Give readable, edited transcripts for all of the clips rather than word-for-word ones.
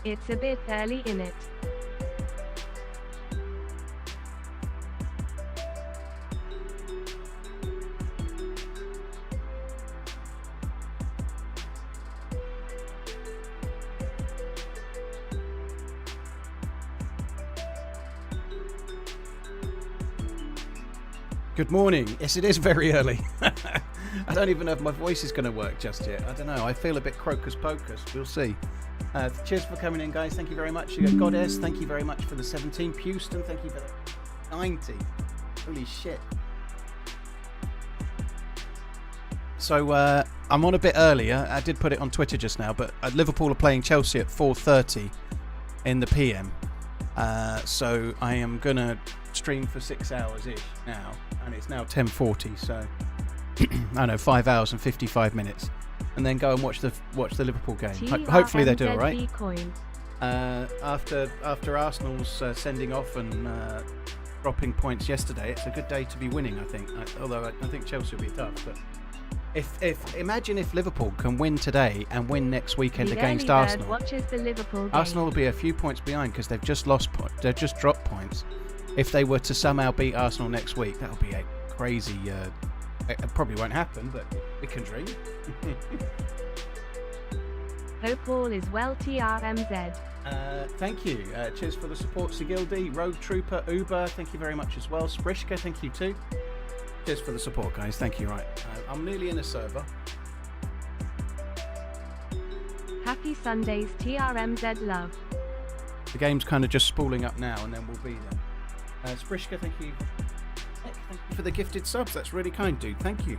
It's a bit early, innit? Good morning. Yes, it is very early. I don't even know if my voice is going to work just yet. I don't know. I feel a bit crocus pocus. We'll see. Cheers for coming in, guys. Thank you very much. You got Goddess. Thank you very much for the 17. Houston, thank you for the 90. Holy shit. So I'm on a bit earlier. I did put it on Twitter just now, but Liverpool are playing Chelsea at 4:30 in the PM. So I am going to stream for 6 hours-ish now, and it's now 10:40, so I know 5 hours and 55 minutes, and then go and watch the Liverpool game. Hopefully they do all right. After Arsenal's sending off and dropping points yesterday, it's a good day to be winning, I think. Although I think Chelsea will be tough, but imagine if Liverpool can win today and win next weekend against Arsenal. Arsenal will be a few points behind because they've just they've just dropped points. If they were to somehow beat Arsenal next week, that would be a crazy. It probably won't happen, but we can dream. Hope all is well, TRMZ. Thank you. Cheers for the support, Sigildi, Rogue Trooper, Uber. Thank you very much as well. Sprishka, thank you too. Cheers for the support, guys. Thank you. Right, I'm nearly in a server. Happy Sundays, TRMZ love. The game's kind of just spooling up now, and then we'll be there. Sprishka, thank you. Thank you for the gifted subs. That's really kind, dude. Thank you.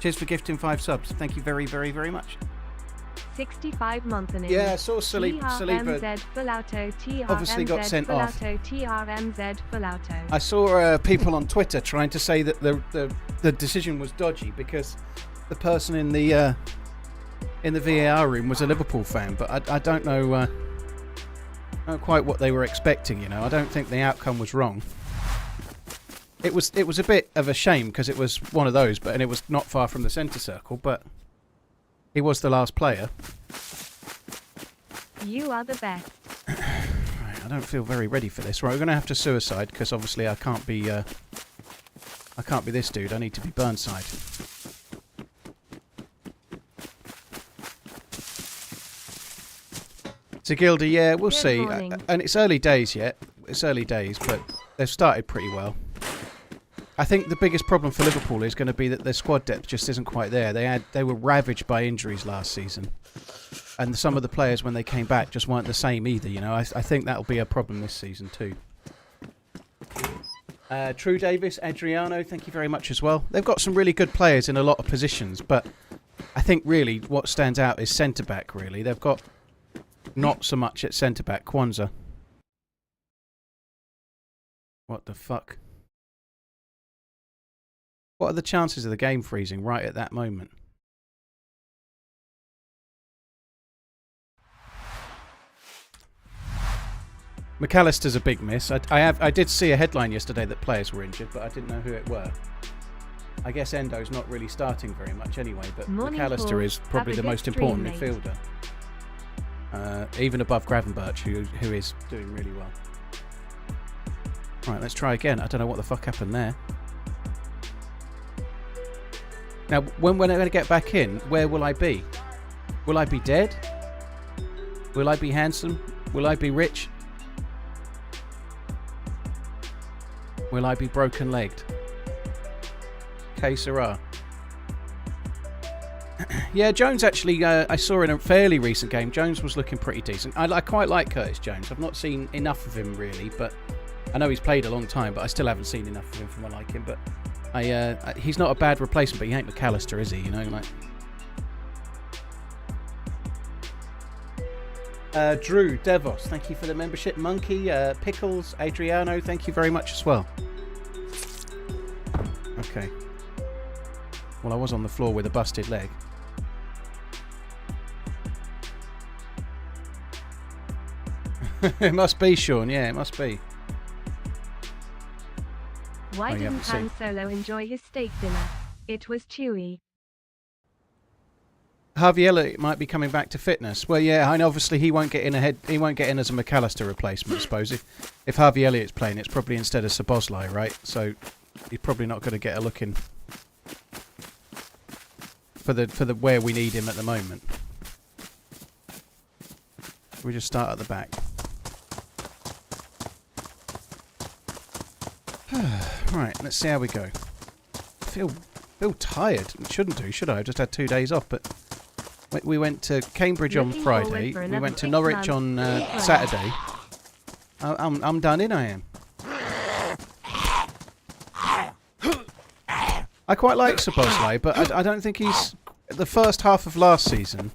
Cheers for gifting 5 subs. Thank you very, very, very much. 65 months. Yeah, I saw Saliba obviously got sent off. I saw people on Twitter trying to say that the decision was dodgy because the person in the VAR room was a Liverpool fan, but I don't know quite what they were expecting. You know, I don't think the outcome was wrong. It was a bit of a shame because it was one of those, and it was not far from the centre circle, but he was the last player. You are the best. Right, I don't feel very ready for this. Right, we're going to have to suicide because obviously I can't be this dude. I need to be Burnside. Sigildi, yeah, we'll see. And it's early days yet. It's early days, but they've started pretty well. I think the biggest problem for Liverpool is going to be that their squad depth just isn't quite there. They were ravaged by injuries last season, and some of the players when they came back just weren't the same either. You know, I think that'll be a problem this season too. True Davis, Adriano, thank you very much as well. They've got some really good players in a lot of positions, but I think really what stands out is centre back. Really, they've got not so much at centre back. Kwanzaa. What the fuck? What are the chances of the game freezing right at that moment? McAllister's a big miss. I did see a headline yesterday that players were injured, but I didn't know who it were. I guess Endo's not really starting very much anyway, but McAllister is probably the most important midfielder. Even above Gravenberch, who is doing really well. Right, let's try again. I don't know what the fuck happened there. Now, when we're going to get back in, where will I be? Will I be dead? Will I be handsome? Will I be rich? Will I be broken-legged? Que sera? Yeah, Jones actually, I saw in a fairly recent game, Jones was looking pretty decent. I quite like Curtis Jones. I've not seen enough of him, really, but I know he's played a long time, but I still haven't seen enough of him from I like him, but he's not a bad replacement, but he ain't McAllister, is he? You know, like. Drew, Devos, thank you for the membership. Monkey, Pickles, Adriano, thank you very much as well. Okay. Well, I was on the floor with a busted leg. It must be, Sean. Yeah, it must be. Why didn't Han Solo enjoy his steak dinner? It was chewy. Harvey Elliott might be coming back to fitness. Well, yeah, and obviously he won't get in ahead. He won't get in as a McAllister replacement, I suppose. If Harvey Elliott's playing, it's probably instead of Szoboszlai, right? So he's probably not going to get a look in for the where we need him at the moment. We just start at the back. Right, let's see how we go. Feel tired. Shouldn't do, should I? I've just had 2 days off, but we went to Cambridge on Friday. We went to Norwich on Saturday. I'm done in, I am. I quite like Szoboszlai, but I don't think he's... The first half of last season,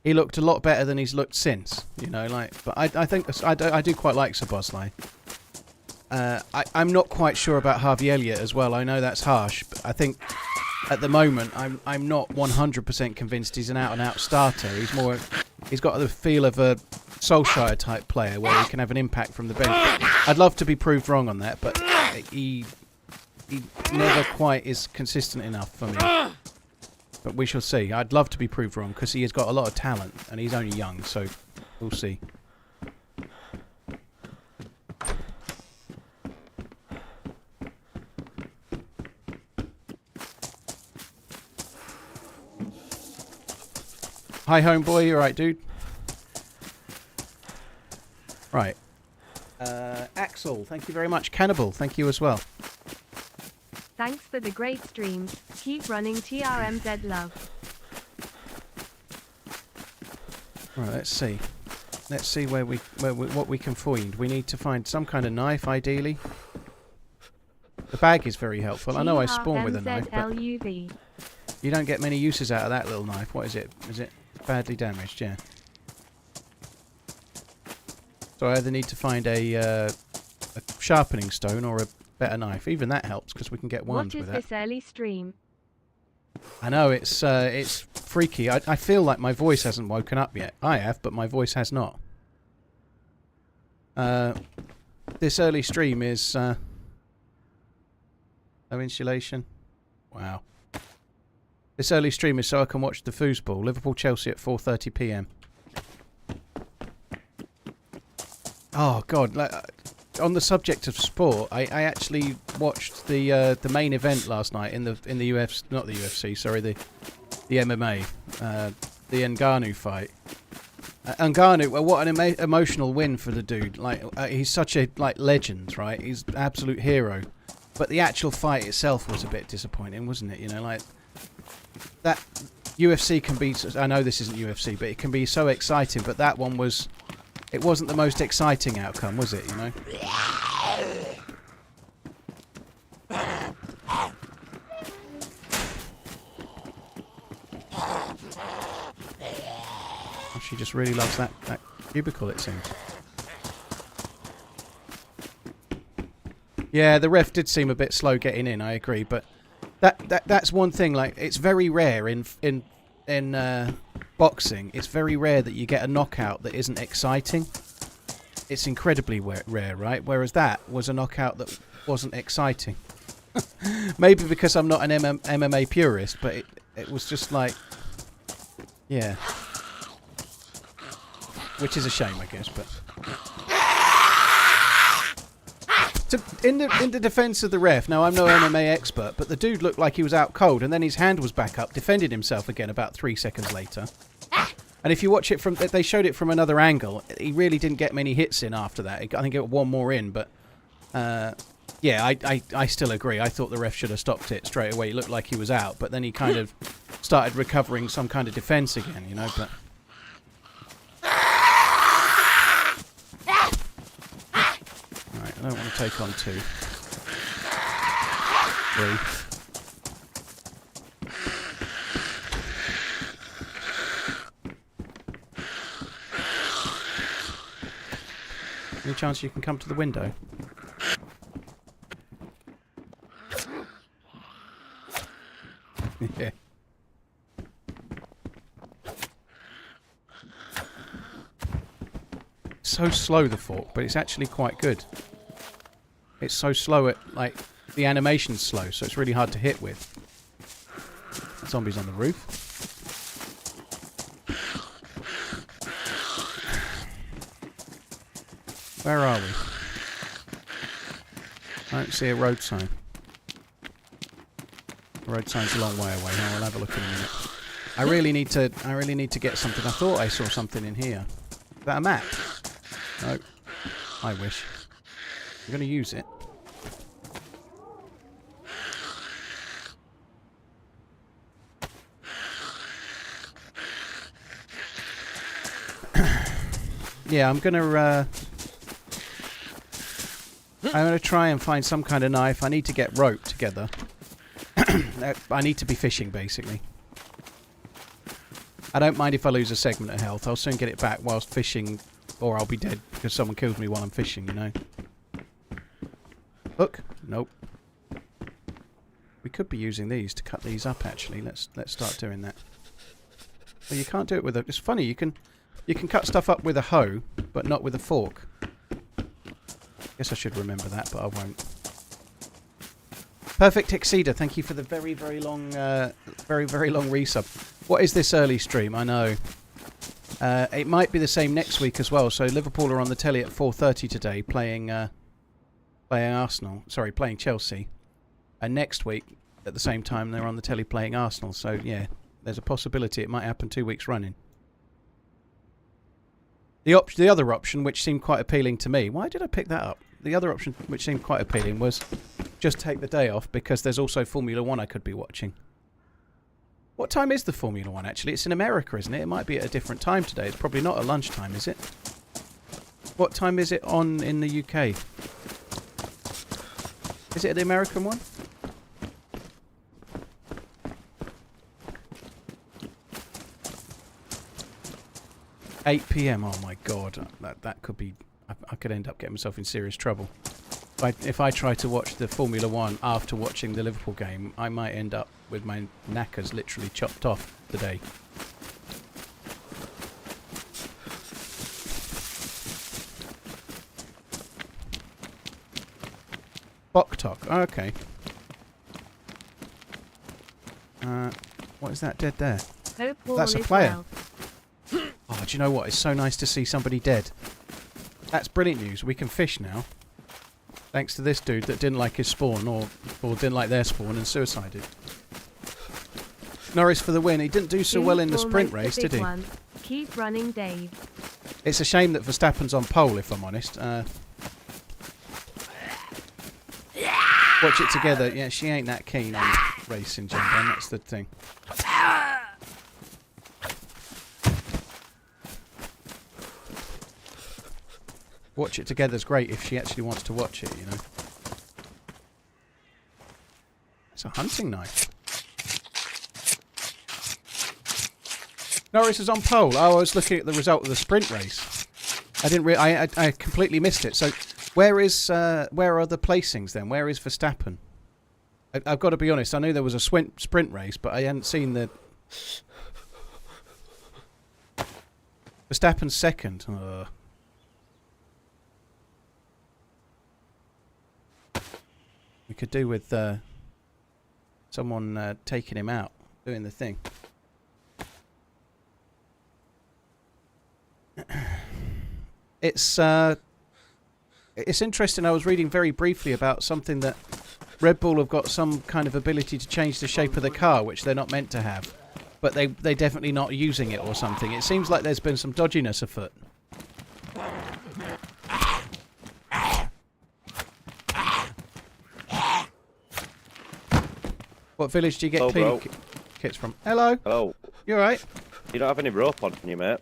he looked a lot better than he's looked since. You know, like... But I think... I do quite like Szoboszlai. I'm not quite sure about Harvey Elliott as well. I know that's harsh, but I think at the moment I'm not 100% convinced he's an out-and-out starter. He's got the feel of a Solskjaer type player where he can have an impact from the bench. I'd love to be proved wrong on that, but he never quite is consistent enough for me. But we shall see. I'd love to be proved wrong because he has got a lot of talent and he's only young, so we'll see. Hi, homeboy. You alright, dude? Right. Axel, thank you very much. Cannibal, thank you as well. Thanks for the great streams. Keep running, TRMZ love. Right, let's see. Let's see what we can find. We need to find some kind of knife, ideally. The bag is very helpful. I know I spawn with a knife, but you don't get many uses out of that little knife. What is it? Is it badly damaged? Yeah. So I either need to find a sharpening stone or a better knife. Even that helps because we can get worms with it. What is this early stream? I know, it's freaky. I feel like my voice hasn't woken up yet. I have, but my voice has not. This early stream is no insulation. Wow. This early stream is so I can watch the foosball. Liverpool Chelsea at 4:30 p.m. Oh God! Like, on the subject of sport, I actually watched the main event last night in the UFC, not the UFC, sorry, the MMA, the Ngannou fight. Ngannou, well, what an emotional win for the dude! Like he's such a legend, right? He's an absolute hero. But the actual fight itself was a bit disappointing, wasn't it? You know, like that UFC can be. I know this isn't UFC, but it can be so exciting. But that one was. It wasn't the most exciting outcome, was it, you know? Oh, she just really loves that cubicle, it seems. Yeah, the ref did seem a bit slow getting in, I agree, but that's one thing, like, it's very rare in boxing, it's very rare that you get a knockout that isn't exciting. It's incredibly rare, right? Whereas that was a knockout that wasn't exciting. Maybe because I'm not an MMA purist, but it was just like, yeah. Which is a shame, I guess, but... In the defence of the ref, now I'm no MMA expert, but the dude looked like he was out cold, and then his hand was back up, defended himself again about 3 seconds later. And if you watch it from... They showed it from another angle. He really didn't get many hits in after that. I think it got one more in, but... yeah, I still agree. I thought the ref should have stopped it straight away. It looked like he was out, but then he kind of started recovering some kind of defence again, you know, but... Alright, I don't want to take on 2. 3. Any chance you can come to the window? Yeah. So slow, the fork, but it's actually quite good. It's so slow at, like, the animation's slow, so it's really hard to hit with. Zombies on the roof. Where are we? I don't see a road sign. The road sign's a long way away. Now I'll have a look in a minute. I really need to get something. I thought I saw something in here. Is that a map? No. I wish. I'm going to use it. Yeah, I'm going to try and find some kind of knife. I need to get rope together. I need to be fishing, basically. I don't mind if I lose a segment of health. I'll soon get it back whilst fishing, or I'll be dead because someone kills me while I'm fishing, you know. Look. Nope. We could be using these to cut these up, actually. Let's start doing that. Well, you can't do it with a... It's funny, you can cut stuff up with a hoe, but not with a fork. Guess I should remember that, but I won't. Perfect Exceeder, thank you for the very, very long resub. What is this early stream? I know. It might be the same next week as well. So Liverpool are on the telly at 4:30 today, playing Arsenal. Sorry, playing Chelsea. And next week, at the same time, they're on the telly playing Arsenal. So yeah, there's a possibility it might happen 2 weeks running. The other option, which seemed quite appealing to me. Why did I pick that up? The other option, which seemed quite appealing, was just take the day off because there's also Formula 1 I could be watching. What time is the Formula 1, actually? It's in America, isn't it? It might be at a different time today. It's probably not at lunchtime, is it? What time is it on in the UK? Is it the American one? $8 PM. Oh my god, that could be... I could end up getting myself in serious trouble. If I try to watch the Formula 1 after watching the Liverpool game, I might end up with my knackers literally chopped off today. Boktok. Oh, okay. What is that dead there? That's a player. Oh, do you know what? It's so nice to see somebody dead. That's brilliant news. We can fish now. Thanks to this dude that didn't like his spawn or didn't like their spawn and suicided. Norris for the win. He didn't do so well in the sprint race, did he? Keep running, Dave. It's a shame that Verstappen's on pole, if I'm honest. Watch it together. Yeah, she ain't that keen on racing, Jim. That's the thing. Watch it together's great if she actually wants to watch it, you know. It's a hunting knife. Norris is on pole. Oh, I was looking at the result of the sprint race. I completely missed it. So, where are the placings then? Where is Verstappen? I've got to be honest. I knew there was a sprint race, but I hadn't seen the Verstappen's second. We could do with someone taking him out, doing the thing. It's interesting. I was reading very briefly about something that Red Bull have got some kind of ability to change the shape of the car, which they're not meant to have. But they're definitely not using it or something. It seems like there's been some dodginess afoot. What village do you get clean kits from? Hello. Hello. You alright? You don't have any rope on you, mate?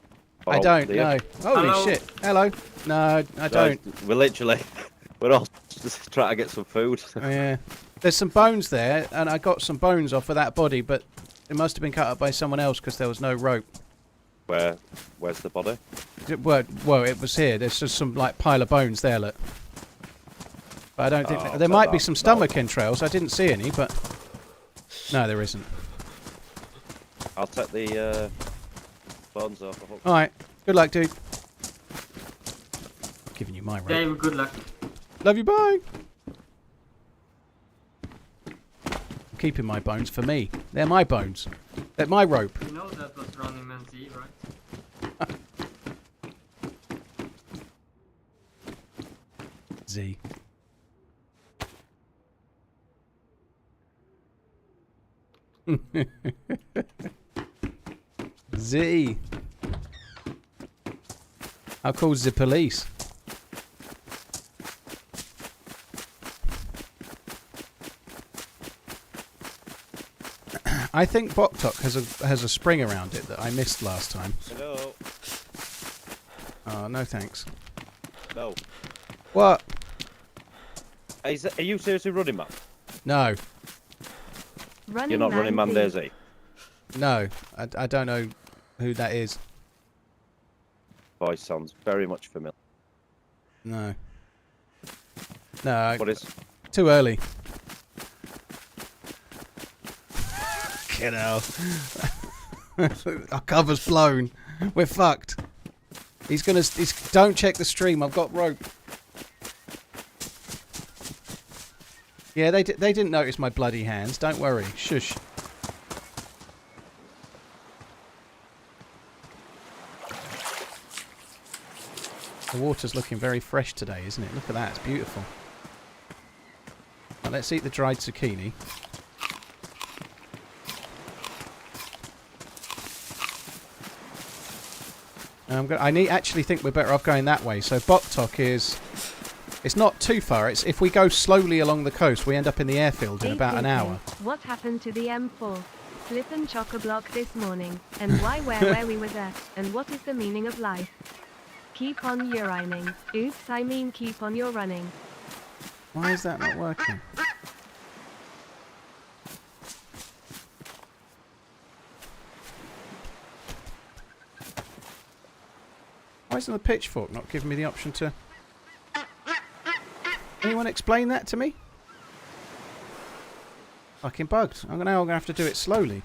I don't, no. Holy shit. Hello. No, I don't. We're all just trying to get some food. Yeah. There's some bones there, and I got some bones off of that body, but it must have been cut up by someone else because there was no rope. Where's the body? Well, it was here. There's just some, like, pile of bones there, look. But I don't think... There might be some stomach entrails. I didn't see any, but... No, there isn't. I'll take the bones off. Alright. Good luck, dude. I'm giving you my rope. Dave, good luck. Love you, bye! I'm keeping my bones for me. They're my bones. They're my rope. You know that was RunningManZ, right? Z. Z. How cool's the police? I think Boktok has a spring around it that I missed last time. Hello. Oh, no thanks. No. What? Are you seriously running, man? No. You're not running, man, DayZ. No, I don't know who that is. Voice sounds very much familiar. No. No. What is? Too early. Get out. Our cover's blown. We're fucked. Don't check the stream. I've got rope. Yeah, they didn't notice my bloody hands. Don't worry. Shush. The water's looking very fresh today, isn't it? Look at that. It's beautiful. Now, let's eat the dried zucchini. I actually think we're better off going that way. So Boktok is... It's not too far. It's if we go slowly along the coast, we end up in the airfield in about an hour. What happened to the M4? Flippin' chock-a-block this morning. And why, where we were there? And what is the meaning of life? Keep on urining. Oops, I mean keep on your running. Why is that not working? Why isn't the pitchfork not giving me the option to... Anyone explain that to me? Fucking bugged. I'm gonna have to do it slowly.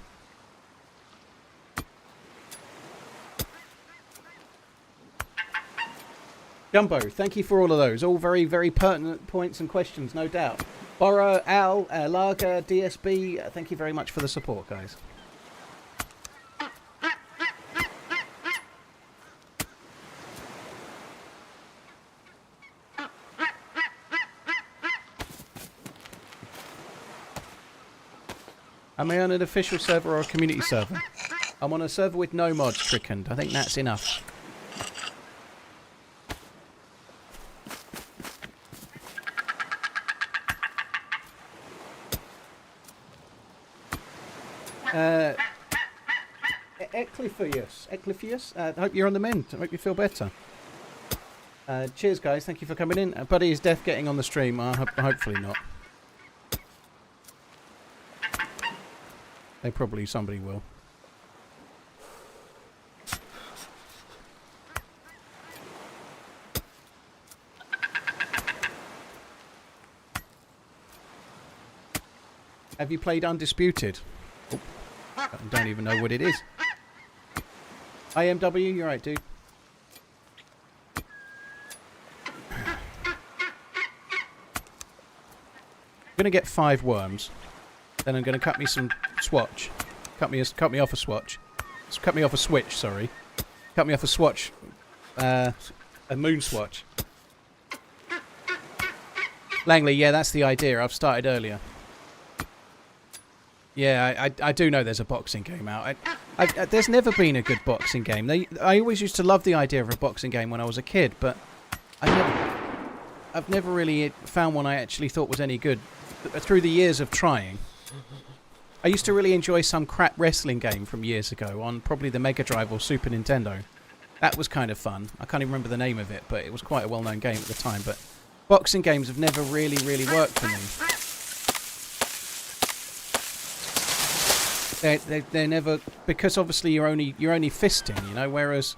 Jumbo, thank you for all of those. All very, very pertinent points and questions, no doubt. Borrow, Al, Lager, DSB, thank you very much for the support, guys. Am I on an official server or a community server? I'm on a server with no mods, Trickend. I think that's enough. Eclifius, I hope you're on the mend. I hope you feel better. Cheers, guys. Thank you for coming in. Buddy, is Death getting on the stream? Hopefully not. Somebody will. Have you played Undisputed? Oh, I don't even know what it is. IMW, you're right, dude. I'm gonna get 5 worms. Then I'm gonna cut me some swatch. Cut me off a swatch. Cut me off a switch, sorry. Cut me off a swatch. A moon swatch. Langley, yeah, that's the idea. I've started earlier. Yeah, I do know there's a boxing game out. There's never been a good boxing game. I always used to love the idea of a boxing game when I was a kid, but I've never really found one I actually thought was any good through the years of trying. I used to really enjoy some crap wrestling game from years ago on probably the Mega Drive or Super Nintendo. That was kind of fun. I can't even remember the name of it, but it was quite a well-known game at the time. But boxing games have never really worked for me. They're never, because obviously you're only fisting, you know. Whereas,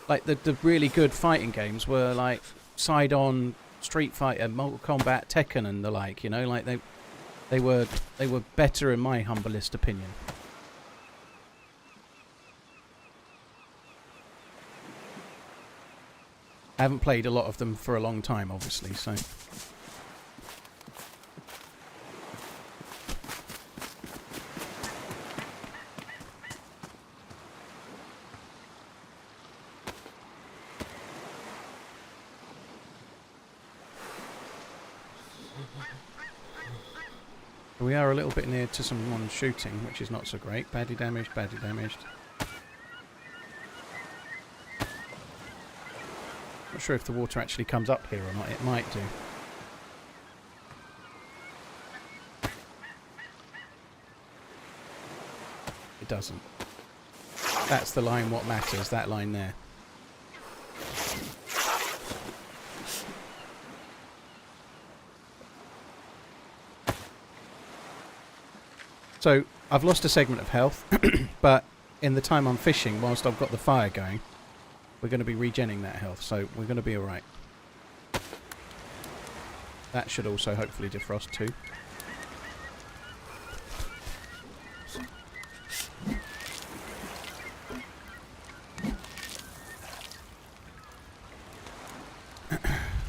like the really good fighting games were like Side-On, Street Fighter, Mortal Kombat, Tekken, and the like. You know, like they were better in my humblest opinion. I haven't played a lot of them for a long time, obviously, so. We are a little bit near to someone shooting, which is not so great. Badly damaged, badly damaged. Not sure if the water actually comes up here or not. It might do. It doesn't. That's the line what matters, that line there. So, I've lost a segment of health, but in the time I'm fishing, whilst I've got the fire going, we're going to be regenning that health, so we're going to be alright. That should also hopefully defrost too.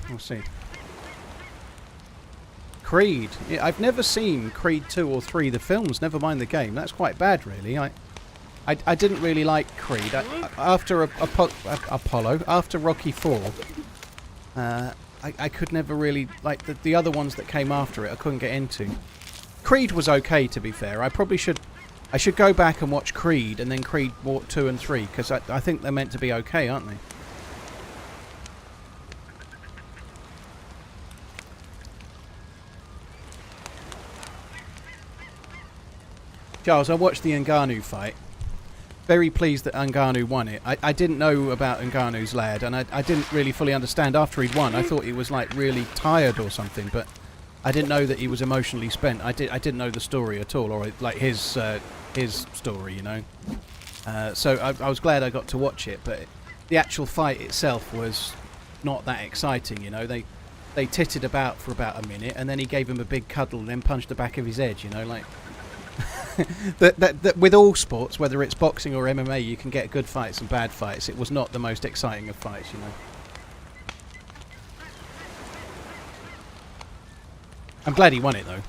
We'll see. Creed. Yeah, I've never seen Creed 2 or 3, the films, never mind the game. That's quite bad, really. I didn't really like Creed. After Apollo, after Rocky 4, I could never really... Like, the other ones that came after it, I couldn't get into. Creed was okay, to be fair. I probably should... I should go back and watch Creed, and then Creed 2 and 3, because I think they're meant to be okay, aren't they? Charles, I watched the Ngannou fight. Very pleased that Ngannou won it. I didn't know about Ngannou's lad, and I didn't really fully understand after he'd won. I thought he was like really tired or something, but I didn't know that he was emotionally spent. I didn't know the story at all, or like his story, you know. So I was glad I got to watch it, but the actual fight itself was not that exciting, you know. They titted about for about a minute, and then he gave him a big cuddle and then punched the back of his head, you know, like... that with all sports, whether it's boxing or MMA, you can get good fights and bad fights. It was not the most exciting of fights, you know. I'm glad he won it, though.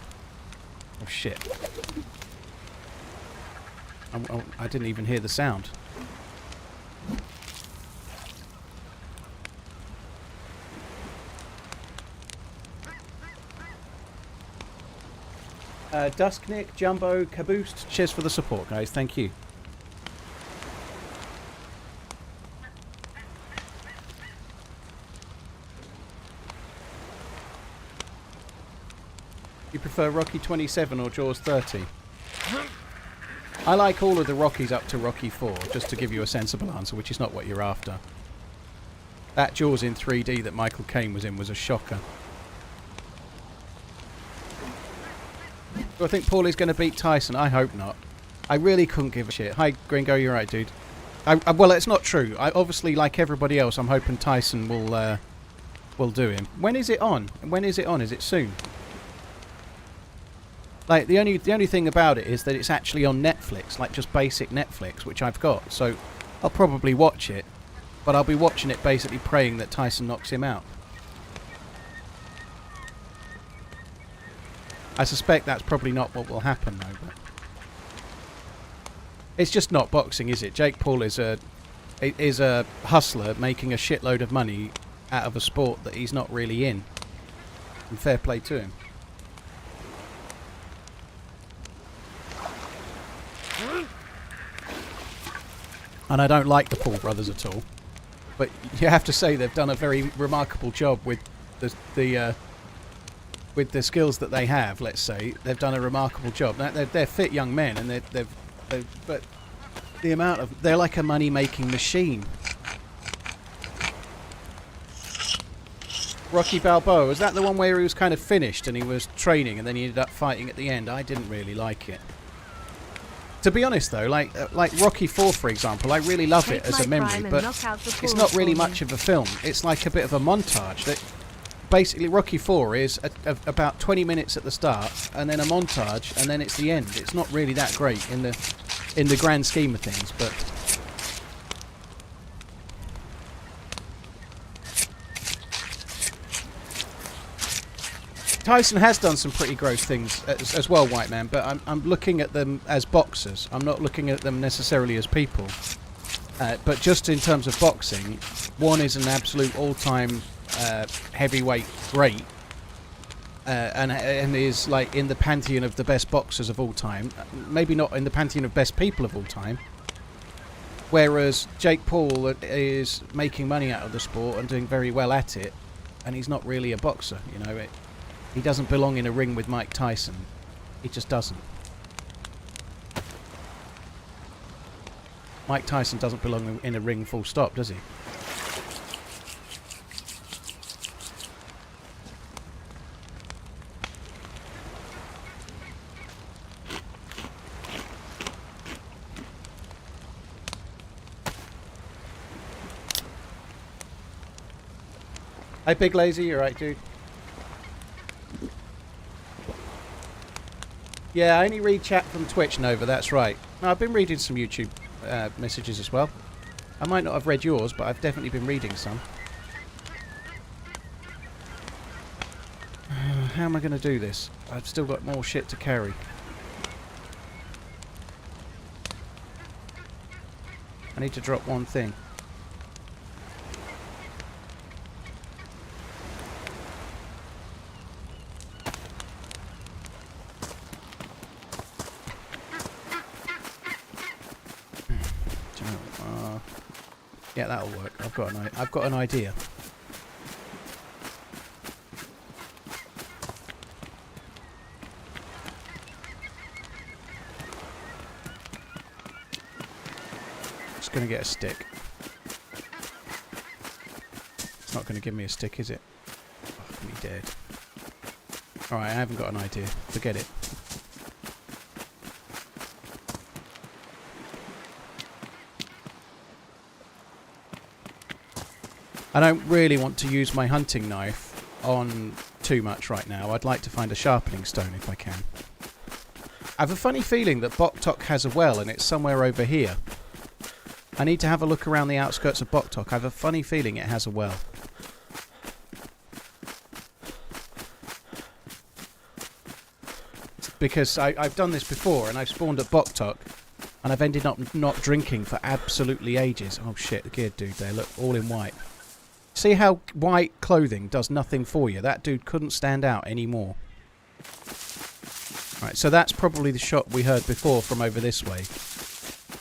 Oh, shit. I didn't even hear the sound. Dusknick, Jumbo, Caboost, cheers for the support, guys. Thank you. You prefer Rocky 27 or Jaws 30? I like all of the Rockies up to Rocky 4, just to give you a sensible answer, which is not what you're after. That Jaws in 3D that Michael Caine was in was a shocker. Do I think Paul is going to beat Tyson? I hope not. I really couldn't give a shit. Hi, Gringo, you're right, dude. Well, it's not true. Obviously, like everybody else, I'm hoping Tyson will do him. When is it on? When is it on? Is it soon? Like, the only thing about it is that it's actually on Netflix, like just basic Netflix, which I've got. So I'll probably watch it, but I'll be watching it basically praying that Tyson knocks him out. I suspect that's probably not what will happen, though. But it's just not boxing, is it? Jake Paul is a hustler making a shitload of money out of a sport that he's not really in. And fair play to him. And I don't like the Paul brothers at all. But you have to say they've done a very remarkable job with with the skills that they have, let's say. They've done a remarkable job. Now, they're fit young men, and but the amount of... They're like a money-making machine. Rocky Balboa, was that the one where he was kind of finished and he was training and then he ended up fighting at the end? I didn't really like it. To be honest, though, like Rocky 4, for example, I really love it as a memory, but it's not really much of a film. It's like a bit of a montage. That basically, Rocky 4 is about 20 minutes at the start, and then a montage, and then it's the end. It's not really that great in the grand scheme of things, but... Tyson has done some pretty gross things as well, White Man, but I'm looking at them as boxers. I'm not looking at them necessarily as people. But just in terms of boxing, one is an absolute all-time heavyweight great, and is like in the pantheon of the best boxers of all time. Maybe not in the pantheon of best people of all time. Whereas Jake Paul is making money out of the sport and doing very well at it, and he's not really a boxer. You know, he doesn't belong in a ring with Mike Tyson. He just doesn't. Mike Tyson doesn't belong in a ring full stop, does he? Hey, Big Lazy, you alright, dude? Yeah, I only read chat from Twitch, Nova, that's right. No, I've been reading some YouTube messages as well. I might not have read yours, but I've definitely been reading some. How am I going to do this? I've still got more shit to carry. I need to drop one thing. Yeah, that'll work. I've got an idea. Just gonna get a stick. It's not gonna give me a stick, is it? Fuck me dead. Alright, I haven't got an idea. Forget it. I don't really want to use my hunting knife on too much right now. I'd like to find a sharpening stone if I can. I have a funny feeling that Boktok has a well and it's somewhere over here. I need to have a look around the outskirts of Boktok. I have a funny feeling it has a well. Because I've done this before and I've spawned at Boktok and I've ended up not drinking for absolutely ages. Oh shit, the geared dude there, look, all in white. See how white clothing does nothing for you? That dude couldn't stand out anymore. Right, so that's probably the shot we heard before from over this way.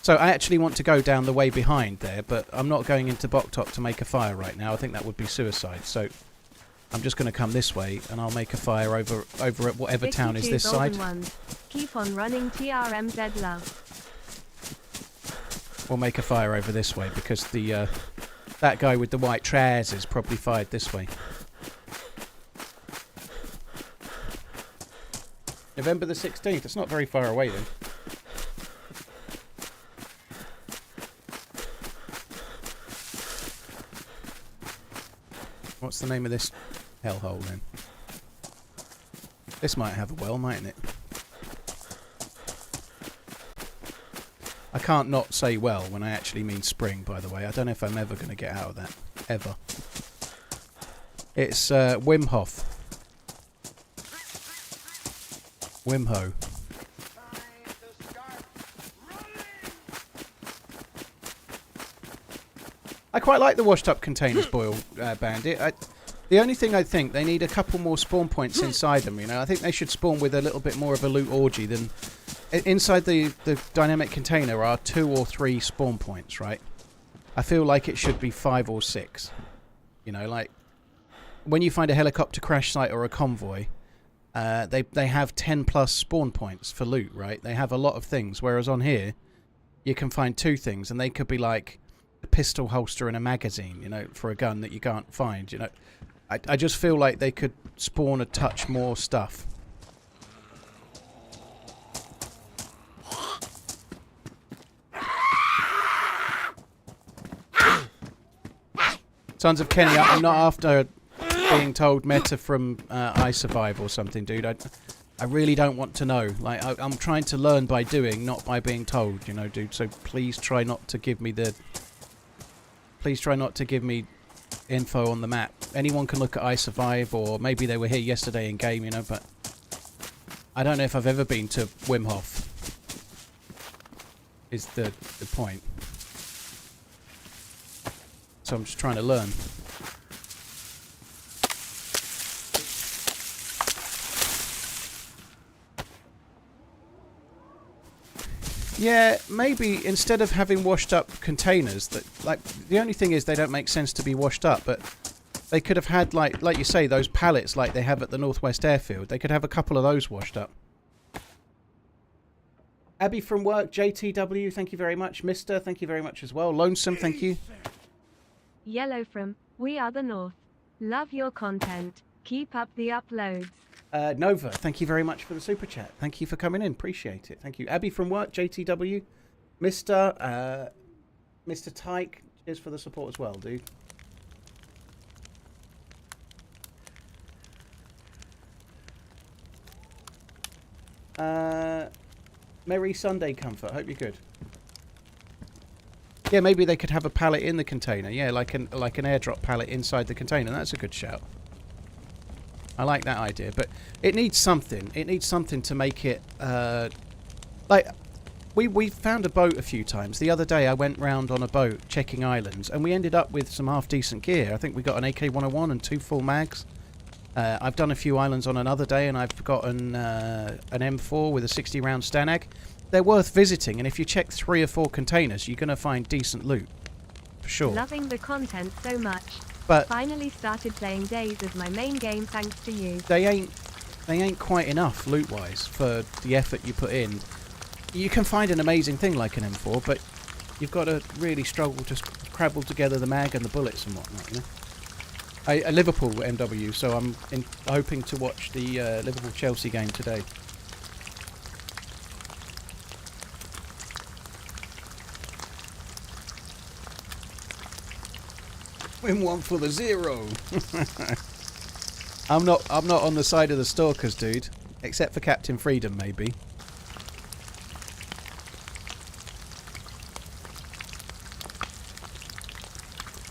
So I actually want to go down the way behind there, but I'm not going into Boktok to make a fire right now. I think that would be suicide. So I'm just going to come this way and I'll make a fire over at whatever town is this side. Keep on running, TRMZ love. We'll make a fire over this way because the that guy with the white trousers probably fired this way. November the 16th. It's not very far away then. What's the name of this hellhole then? This might have a well, mightn't it? I can't not say well when I actually mean spring, by the way. I don't know if I'm ever going to get out of that. Ever. It's Wim Hof. Wim Ho. I quite like the washed up containers, Boyle Bandit. The only thing I think, they need a couple more spawn points inside them, you know. I think they should spawn with a little bit more of a loot orgy than... Inside the dynamic container are 2 or 3 spawn points, right? I feel like it should be 5 or 6. You know, like... When you find a helicopter crash site or a convoy, they have 10 plus spawn points for loot, right? They have a lot of things, whereas on here, you can find 2 things, and they could be like a pistol holster and a magazine, you know, for a gun that you can't find, you know. I just feel like they could spawn a touch more stuff. Sons of Kenny, I'm not after being told meta from I Survive or something, dude. I really don't want to know. Like, I'm trying to learn by doing, not by being told, you know, dude. So please try not to give me the... Please try not to give me info on the map. Anyone can look at I Survive, or maybe they were here yesterday in game, you know, but... I don't know if I've ever been to Wim Hof. Is the point. So I'm just trying to learn. Yeah, maybe instead of having washed up containers, that like the only thing is they don't make sense to be washed up, but they could have had like you say, those pallets like they have at the Northwest Airfield. They could have a couple of those washed up. Abby from work, JTW, thank you very much. Mister, thank you very much as well. Lonesome, thank you. Yellow from We Are the North. Love your content. Keep up the uploads. Nova, thank you very much for the super chat. Thank you for coming in. Appreciate it. Thank you. Abby from work, JTW. Mr. Tyke, cheers for the support as well, dude. Merry Sunday comfort. Hope you're good. Yeah, maybe they could have a pallet in the container. Yeah, like an airdrop pallet inside the container. That's a good shout. I like that idea, but it needs something. It needs something to make it like we found a boat a few times. The other day I went round on a boat checking islands, and we ended up with some half decent gear. I think we got an AK-101 and 2 full mags. I've done a few islands on another day, and I've got an M4 with a 60-round Stanag. They're worth visiting, and if you check 3 or 4 containers, you're going to find decent loot, for sure. Loving the content so much. But finally started playing DayZ as my main game thanks to you. They ain't quite enough loot-wise for the effort you put in. You can find an amazing thing like an M4, but you've got to really struggle to crabble together the mag and the bullets and whatnot, you know? A Liverpool MW, so I'm hoping to watch the Liverpool-Chelsea game today. Win one for the 0. I'm not on the side of the stalkers, dude. Except for Captain Freedom, maybe.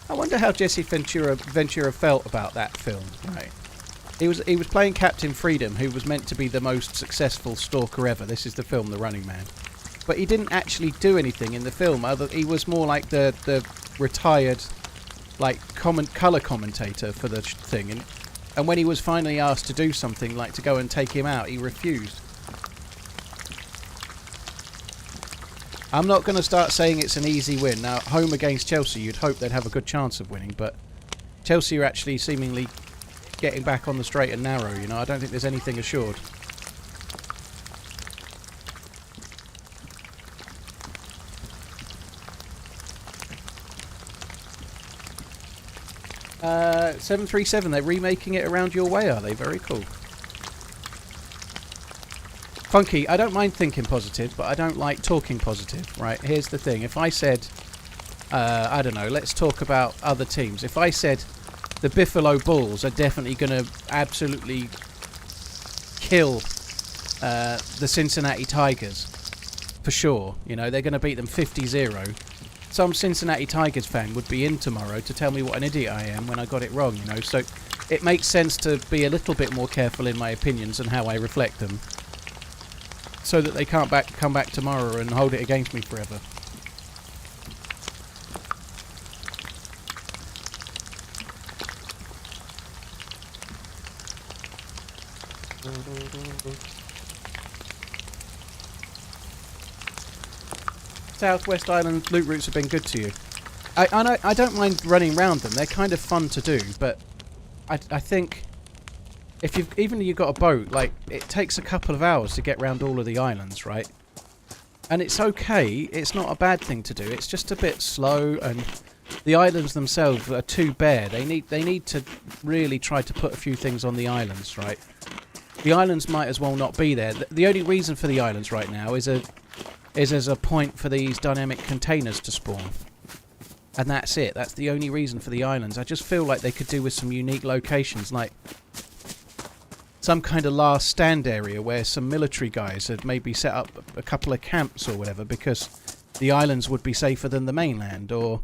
I wonder how Jesse Ventura felt about that film. Right. He was playing Captain Freedom, who was meant to be the most successful stalker ever. This is the film The Running Man. But he didn't actually do anything in the film. He was more like the retired colour commentator for the thing, and when he was finally asked to do something like to go and take him out, he refused. I'm not going to start saying it's an easy win. Now, home against Chelsea, you'd hope they'd have a good chance of winning, but Chelsea are actually seemingly getting back on the straight and narrow, you know. I don't think there's anything assured. Uh, 737, they're remaking it around your way, are they? Very cool. Funky, I don't mind thinking positive, but I don't like talking positive, right? Here's the thing. If I said, I don't know, let's talk about other teams. If I said the Buffalo Bulls are definitely going to absolutely kill the Cincinnati Tigers, for sure, you know, they're going to beat them 50-0. Some Cincinnati Tigers fan would be in tomorrow to tell me what an idiot I am when I got it wrong, you know. So it makes sense to be a little bit more careful in my opinions and how I reflect them, so that they can't come back tomorrow and hold it against me forever. Southwest Island loot routes have been good to you. I don't mind running around them. They're kind of fun to do, but I think if you've got a boat, like, it takes a couple of hours to get around all of the islands, right? And it's okay. It's not a bad thing to do. It's just a bit slow, and the islands themselves are too bare. They need to really try to put a few things on the islands, right? The islands might as well not be there. The only reason for the islands right now is as a point for these dynamic containers to spawn. And that's it. That's the only reason for the islands. I just feel like they could do with some unique locations, like some kind of last stand area where some military guys had maybe set up a couple of camps or whatever, because the islands would be safer than the mainland, or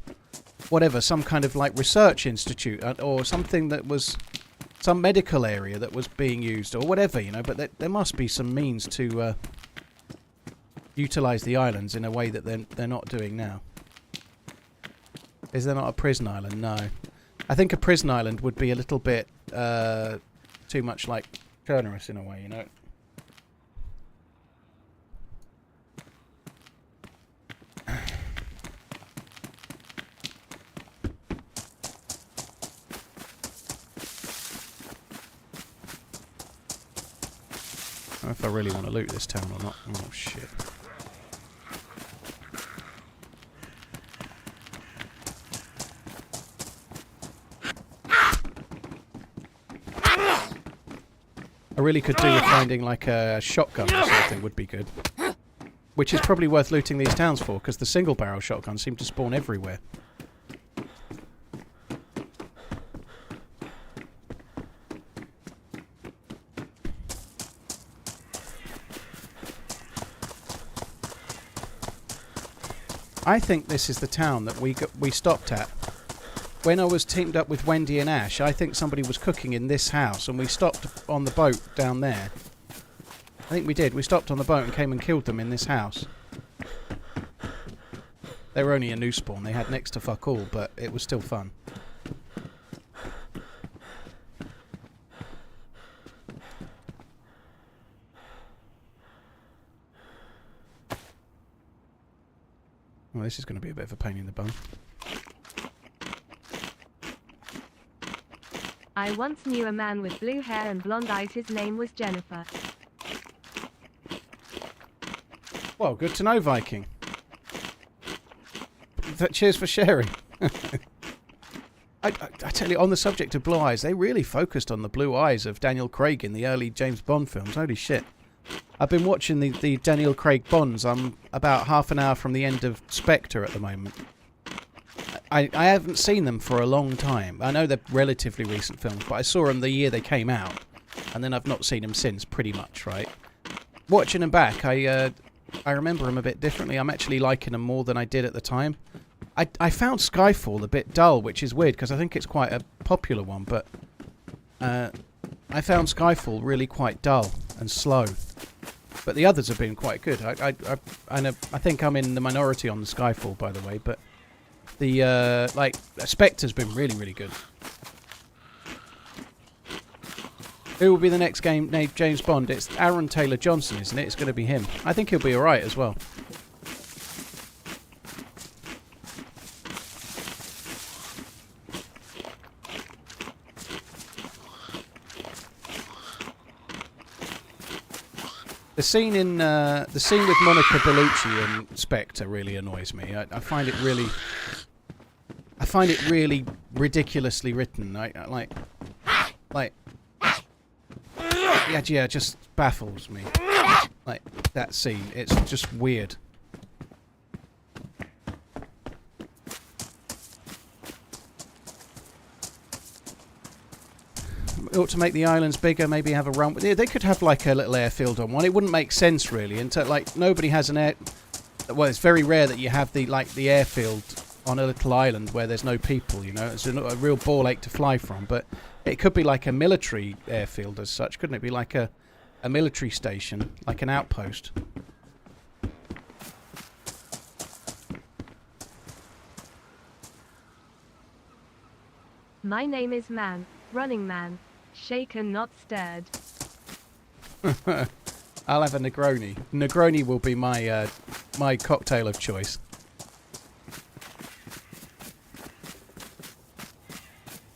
whatever, some kind of like research institute, or something that was some medical area that was being used, or whatever, you know. But there must be some means to utilise the islands in a way that they're not doing now. Is there not a prison island? No. I think a prison island would be a little bit too much like Turnerus in a way, you know. know if I really want to loot this town or not. Oh, shit. I really could do with finding like a shotgun or something would be good. Which is probably worth looting these towns for, because the single barrel shotguns seem to spawn everywhere. I think this is the town that we stopped at. When I was teamed up with Wendy and Ash, I think somebody was cooking in this house, and we stopped on the boat down there. I think we did. We stopped on the boat and came and killed them in this house. They were only a new spawn. They had next to fuck all, but it was still fun. Well, this is going to be a bit of a pain in the bum. I once knew a man with blue hair and blonde eyes. His name was Jennifer. Well, good to know, Viking. Cheers for sharing. I tell you, on the subject of blue eyes, they really focused on the blue eyes of Daniel Craig in the early James Bond films. Holy shit. I've been watching the Daniel Craig Bonds. I'm about half an hour from the end of Spectre at the moment. I haven't seen them for a long time. I know they're relatively recent films, but I saw them the year they came out, and then I've not seen them since, pretty much, right? Watching them back, I remember them a bit differently. I'm actually liking them more than I did at the time. I found Skyfall a bit dull, which is weird, because I think it's quite a popular one, but I found Skyfall really quite dull and slow. But the others have been quite good. I think I'm in the minority on the Skyfall, by the way, but the Spectre's been really, really good. Who will be the next game named James Bond? It's Aaron Taylor Johnson, isn't it? It's going to be him. I think he'll be alright as well. The scene with Monica Bellucci in Spectre really annoys me. I find it really ridiculously written. Yeah, it just baffles me. Like that scene, it's just weird. Ought to make the islands bigger, maybe have a run. They could have like a little airfield on one. It wouldn't make sense really, until like nobody has an air. Well, it's very rare that you have the airfield on a little island where there's no people. You know, it's a real ball ache to fly from. But it could be like a military airfield as such, couldn't it? Be like a military station, like an outpost. My name is Man, Running Man. Shaken, not stirred. I'll have a Negroni. Negroni will be my my cocktail of choice.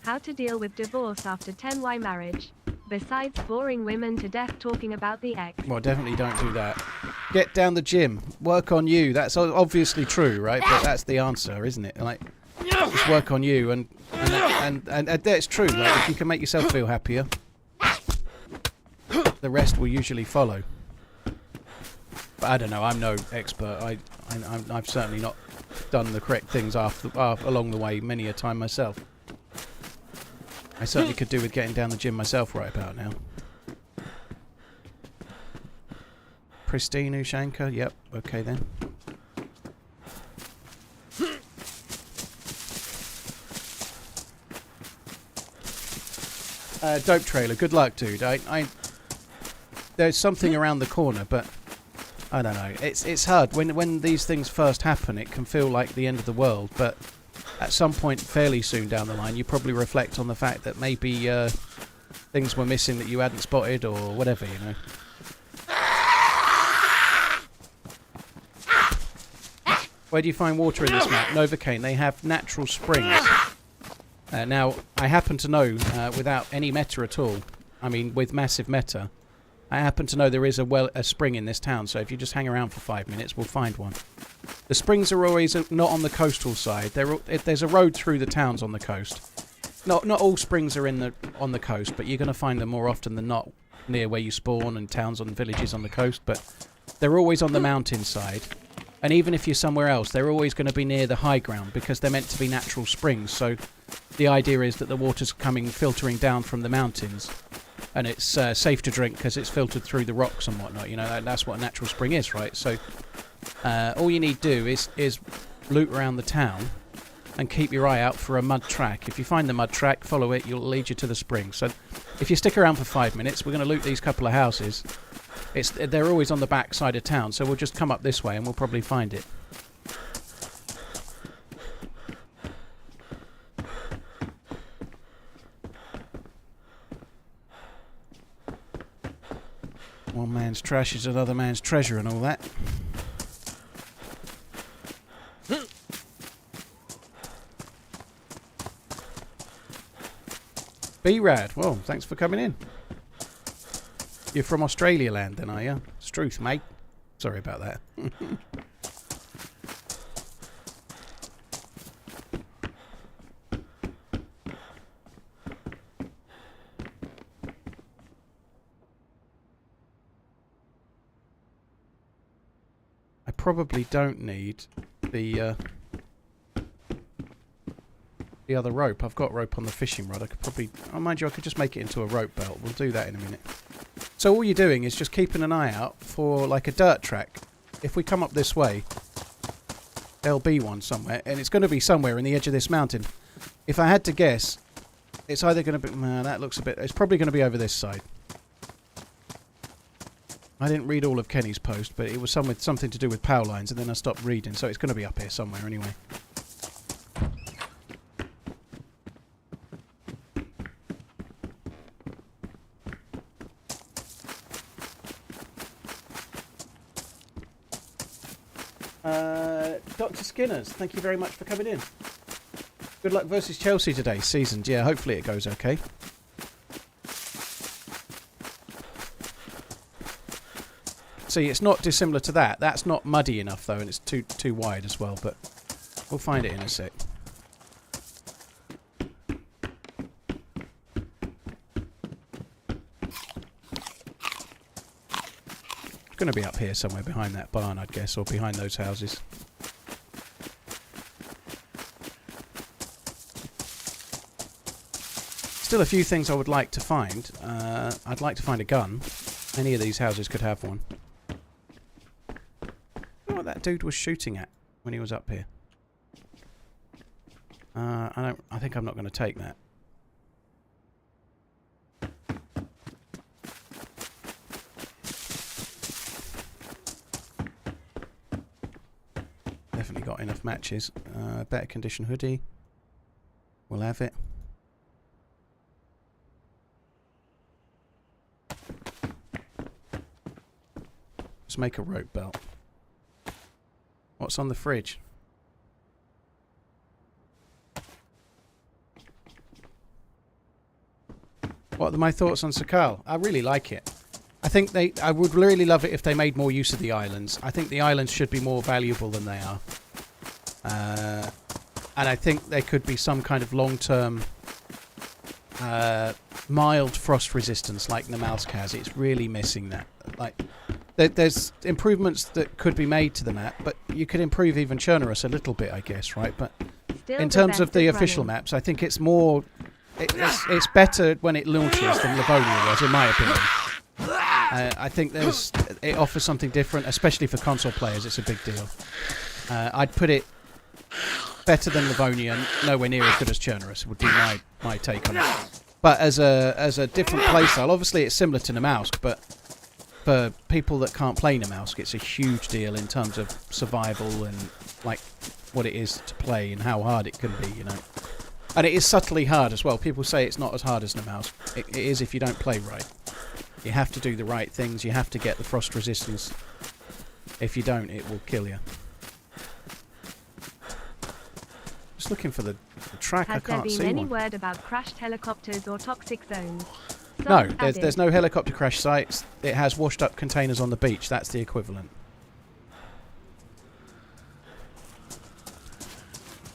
How to deal with divorce after 10Y marriage. Besides boring women to death talking about the ex. Well, definitely don't do that. Get down the gym. Work on you. That's obviously true, right? But that's the answer, isn't it? Like, just work on you, and that's true. Like, if you can make yourself feel happier, the rest will usually follow. But I don't know. I'm no expert. I've certainly not done the correct things along the way many a time myself. I certainly could do with getting down the gym myself right about now. Pristine Ushanka. Yep. Okay then. Dope trailer. Good luck, dude. There's something around the corner, but I don't know. It's hard when these things first happen. It can feel like the end of the world, but at some point fairly soon down the line, you probably reflect on the fact that maybe things were missing that you hadn't spotted or whatever, you know. Where do you find water in this map? Novocaine. They have natural springs. Now, I happen to know, without any meta at all, I mean with massive meta, I happen to know there is a spring in this town, so if you just hang around for 5 minutes, we'll find one. The springs are always not on the coastal side. There's a road through the towns on the coast. Not all springs are on the coast, but you're going to find them more often than not near where you spawn and towns and villages on the coast. But they're always on the mountainside. And even if you're somewhere else, they're always going to be near the high ground because they're meant to be natural springs. So the idea is that the water's filtering down from the mountains. And it's safe to drink because it's filtered through the rocks and whatnot. You know, that's what a natural spring is, right? So all you need to do is loot around the town and keep your eye out for a mud track. If you find the mud track, follow it, it'll lead you to the spring. So if you stick around for 5 minutes, we're going to loot these couple of houses. They're always on the back side of town, so we'll just come up this way and we'll probably find it. One man's trash is another man's treasure and all that. B-Rad, well, thanks for coming in. You're from Australia land then, are you? Struth, mate. Sorry about that. I probably don't need the other rope. I've got rope on the fishing rod. I could probably... Oh, mind you, I could just make it into a rope belt. We'll do that in a minute. So all you're doing is just keeping an eye out for like a dirt track. If we come up this way, there'll be one somewhere, and it's going to be somewhere in the edge of this mountain. If I had to guess, it's either going to be... that looks a bit... It's probably going to be over this side. I didn't read all of Kenny's post, but it was something to do with power lines, and then I stopped reading, so it's going to be up here somewhere anyway. Dr. Skinners, thank you very much for coming in. Good luck versus Chelsea today, seasoned. Yeah, hopefully it goes okay. See, it's not dissimilar to that. That's not muddy enough, though, and it's too wide as well, but we'll find it in a sec. It's going to be up here somewhere behind that barn, I'd guess, or behind those houses. Still a few things I would like to find. I'd like to find a gun. Any of these houses could have one. I don't know what that dude was shooting at when he was up here. I think I'm not going to take that. Definitely got enough matches. Better condition hoodie. We'll have it. Let's make a rope belt. What's on the fridge? What are my thoughts on Sakhal? I really like it. I think I would really love it if they made more use of the islands. I think the islands should be more valuable than they are. And I think there could be some kind of long-term mild frost resistance like the mouse has. It's really missing that. Like, there's improvements that could be made to the map, but you could improve even Chernarus a little bit, I guess, right? But Still in terms of the official maps, I think it's more... It's better when it launches than Livonia was, in my opinion. I think it offers something different, especially for console players. It's a big deal. I'd put it better than Livonia, nowhere near as good as Chernarus would be my take on it. But as a different playstyle, obviously it's similar to Namalsk, but for people that can't play Namalsk, it's a huge deal in terms of survival and like what it is to play and how hard it can be, you know. And it is subtly hard as well. People say it's not as hard as Namalsk. It is if you don't play right. You have to do the right things. You have to get the frost resistance. If you don't, it will kill you. Just looking for the track. I can't see one. Has there been any word about crashed helicopters or toxic zones? No, Song there's added. no helicopter crash sites. It has washed up containers on the beach. That's the equivalent.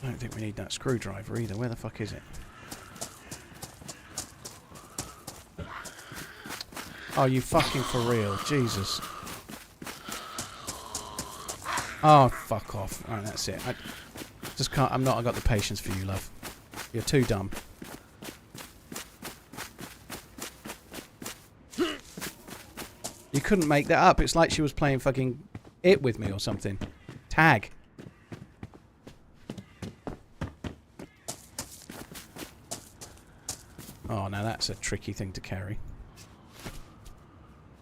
I don't think we need that screwdriver either. Where the fuck is it? Oh, you fucking for real. Jesus. Oh, fuck off. Alright, that's it. I just can't. I got the patience for you, love. You're too dumb. You couldn't make that up. It's like she was playing fucking it with me or something. Tag. Oh, now that's a tricky thing to carry.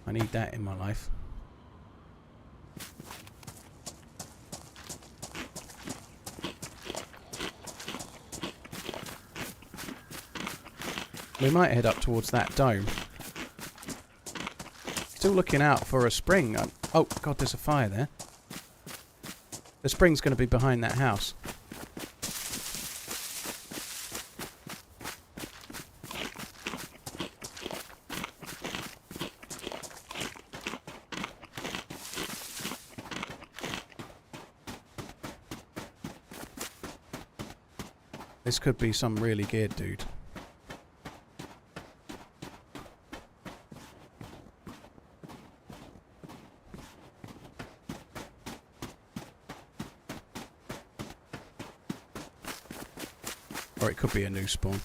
I need that in my life. We might head up towards that dome. Still looking out for a spring. Oh, God, there's a fire there. The spring's going to be behind that house. This could be some really geared dude. Or it could be a new spawn.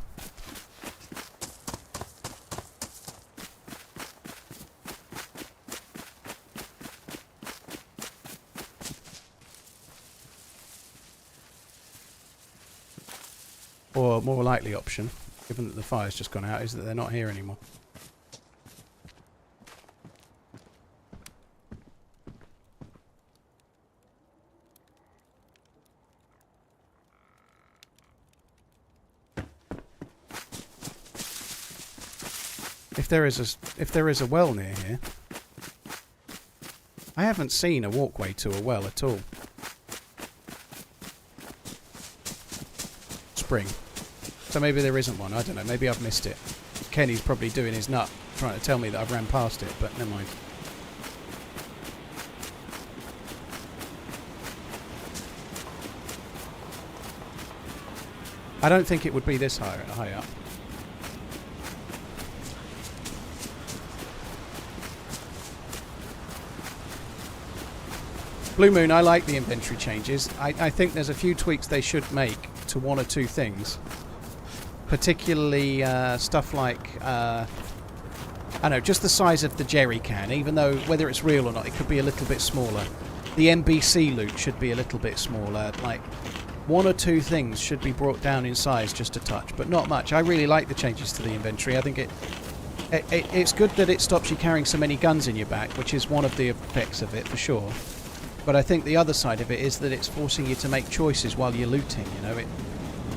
Or a more likely option, given that the fire's just gone out, is that they're not here anymore. If there is a well near here, I haven't seen a walkway to a well at all. Spring. So maybe there isn't one. I don't know. Maybe I've missed it. Kenny's probably doing his nut, trying to tell me that I've ran past it, but never mind. I don't think it would be this high up. Blue Moon, I like the inventory changes. I think there's a few tweaks they should make to one or two things. Particularly stuff like, I don't know, just the size of the jerry can, even though whether it's real or not, it could be a little bit smaller. The NBC loot should be a little bit smaller. Like, one or two things should be brought down in size just a touch, but not much. I really like the changes to the inventory. I think it's good that it stops you carrying so many guns in your back, which is one of the effects of it, for sure. But I think the other side of it is that it's forcing you to make choices while you're looting, you know.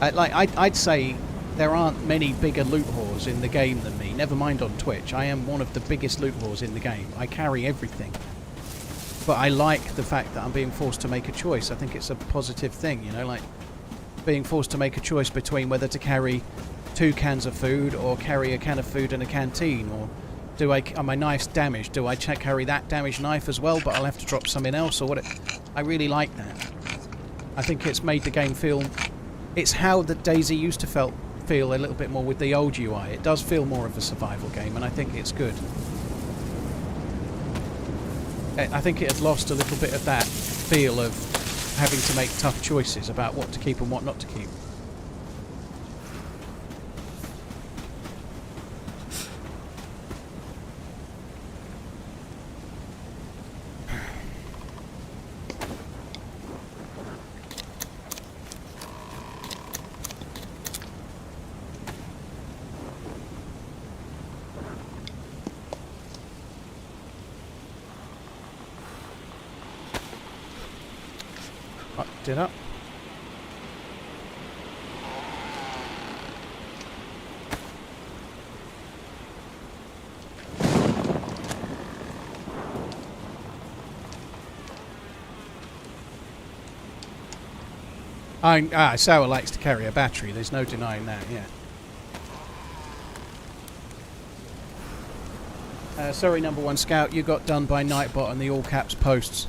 I'd say there aren't many bigger loot whores in the game than me, never mind on Twitch. I am one of the biggest loot whores in the game. I carry everything. But I like the fact that I'm being forced to make a choice. I think it's a positive thing, you know, like being forced to make a choice between whether to carry 2 cans of food or carry a can of food and a canteen, or are my knives damaged? Do I carry that damaged knife as well, but I'll have to drop something else, or what? I really like that. I think it's made the game feel... It's how the DayZ used to feel a little bit more with the old UI. It does feel more of a survival game, and I think it's good. I think it had lost a little bit of that feel of having to make tough choices about what to keep and what not to keep. It up. Sour likes to carry a battery, there's no denying that, yeah. Sorry, number one scout, you got done by Nightbot and the all caps posts.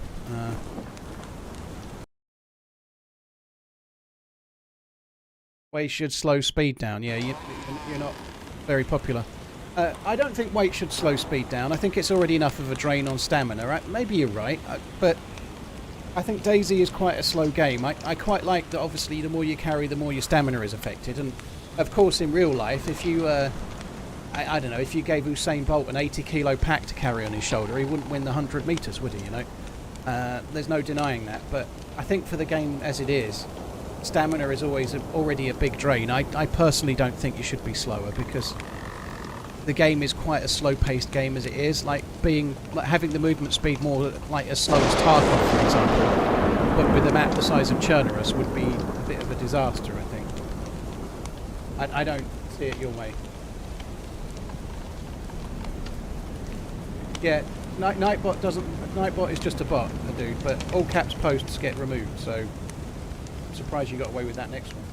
Weight should slow speed down. Yeah, you're not very popular. I don't think weight should slow speed down. I think it's already enough of a drain on stamina. Right? Maybe you're right, but I think DayZ is quite a slow game. I quite like that. Obviously, the more you carry, the more your stamina is affected. And of course, in real life, if you, I don't know, if you gave Usain Bolt an 80-kilo pack to carry on his shoulder, he wouldn't win the 100 meters, would he? You know, there's no denying that. But I think for the game as it is, stamina is already a big drain. I personally don't think you should be slower because the game is quite a slow-paced game as it is. Like having the movement speed more like as slow as Tarkov, for example, but with a map the size of Chernerus would be a bit of a disaster. I think. I don't see it your way. Yeah, Nightbot is just a bot, a dude. But all caps posts get removed, so. Surprised you got away with that next one.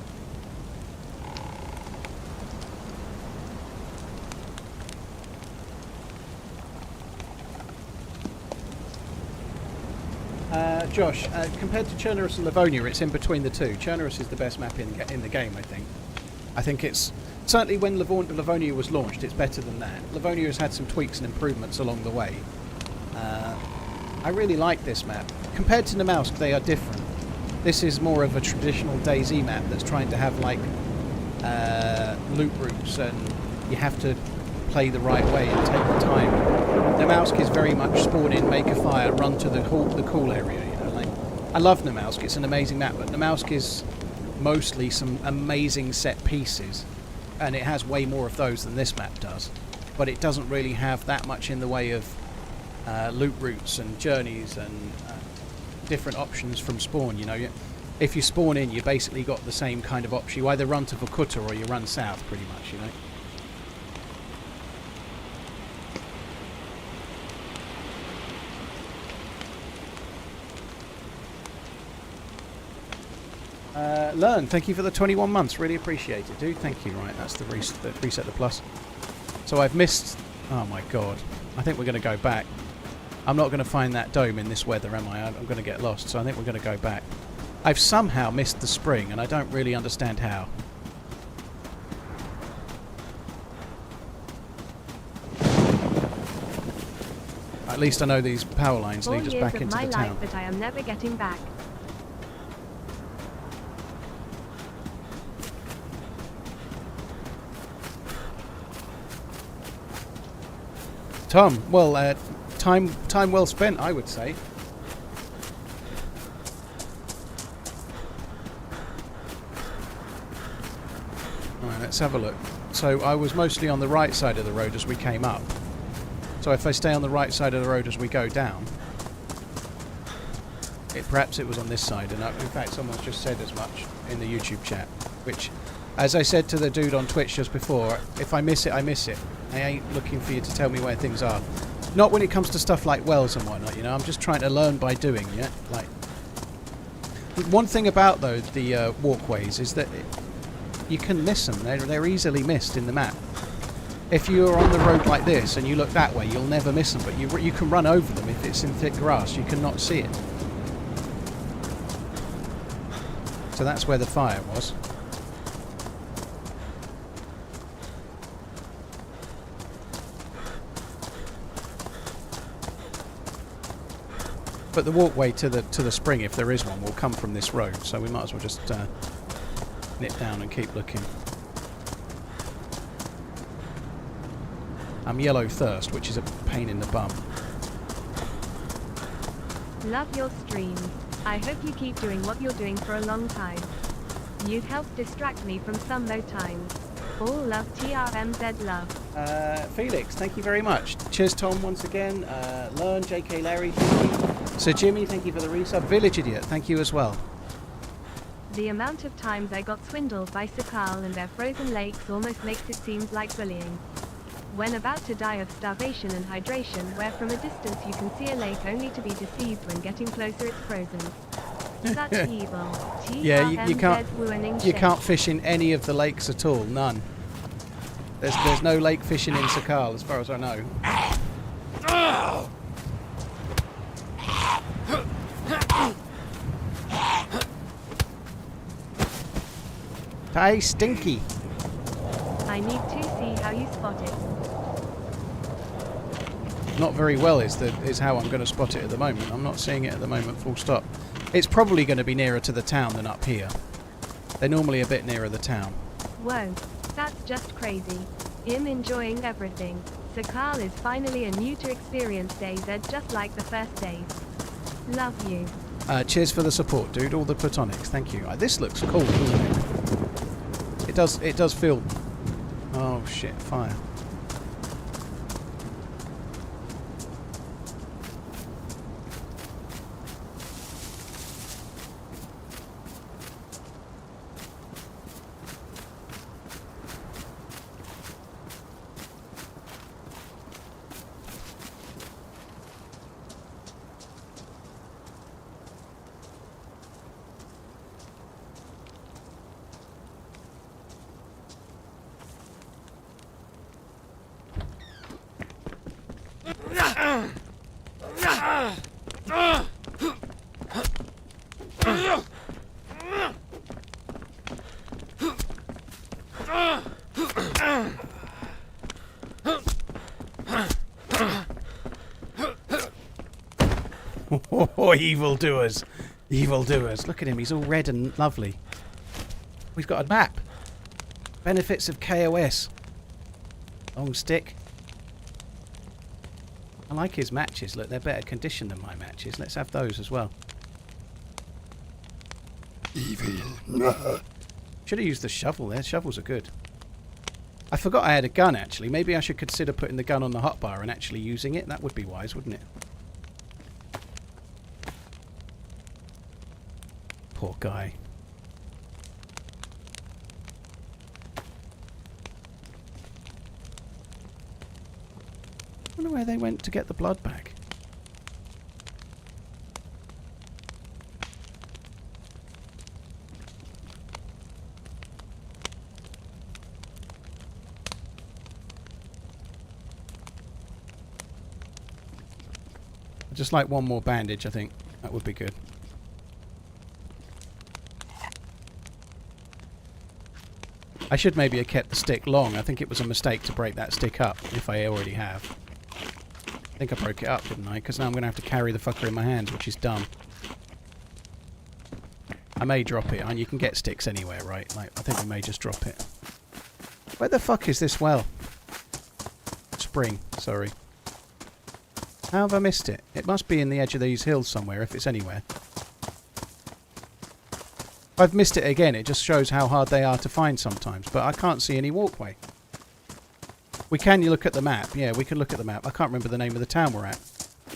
Josh, compared to Chernerus and Livonia, it's in between the two. Chernerus is the best map in the game, I think. I think it's certainly when Livonia was launched, it's better than that. Livonia has had some tweaks and improvements along the way. I really like this map. Compared to Namalsk, they are different. This is more of a traditional DayZ map that's trying to have like loot routes, and you have to play the right way and take the time. Namalsk is very much spawn in, make a fire, run to the cool area. You know, like I love Namalsk; it's an amazing map, but Namalsk is mostly some amazing set pieces, and it has way more of those than this map does. But it doesn't really have that much in the way of loot routes and journeys and different options from spawn. You know, if you spawn in, you basically got the same kind of option. You either run to Vorkuta or you run south, pretty much. You know. Learn, thank you for the 21 months. Really appreciate it, dude. Thank you. Right, that's the reset the plus. So I've missed. Oh my god. I think we're going to go back. I'm not going to find that dome in this weather, am I? I'm going to get lost, so I think we're going to go back. I've somehow missed the spring, and I don't really understand how. At least I know these power lines lead us back into the town. 4 years of my life that I am never getting back. Tom, well, time well spent, I would say. Alright, let's have a look. So I was mostly on the right side of the road as we came up. So if I stay on the right side of the road as we go down, perhaps it was on this side, and in fact someone's just said as much in the YouTube chat, which, as I said to the dude on Twitch just before, if I miss it, I miss it. I ain't looking for you to tell me where things are. Not when it comes to stuff like wells and whatnot, you know. I'm just trying to learn by doing, yeah? Like, one thing about, though, the walkways is that you can miss them. They're easily missed in the map. If you're on the road like this and you look that way, you'll never miss them, but you can run over them if it's in thick grass. You cannot see it. So that's where the fire was. But the walkway to the spring, if there is one, will come from this road, so we might as well just nip down and keep looking. I'm yellow thirst, which is a pain in the bum. Love your streams. I hope you keep doing what you're doing for a long time. You've helped distract me from some low times. All love, TRMZ love. Felix, thank you very much. Cheers, Tom, once again. Learn, JK Larry, thank you. Sir Jimmy, thank you for the resub. Village Idiot, thank you as well. The amount of times I got swindled by Sakhal and their frozen lakes almost makes it seem like bullying. When about to die of starvation and hydration, where from a distance you can see a lake only to be deceived when getting closer it's frozen. Such evil. Yeah, you can't fish in any of the lakes at all, none. There's no lake fishing in Sakhal as far as I know. Hey, Stinky. I need to see how you spot it. Not very well is how I'm going to spot it at the moment. I'm not seeing it at the moment, full stop. It's probably going to be nearer to the town than up here. They're normally a bit nearer the town. Whoa, that's just crazy. I'm enjoying everything. Sakhal is finally a new to experience DayZ just like the first days. Love you. Cheers for the support, dude. All the platonics. Thank you. This looks cool, doesn't it? It does feel... Oh shit, fire. Oh, evildoers. Evildoers. Look at him. He's all red and lovely. We've got a map. Benefits of KOS. Long stick. I like his matches. Look, they're better conditioned than my matches. Let's have those as well. Evil. Should have used the shovel there. Shovels are good. I forgot I had a gun, actually. Maybe I should consider putting the gun on the hotbar and actually using it. That would be wise, wouldn't it? Poor guy. I wonder where they went to get the blood back. Just like one more bandage, I think. That would be good. I should maybe have kept the stick long. I think it was a mistake to break that stick up, if I already have. I think I broke it up, didn't I? Because now I'm going to have to carry the fucker in my hands, which is dumb. I may drop it, and you can get sticks anywhere, right? Like, I think I may just drop it. Where the fuck is this well? Spring, sorry. How have I missed it? It must be in the edge of these hills somewhere, if it's anywhere. If I've missed it again, it just shows how hard they are to find sometimes, but I can't see any walkway. We can look at the map. Yeah, we can look at the map. I can't remember the name of the town we're at.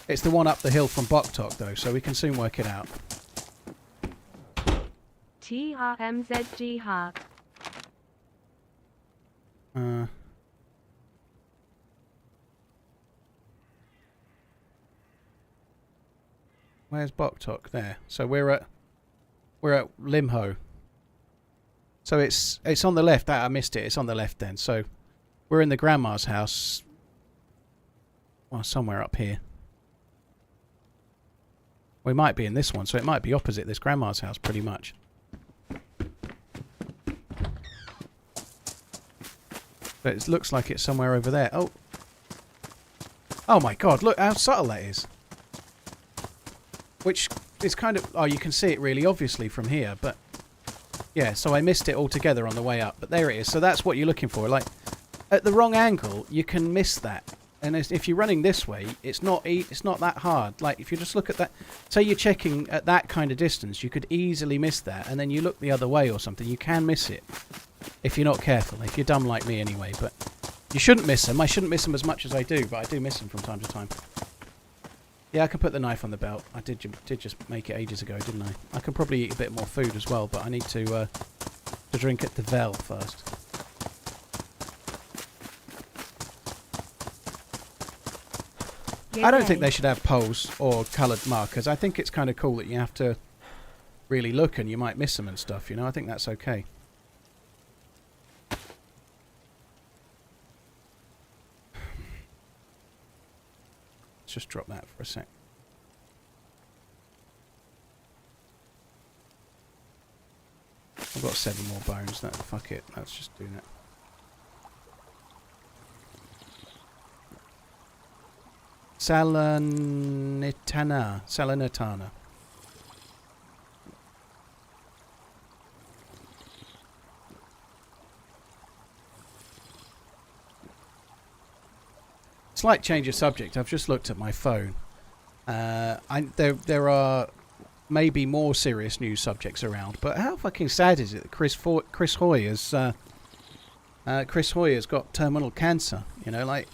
It's the one up the hill from Boktok, though, so we can soon work it out. TRMZ heart. Where's Boktok? There. So we're at Limho. So it's on the left. I missed it. It's on the left then. So we're in the grandma's house. Well, somewhere up here. We might be in this one, so it might be opposite this grandma's house pretty much. But it looks like it's somewhere over there. Oh. Oh my god, look how subtle that is. Which is kind of... Oh, you can see it really obviously from here, but... Yeah, so I missed it altogether on the way up, but there it is. So that's what you're looking for. Like, at the wrong angle, you can miss that. And if you're running this way, it's not that hard. Like, if you just look at that... Say you're checking at that kind of distance, you could easily miss that. And then you look the other way or something, you can miss it. If you're not careful. If you're dumb like me anyway. But you shouldn't miss them. I shouldn't miss them as much as I do, but I do miss them from time to time. Yeah, I can put the knife on the belt. I did just make it ages ago, didn't I? I could probably eat a bit more food as well, but I need to drink at the well first. I don't think they should have poles or coloured markers. I think it's kind of cool that you have to really look and you might miss them and stuff, you know? I think that's okay. just drop that for a sec. I've got 7 more bones. Fuck it. Let's just do that. Salernitana. Slight change of subject. I've just looked at my phone. There are maybe more serious news subjects around, but how fucking sad is it that Chris Hoyer's got terminal cancer? You know, like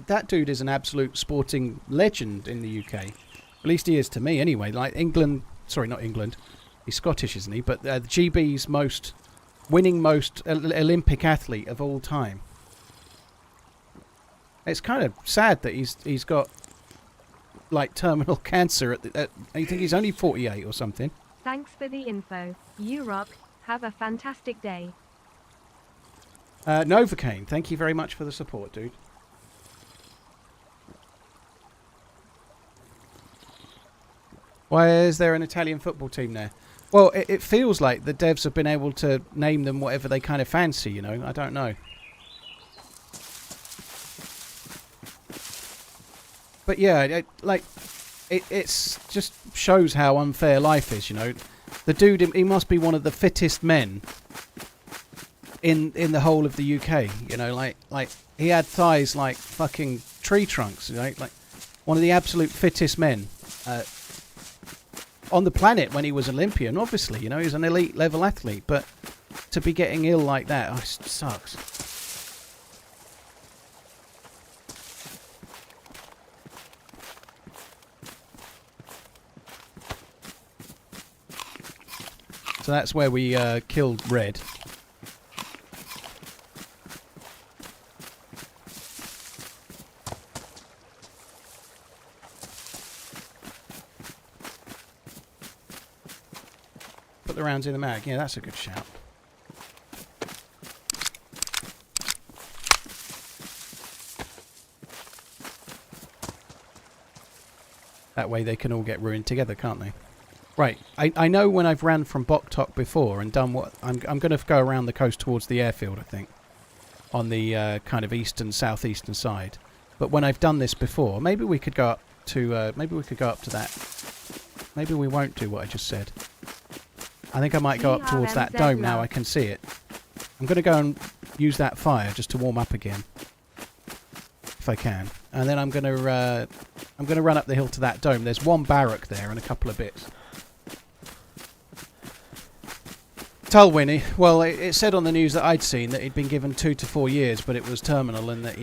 that dude is an absolute sporting legend in the UK. At least he is to me, anyway. Like England, sorry, not England. He's Scottish, isn't he? But the GB's winning most Olympic athlete of all time. It's kind of sad that he's got like terminal cancer I think he's only 48 or something. Thanks for the info. You rock. Have a fantastic day. Novocaine, thank you very much for the support, dude. Why is there an Italian football team there? Well, it feels like the devs have been able to name them whatever they kind of fancy, you know. I don't know. But yeah, it's just shows how unfair life is, you know. The dude, he must be one of the fittest men in the whole of the UK, you know. Like he had thighs like fucking tree trunks, you know, like one of the absolute fittest men on the planet when he was Olympian. Obviously, you know, he's an elite level athlete, but to be getting ill like that, it sucks. So that's where we killed Red. Put the rounds in the mag. Yeah, that's a good shout. That way they can all get ruined together, can't they? Right, I know when I've ran from Boktok before and done what... I'm going to go around the coast towards the airfield, I think. On the kind of southeastern side. But when I've done this before, maybe we could go up to... maybe we could go up to that. Maybe we won't do what I just said. I think I might go up towards that dome now I can see it. I'm going to go and use that fire just to warm up again. If I can. And then I'm going to run up the hill to that dome. There's one barrack there and a couple of bits. Tulwini, well, it said on the news that I'd seen that he'd been given 2 to 4 years, but it was terminal and that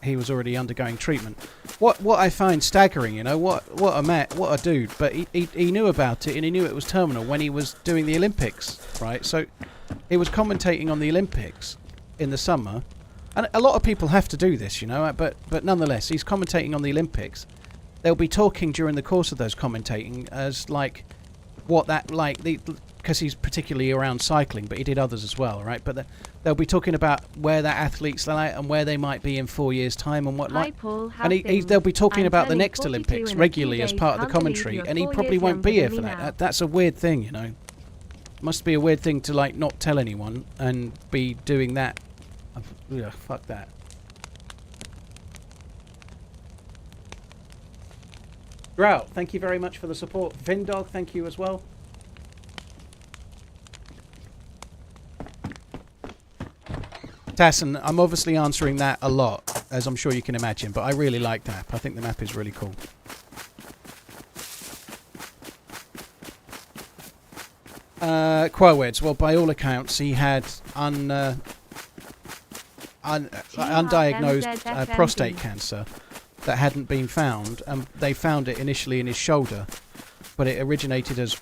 he was already undergoing treatment. What I find staggering, you know, what a dude. But he knew about it and he knew it was terminal when he was doing the Olympics, right? So he was commentating on the Olympics in the summer, and a lot of people have to do this, you know. But nonetheless, he's commentating on the Olympics. They'll be talking during the course of those commentating as like what that like the. Because he's particularly around cycling, but he did others as well, right? But they'll be talking about where that athlete's like and where they might be in 4 years' time and what like. And they'll be talking about the next Olympics regularly as part of the commentary, and he probably won't be here for that. That's a weird thing, you know. Must be a weird thing to like not tell anyone and be doing that. Ugh, fuck that. Grout, thank you very much for the support. Vindog, thank you as well. Tassin, I'm obviously answering that a lot, as I'm sure you can imagine, but I really like the map. I think the map is really cool. Quoweds, well, by all accounts, he had undiagnosed prostate cancer that hadn't been found. They found it initially in his shoulder, but it originated as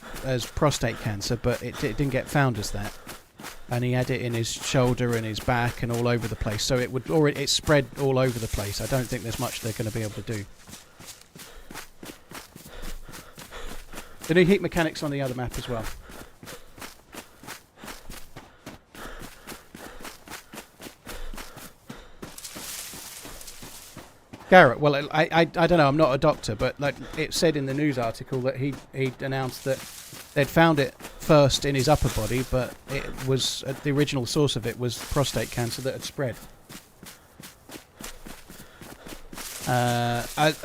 prostate cancer, but it didn't get found as that. And he had it in his shoulder and his back and all over the place. So it spread all over the place. I don't think there's much they're going to be able to do. The new heat mechanics on the other map as well. Garrett, well, I don't know. I'm not a doctor, but like it said in the news article that he'd announced that they'd found it first in his upper body, but it was the original source of it was prostate cancer that had spread.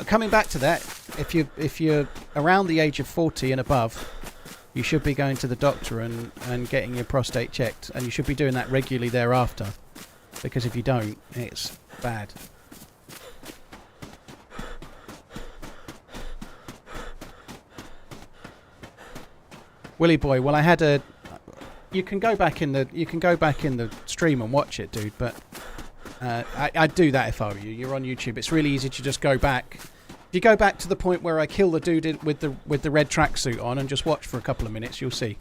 Coming back to that, if you're around the age of 40 and above, you should be going to the doctor and getting your prostate checked, and you should be doing that regularly thereafter, because if you don't, it's bad. Willy boy, well, I had a. You can go back in the stream and watch it, dude. But I'd do that if I were you. You're on YouTube. It's really easy to just go back. If you go back to the point where I kill the dude with the red tracksuit on and just watch for a couple of minutes, you'll see.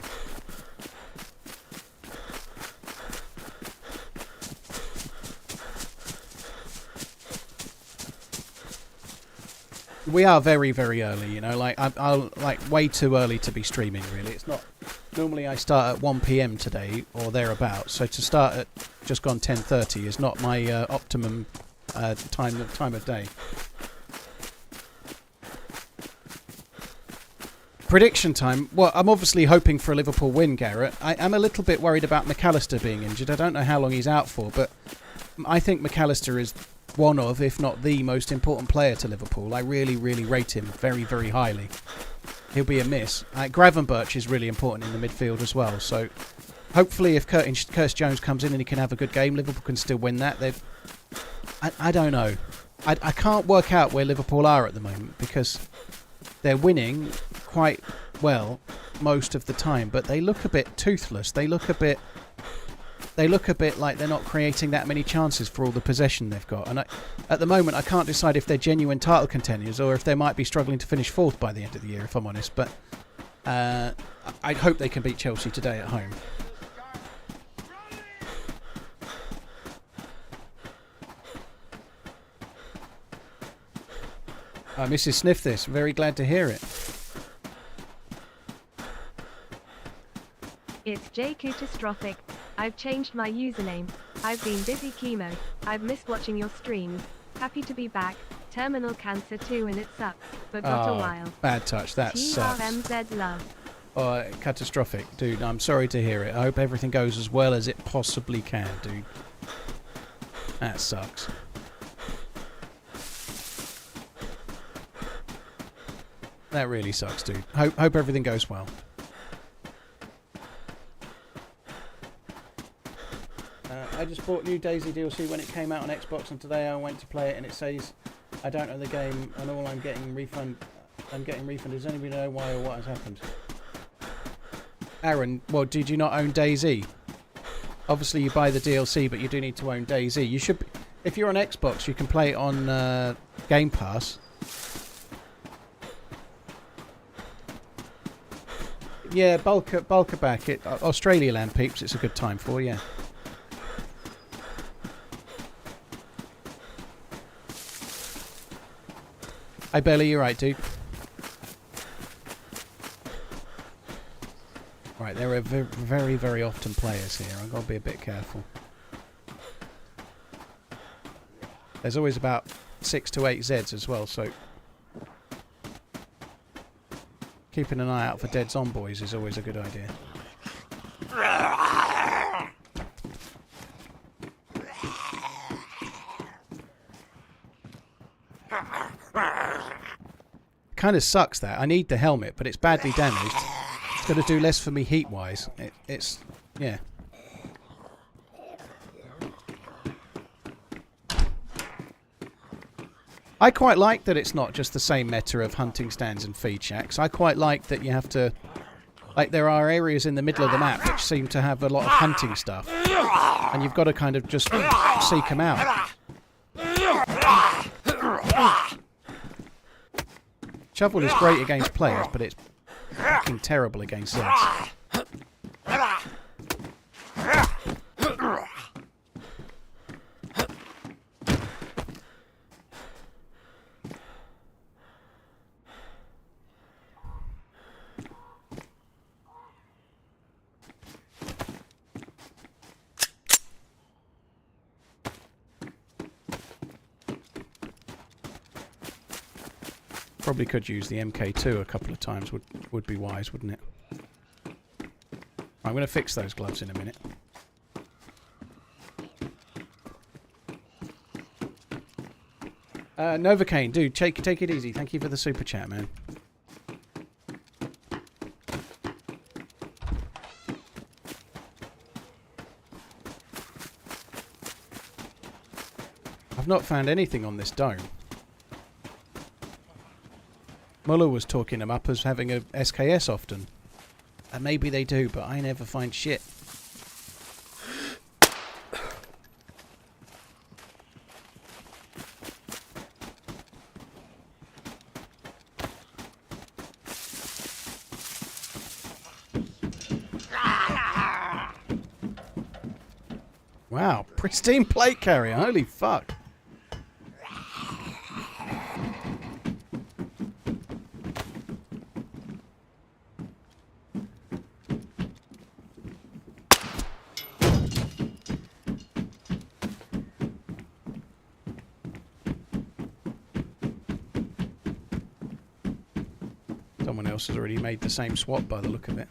We are very, very early, you know. Like I'll like way too early to be streaming. Really, it's not. Normally, I start at 1 PM today or thereabouts. So to start at just gone 10:30 is not my optimum time of day. Prediction time. Well, I'm obviously hoping for a Liverpool win, Garrett. I'm a little bit worried about McAllister being injured. I don't know how long he's out for, but I think McAllister is one of, if not the most important player to Liverpool. I really, really rate him very, very highly. He'll be a miss. Gravenberch is really important in the midfield as well. So hopefully if Curtis Jones comes in and he can have a good game, Liverpool can still win that. I don't know. I can't work out where Liverpool are at the moment, because they're winning quite well most of the time, but they look a bit toothless. They look a bit like they're not creating that many chances for all the possession they've got. And at the moment, I can't decide if they're genuine title contenders or if they might be struggling to finish fourth by the end of the year, if I'm honest. But I hope they can beat Chelsea today at home. Mrs. Sniff this. Very glad to hear it. It's J Catastrophic. I've changed my username. I've been busy chemo. I've missed watching your streams. Happy to be back. Terminal cancer too, and it sucks, but got a while. Bad touch. That sucks. TRMZ love. Oh, catastrophic, dude. I'm sorry to hear it. I hope everything goes as well as it possibly can, dude. That sucks. That really sucks, dude. Hope everything goes well. I just bought new DayZ DLC when it came out on Xbox, and today I went to play it and it says I don't know the game and all I'm getting refund. Does anybody know why or what has happened? Aaron, well, did you not own DayZ? Obviously you buy the DLC, but you do need to own DayZ. You should, if you're on Xbox, you can play it on Game Pass. Yeah, Bulker back. Australia land peeps, it's a good time for, yeah. Hey, Belly, you're right, dude. Right, there are very, very often players here. I've got to be a bit careful. There's always about 6 to 8 Zeds as well, so keeping an eye out for dead zomboys is always a good idea. Kind of sucks that. I need the helmet, but it's badly damaged. It's going to do less for me heat-wise. It's... yeah. I quite like that it's not just the same meta of hunting stands and feed shacks. I quite like that you have to... like, there are areas in the middle of the map which seem to have a lot of hunting stuff. And you've got to kind of just seek them out. Shovel is great against players, but it's fucking terrible against Zeds. Probably could use the MK2 a couple of times, would be wise, wouldn't it? I'm going to fix those gloves in a minute. Novocaine, dude, take it easy. Thank you for the super chat, man. I've not found anything on this dome. Muller was talking them up as having a SKS often. And maybe they do, but I never find shit. Wow, pristine plate carrier, holy fuck. Someone else has already made the same swap by the look of it.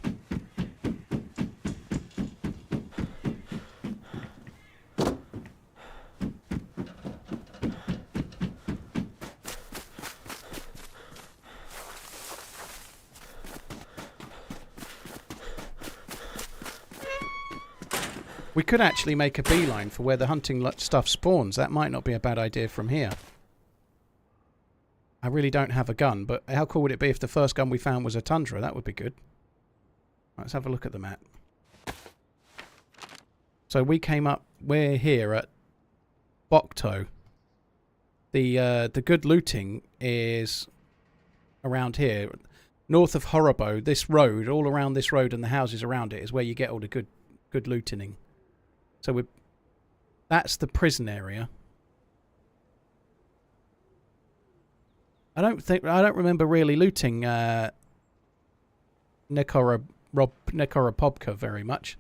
We could actually make a beeline for where the hunting stuff spawns. That might not be a bad idea from here. I really don't have a gun, but how cool would it be if the first gun we found was a Tundra? That would be good. Let's have a look at the map. So we came up, we're here at Bokto. The good looting is around here. North of Horobo, this road, all around this road and the houses around it is where you get all the good looting. So that's the prison area. I don't remember really looting Nekoropobka very much.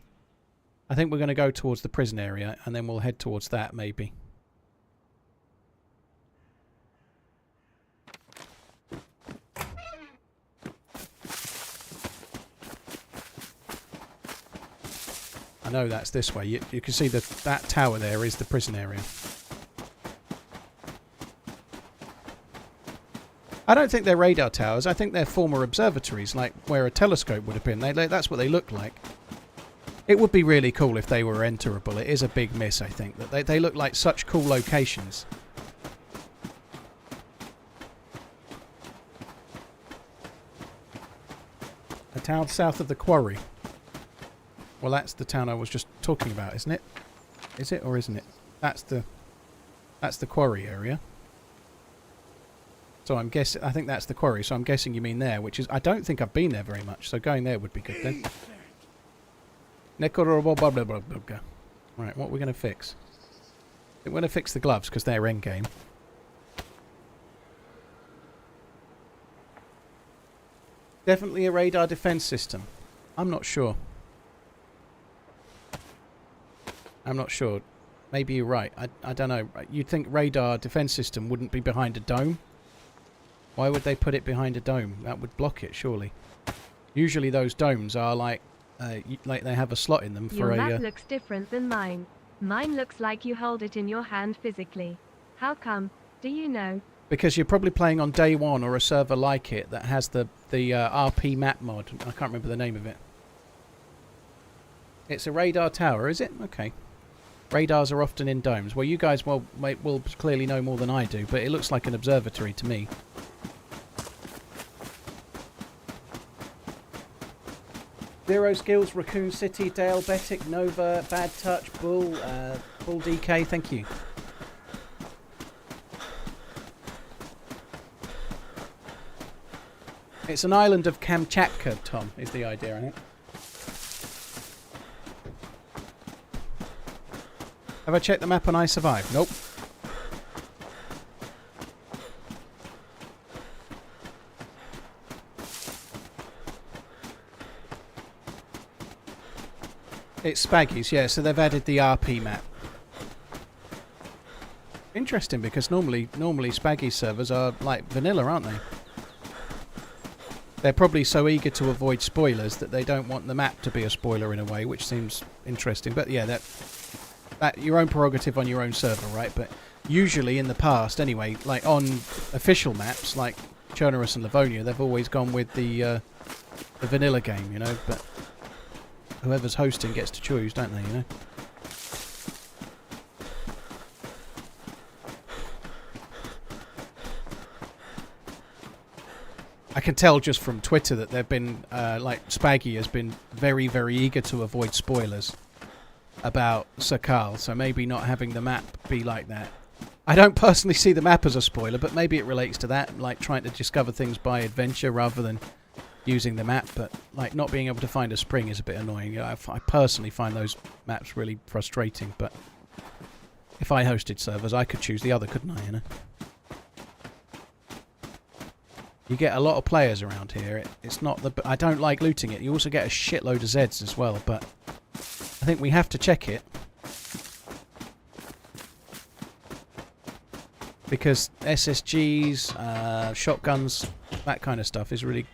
I think we're going to go towards the prison area and then we'll head towards that maybe. I know that's this way. You can see that tower there is the prison area. I don't think they're radar towers. I think they're former observatories, like where a telescope would have been. That's what they look like. It would be really cool if they were enterable. It is a big miss, I think. That they look like such cool locations. A town south of the quarry. Well, that's the town I was just talking about, isn't it? Is it or isn't it? That's the quarry area. So I think that's the quarry, so I'm guessing you mean there, which is, I don't think I've been there very much, so going there would be good then. Right, what are we going to fix? We're going to fix the gloves, because they're endgame. Definitely a radar defense system. I'm not sure. Maybe you're right. I don't know. You'd think radar defense system wouldn't be behind a dome. Why would they put it behind a dome? That would block it, surely. Usually those domes are like they have a slot in them for Your map looks different than mine. Mine looks like you hold it in your hand physically. How come? Do you know? Because you're probably playing on day one or a server like it that has the RP map mod. I can't remember the name of it. It's a radar tower, is it? Okay. Radars are often in domes. Well, you guys will clearly know more than I do, but it looks like an observatory to me. Zero Skills, Raccoon City, Dale, Betic, Nova, Bad Touch, Bull DK, thank you. It's an island of Kamchatka, Tom, is the idea, isn't it? Have I checked the map and I survived? Nope. It's Spaggy's, yeah, so they've added the RP map. Interesting, because normally Spaggy's servers are like vanilla, aren't they? they're probably so eager to avoid spoilers that they don't want the map to be a spoiler in a way, which seems interesting. But yeah, that your own prerogative on your own server, right? But usually in the past, anyway, like on official maps like Chernobyl and Livonia, they've always gone with the vanilla game, you know. But whoever's hosting gets to choose, don't they? You know. I can tell just from Twitter that they've been, like, Spaggy has been very, very eager to avoid spoilers about Sakhal, so maybe not having the map be like that. I don't personally see the map as a spoiler, but maybe it relates to that, like trying to discover things by adventure rather than using the map, but like not being able to find a spring is a bit annoying. I personally find those maps really frustrating, but if I hosted servers, I could choose the other, couldn't I, you know? You get a lot of players around here. It's not the... I don't like looting it. You also get a shitload of Zeds as well, but I think we have to check it. Because SSGs, shotguns, that kind of stuff is really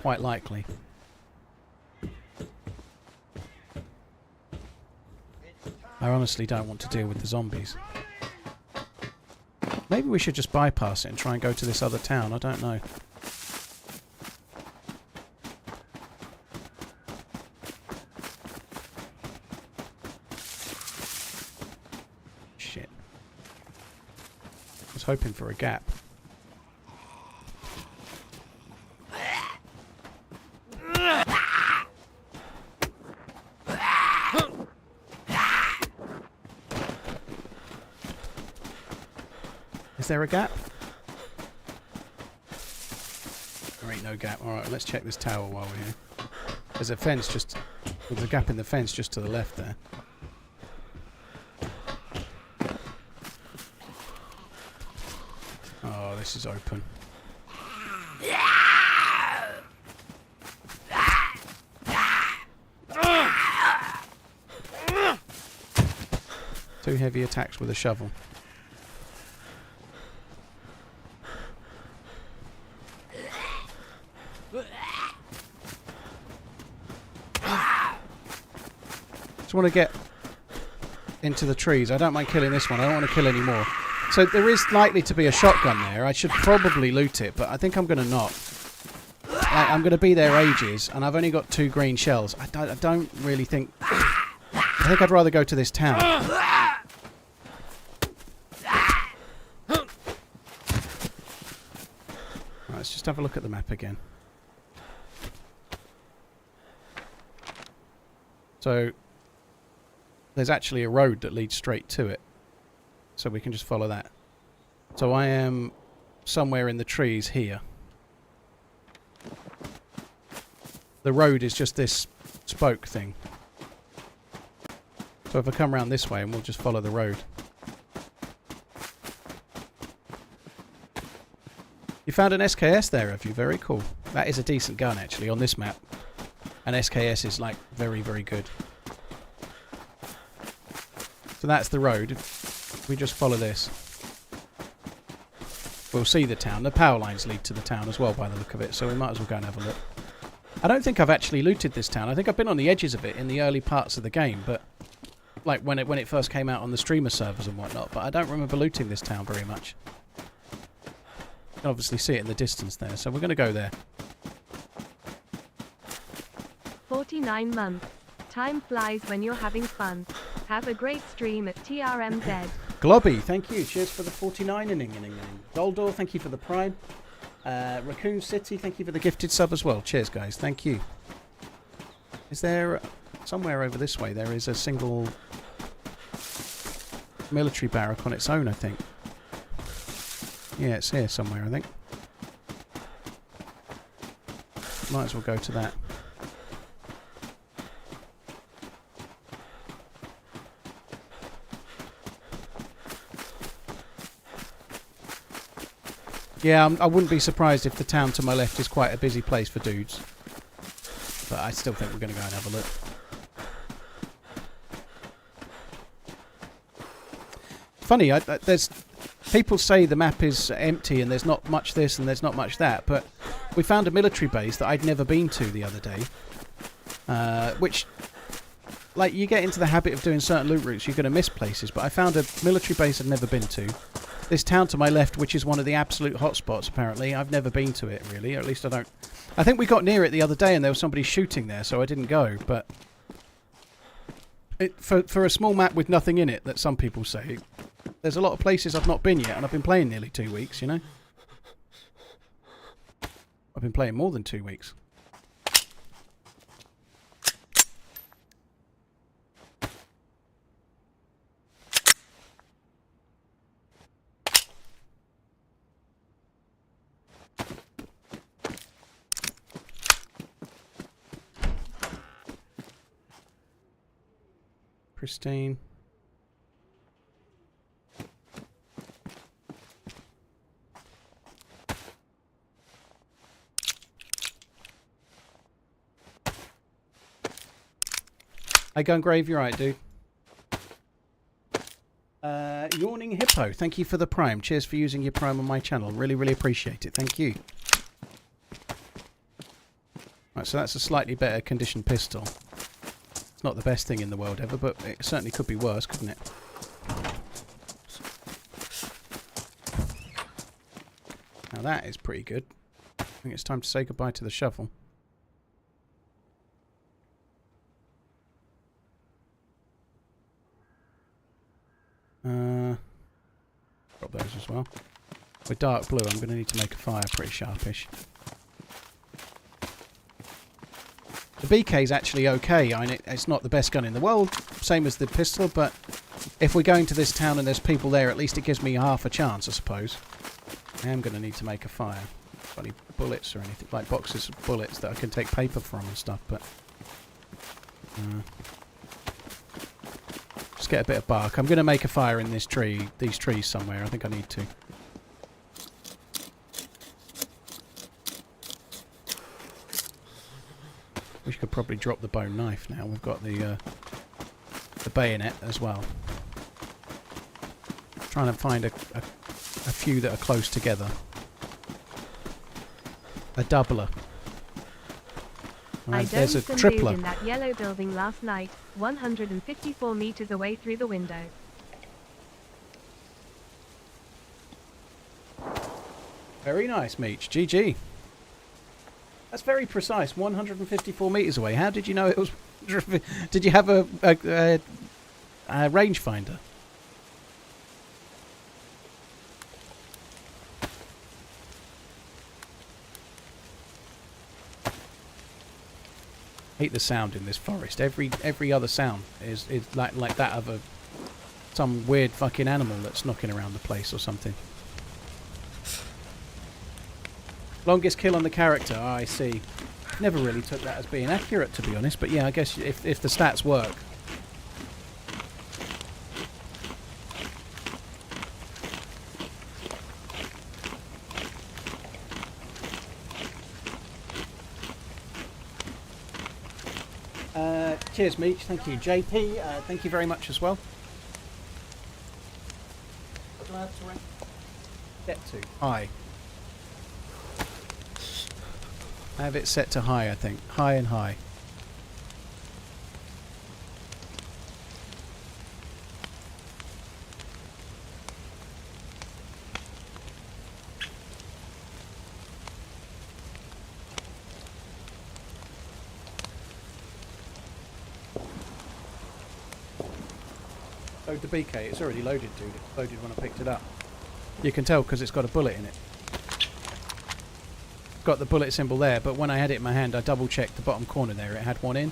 quite likely. I honestly don't want to deal with the zombies. Maybe we should just bypass it and try and go to this other town. I don't know. Shit. I was hoping for a gap. Is there a gap? There ain't no gap. Alright, let's check this tower while we're here. There's a fence just... There's a gap in the fence just to the left there. Oh, this is open. Two heavy attacks with a shovel. Want to get into the trees. I don't mind killing this one. I don't want to kill any more. So there is likely to be a shotgun there. I should probably loot it, but I think I'm going to not. I'm going to be there ages, and I've only got 2 green shells. I don't really think... I think I'd rather go to this town. Right, let's just have a look at the map again. So... There's actually a road that leads straight to it. So we can just follow that. So I am somewhere in the trees here. The road is just this spoke thing. So if I come around this way and we'll just follow the road. You found an SKS there, have you? Very cool. That is a decent gun actually on this map. An SKS is like very, very good. So that's the road. If we just follow this, we'll see the town. The power lines lead to the town as well by the look of it, so we might as well go and have a look. I don't think I've actually looted this town. I think I've been on the edges of it in the early parts of the game, but like when it first came out on the streamer servers and whatnot, but I don't remember looting this town very much. You can obviously see it in the distance there, so we're going to go there. 49 months. Time flies when you're having fun. Have a great stream at TRMZ. Globby, thank you. Cheers for the 49 inning. Doldor, thank you for the prime. Raccoon City, thank you for the gifted sub as well. Cheers, guys. Thank you. Is there... somewhere over this way there is a single military barrack on its own, I think. Yeah, it's here somewhere, I think. Might as well go to that. Yeah, I wouldn't be surprised if the town to my left is quite a busy place for dudes. But I still think we're going to go and have a look. Funny, people say the map is empty and there's not much this and there's not much that, but we found a military base that I'd never been to the other day, which, like, you get into the habit of doing certain loot routes, you're going to miss places, but I found a military base I'd never been to. This town to my left, which is one of the absolute hotspots, apparently. I've never been to it, really, or at least I don't... I think we got near it the other day and there was somebody shooting there, so I didn't go, but... For a small map with nothing in it, that some people say, there's a lot of places I've not been yet, and I've been playing nearly 2 weeks, you know? I've been playing more than 2 weeks. Pristine. Hey, Gungrave, you're right, dude. Yawning Hippo, thank you for the Prime. Cheers for using your Prime on my channel. Really, really appreciate it. Thank you. Right, so that's a slightly better conditioned pistol. It's not the best thing in the world ever, but it certainly could be worse, couldn't it? Now that is pretty good. I think it's time to say goodbye to the shovel. Drop those as well. With dark blue, I'm going to need to make a fire pretty sharpish. The BK is actually okay. I mean, it's not the best gun in the world, same as the pistol, but if we're going to this town and there's people there, at least it gives me half a chance, I suppose. I am going to need to make a fire. Got any bullets or anything, like boxes of bullets that I can take paper from and stuff, but... Just get a bit of bark. I'm going to make a fire in this tree, these trees somewhere. I think I need to. We could probably drop the bone knife now. We've got the bayonet as well. Trying to find a few that are close together. A doubler. I there's a domed some tripler. dude in that yellow building last night, 154 meters away through the window. Very nice, Meech. GG. That's very precise. 154 meters away. How did you know it was? Did you have a rangefinder? Hate the sound in this forest. Every other sound is like that of some weird fucking animal that's knocking around the place or something. Longest kill on the character. Oh, I see. Never really took that as being accurate, to be honest. But yeah, I guess if the stats work. Cheers, Meech. Thank you. JP, thank you very much as well. What do I have to get to? High. I have it set to high, I think. High and high. Load the BK. It's already loaded, dude. It's loaded when I picked it up. You can tell because it's got a bullet in it. Got the bullet symbol there, but when I had it in my hand, I double checked the bottom corner there. It had one in.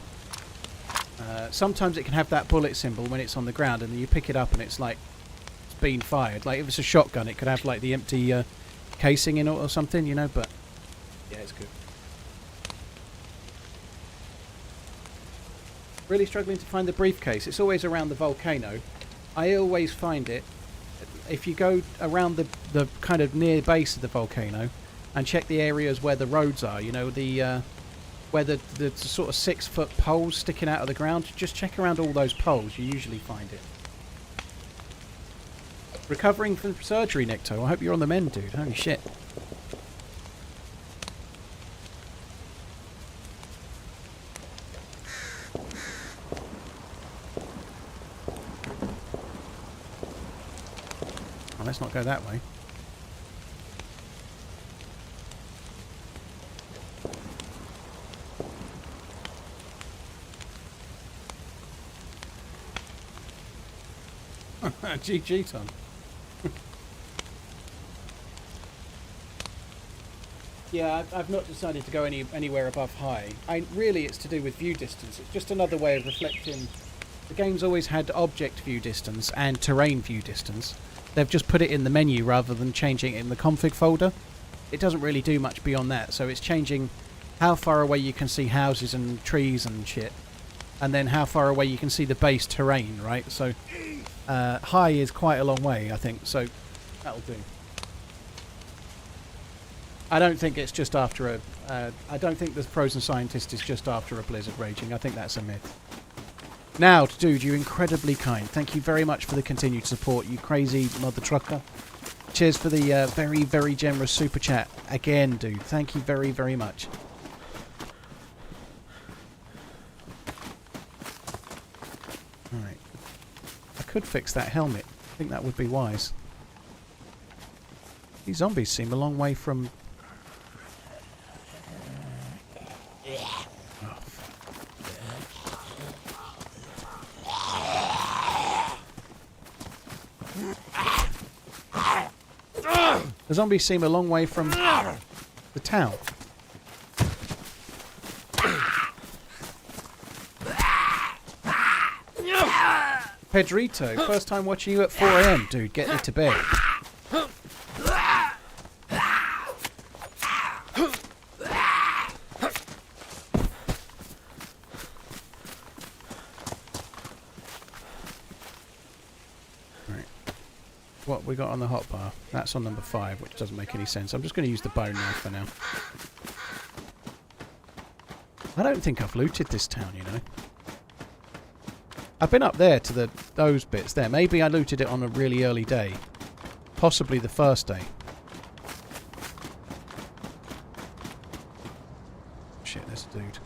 Sometimes it can have that bullet symbol when it's on the ground, and then you pick it up and it's like it's been fired. Like if it's a shotgun, it could have like the empty casing in it or something, you know. But yeah, it's good. Really struggling to find the briefcase. It's always around the volcano. I always find it if you go around the kind of near base of the volcano and check the areas where the roads are, you know, where the sort of 6-foot poles sticking out of the ground. Just check around all those poles. You usually find it. Recovering from surgery, Necto. I hope you're on the mend, dude. Holy shit. Oh, let's not go that way. GG, Tom. Yeah, I've not decided to go anywhere above high. Really, it's to do with view distance. It's just another way of reflecting. The game's always had object view distance and terrain view distance. They've just put it in the menu rather than changing it in the config folder. It doesn't really do much beyond that, so it's changing how far away you can see houses and trees and shit, and then how far away you can see the base terrain, right? So high is quite a long way, I think, so that'll do. I don't think it's just after I don't think the Frozen Scientist is just after a blizzard raging. I think that's a myth. Now, dude, you're incredibly kind. Thank you very much for the continued support, you crazy mother trucker. Cheers for the very, very generous super chat. Again, dude. Thank you very, very much. Alright. I could fix that helmet. I think that would be wise. These zombies seem a long way from... The zombies seem a long way from the town. Pedrito, first time watching you at 4 AM. Dude, get me to bed. What we got on the hotbar? That's on number 5, which doesn't make any sense. I'm just going to use the bow knife for now. I don't think I've looted this town, you know. I've been up there to those bits there. Maybe I looted it on a really early day. Possibly the first day. Shit, there's a dude.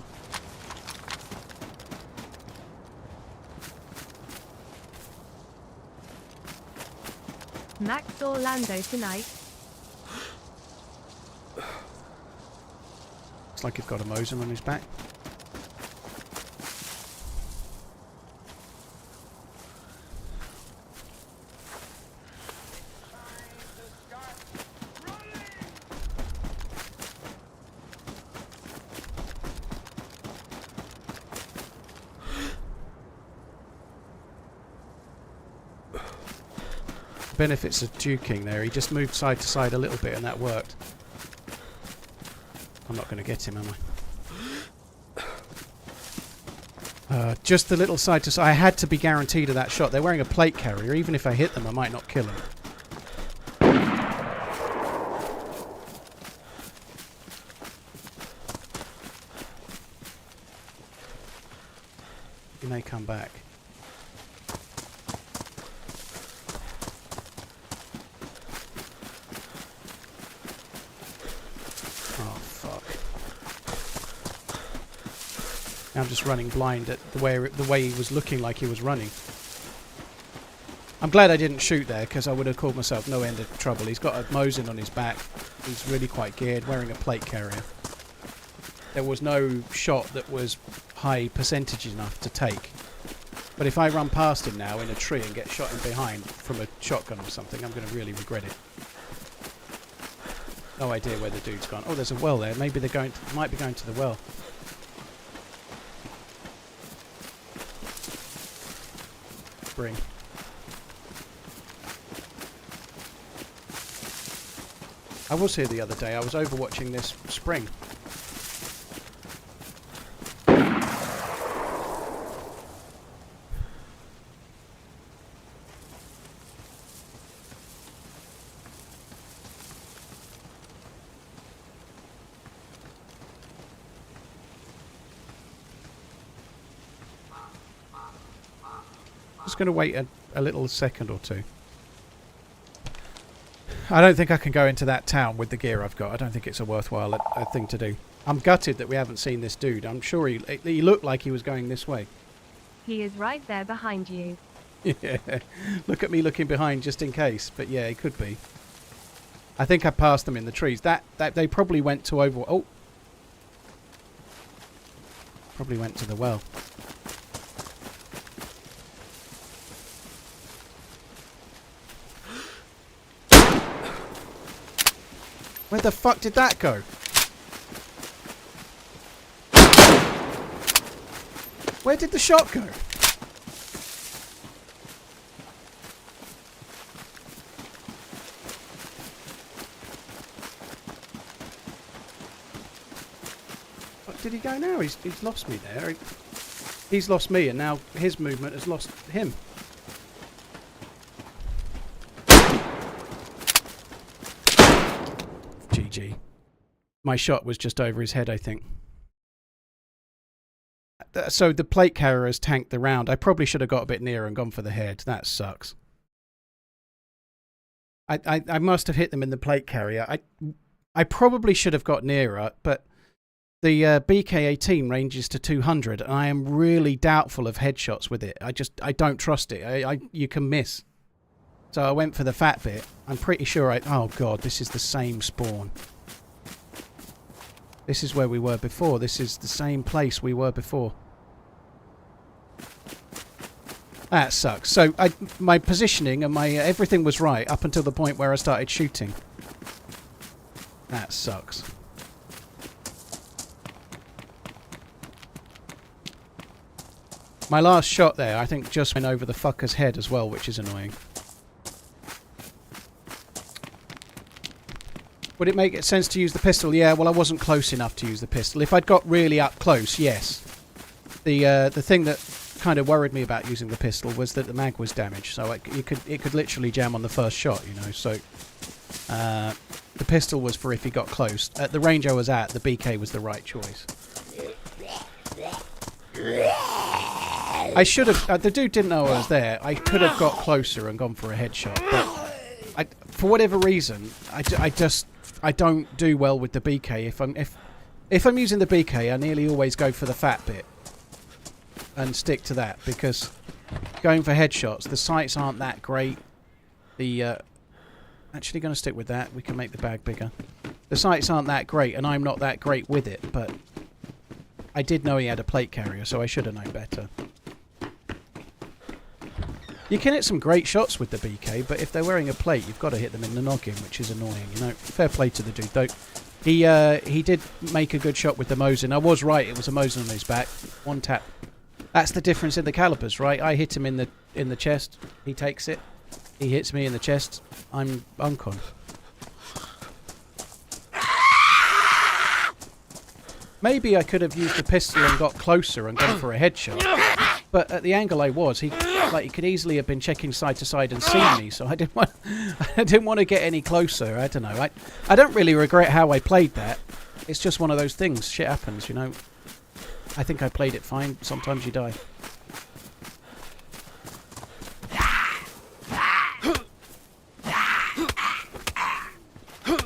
Max Orlando tonight. Looks like he's got a Mosin on his back. Benefits of duking there. He just moved side to side a little bit and that worked. I'm not going to get him, am I? Just the little side to side. I had to be guaranteed of that shot. They're wearing a plate carrier. Even if I hit them, I might not kill them. He may come back. I'm just running blind at the way he was looking like he was running. I'm glad I didn't shoot there because I would have called myself no end of trouble. He's got a Mosin on his back. He's really quite geared, wearing a plate carrier. There was no shot that was high percentage enough to take. But if I run past him now in a tree and get shot in behind from a shotgun or something, I'm going to really regret it. No idea where the dude's gone. Oh, there's a well there. Maybe they're might be going to the well. Bring. I was here the other day. I was overwatching this spring. Just going to wait a little second or two. I don't think I can go into that town with the gear I've got. I don't think it's a worthwhile thing to do. I'm gutted that we haven't seen this dude. I'm sure he looked like he was going this way. He is right there behind you. Yeah. Look at me looking behind just in case. But yeah, it could be. I think I passed them in the trees. That they probably went to over... Oh! Probably went to the well. Where the fuck did that go? Where did the shot go? What did he go now? He's lost me there. He's lost me, and now his movement has lost him. GG. My shot was just over his head, I think. So the plate carrier has tanked the round. I probably should have got a bit nearer and gone for the head. That sucks. I must have hit them in the plate carrier. I probably should have got nearer, but the BK-18 ranges to 200, and I am really doubtful of headshots with it. I don't trust it. You can miss. So I went for the fat bit. I'm pretty sure oh god, this is the same spawn. This is where we were before. This is the same place we were before. That sucks. So my positioning and my everything was right up until the point where I started shooting. That sucks. My last shot there, I think, just went over the fucker's head as well, which is annoying. Would it make sense to use the pistol? Yeah, well, I wasn't close enough to use the pistol. If I'd got really up close, yes. The thing that kind of worried me about using the pistol was that the mag was damaged, so it could literally jam on the first shot, you know. So the pistol was for if he got close. At the range I was at, the BK was the right choice. I should have. The dude didn't know I was there. I could have got closer and gone for a headshot, but for whatever reason, I don't do well with the BK. If I'm using the BK, I nearly always go for the fat bit and stick to that, because going for headshots, the sights aren't that great. Actually going to stick with that. We can make the bag bigger. The sights aren't that great, and I'm not that great with it, but I did know he had a plate carrier, so I should have known better. You can hit some great shots with the BK, but if they're wearing a plate, you've got to hit them in the noggin, which is annoying. You know, fair play to the dude, though. He did make a good shot with the Mosin. I was right; it was a Mosin on his back. One tap. That's the difference in the calibers, right? I hit him in the chest. He takes it. He hits me in the chest. I'm uncon. Maybe I could have used the pistol and got closer and gone for a headshot. But at the angle I was, he could easily have been checking side to side and seen me. So I didn't want to get any closer. I don't know. I don't really regret how I played that. It's just one of those things. Shit happens, you know. I think I played it fine. Sometimes you die.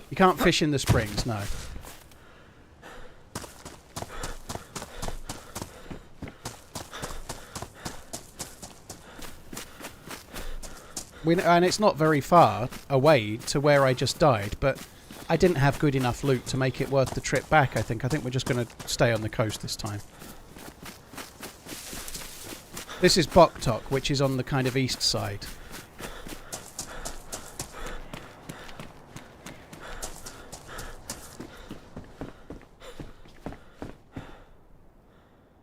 You can't fish in the springs, no. And it's not very far away to where I just died, but I didn't have good enough loot to make it worth the trip back, I think. I think we're just going to stay on the coast this time. This is Boktok, which is on the kind of east side.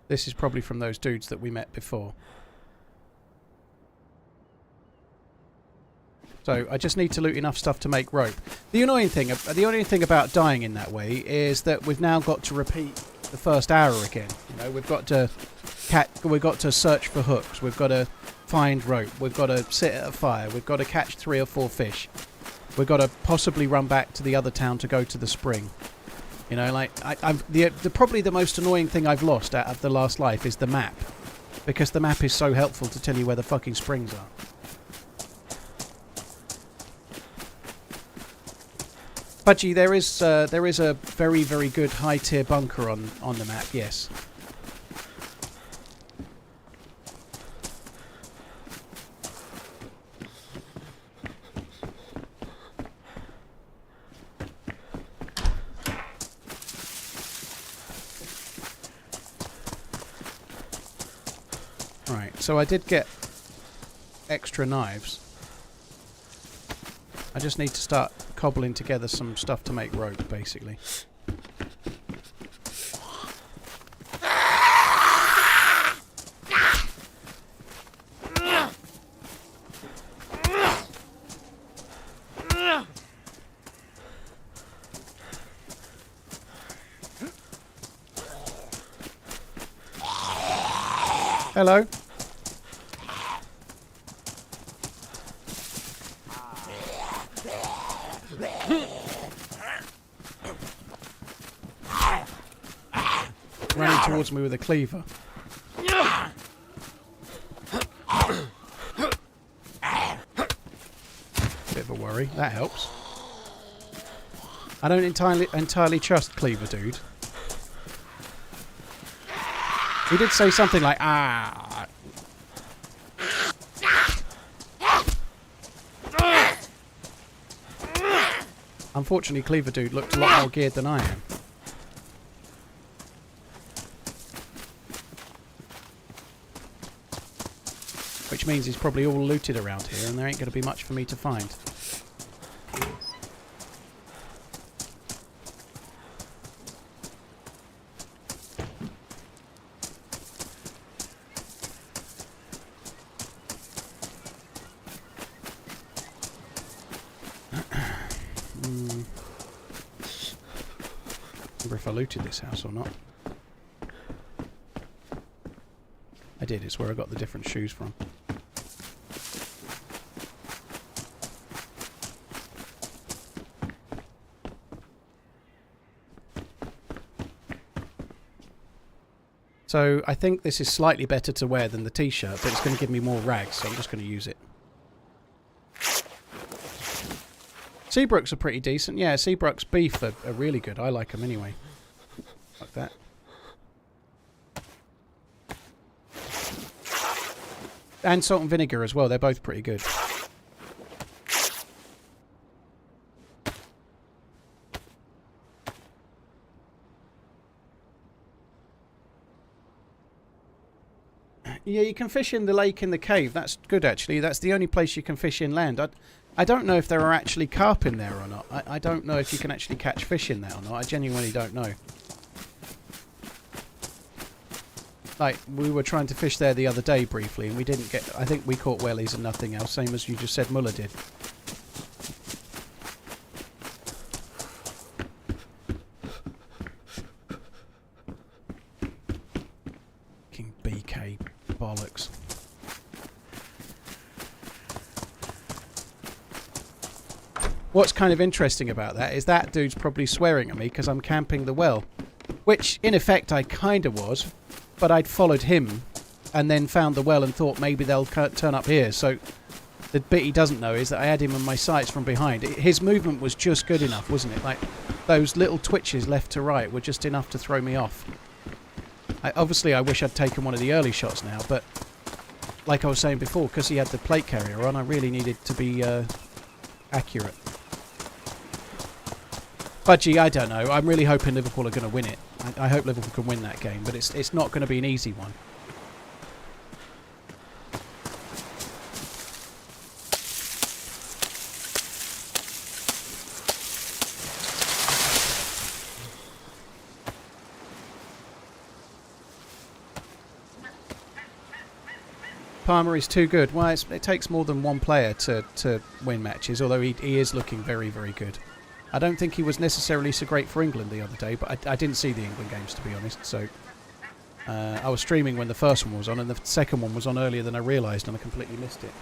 This is probably from those dudes that we met before. So I just need to loot enough stuff to make rope. The annoying thing about dying in that way is that we've now got to repeat the first hour again. You know, we've got to search for hooks. We've got to find rope. We've got to sit at a fire. We've got to catch 3 or 4 fish. We've got to possibly run back to the other town to go to the spring. You know, like probably the most annoying thing I've lost out of the last life is the map, because the map is so helpful to tell you where the fucking springs are. Budgie, there is a very, very good high-tier bunker on the map, yes. Right, so I did get extra knives. I just need to start cobbling together some stuff to make rope, basically. Hello. Running towards me with a cleaver. Bit of a worry. That helps. I don't entirely trust Cleaver Dude. He did say something like, ah. Unfortunately, Cleaver Dude looked a lot more geared than I am. Which means he's probably all looted around here and there ain't going to be much for me to find. I wonder if I looted this house or not. I did, it's where I got the different shoes from. So I think this is slightly better to wear than the t-shirt, but it's going to give me more rags, so I'm just going to use it. Seabrooks are pretty decent. Yeah, Seabrooks beef are really good. I like them anyway. Like that. And salt and vinegar as well. They're both pretty good. Yeah, you can fish in the lake in the cave. That's good, actually. That's the only place you can fish inland. I don't know if there are actually carp in there or not. I don't know if you can actually catch fish in there or not. I genuinely don't know. Like, we were trying to fish there the other day briefly, and we didn't get... I think we caught wellies and nothing else, same as you just said Muller did. Fucking BK bollocks. What's kind of interesting about that is that dude's probably swearing at me because I'm camping the well. Which, in effect, I kind of was. But I'd followed him and then found the well and thought maybe they'll turn up here. So the bit he doesn't know is that I had him on my sights from behind. His movement was just good enough, wasn't it? Like, those little twitches left to right were just enough to throw me off. Obviously, I wish I'd taken one of the early shots now, but like I was saying before, because he had the plate carrier on, I really needed to be accurate. Budgie, I don't know. I'm really hoping Liverpool are going to win it. I hope Liverpool can win that game, but it's not going to be an easy one. Palmer is too good. Well, it takes more than one player to win matches, although he is looking very, very good. I don't think he was necessarily so great for England the other day, but I didn't see the England games, to be honest. So I was streaming when the first one was on, and the second one was on earlier than I realised, and I completely missed it.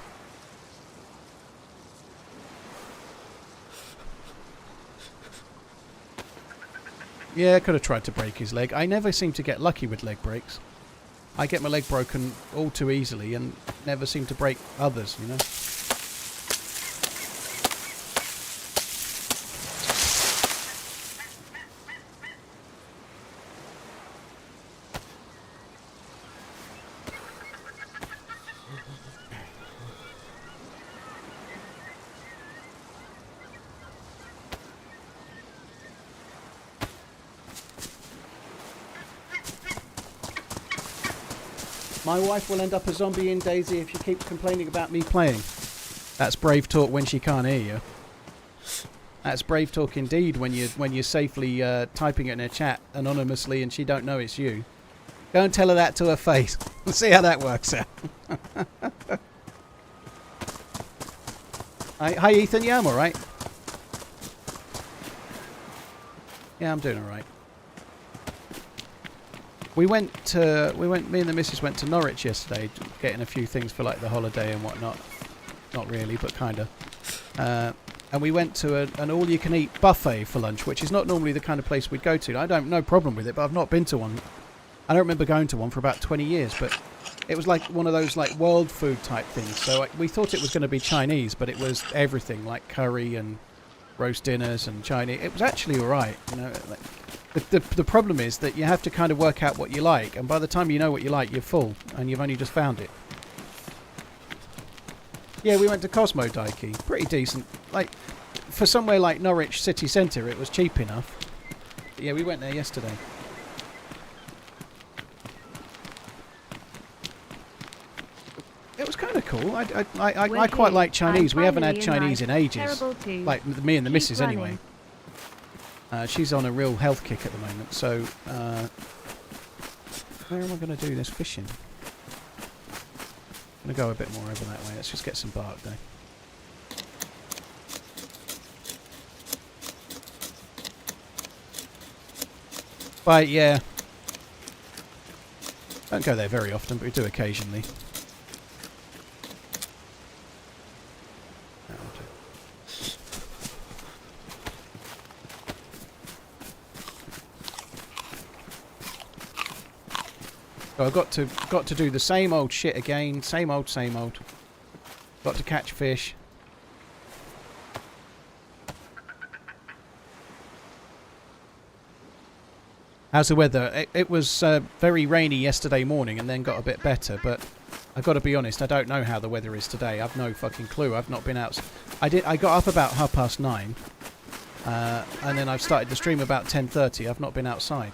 Yeah, I could have tried to break his leg. I never seem to get lucky with leg breaks. I get my leg broken all too easily and never seem to break others, you know. My wife will end up a zombie in DayZ if she keeps complaining about me playing. That's brave talk when she can't hear you. That's brave talk indeed when you're safely typing it in a chat anonymously and she don't know it's you. Go and tell her that to her face. Let's see how that works out. Hi Ethan, yeah, I'm alright. Yeah, I'm doing alright. Me and the missus went to Norwich yesterday, getting a few things for like the holiday and whatnot. Not really, but kind of. And we went to an all-you-can-eat buffet for lunch, which is not normally the kind of place we'd go to. I don't no problem with it, but I've not been to one. I don't remember going to one for about 20 years, but it was like one of those like world food type things. So we thought it was going to be Chinese, but it was everything, like curry and roast dinners and Chinese. It was actually all right, you know. Like, the problem is that you have to kind of work out what you like, and by the time you know what you like, you're full, and you've only just found it. Yeah, we went to Cosmo Daiki. Pretty decent. Like, for somewhere like Norwich city centre, it was cheap enough. But yeah, we went there yesterday. It was kind of cool. I quite like Chinese. We haven't had Chinese in ages. Like, me and the missus anyway. She's on a real health kick at the moment, so where am I going to do this fishing? I'm going to go a bit more over that way. Let's just get some bark though. But yeah, don't go there very often, but we do occasionally. So I've got to do the same old shit again. Same old, same old. Got to catch fish. How's the weather? It was very rainy yesterday morning and then got a bit better, but I've got to be honest, I don't know how the weather is today. I've no fucking clue. I've not been out. I got up about 9:30, and then I've started the stream about 10:30. I've not been outside.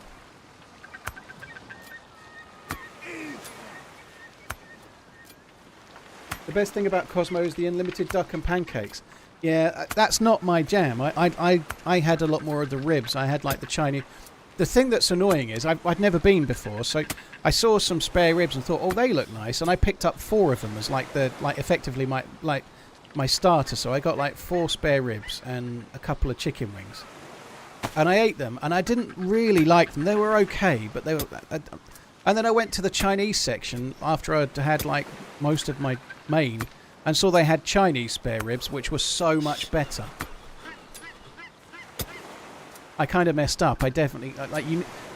The best thing about Cosmo is the unlimited duck and pancakes. Yeah, that's not my jam. I had a lot more of the ribs. I had like the Chinese. The thing that's annoying is I'd never been before, so I saw some spare ribs and thought, oh, they look nice, and I picked up 4 of them as effectively my starter. So I got like 4 spare ribs and a couple of chicken wings, and I ate them, and I didn't really like them. They were okay, but they were. And then I went to the Chinese section after I'd had like most of my main and saw they had Chinese spare ribs, which were so much better. I kind of messed up. I definitely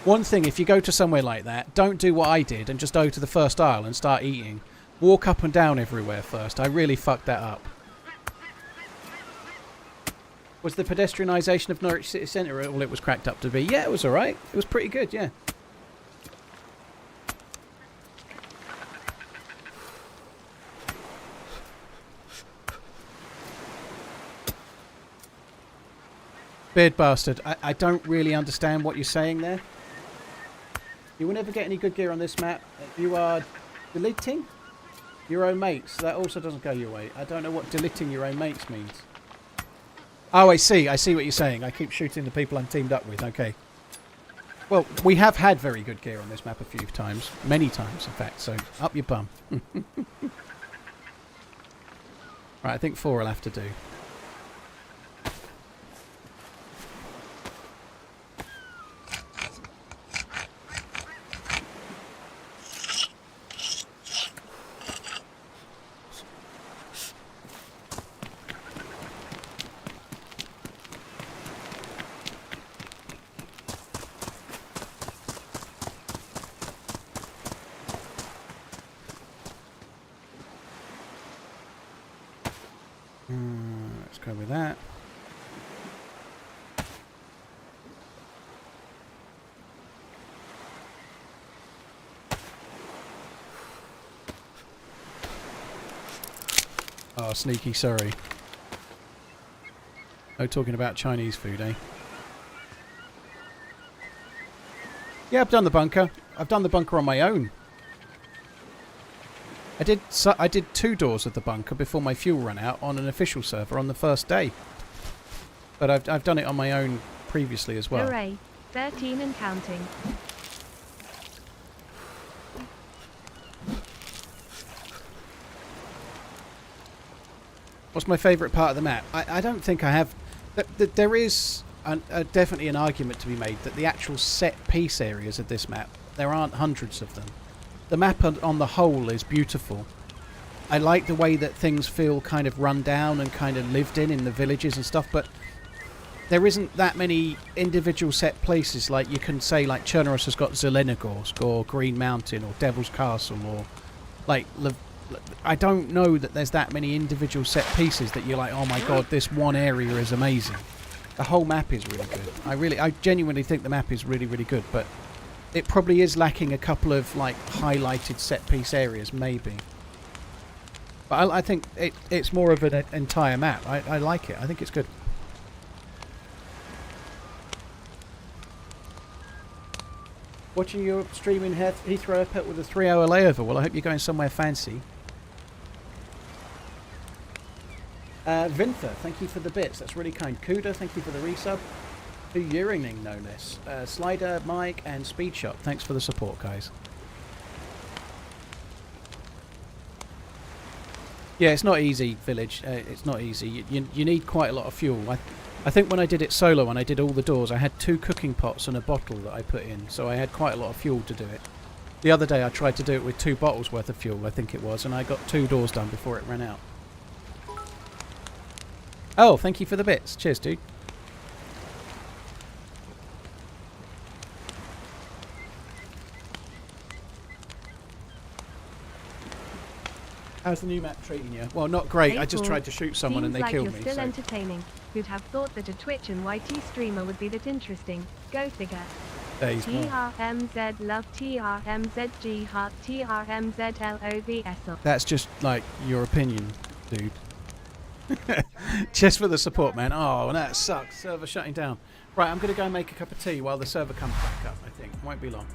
one thing, if you go to somewhere like that, don't do what I did and just go to the first aisle and start eating. Walk up and down everywhere first. I really fucked that up. Was the pedestrianisation of Norwich City Centre all it was cracked up to be? Yeah, it was alright. It was pretty good, yeah. Beard bastard, I don't really understand what you're saying there. You will never get any good gear on this map. You are deleting your own mates. That also doesn't go your way. I don't know what deleting your own mates means. Oh, I see what you're saying. I keep shooting the people I'm teamed up with. Okay. Well, we have had very good gear on this map a few times. Many times, in fact. So, up your bum. Right, I think 4 will have to do. Let's go with that. Oh, sneaky, sorry. No talking about Chinese food, eh? Yeah, I've done the bunker. I've done the bunker on my own. I did 2 doors of the bunker before my fuel ran out on an official server on the first day. But I've done it on my own previously as well. Hooray! 13 and counting. What's my favourite part of the map? I don't think I have... There is definitely an argument to be made that the actual set-piece areas of this map, there aren't hundreds of them. The map on the whole is beautiful. I like the way that things feel kind of run down and kind of lived in the villages and stuff, but there isn't that many individual set places. Like you can say, like Chernoros has got Zelenogorsk or Green Mountain or Devil's Castle, or like I don't know that there's that many individual set pieces that you're like, oh my god, this one area is amazing. The whole map is really good. I genuinely think the map is really, really good, but it probably is lacking a couple of like highlighted set piece areas, maybe. But I think it's more of an entire map. I like it. I think it's good. Watching your stream in Heathrow Airport with a 3-hour layover. Well, I hope you're going somewhere fancy. Vinther, thank you for the bits. That's really kind. Kuda, thank you for the resub. To Urining, no less. Slider, Mike, and Speedshot, thanks for the support, guys. Yeah, it's not easy, Village. It's not easy. You need quite a lot of fuel. I think when I did it solo and I did all the doors, I had 2 cooking pots and a bottle that I put in, so I had quite a lot of fuel to do it. The other day I tried to do it with 2 bottles worth of fuel, I think it was, and I got 2 doors done before it ran out. Oh, thank you for the bits. Cheers, dude. How's the new map treating you? Well, not great. Hey, I just tried to shoot someone and they killed me. Seems like you're still entertaining. Who'd have thought that a Twitch and YT streamer would be that interesting? Go figure. TRMZ love TRMZG heart TRMZLOVS. That's just like your opinion, dude. Just for the support, man. Oh, that sucks. Server shutting down. Right, I'm going to go and make a cup of tea while the server comes back up, I think. Won't be long.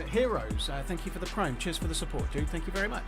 Heroes, thank you for the prime. Cheers for the support, dude. Thank you very much.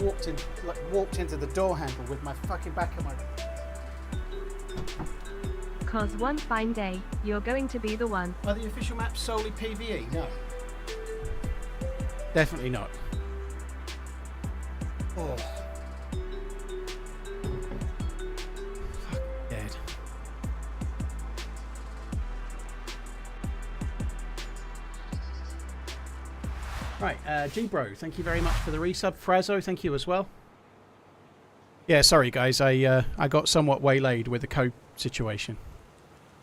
walked into the door handle with my fucking back of my. 'Cause one fine day, you're going to be the one. Are the official maps solely PvE? No. Definitely not. Oh. Fuck, dead. Right, G-Bro, thank you very much for the resub. Frazzo, thank you as well. Yeah, sorry guys, I got somewhat waylaid with the code situation.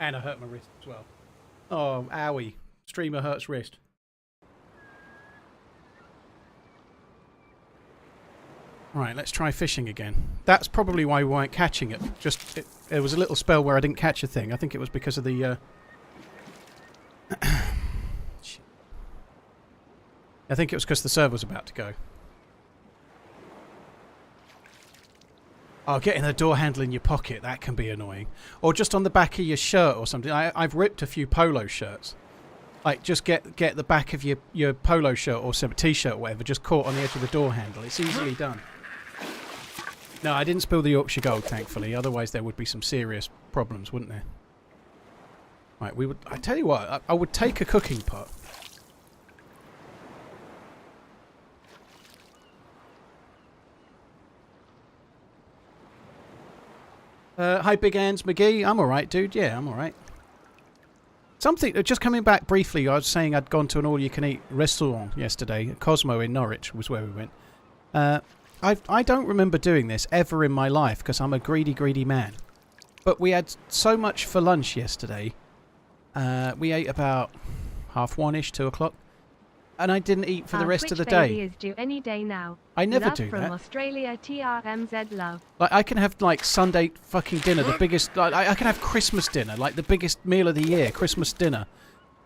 And I hurt my wrist as well. Oh, owie. Streamer hurts wrist. Right, let's try fishing again. That's probably why we weren't catching it. Just, there was a little spell where I didn't catch a thing. I think it was because of the... I think it was because the server was about to go. Oh, getting the door handle in your pocket, that can be annoying. Or just on the back of your shirt or something. I've ripped a few polo shirts. Like, just get the back of your polo shirt or some t-shirt or whatever just caught on the edge of the door handle. It's easily done. No, I didn't spill the Yorkshire Gold, thankfully. Otherwise, there would be some serious problems, wouldn't there? Right, I tell you what, I would take a cooking pot. Hi, Big Hands McGee. I'm alright, dude. Yeah, I'm alright. Something, just coming back briefly, I was saying I'd gone to an all-you-can-eat restaurant yesterday. Cosmo in Norwich was where we went. I don't remember doing this ever in my life because I'm a greedy, greedy man. But we had so much for lunch yesterday. We ate about 1:30ish, 2 o'clock. And I didn't eat for the rest of the day. Is due any day now. I never love do from that. Australia, TRMZ love. Like, I can have, like, Sunday fucking dinner, the biggest... Like, I can have Christmas dinner, like, the biggest meal of the year, Christmas dinner.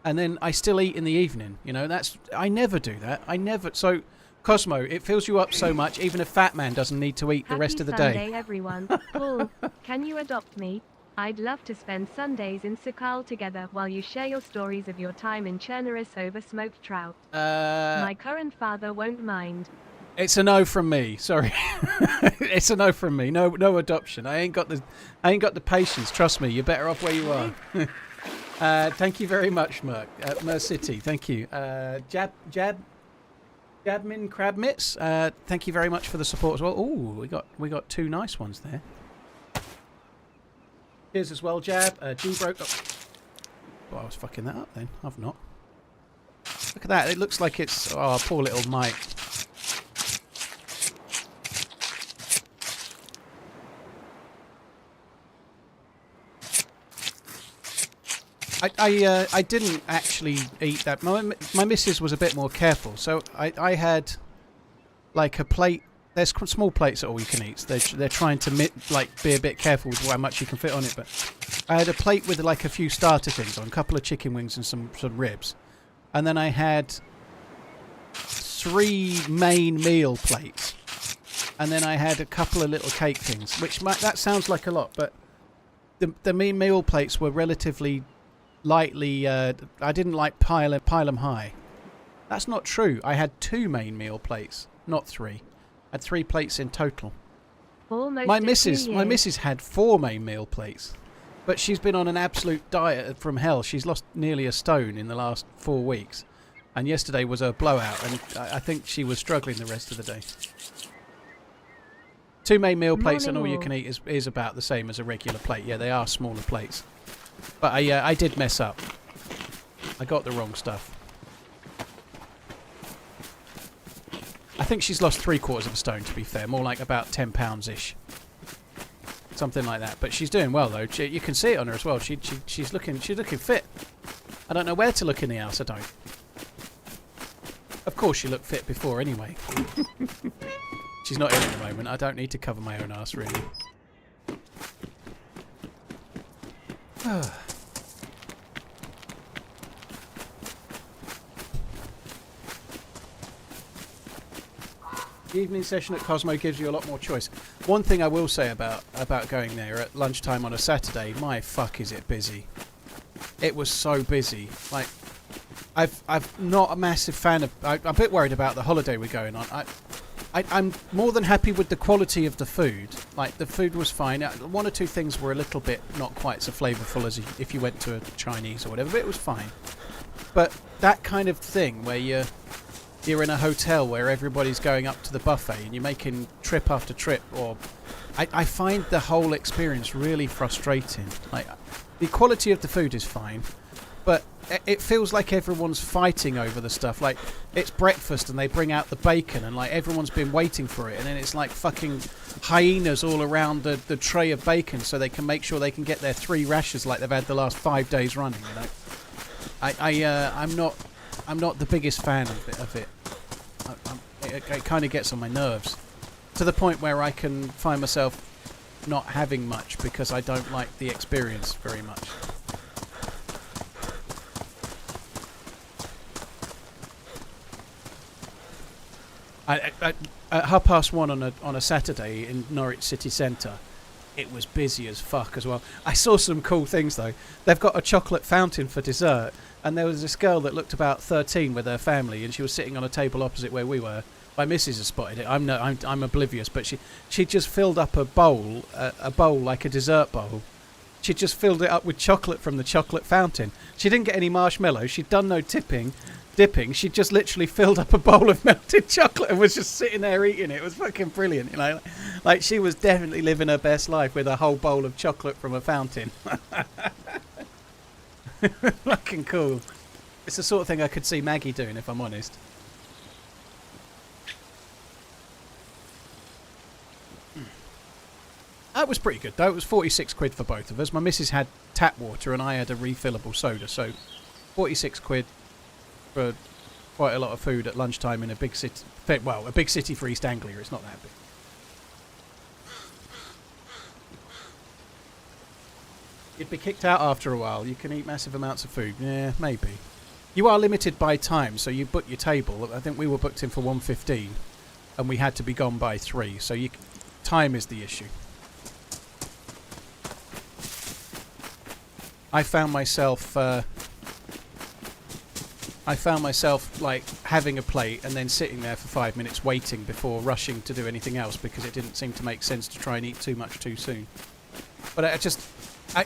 And then I still eat in the evening, you know? I never do that. I never... So, Cosmo, it fills you up so much, even a fat man doesn't need to eat the rest of the day. Happy Sunday, everyone. Paul, can you adopt me? I'd love to spend Sundays in Sakhal together while you share your stories of your time in Chernobyl over smoked trout. My current father won't mind. It's a no from me. Sorry, it's a no from me. No adoption. I ain't got the patience. Trust me. You're better off where you are. Thank you very much, Merc. Mercity. Thank you. Jabmin Crabmitz. Thank you very much for the support as well. Oh, we got two nice ones there. Cheers as well, Jab. G broke up. Oh, I was fucking that up then. I've not. Look at that. It looks like it's... Oh, poor little Mike. I didn't actually eat that. My missus was a bit more careful. So I had like a plate. There's small plates at all you can eat. So they're trying to be a bit careful with how much you can fit on it. But I had a plate with like a few starter things on, a couple of chicken wings and some ribs, and then I had 3 main meal plates, and then I had a couple of little cake things. Which that sounds like a lot, but the main meal plates were relatively lightly. I didn't like pile them high. That's not true. I had 2 main meal plates, not 3. I had 3 plates in total. Almost my missus had 4 main meal plates, but she's been on an absolute diet from hell. She's lost nearly a stone in the last 4 weeks, and yesterday was a blowout, and I think she was struggling the rest of the day. 2 main meal plates and all you can eat is about the same as a regular plate. Yeah, they are smaller plates, but I did mess up. I got the wrong stuff. I think she's lost 3/4 of a stone, to be fair. More like about 10 pounds-ish. Something like that. But she's doing well, though. You can see it on her as well. She's looking fit. I don't know where to look in the house, I don't. Of course she looked fit before, anyway. She's not in at the moment. I don't need to cover my own ass, really. The evening session at Cosmo gives you a lot more choice. One thing I will say about going there at lunchtime on a Saturday, my fuck is it busy. It was so busy. Like, I'm not a massive fan of... I'm a bit worried about the holiday we're going on. I'm more than happy with the quality of the food. Like, the food was fine. One or two things were a little bit not quite so flavourful as if you went to a Chinese or whatever, but it was fine. But that kind of thing where you're in a hotel where everybody's going up to the buffet and you're making trip after trip, or I find the whole experience really frustrating. Like, the quality of the food is fine, but it feels like everyone's fighting over the stuff. Like, it's breakfast and they bring out the bacon and like everyone's been waiting for it, and then it's like fucking hyenas all around the tray of bacon so they can make sure they can get their 3 rashers like they've had the last 5 days running. You know, I'm not the biggest fan of it. It kind of gets on my nerves to the point where I can find myself not having much because I don't like the experience very much. At 1:30 on a Saturday in Norwich city centre, it was busy as fuck as well. I saw some cool things though. They've got a chocolate fountain for dessert, and there was this girl that looked about 13 with her family, and she was sitting on a table opposite where we were. My missus has spotted it. I'm oblivious, but she just filled up a bowl like a dessert bowl. She just filled it up with chocolate from the chocolate fountain. She didn't get any marshmallows. She'd done no dipping. She just literally filled up a bowl of melted chocolate and was just sitting there eating it. It was fucking brilliant, you know. Like, she was definitely living her best life with a whole bowl of chocolate from a fountain. Fucking cool. It's the sort of thing I could see Maggie doing, if I'm honest. That was pretty good though. It was 46 quid for both of us. My missus had tap water and I had a refillable soda, so 46 quid for quite a lot of food at lunchtime in a big city. Well, a big city for East Anglia. It's not that big. You'd be kicked out after a while. You can eat massive amounts of food. Yeah, maybe. You are limited by time, so you book your table. I think we were booked in for 1:15 and we had to be gone by 3, so time is the issue. I found myself like having a plate and then sitting there for 5 minutes waiting before rushing to do anything else because it didn't seem to make sense to try and eat too much too soon. But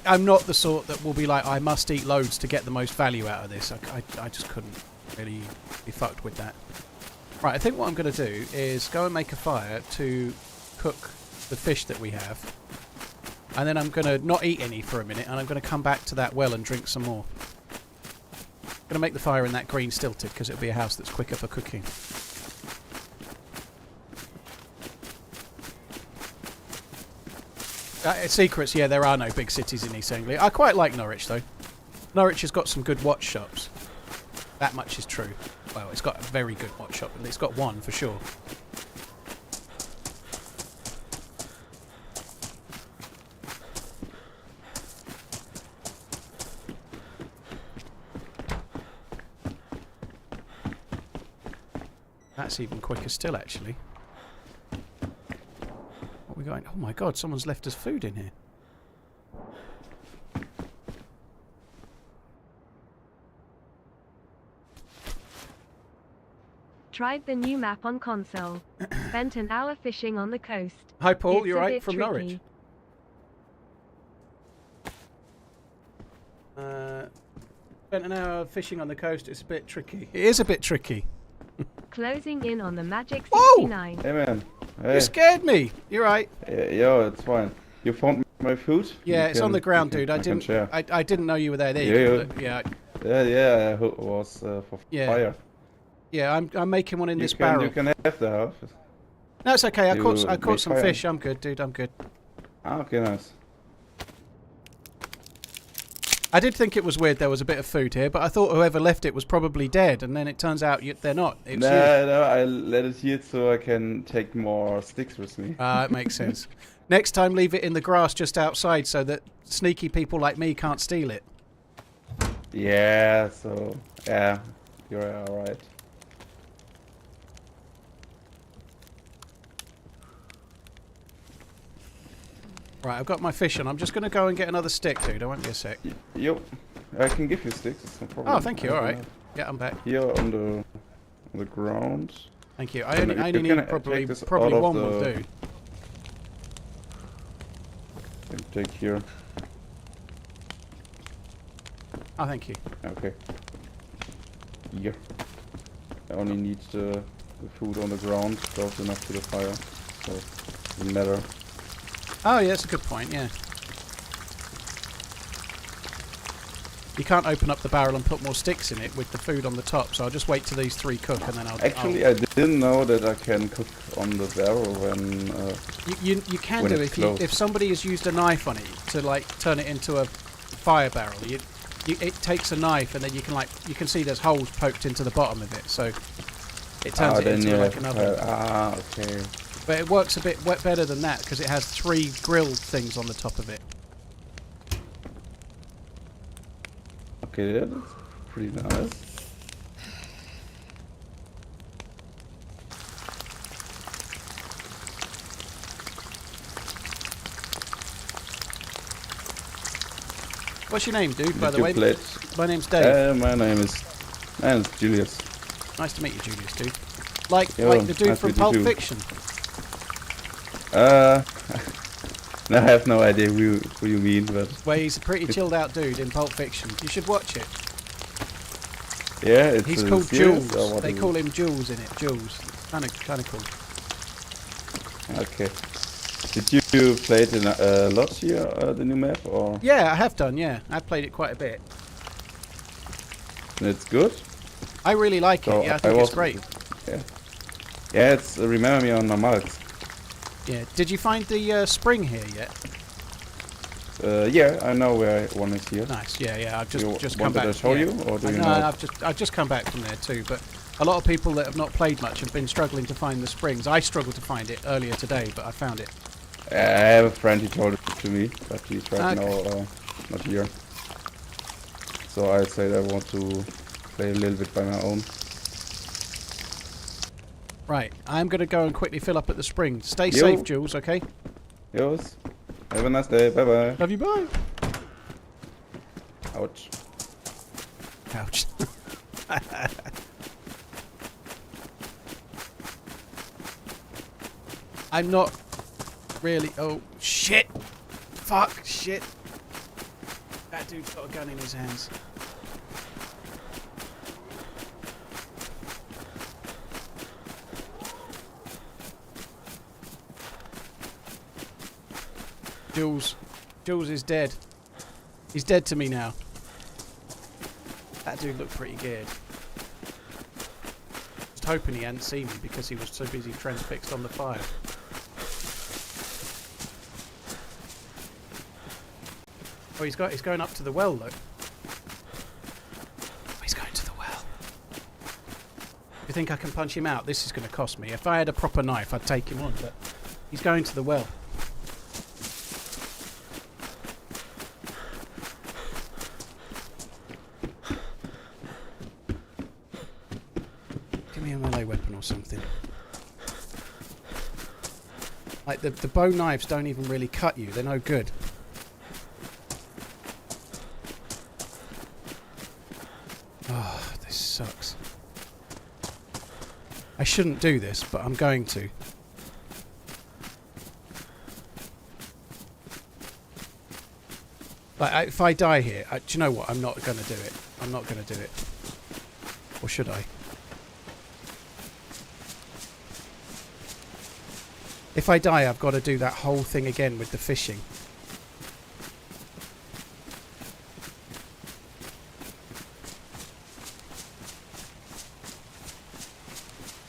I'm not the sort that will be like, I must eat loads to get the most value out of this. I just couldn't really be fucked with that. Right, I think what I'm going to do is go and make a fire to cook the fish that we have. And then I'm going to not eat any for a minute, and I'm going to come back to that well and drink some more. I'm going to make the fire in that green stilted, because it'll be a house that's quicker for cooking. Secrets, yeah, there are no big cities in East Anglia. I quite like Norwich, though. Norwich has got some good watch shops. That much is true. Well, it's got a very good watch shop, and it's got one for sure. That's even quicker still, actually. What are we going? Oh my god, someone's left us food in here. Tried the new map on console. Spent an hour fishing on the coast. Hi Paul, you're right, from Norwich. Spent an hour fishing on the coast. It's a bit tricky. It is a bit tricky. Closing in on the magic 69. Hey man. Hey. You scared me. You're right. Yeah, it's fine. You found my food? Yeah, it's on the ground, dude. I didn't know you were there. There you go. Yeah. Yeah. It was for fire. Yeah, I'm making one in this barrel. You can have the half. No, it's okay. I caught some fish. I'm good, dude. I'm good. Okay, nice. I did think it was weird there was a bit of food here, but I thought whoever left it was probably dead, and then it turns out they're not. No, I let it here so I can take more sticks with me. It makes sense. Next time, leave it in the grass just outside so that sneaky people like me can't steal it. Yeah, you're alright. Right, I've got my fish on. I'm just going to go and get another stick, dude. I won't be a sec. Yep. I can give you sticks. It's no problem. Oh, thank you. All right. Yeah, I'm back. Here on the ground. Thank you. I only need probably one will do. Take here. Oh, thank you. Okay. Here. I only need the food on the ground, close enough to the fire, so it doesn't matter. Oh, yeah, that's a good point, yeah. You can't open up the barrel and put more sticks in it with the food on the top, so I'll just wait till these 3 cook and then I'll... Actually, I didn't know that I can cook on the barrel when... You can do if somebody has used a knife on it to, like, turn it into a fire barrel. It takes a knife and then you can see there's holes poked into the bottom of it, so it turns it into like an oven. Okay. But it works a bit better than that because it has 3 grilled things on the top of it. Okay, that's pretty nice. What's your name, dude, by the way? My name's Dave. My name is Julius. Nice to meet you, Julius, dude. Like the dude from Pulp Fiction. No, I have no idea who you mean, but... Well, he's a pretty chilled out dude in Pulp Fiction. You should watch it. Yeah, it's he's called Jules. They call him Jules in it. Jules. Kind of cool. Okay. Did you play it in a lot here, the new map, or? Yeah, I have done. Yeah, I've played it quite a bit. And it's good. I really like it. Yeah, I think it's great. Yeah. Yeah, it's remember me on Normalx. Yeah. Did you find the spring here yet? Yeah, I know where one is here. Nice. Yeah. I've just Want come back. to show you, or do you know? No, I've just come back from there too. But a lot of people that have not played much have been struggling to find the springs. I struggled to find it earlier today, but I found it. I have a friend who told it to me, but he's right now not here. So I said I want to play a little bit by my own. Right, I'm going to go and quickly fill up at the spring. Stay safe, Jules, okay? Yours. Have a nice day. Bye-bye. Love you, bye. Ouch. Ouch. I'm not really... Oh, shit. Fuck, shit. That dude's got a gun in his hands. Jules is dead. He's dead to me now. That dude looked pretty good. Just hoping he hadn't seen me because he was so busy transfixed on the fire. Oh, he's going up to the well, look. Oh, he's going to the well. You think I can punch him out? This is going to cost me. If I had a proper knife, I'd take him on, but he's going to the well. Give me a melee weapon or something. Like, the bow knives don't even really cut you. They're no good. Oh, this sucks. I shouldn't do this, but I'm going to. Like, if I die here, do you know what? I'm not going to do it. I'm not going to do it. Or should I? If I die, I've got to do that whole thing again with the fishing.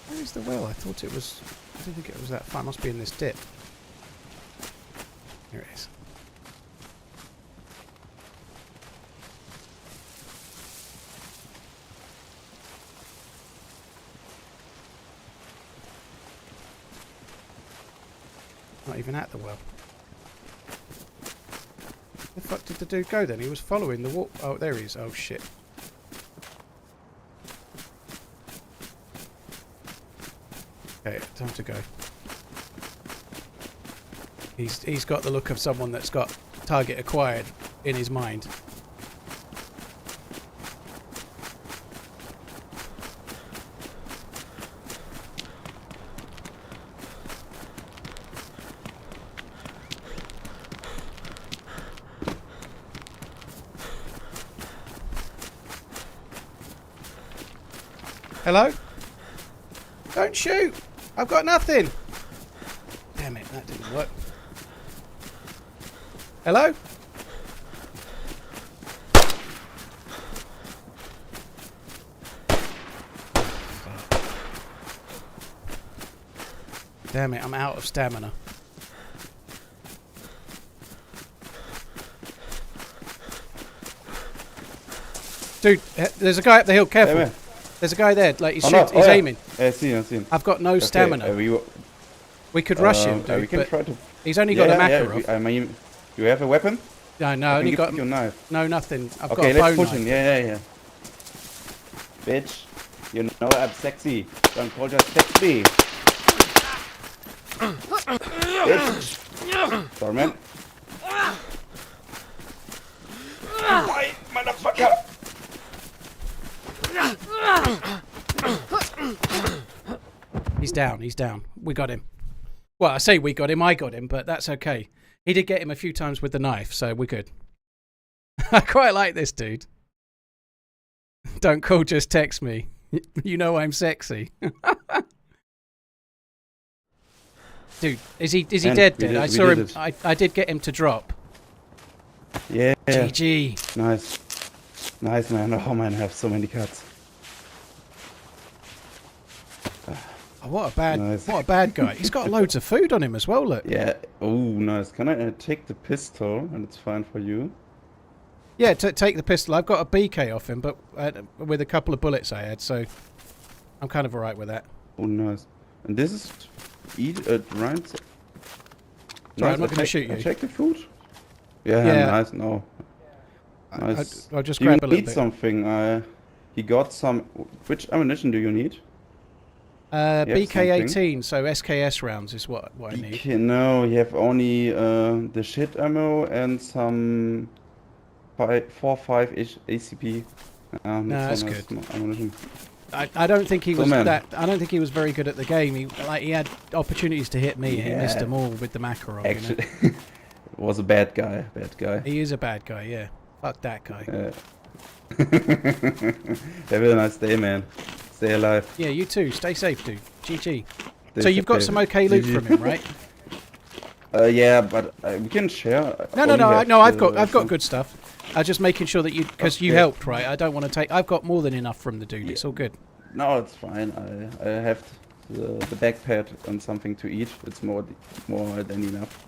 Where's the well? I thought it was... I didn't think it was that far. It must be in this dip. Here it is. Not even at the well. Where the fuck did the dude go then? He was following the walk. Oh, there he is. Oh shit. Okay, time to go. He's got the look of someone that's got target acquired in his mind. Hello? Don't shoot! I've got nothing! Damn it, that didn't work. Hello? Damn it, I'm out of stamina. Dude, there's a guy up the hill, careful. Yeah, there's a guy there, like he's aiming. Yeah, I see him. I've got no stamina. We could rush him, dude, we can but try to... he's only got a Makarov. I mean, you have a weapon? No, I only got your knife. no nothing. I've Okay, got a let's bow push knife. him. Yeah. Bitch, you know I'm sexy. Don't call just sexy. Bitch. Sorry, man. Why, motherfucker? He's down. We got him. Well, I say we got him, I got him, but that's okay. He did get him a few times with the knife, so we're good. I quite like this dude. Don't call, just text me. You know I'm sexy. Dude, is he dead? I saw him. I did get him to drop. Yeah. GG. Nice, man. Oh man, I have so many cuts. Oh, what a bad guy. He's got loads of food on him as well, look. Yeah. Oh, nice. Can I take the pistol and it's fine for you? Yeah, take the pistol. I've got a BK off him, but with a couple of bullets I had, so I'm kind of alright with that. Oh, nice. And this is Ryan's. Sorry, I'm not going to shoot you. Check the food. Yeah. Nice. No. Nice. I'll just grab a little bit. You need something. He got some. Which ammunition do you need? BK-18, so SKS rounds is what I need. No, you have only the shit ammo and some 4.5 ACP. No, that's nice good. Ammunition. I don't think he was I don't think he was very good at the game. He had opportunities to hit me, and he missed them all with the Makarov. Actually, you know? Was a bad guy. He is a bad guy. Yeah, fuck that guy. Have a nice day, man. Stay alive. Yeah, you too. Stay safe, dude. GG. So you've got some okay loot from him, right? Yeah, but we can share. No. I've got good stuff. I'm just making sure that because you helped, right? I don't want to take. I've got more than enough from the dude. Yeah. It's all good. No, it's fine. I have the backpack and something to eat. It's more than enough.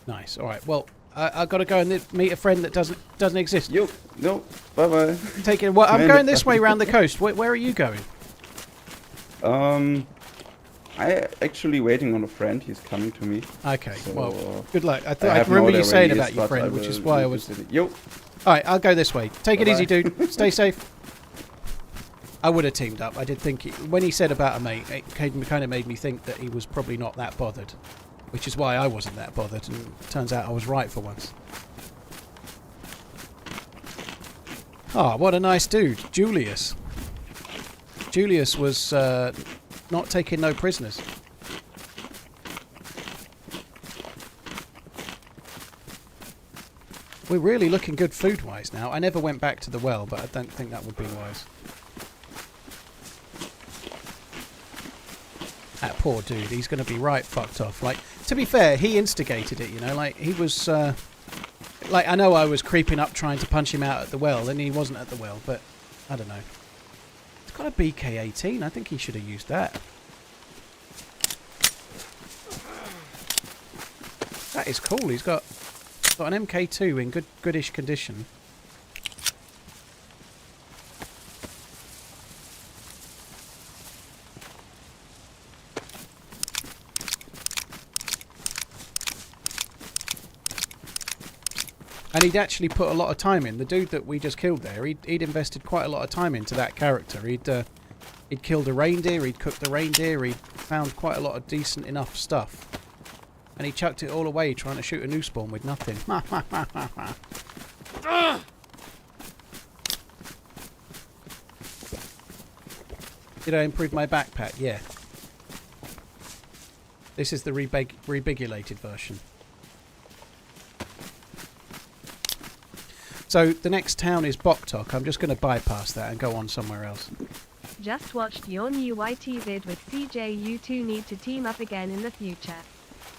Nice. All right. Well, I've got to go and meet a friend that doesn't exist. No. Bye bye. Take it. Well, I'm going this way around the coast. Where are you going? I actually waiting on a friend. He's coming to me. Okay. So, well, good luck. I remember you saying about your friend, which is why I was. Yo. All right. I'll go this way. Take it easy, dude. Stay safe. I would have teamed up. I did think when he said about a mate, it kind of made me think that he was probably not that bothered. Which is why I wasn't that bothered, and it turns out I was right for once. Ah, what a nice dude. Julius. Julius was not taking no prisoners. We're really looking good food-wise now. I never went back to the well, but I don't think that would be wise. That poor dude, he's going to be right fucked off. Like, to be fair, he instigated it, you know. Like, he was, like, I know I was creeping up trying to punch him out at the well, and he wasn't at the well, but I don't know. He's got a BK-18. I think he should have used that. That is cool. He's got an MK2 in goodish condition. And he'd actually put a lot of time in. The dude that we just killed there, he'd invested quite a lot of time into that character. He'd killed a reindeer, he'd cooked the reindeer, he'd found quite a lot of decent enough stuff. And he chucked it all away trying to shoot a new spawn with nothing. Did I improve my backpack? Yeah. This is the rebigulated version. So the next town is Boktok. I'm just going to bypass that and go on somewhere else. Just watched your new YT vid with CJ. You two need to team up again in the future.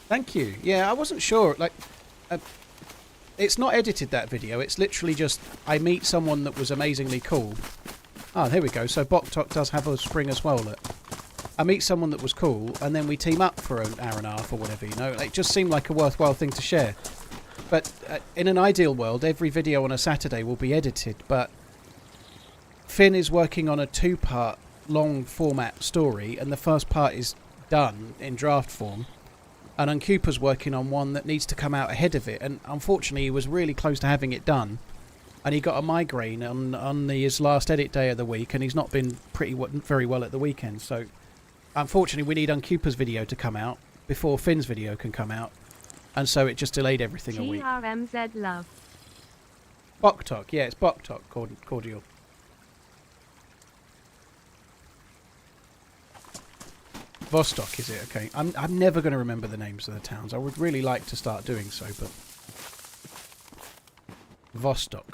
Thank you. Yeah, I wasn't sure. Like, it's not edited, that video. It's literally just I meet someone that was amazingly cool. Oh, here we go. So Boktok does have a spring as well. Look. I meet someone that was cool, and then we team up for an hour and a half or whatever, you know. It just seemed like a worthwhile thing to share. But in an ideal world, every video on a Saturday will be edited, but Finn is working on a 2-part long format story, and the first part is done in draft form. And Uncupa's working on one that needs to come out ahead of it, and unfortunately he was really close to having it done, and he got a migraine on his last edit day of the week, and he's not been very well at the weekend. So unfortunately we need Uncupa's video to come out before Finn's video can come out, and so it just delayed everything a week. TRMZ love. Boktok, yeah, it's Boktok, cordial. Vostok, is it? Okay. I'm never going to remember the names of the towns. I would really like to start doing so, but... Vostok.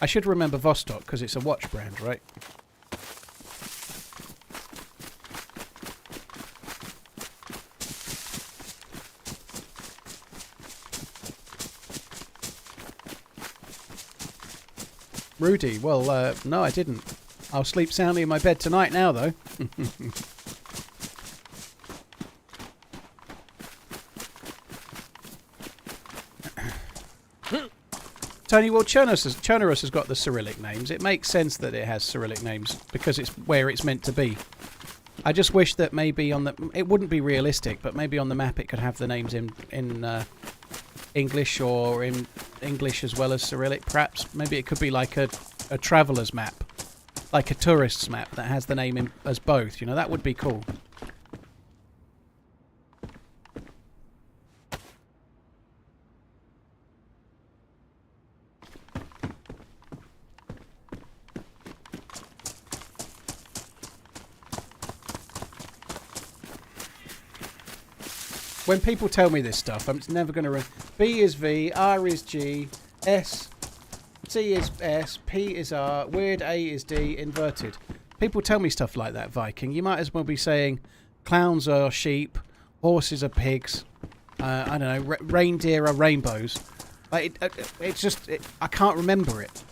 I should remember Vostok, because it's a watch brand, right? Rudy, well, no, I didn't. I'll sleep soundly in my bed tonight now, though. Tony, well, Chernerus has got the Cyrillic names. It makes sense that it has Cyrillic names because it's where it's meant to be. I just wish that maybe on the... It wouldn't be realistic, but maybe on the map it could have the names in English or in English as well as Cyrillic, perhaps. Maybe it could be like a traveller's map, like a tourist's map that has the name as both. You know, that would be cool. When people tell me this stuff, I'm never going to... B is V, R is G, S, C is S, P is R, weird A is D, inverted. People tell me stuff like that, Viking. You might as well be saying clowns are sheep, horses are pigs, I don't know, reindeer are rainbows. Like it's just... I can't remember it.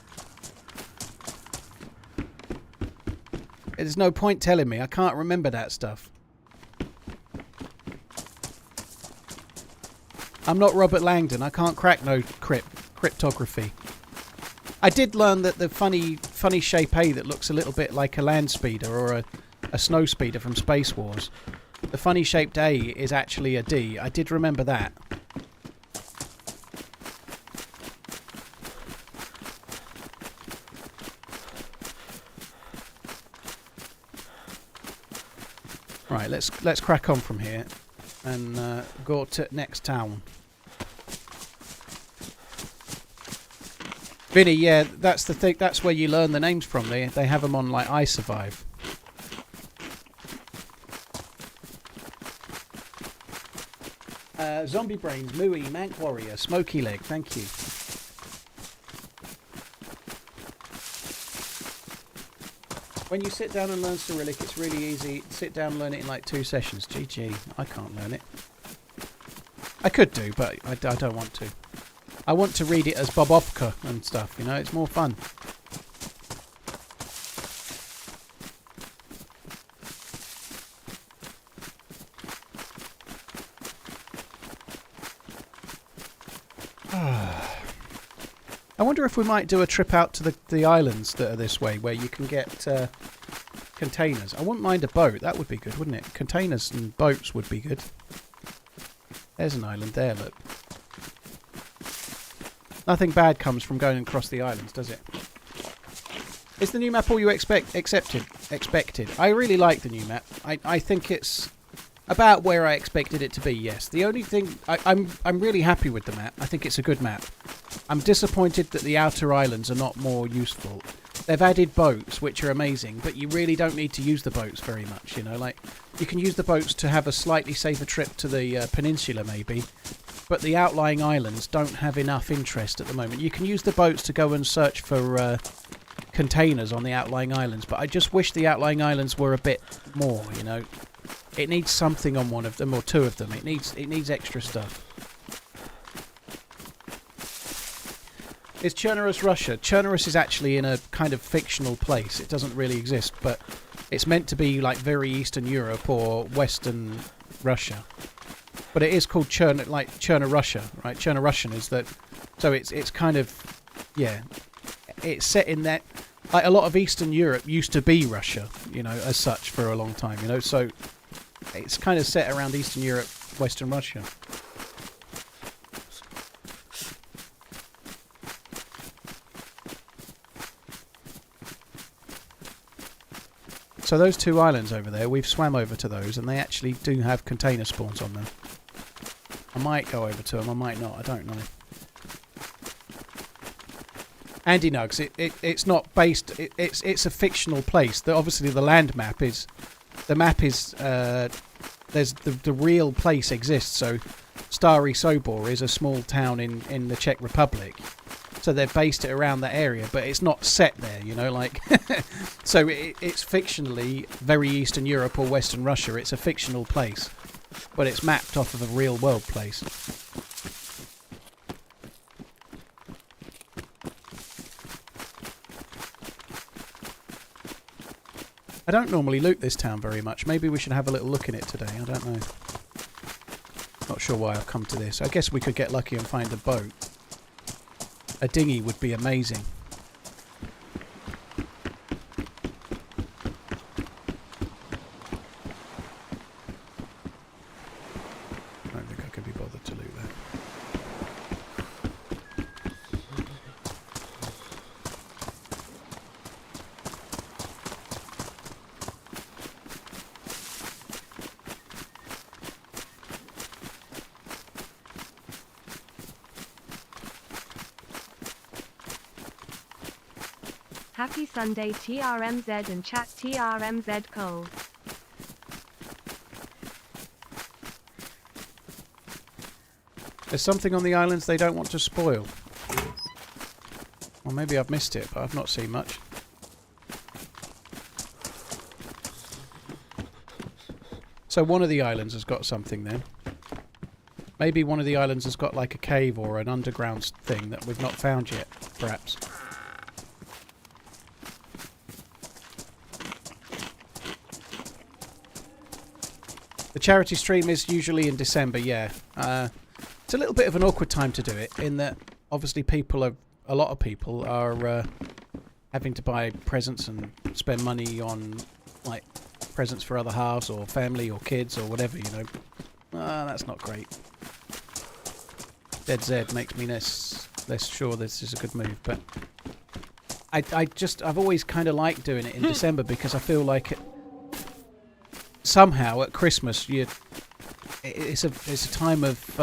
There's no point telling me. I can't remember that stuff. I'm not Robert Langdon. I can't crack no cryptography. I did learn that the funny shape A that looks a little bit like a land speeder or a snow speeder from Space Wars. The funny shaped A is actually a D. I did remember that. Right, let's crack on from here and go to next town. Vinny, yeah, that's the thing. That's where you learn the names from. They have them on like I Survive. Zombie Brains, Mooey, Mank Warrior, Smoky Leg. Thank you. When you sit down and learn Cyrillic, it's really easy. Sit down and learn it in like 2 sessions. GG. I can't learn it. I could do, but I don't want to. I want to read it as Bobovka and stuff, you know, it's more fun. I wonder if we might do a trip out to the islands that are this way, where you can get containers. I wouldn't mind a boat, that would be good, wouldn't it? Containers and boats would be good. There's an island there, look. Nothing bad comes from going across the islands, does it? Is the new map all you expected? I really like the new map. I think it's about where I expected it to be, yes. The only thing... I'm really happy with the map. I think it's a good map. I'm disappointed that the outer islands are not more useful. They've added boats, which are amazing, but you really don't need to use the boats very much, you know? Like, you can use the boats to have a slightly safer trip to the peninsula, maybe. But the outlying islands don't have enough interest at the moment. You can use the boats to go and search for containers on the outlying islands, but I just wish the outlying islands were a bit more, you know. It needs something on one of them, or two of them. It needs extra stuff. Is Chernobyl Russia? Chernobyl is actually in a kind of fictional place. It doesn't really exist, but it's meant to be like very Eastern Europe or Western Russia. But it is called Cherno Russia, right? Cherno Russian is that, so it's kind of, yeah, it's set in that, like a lot of Eastern Europe used to be Russia, you know, as such for a long time, you know, so it's kind of set around Eastern Europe, Western Russia. So those two islands over there, we've swam over to those, and they actually do have container spawns on them. I might go over to them, I might not, I don't know. Andy Nugs, it's not based, it's a fictional place. Obviously the land map is, there's the real place exists, so Stary Sobor is a small town in the Czech Republic. So they've based it around that area, but it's not set there, you know, like... so it's fictionally very Eastern Europe or Western Russia. It's a fictional place, but it's mapped off of a real world place. I don't normally loot this town very much. Maybe we should have a little look in it today. I don't know. Not sure why I've come to this. I guess we could get lucky and find a boat. A dinghy would be amazing. I don't think I could be bothered to loot that. Happy Sunday TRMZ and chat TRMZ Cole. There's something on the islands they don't want to spoil. Well, maybe I've missed it, but I've not seen much. So one of the islands has got something then. Maybe one of the islands has got like a cave or an underground thing that we've not found yet, perhaps. The charity stream is usually in December, yeah. It's a little bit of an awkward time to do it, in that obviously a lot of people are having to buy presents and spend money on like presents for other halves or family or kids or whatever, you know. That's not great. DayZ makes me less sure this is a good move, but I've always kind of liked doing it in December because I feel like somehow at Christmas it's a time of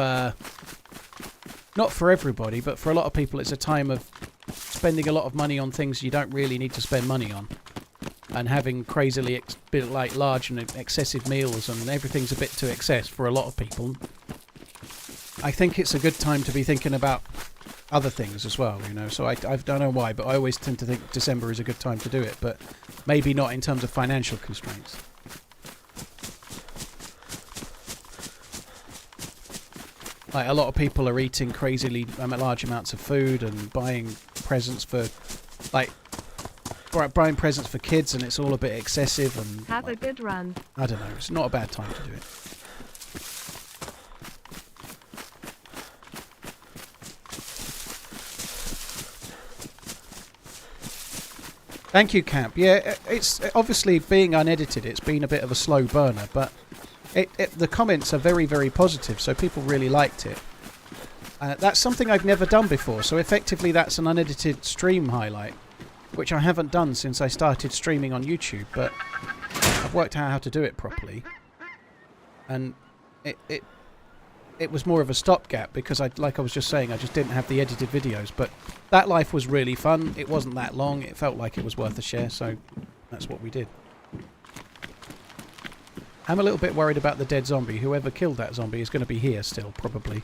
not for everybody, but for a lot of people it's a time of spending a lot of money on things you don't really need to spend money on, and having crazily like large and excessive meals, and everything's a bit too excess for a lot of people. I think it's a good time to be thinking about other things as well, you know. So I don't know why, but I always tend to think December is a good time to do it, but maybe not in terms of financial constraints. Like, a lot of people are eating crazily large amounts of food and buying presents for, like, buying presents for kids, and it's all a bit excessive. And have a good run. I don't know. It's not a bad time to do it. Thank you, Camp. Yeah, it's obviously being unedited. It's been a bit of a slow burner, but the comments are very, very positive, so people really liked it. That's something I've never done before, so effectively that's an unedited stream highlight, which I haven't done since I started streaming on YouTube, but I've worked out how to do it properly. And it was more of a stopgap because, like I was just saying, I just didn't have the edited videos, but that life was really fun. It wasn't that long. It felt like it was worth a share, so that's what we did. I'm a little bit worried about the dead zombie. Whoever killed that zombie is going to be here still, probably.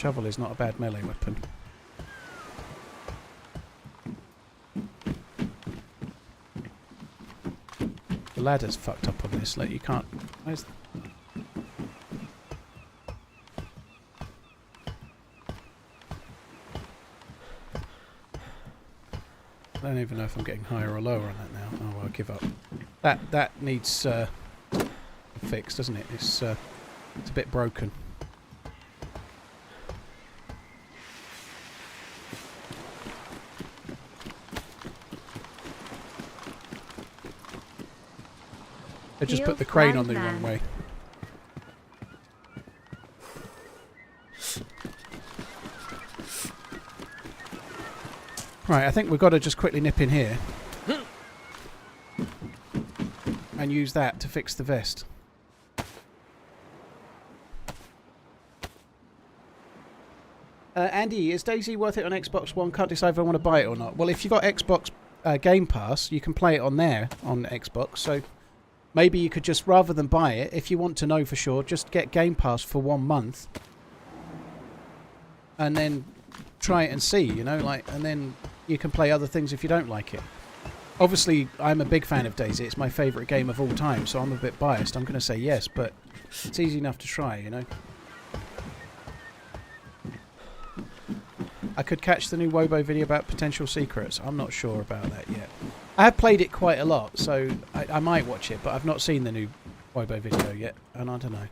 shovel is not a bad melee weapon. The ladder's fucked up on this. Like, you can't... Where's... I don't even know if I'm getting higher or lower on that now. Oh, well, I'll give up. That needs fixed, doesn't it? It's a bit broken. They just put the crane on the wrong way. Right, I think we've got to just quickly nip in here and use that to fix the vest. Andy, is DayZ worth it on Xbox One? Can't decide if I want to buy it or not. Well, if you've got Xbox Game Pass, you can play it on there on Xbox. So maybe you could just, rather than buy it, if you want to know for sure, just get Game Pass for 1 month and then try it and see, you know, like, and then you can play other things if you don't like it. Obviously, I'm a big fan of DayZ. It's my favourite game of all time, so I'm a bit biased. I'm going to say yes, but it's easy enough to try, you know. I could catch the new Wobo video about potential secrets. I'm not sure about that yet. I have played it quite a lot, so I might watch it, but I've not seen the new Wobo video yet, and I don't know.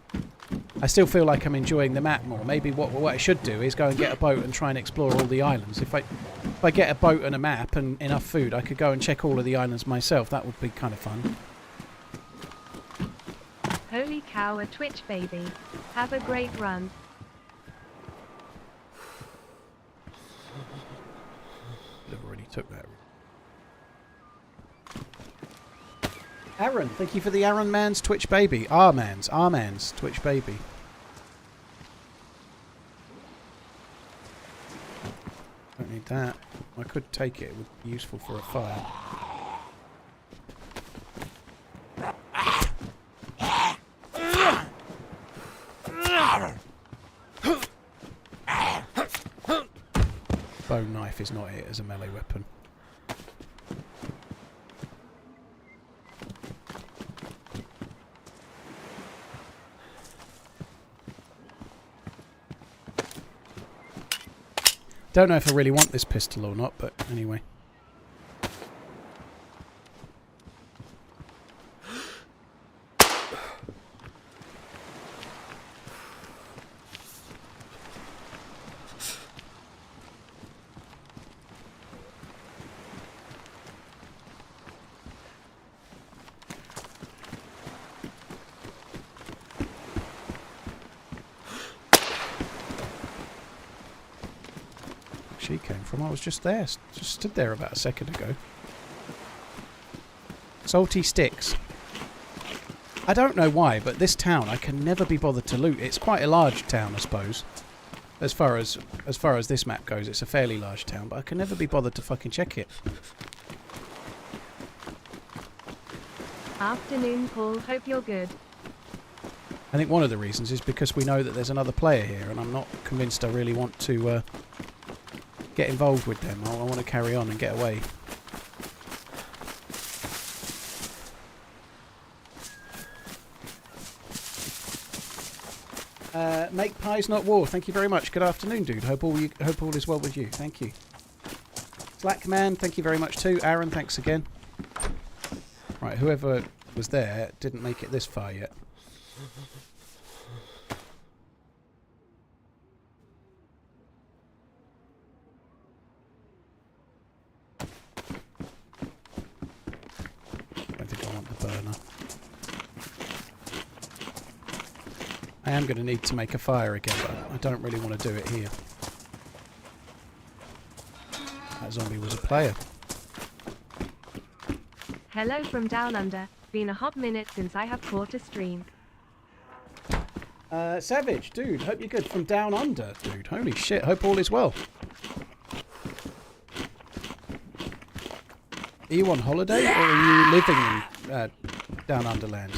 I still feel like I'm enjoying the map more. Maybe what I should do is go and get a boat and try and explore all the islands. If I get a boat and a map and enough food, I could go and check all of the islands myself. That would be kind of fun. Holy cow, a Twitch baby. Have a great run. I've already took that. Aaron, thank you for the TheRunningManZ Twitch baby. Our man's Twitch baby. Don't need that. I could take it. It would be useful for a fire. Bone knife is not it as a melee weapon. Don't know if I really want this pistol or not, but anyway. She came from. I was just there, just stood there about a second ago. Salty sticks. I don't know why, but this town I can never be bothered to loot. It's quite a large town, I suppose. As far as this map goes, it's a fairly large town, but I can never be bothered to fucking check it. Afternoon, Paul. Hope you're good. I think one of the reasons is because we know that there's another player here, and I'm not convinced I really want to get involved with them. I want to carry on and get away. Make pies not war. Thank you very much. Good afternoon, dude. Hope all is well with you. Thank you. Slackman, thank you very much too. Aaron, thanks again. Right, whoever was there didn't make it this far yet. I am going to need to make a fire again, but I don't really want to do it here. That zombie was a player. Hello from down under. Been a hot minute since I have caught a stream. Savage, dude, hope you're good. From down under, dude. Holy shit, hope all is well. Are you on holiday or are you living in down under land?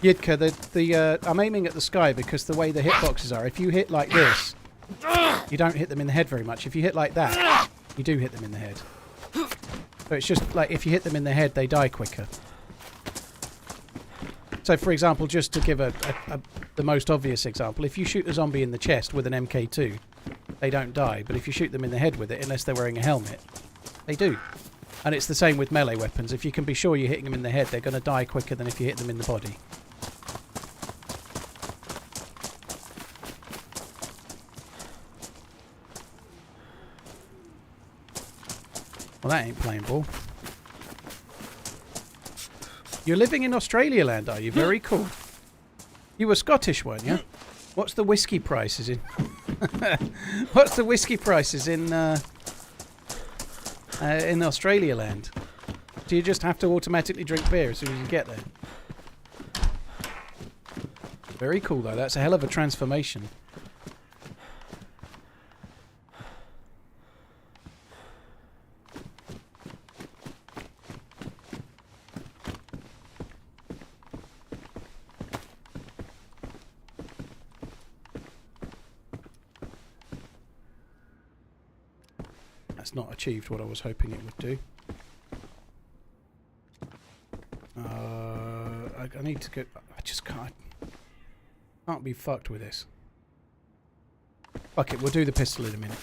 Yidka, I'm aiming at the sky because the way the hitboxes are, if you hit like this, you don't hit them in the head very much. If you hit like that, you do hit them in the head. So it's just like if you hit them in the head, they die quicker. So, for example, just to give the most obvious example, if you shoot a zombie in the chest with an MK2, they don't die. But if you shoot them in the head with it, unless they're wearing a helmet, they do. And it's the same with melee weapons. If you can be sure you're hitting them in the head, they're going to die quicker than if you hit them in the body. Well, that ain't playing ball. You're living in Australia land, are you? Very cool. You were Scottish, weren't you? What's the whiskey prices in... What's the whiskey prices in Australia land? Do you just have to automatically drink beer as soon as you get there? Very cool, though. That's a hell of a transformation. That's not achieved what I was hoping it would do. I need to go... I just can't be fucked with this. Fuck it, we'll do the pistol in a minute.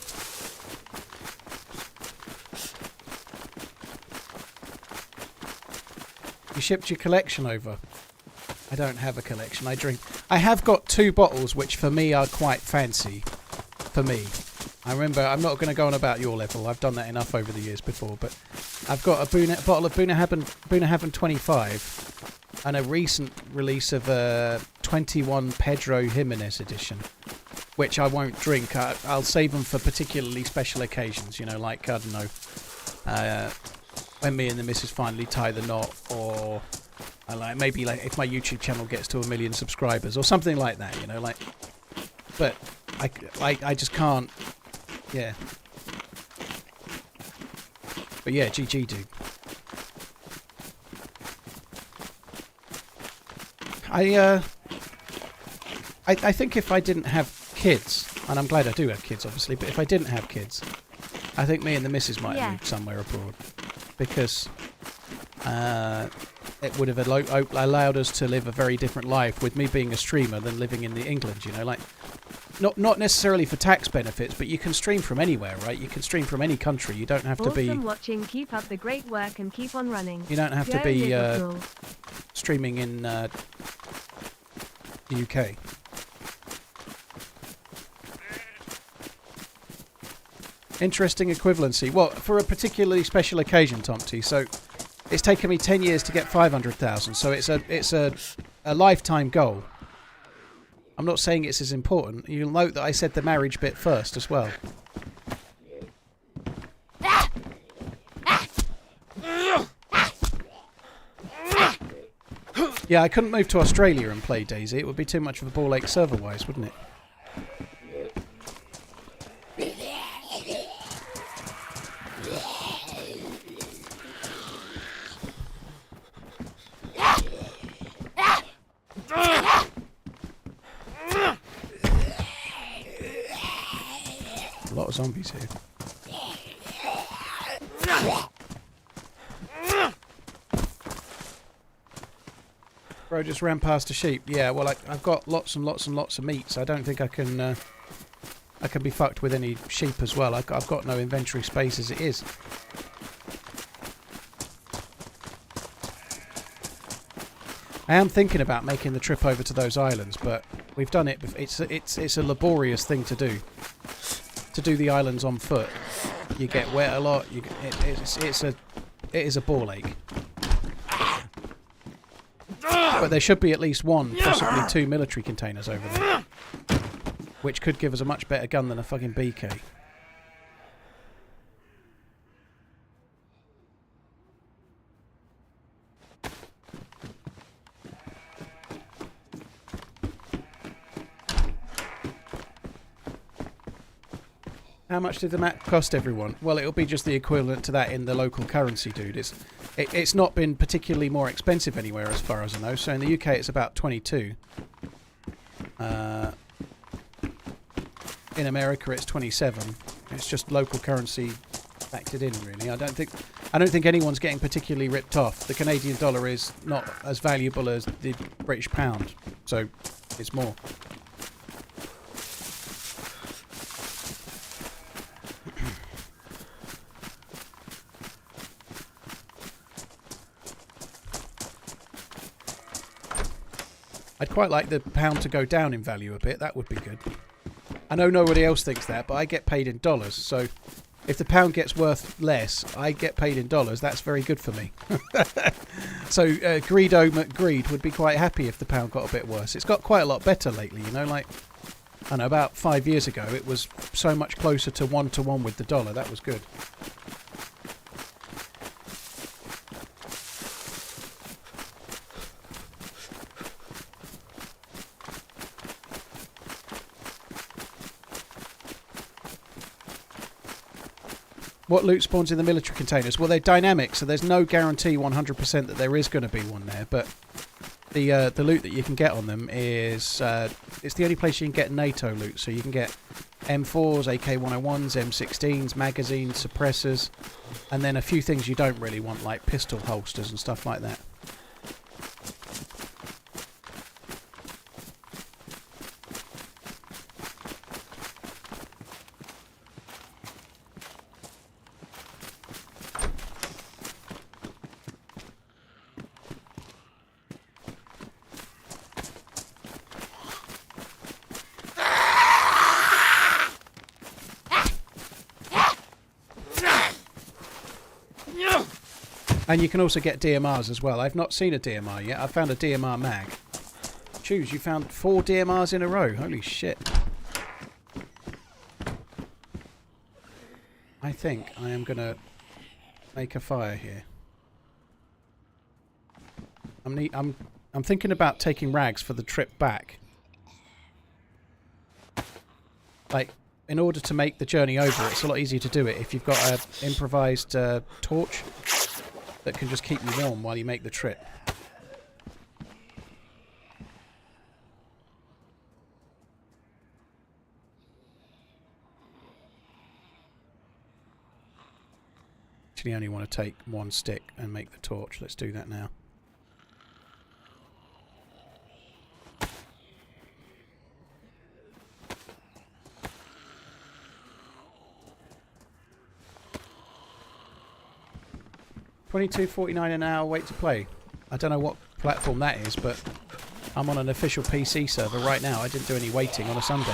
You shipped your collection over. I don't have a collection, I drink... I have got 2 bottles which for me are quite fancy. For me. I remember, I'm not going to go on about your level, I've done that enough over the years before, but I've got a bottle of Bunnahabhain 25 and a recent release of a 21 Pedro Jimenez edition, which I won't drink. I'll save them for particularly special occasions, you know, like, I don't know, when me and the missus finally tie the knot, or maybe like if my YouTube channel gets to 1 million subscribers or something like that, you know, like, but I just can't. Yeah. But yeah, GG, dude. I think if I didn't have kids, and I'm glad I do have kids, obviously, but if I didn't have kids, I think me and the missus might have moved somewhere abroad. Because it would have allowed us to live a very different life with me being a streamer than living in England, you know, like... Not necessarily for tax benefits, but you can stream from anywhere, right? You can stream from any country. You don't have to be... Awesome watching. Keep up the great work and keep on running. You don't have to be streaming in the UK. Interesting equivalency. Well, for a particularly special occasion, Tomty. So it's taken me 10 years to get 500,000. So it's a lifetime goal. I'm not saying it's as important. You'll note that I said the marriage bit first as well. Yeah, I couldn't move to Australia and play DayZ. It would be too much of a ball ache server-wise, wouldn't it? A lot of zombies here. Bro just ran past a sheep. Yeah, well, I've got lots and lots and lots of meat, so I don't think I can be fucked with any sheep as well. I've got no inventory space as it is. I am thinking about making the trip over to those islands, but we've done it. It's a laborious thing to do. To do the islands on foot, you get wet a lot. It is a ball ache. But there should be at least 1, possibly 2 military containers over there, which could give us a much better gun than a fucking BK. How much did the map cost everyone? Well, it'll be just the equivalent to that in the local currency, dude. It's not been particularly more expensive anywhere as far as I know. So in the UK it's about 22. In America it's 27. It's just local currency factored in, really. I don't think anyone's getting particularly ripped off. The Canadian dollar is not as valuable as the British pound, so it's more. I'd quite like the pound to go down in value a bit. That would be good. I know nobody else thinks that, but I get paid in dollars. So if the pound gets worth less, I get paid in dollars. That's very good for me. So Greedo McGreed would be quite happy if the pound got a bit worse. It's got quite a lot better lately, you know. Like, I don't know, about 5 years ago, it was so much closer to 1-to-1 with the dollar. That was good. What loot spawns in the military containers? Well, they're dynamic, so there's no guarantee 100% that there is going to be one there. But the loot that you can get on them is it's the only place you can get NATO loot. So you can get M4s, AK-101s, M16s, magazines, suppressors, and then a few things you don't really want, like pistol holsters and stuff like that. And you can also get DMRs as well. I've not seen a DMR yet. I found a DMR mag. Choose, you found 4 DMRs in a row. Holy shit. I think I am going to make a fire here. I'm thinking about taking rags for the trip back. Like, in order to make the journey over, it's a lot easier to do it if you've got an improvised torch that can just keep you warm while you make the trip. Actually, only want to take 1 stick and make the torch. Let's do that now. $22.49 an hour, wait to play. I don't know what platform that is, but I'm on an official PC server right now. I didn't do any waiting on a Sunday.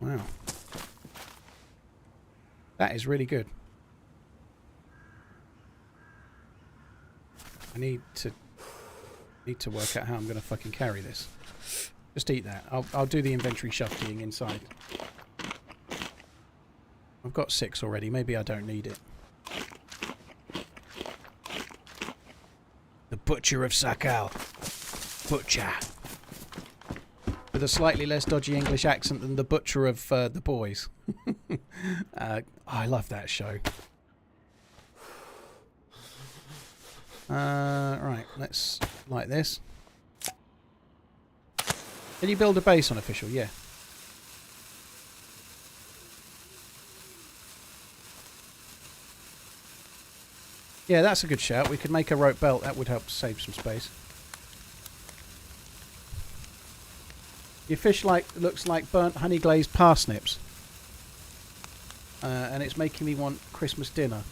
Wow. That is really good. I need to work out how I'm going to fucking carry this. Just eat that. I'll do the inventory shuffling inside. I've got 6 already. Maybe I don't need it. The Butcher of Sakhal. Butcher. With a slightly less dodgy English accent than the Butcher of The Boys. I love that show. Right, let's light this. Can you build a base on official? Yeah. Yeah, that's a good shout. We could make a rope belt. That would help save some space. Your fish looks like burnt honey glazed parsnips. And it's making me want Christmas dinner.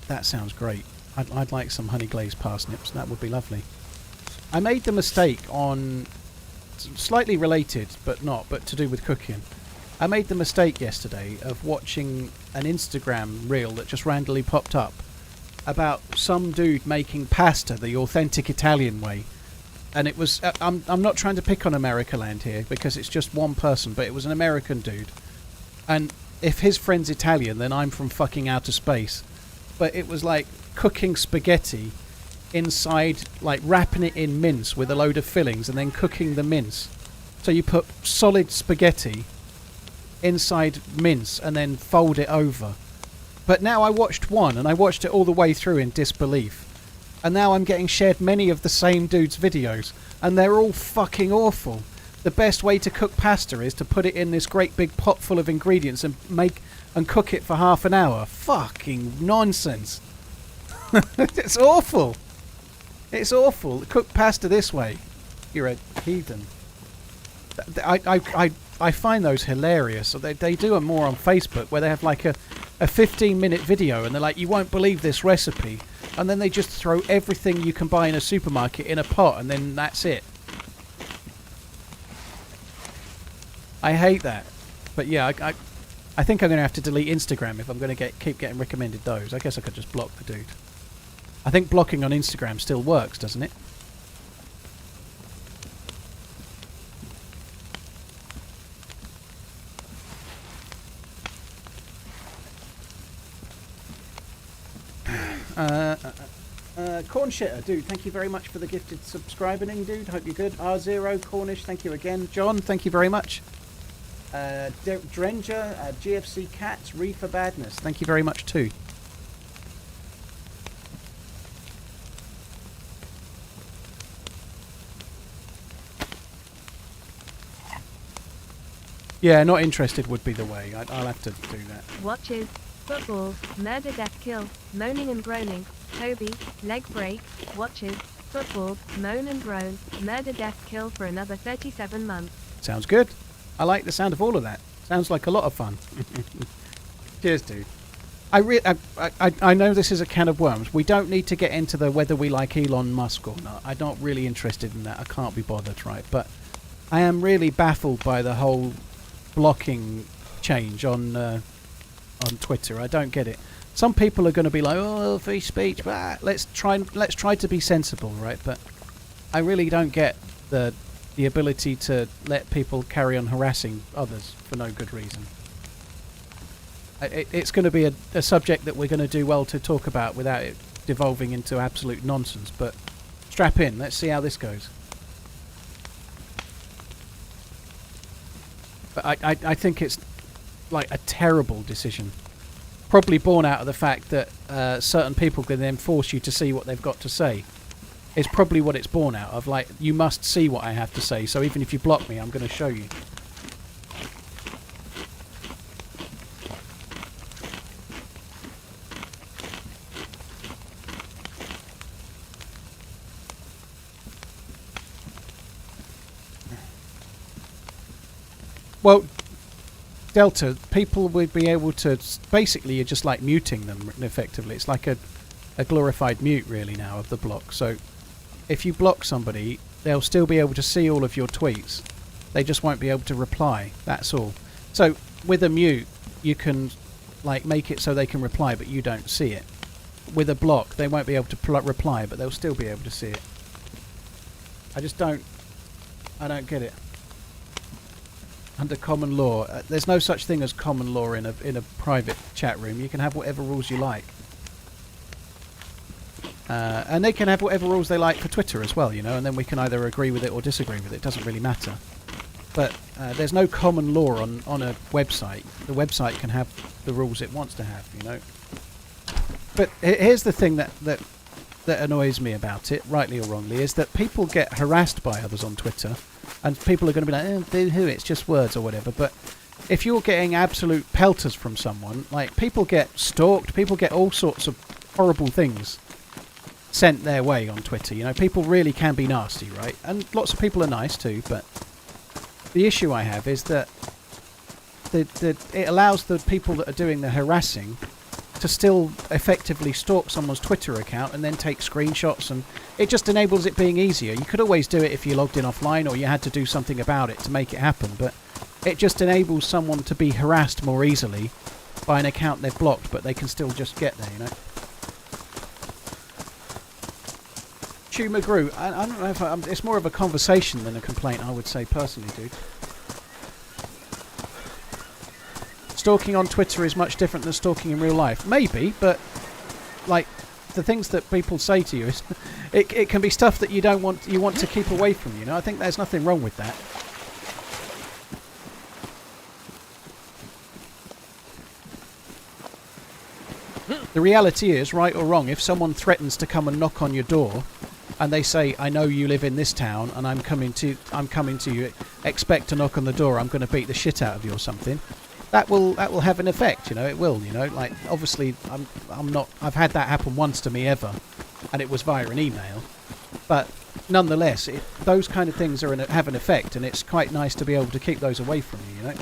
That sounds great. I'd like some honey glazed parsnips. That would be lovely. I made the mistake on... Slightly related, but to do with cooking. I made the mistake yesterday of watching an Instagram reel that just randomly popped up about some dude making pasta the authentic Italian way. And it was, I'm not trying to pick on America land here because it's just one person, but it was an American dude. And if his friend's Italian, then I'm from fucking outer space. But it was like cooking spaghetti inside, like wrapping it in mince with a load of fillings and then cooking the mince. So you put solid spaghetti inside mince and then fold it over. But now I watched one and I watched it all the way through in disbelief. And now I'm getting shared many of the same dude's videos, and they're all fucking awful. The best way to cook pasta is to put it in this great big pot full of ingredients and cook it for half an hour. Fucking nonsense. It's awful. It's awful. Cook pasta this way. You're a heathen. I find those hilarious. They do them more on Facebook where they have like a 15-minute video and they're like, you won't believe this recipe. And then they just throw everything you can buy in a supermarket in a pot and then that's it. I hate that. But yeah, I think I'm going to have to delete Instagram if I'm going to keep getting recommended those. I guess I could just block the dude. I think blocking on Instagram still works, doesn't it? Corn Shitter, dude, thank you very much for the gifted subscribing, dude. Hope you're good. R0, Cornish, thank you again. John, thank you very much. Drenger, GFC Cats, Reefer Badness, thank you very much too. Yeah, not interested would be the way. I'll have to do that. Watches, football, murder, death, kill, moaning and groaning, Toby, leg break, watches, football, moan and groan, murder, death, kill for another 37 months. Sounds good. I like the sound of all of that. Sounds like a lot of fun. Cheers, dude. I know this is a can of worms. We don't need to get into the whether we like Elon Musk or not. I'm not really interested in that. I can't be bothered, right? But I am really baffled by the whole blocking change on Twitter. I don't get it. Some people are going to be like, "Oh, free speech." But let's try to be sensible, right? But I really don't get the ability to let people carry on harassing others for no good reason. It's going to be a subject that we're going to do well to talk about without it devolving into absolute nonsense. But strap in. Let's see how this goes. But I think it's like a terrible decision. Probably born out of the fact that certain people can then force you to see what they've got to say. It's probably what it's born out of. Like, you must see what I have to say, so even if you block me, I'm going to show you. Well, Delta, people would be able to... Basically, you're just like muting them, effectively. It's like a glorified mute, really, now, of the block. So, if you block somebody, they'll still be able to see all of your tweets. They just won't be able to reply. That's all. So, with a mute, you can, like, make it so they can reply, but you don't see it. With a block, they won't be able to reply, but they'll still be able to see it. I don't get it. Under common law, there's no such thing as common law in a private chat room. You can have whatever rules you like, and they can have whatever rules they like for Twitter as well, you know. And then we can either agree with it or disagree with it. It doesn't really matter. But there's no common law on a website. The website can have the rules it wants to have, you know. But here's the thing that annoys me about it, rightly or wrongly, is that people get harassed by others on Twitter. And people are going to be like, oh, boo-hoo, it's just words or whatever. But if you're getting absolute pelters from someone, like, people get stalked, people get all sorts of horrible things sent their way on Twitter. You know, people really can be nasty, right? And lots of people are nice too, but the issue I have is that it allows the people that are doing the harassing to still effectively stalk someone's Twitter account and then take screenshots, and it just enables it being easier. You could always do it if you logged in offline or you had to do something about it to make it happen, but it just enables someone to be harassed more easily by an account they've blocked, but they can still just get there, you know. Chew McGrew, I don't know if it's more of a conversation than a complaint, I would say personally, dude. Stalking on Twitter is much different than stalking in real life. Maybe, but like the things that people say to you, it can be stuff that you want to keep away from. You know, I think there's nothing wrong with that. The reality is, right or wrong, if someone threatens to come and knock on your door, and they say, "I know you live in this town, and I'm coming to you. Expect to knock on the door. I'm going to beat the shit out of you or something." That will have an effect, you know. It will, you know. Like obviously, I've had that happen once to me ever, and it was via an email. But nonetheless, those kind of things have an effect, and it's quite nice to be able to keep those away from you, you know.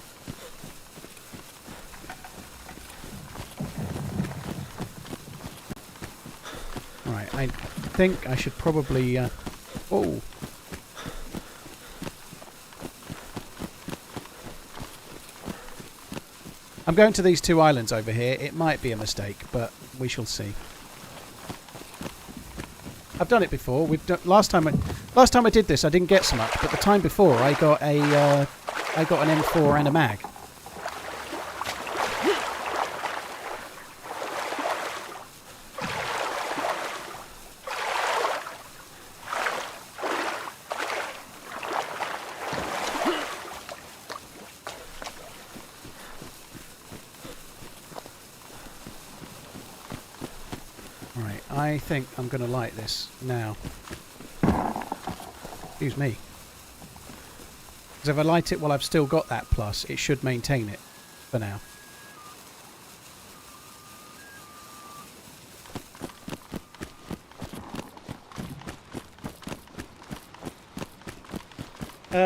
Right, I think I should probably. Oh. I'm going to these 2 islands over here. It might be a mistake, but we shall see. I've done it before. Last time I did this, I didn't get so much, but the time before, I got an M4 and a mag. I think I'm going to light this now. Excuse me. Because if I light it while I've still got that plus, it should maintain it for now.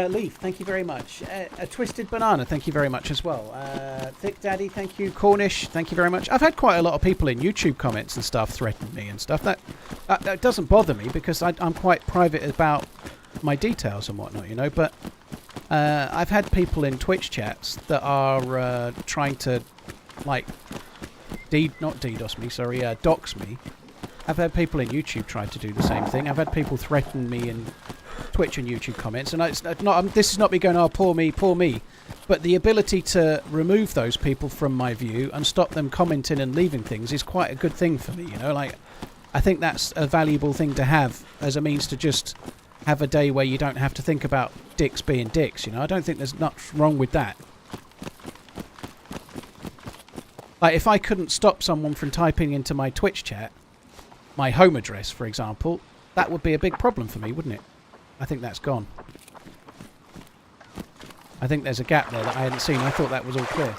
Leaf, thank you very much. A Twisted Banana, thank you very much as well. Thick Daddy, thank you. Cornish, thank you very much. I've had quite a lot of people in YouTube comments and stuff threaten me and stuff. That doesn't bother me because I'm quite private about my details and whatnot, you know. But I've had people in Twitch chats that are trying to, like, dox me. I've had people in YouTube try to do the same thing. I've had people threaten me in Twitch and YouTube comments, and this is not me going, "Oh, poor me," but the ability to remove those people from my view and stop them commenting and leaving things is quite a good thing for me, you know. Like, I think that's a valuable thing to have as a means to just have a day where you don't have to think about dicks being dicks, you know. I don't think there's much wrong with that. Like, if I couldn't stop someone from typing into my Twitch chat my home address, for example, that would be a big problem for me, wouldn't it? I think that's gone. I think there's a gap there that I hadn't seen. I thought that was all clear.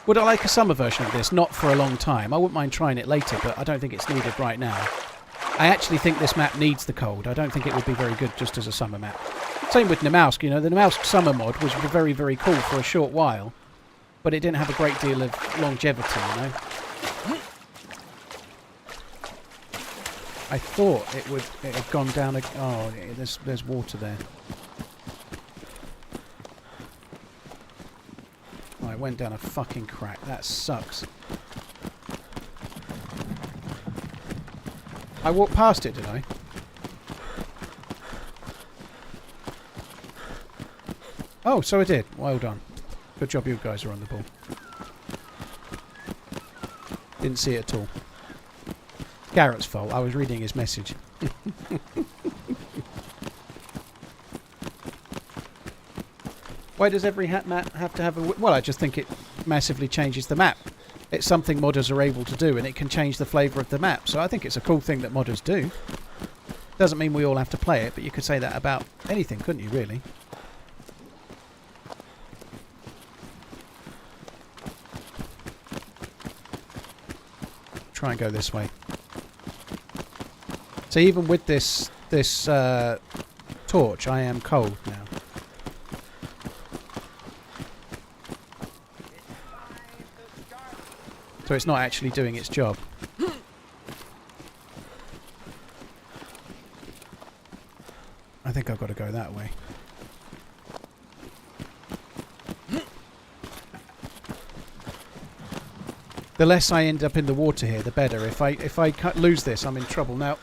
Would I like a summer version of this? Not for a long time. I wouldn't mind trying it later, but I don't think it's needed right now. I actually think this map needs the cold. I don't think it would be very good just as a summer map. Same with Nemausk, you know. The Nemausk summer mod was very, very cool for a short while, but it didn't have a great deal of longevity, you know. I thought it had gone down. Oh, there's water there. Oh, it went down a fucking crack. That sucks. I walked past it, did I? Oh, so I did. Well done. Good job, you guys are on the ball. Didn't see it at all. Garrett's fault. I was reading his message. Why does every map have to have a... Well, I just think it massively changes the map. It's something modders are able to do, and it can change the flavour of the map. So I think it's a cool thing that modders do. Doesn't mean we all have to play it, but you could say that about anything, couldn't you, really? Try and go this way. So even with this torch, I am cold now. So it's not actually doing its job. I think I've got to go that way. the less I end up in the water here, the better. If I lose this, I'm in trouble. Now,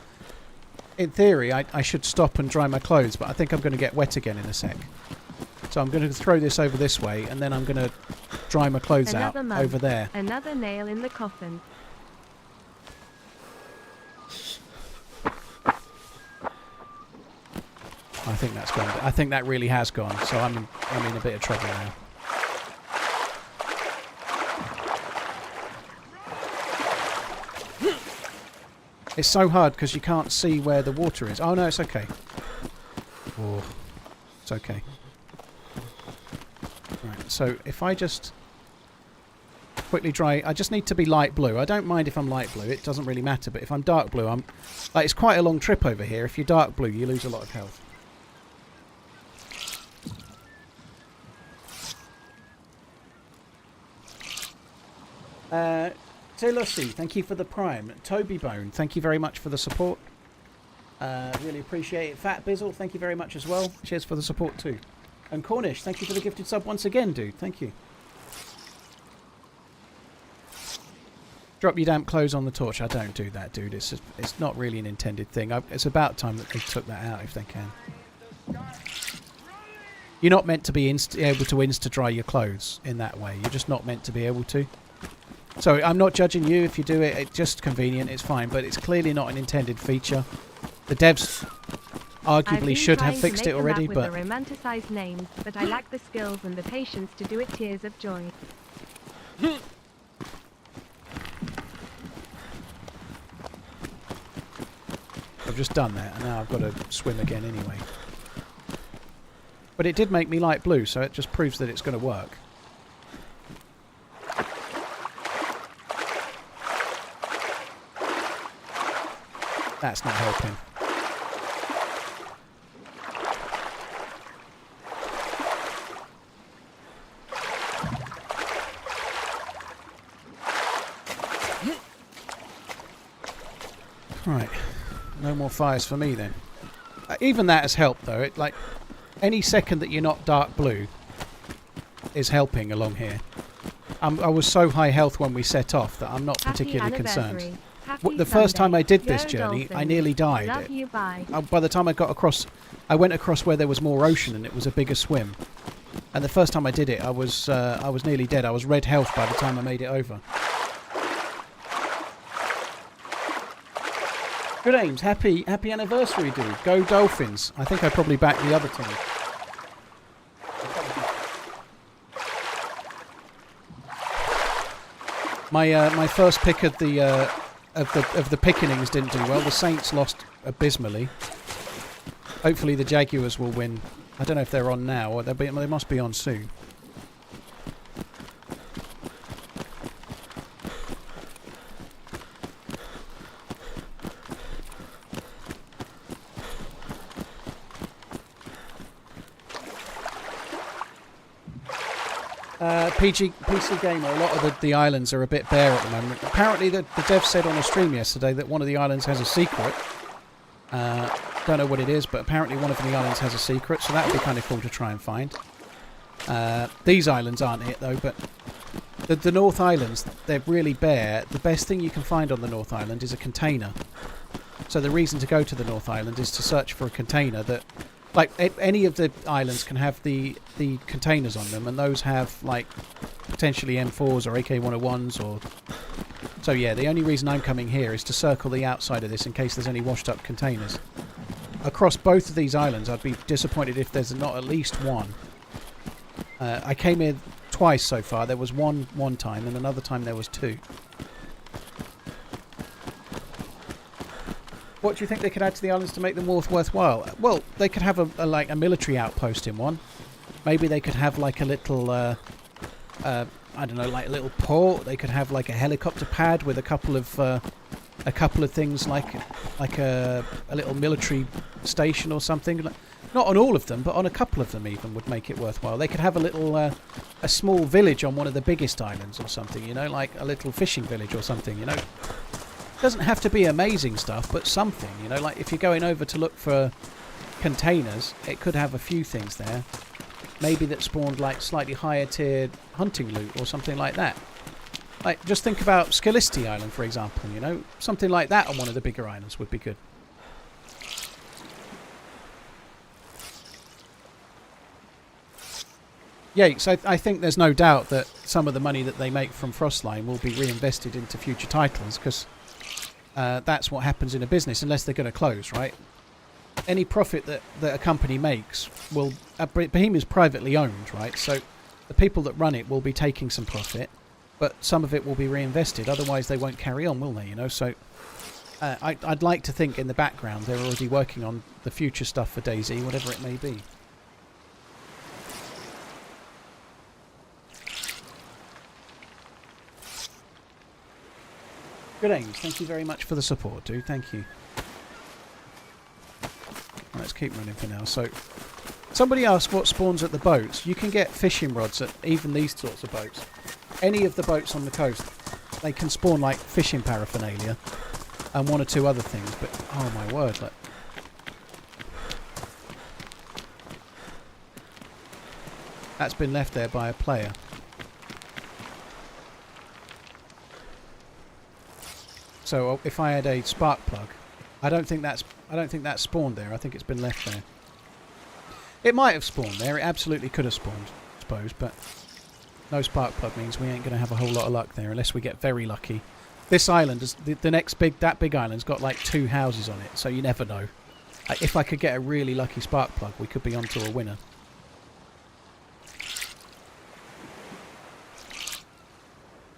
in theory, I should stop and dry my clothes, but I think I'm going to get wet again in a sec. So I'm going to throw this over this way, and then I'm going to dry my clothes out over there. Another nail in the coffin. I think that's gone. I think that really has gone. So I'm in a bit of trouble now. It's so hard because you can't see where the water is. Oh no, it's okay. Oh, it's okay. Right. So if I just quickly dry, I just need to be light blue. I don't mind if I'm light blue. It doesn't really matter. But if I'm dark blue, like it's quite a long trip over here. If you're dark blue, you lose a lot of health. Telusi, thank you for the prime. Toby Bone, thank you very much for the support. Really appreciate it. Fat Bizzle, thank you very much as well. Cheers for the support too. And Cornish, thank you for the gifted sub once again, dude. Thank you. Drop your damp clothes on the torch. I don't do that, dude. It's not really an intended thing. It's about time that they took that out if they can. You're not meant to be able to insta-dry your clothes in that way. You're just not meant to be able to. So I'm not judging you if you do it. It's just convenient. It's fine. But it's clearly not an intended feature. The devs arguably should have fixed it already. But the romanticized names, but I lack the skills and the patience to do it. Tears of joy. I've just done that, and now I've got to swim again anyway. But it did make me light blue, so it just proves that it's going to work. That's not helping. Right. No more fires for me then. Even that has helped though. It like any second that you're not dark blue is helping along here. I was so high health when we set off that I'm not particularly concerned. The first time I did this journey, I nearly died. By the time I got across, I went across where there was more ocean and it was a bigger swim. And the first time I did it, I was nearly dead. I was red health by the time I made it over. Good aims, happy anniversary, dude. Go Dolphins. I think I probably backed the other team. My first pick of the Pickenings didn't do well. The Saints lost abysmally. Hopefully the Jaguars will win. I don't know if they're on now, or they must be on soon. PC Gamer, a lot of the islands are a bit bare at the moment. Apparently the dev said on a stream yesterday that one of the islands has a secret. Don't know what it is, but apparently one of the islands has a secret, so that would be kind of cool to try and find. These islands aren't it though, but the North Islands, they're really bare. The best thing you can find on the North Island is a container. So the reason to go to the North Island is to search for a container that... Like, any of the islands can have the containers on them, and those have, like, potentially M4s or AK-101s or... So, yeah, the only reason I'm coming here is to circle the outside of this in case there's any washed-up containers. Across both of these islands, I'd be disappointed if there's not at least one. I came here twice so far. There was one time, and another time there was two. What do you think they could add to the islands to make them worthwhile? Well, they could have a military outpost in one. Maybe they could have like a little, I don't know, like a little port. They could have like a helicopter pad with a couple of things like a little military station or something. Not on all of them, but on a couple of them even would make it worthwhile. They could have a small village on one of the biggest islands or something, you know, like a little fishing village or something, you know. Doesn't have to be amazing stuff, but something, you know, like if you're going over to look for containers, it could have a few things there. Maybe that spawned like slightly higher tiered hunting loot or something like that. Like, just think about Scaliste Island, for example, you know? Something like that on one of the bigger islands would be good. Yeah, so I think there's no doubt that some of the money that they make from Frostline will be reinvested into future titles, because that's what happens in a business, unless they're going to close, right? Any profit that a company makes will... Bohemia's privately owned, right? So the people that run it will be taking some profit, but some of it will be reinvested. Otherwise, they won't carry on, will they? You know, so I'd like to think in the background they're already working on the future stuff for DayZ, whatever it may be. Good aims. Thank you very much for the support, dude. Thank you. Let's keep running for now. So, somebody asked what spawns at the boats. You can get fishing rods at even these sorts of boats. Any of the boats on the coast, they can spawn like fishing paraphernalia and one or two other things. But oh my word, look. That's been left there by a player. So if I had a spark plug, I don't think that's spawned there. I think it's been left there. It might have spawned there. It absolutely could have spawned, I suppose, but no spark plug means we ain't going to have a whole lot of luck there unless we get very lucky. This island is the next that big island's got like 2 houses on it, so you never know. If I could get a really lucky spark plug, we could be onto a winner.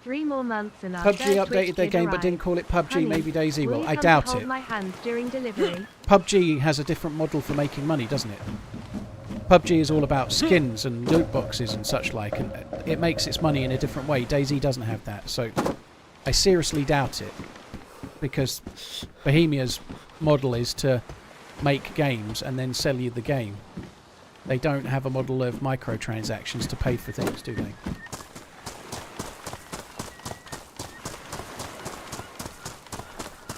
Three more months and our PUBG updated their game but didn't call it PUBG, Honey, maybe DayZ will. I come doubt hold it. my hand during delivery? PUBG has a different model for making money, doesn't it? PUBG is all about skins and loot boxes and such like, and it makes its money in a different way. DayZ doesn't have that, so I seriously doubt it, because Bohemia's model is to make games and then sell you the game. They don't have a model of microtransactions to pay for things, do they?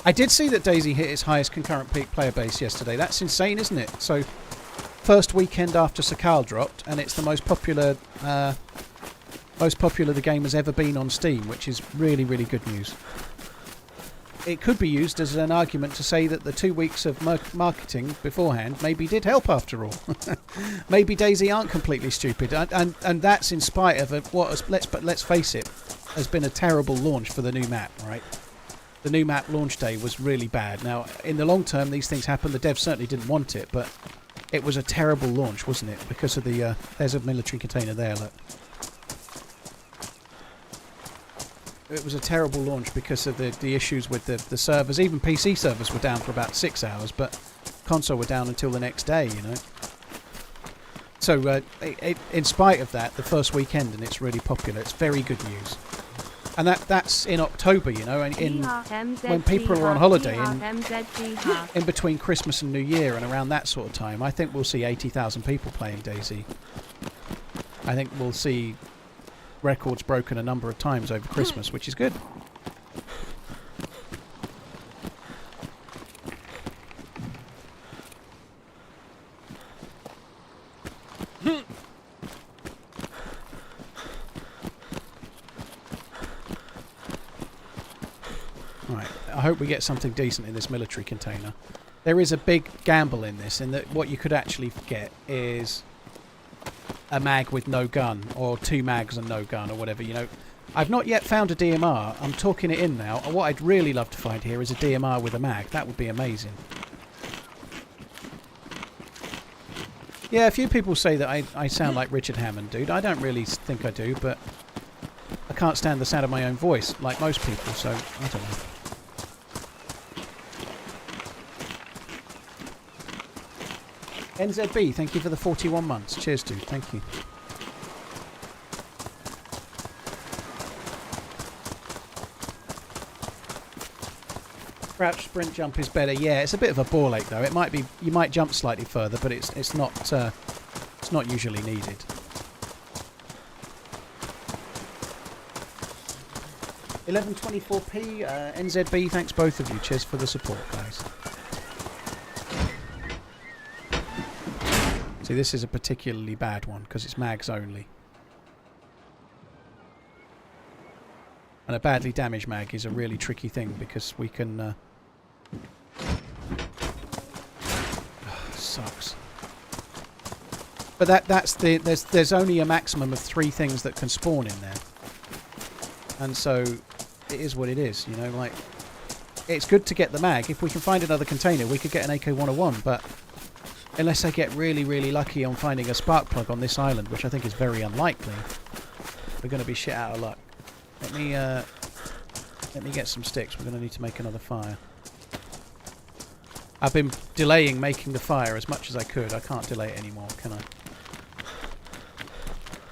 I did see that DayZ hit its highest concurrent peak player base yesterday. That's insane, isn't it? So, first weekend after Sakhal dropped, and it's the most popular the game has ever been on Steam, which is really, really good news. It could be used as an argument to say that the 2 weeks of marketing beforehand maybe did help after all. Maybe DayZ aren't completely stupid, and that's in spite of let's face it, has been a terrible launch for the new map, right? The new map launch day was really bad. Now, in the long term, these things happen. The devs certainly didn't want it, but it was a terrible launch, wasn't it? Because of the... there's a military container there, look. It was a terrible launch because of the issues with the servers. Even PC servers were down for about 6 hours, but console were down until the next day, you know. So, in spite of that, the first weekend, and it's really popular. It's very good news. And that's in October, you know, and when people are on holiday in between Christmas and New Year and around that sort of time, I think we'll see 80,000 people playing DayZ. I think we'll see records broken a number of times over Christmas, which is good. I hope we get something decent in this military container. There is a big gamble in this, in that what you could actually get is a mag with no gun, or 2 mags and no gun, or whatever, you know. I've not yet found a DMR. I'm talking it in now. What I'd really love to find here is a DMR with a mag. That would be amazing. Yeah, a few people say that I sound like Richard Hammond, dude. I don't really think I do, but I can't stand the sound of my own voice, like most people, so I don't know. NZB, thank you for the 41 months. Cheers, dude. Thank you. Crouch sprint jump is better. Yeah, it's a bit of a ball ache though. It might be, you might jump slightly further, but it's not usually needed. $11.24p NZB. Thanks both of you. Cheers for the support, guys. See, this is a particularly bad one because it's mags only. And a badly damaged mag is a really tricky thing because we can... sucks. But there's only a maximum of 3 things that can spawn in there. And so it is what it is, you know, like... It's good to get the mag. If we can find another container, we could get an AK-101, but unless I get really, really lucky on finding a spark plug on this island, which I think is very unlikely, we're going to be shit out of luck. Let me get some sticks. We're going to need to make another fire. I've been delaying making the fire as much as I could. I can't delay it anymore, can I?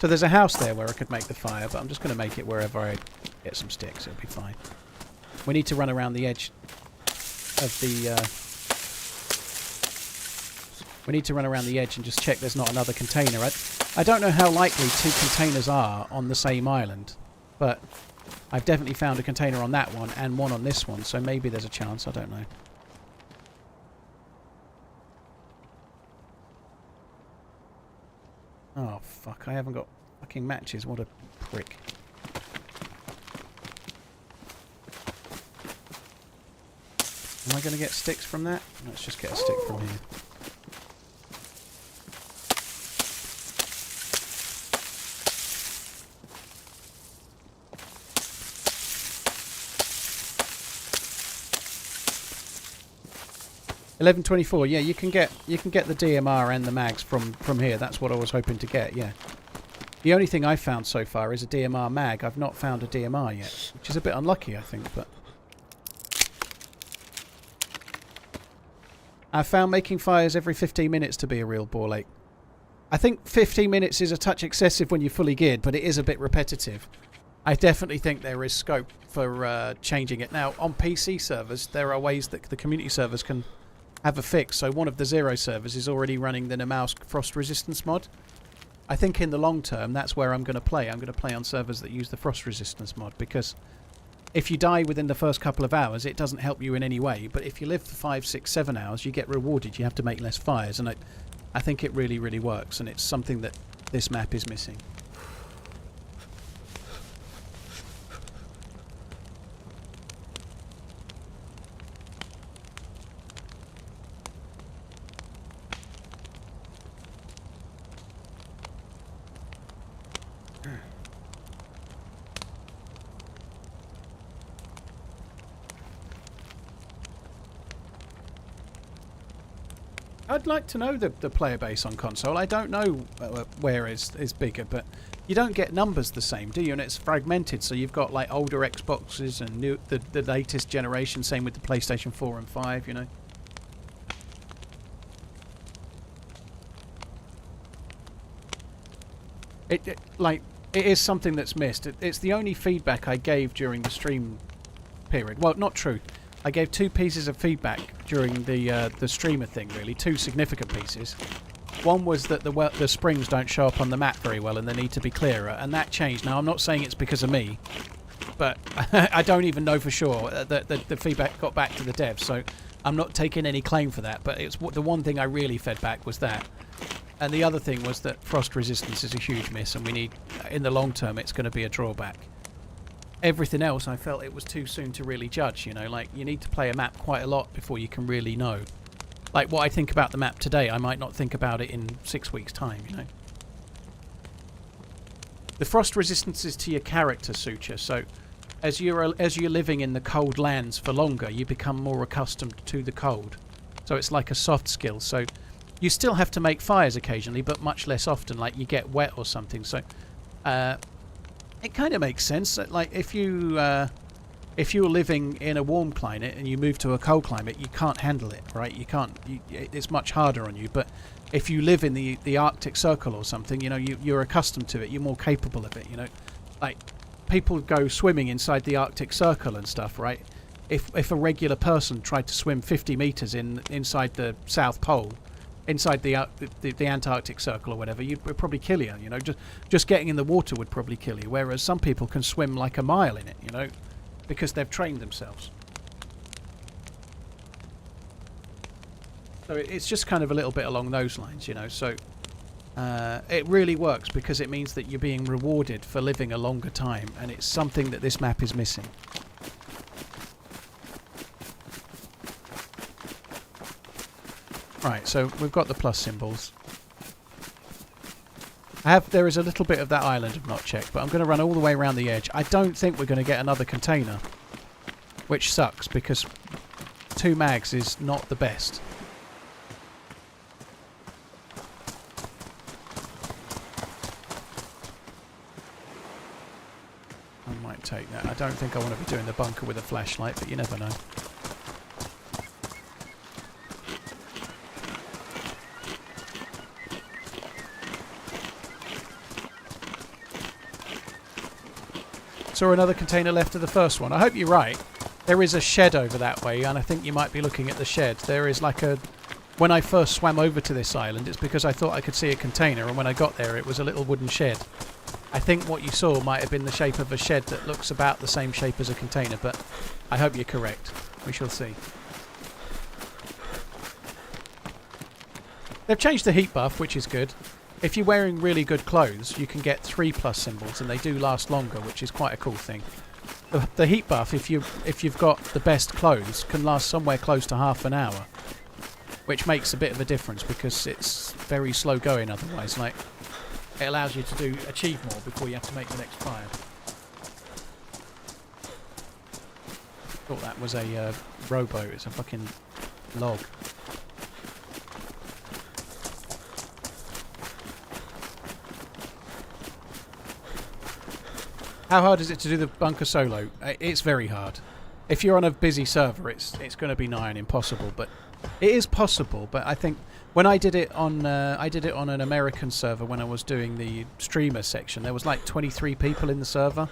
So there's a house there where I could make the fire, but I'm just going to make it wherever I get some sticks. It'll be fine. We need to run around the edge of the... we need to run around the edge and just check there's not another container. I don't know how likely 2 containers are on the same island, but I've definitely found a container on that one and one on this one, so maybe there's a chance. I don't know. Oh, fuck. I haven't got fucking matches. What a prick. Am I going to get sticks from that? Let's just get a stick from here. $11.24. Yeah, you can get the DMR and the mags from here. That's what I was hoping to get. Yeah. The only thing I've found so far is a DMR mag. I've not found a DMR yet, which is a bit unlucky, I think. But I found making fires every 15 minutes to be a real ball ache. I think 15 minutes is a touch excessive when you're fully geared, but it is a bit repetitive. I definitely think there is scope for changing it. Now, on PC servers, there are ways that the community servers can have a fix. So one of the Zero servers is already running the Namalsk frost resistance mod. I think in the long term, that's where I'm going to play. I'm going to play on servers that use the frost resistance mod, because if you die within the first couple of hours, it doesn't help you in any way. But if you live for 5, 6, 7 hours, you get rewarded. You have to make less fires. And I think it really, really works. And it's something that this map is missing. I'd like to know the player base on console. I don't know where is bigger, but you don't get numbers the same, do you? And it's fragmented, so you've got like older Xboxes and the latest generation, same with the PlayStation 4 and 5, you know. It is something that's missed. It's the only feedback I gave during the stream period. Well, not true. I gave 2 pieces of feedback during the streamer thing, really. 2 significant pieces. One was that the springs don't show up on the map very well and they need to be clearer, and that changed. Now, I'm not saying it's because of me, but I don't even know for sure that the feedback got back to the devs, so I'm not taking any claim for that, but it's the one thing I really fed back was that. And the other thing was that frost resistance is a huge miss, and we need, in the long term, it's going to be a drawback. Everything else, I felt it was too soon to really judge, you know, like you need to play a map quite a lot before you can really know. Like what I think about the map today, I might not think about it in 6 weeks' time, you know. The frost resistance is to your character, Suture, so as you're living in the cold lands for longer, you become more accustomed to the cold. So it's like a soft skill, so you still have to make fires occasionally, but much less often, like you get wet or something, so it kind of makes sense. Like if you're living in a warm climate and you move to a cold climate, you can't handle it, right? You can't. It's much harder on you. But if you live in the Arctic Circle or something, you know, you're accustomed to it. You're more capable of it. You know, like people go swimming inside the Arctic Circle and stuff, right? If a regular person tried to swim 50 meters inside the South Pole, inside the Antarctic Circle or whatever, you'd probably kill you. You know, just getting in the water would probably kill you. Whereas some people can swim like a mile in it, you know, because they've trained themselves. So it's just kind of a little bit along those lines, you know. So It really works because it means that you're being rewarded for living a longer time, and it's something that this map is missing. Right, so we've got the plus symbols. There is a little bit of that island I've not checked, but I'm going to run all the way around the edge. I don't think we're going to get another container, which sucks because 2 mags is not the best. I might take that. I don't think I want to be doing the bunker with a flashlight, but you never know. Saw another container left of the first one. I hope you're right. There is a shed over that way, and I think you might be looking at the shed. There is like a... When I first swam over to this island, it's because I thought I could see a container, and when I got there, it was a little wooden shed. I think what you saw might have been the shape of a shed that looks about the same shape as a container, but I hope you're correct. We shall see. They've changed the heat buff, which is good. If you're wearing really good clothes, you can get 3 plus symbols, and they do last longer, which is quite a cool thing. The heat buff, if you've got the best clothes, can last somewhere close to half an hour, which makes a bit of a difference because it's very slow going otherwise. Like, it allows you to achieve more before you have to make the next fire. Thought that was a rowboat. It's a fucking log. How hard is it to do the bunker solo? It's very hard. If you're on a busy server, it's going to be nigh on impossible. But it is possible. But I think when I did it on an American server when I was doing the streamer section, there was like 23 people in the server.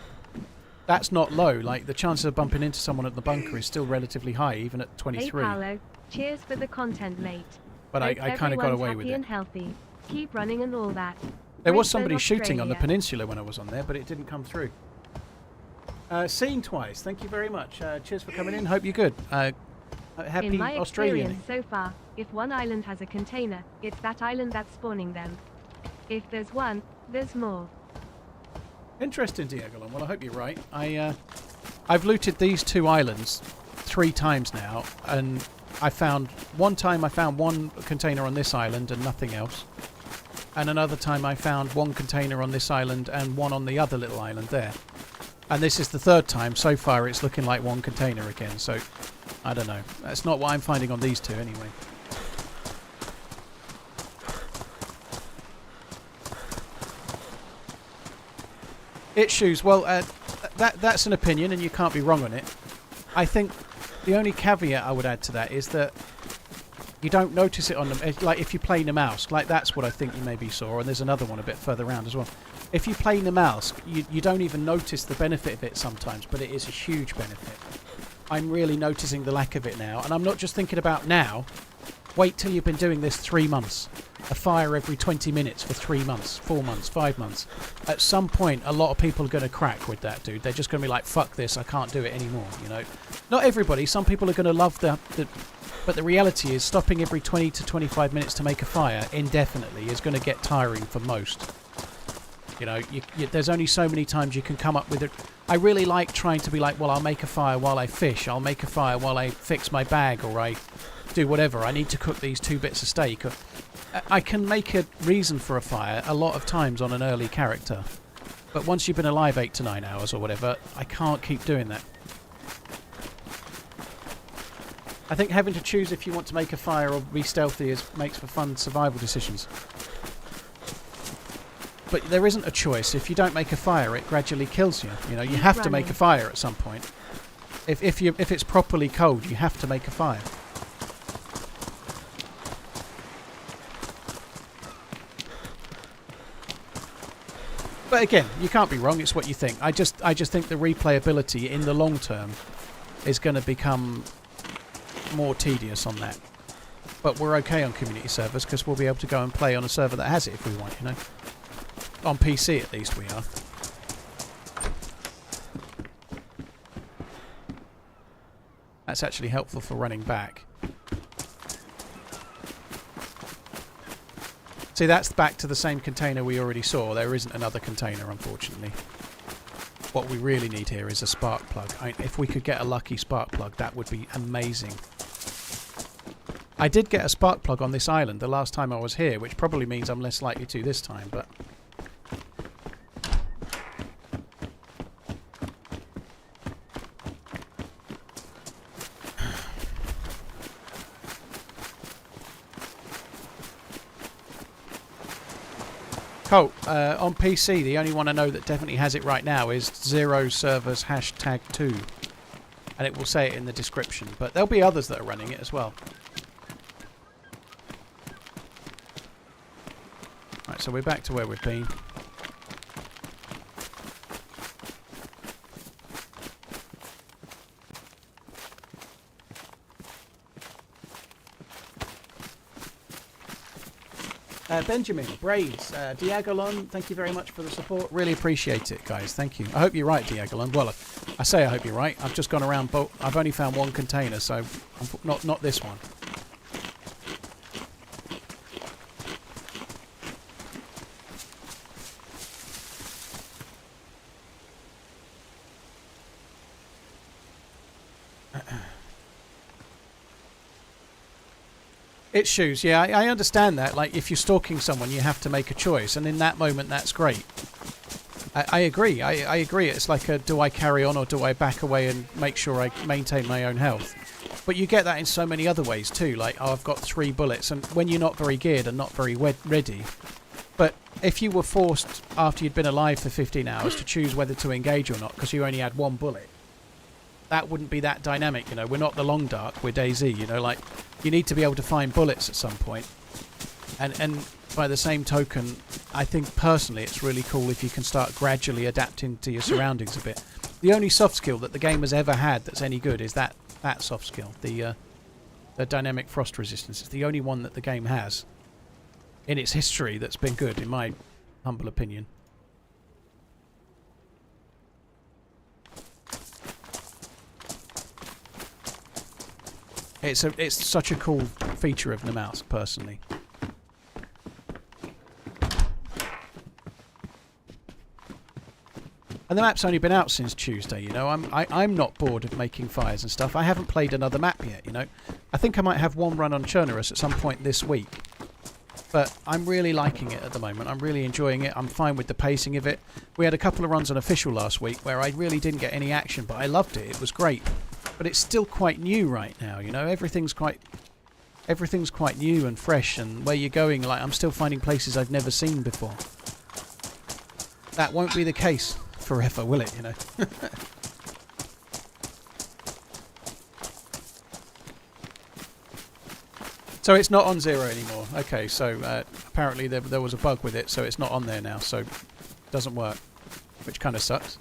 That's not low. Like, the chances of bumping into someone at the bunker is still relatively high, even at 23. Hey Paolo, cheers for the content, mate. But I kind of got away with it. And healthy. Keep running and all that. There was somebody shooting on the peninsula when I was on there, but it didn't come through. Seen twice. Thank you very much. Cheers for coming in. Hope you're good. Happy in my Australian. experience so far, if one island has a container, it's that island that's spawning them. If there's one, there's more. Interesting, Diego. Well, I hope you're right. I've looted these 2 islands 3 times now, and one time I found 1 container on this island and nothing else. And another time I found 1 container on this island and 1 on the other little island there. And this is the 3rd time. So far it's looking like 1 container again, so I don't know. That's not what I'm finding on these 2 anyway. It shoes. Well, that's an opinion and you can't be wrong on it. I think the only caveat I would add to that is that you don't notice it on them. Like, if you play Namalsk, like, that's what I think you maybe saw, and there's another one a bit further around as well. If you play Namalsk, you don't even notice the benefit of it sometimes, but it is a huge benefit. I'm really noticing the lack of it now, and I'm not just thinking about now. Wait till you've been doing this 3 months. A fire every 20 minutes for 3 months, 4 months, 5 months. At some point, a lot of people are going to crack with that, dude. They're just going to be like, fuck this, I can't do it anymore, you know. Not everybody. Some people are going to love but the reality is stopping every 20 to 25 minutes to make a fire indefinitely is going to get tiring for most. You know, there's only so many times you can come up with it. I really like trying to be like, well, I'll make a fire while I fish. I'll make a fire while I fix my bag, or I do whatever. I need to cook these 2 bits of steak. I can make a reason for a fire a lot of times on an early character. But once you've been alive 8 to 9 hours or whatever, I can't keep doing that. I think having to choose if you want to make a fire or be stealthy makes for fun survival decisions. But there isn't a choice. If you don't make a fire, it gradually kills you. You know, you have to make a fire at some point. If it's properly cold, you have to make a fire. But again, you can't be wrong. It's what you think. I just think the replayability in the long term is going to become more tedious on that. But we're okay on community servers because we'll be able to go and play on a server that has it if we want, you know. On PC at least we are. That's actually helpful for running back. See, that's back to the same container we already saw. There isn't another container, unfortunately. What we really need here is a spark plug. If we could get a lucky spark plug, that would be amazing. I did get a spark plug on this island the last time I was here, which probably means I'm less likely to this time, but... Colt, on PC, the only one I know that definitely has it right now is Zero Servers #2. And it will say it in the description, but there'll be others that are running it as well. Right, so we're back to where we've been. Benjamin, Braids, Diagolon, thank you very much for the support. Really appreciate it, guys. Thank you. I hope you're right, Diagolon. Well, I say I hope you're right. I've just gone around, but I've only found one container, so not this one. It's shoes, yeah, I understand that. Like, if you're stalking someone, you have to make a choice, and in that moment, that's great. I agree. I agree. It's like, do I carry on or do I back away and make sure I maintain my own health? But you get that in so many other ways too. Like, oh, I've got 3 bullets, and when you're not very geared and not very ready. But if you were forced after you'd been alive for 15 hours to choose whether to engage or not because you only had 1 bullet, that wouldn't be that dynamic, you know. We're not the Long Dark, we're DayZ, you know. Like, you need to be able to find bullets at some point. And by the same token, I think personally it's really cool if you can start gradually adapting to your surroundings a bit. The only soft skill that the game has ever had that's any good is that soft skill, the dynamic frost resistance. It's the only one that the game has in its history that's been good, in my humble opinion. It's such a cool feature of the mouse, personally. And the map's only been out since Tuesday, you know. I'm not bored of making fires and stuff. I haven't played another map yet, you know. I think I might have one run on Chernarus at some point this week. But I'm really liking it at the moment. I'm really enjoying it. I'm fine with the pacing of it. We had a couple of runs on Official last week where I really didn't get any action, but I loved it. It was great. But it's still quite new right now, you know. Everything's quite new and fresh, and where you're going, like, I'm still finding places I've never seen before. That won't be the case forever, will it, you know? So it's not on 0 anymore. Okay, so apparently there was a bug with it, so it's not on there now, so it doesn't work, which kind of sucks.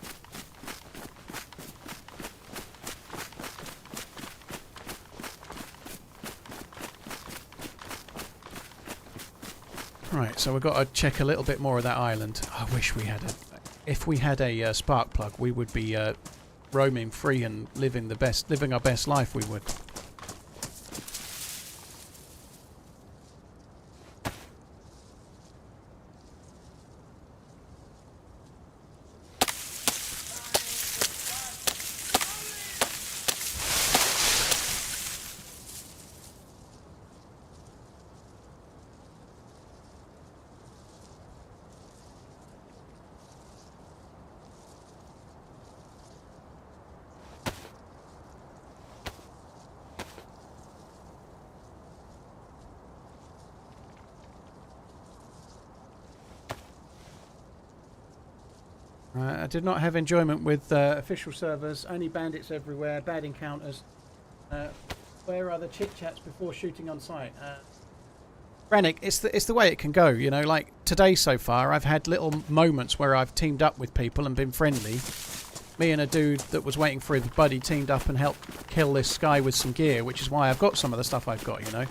Right, so we've got to check a little bit more of that island. I wish we had if we had a spark plug, we would be roaming free and living our best life. We would. I did not have enjoyment with official servers, only bandits everywhere, bad encounters. Where are the chit-chats before shooting on site? Brannick, it's the way it can go, you know. Like, today so far, I've had little moments where I've teamed up with people and been friendly. Me and a dude that was waiting for his buddy teamed up and helped kill this guy with some gear, which is why I've got some of the stuff I've got, you know.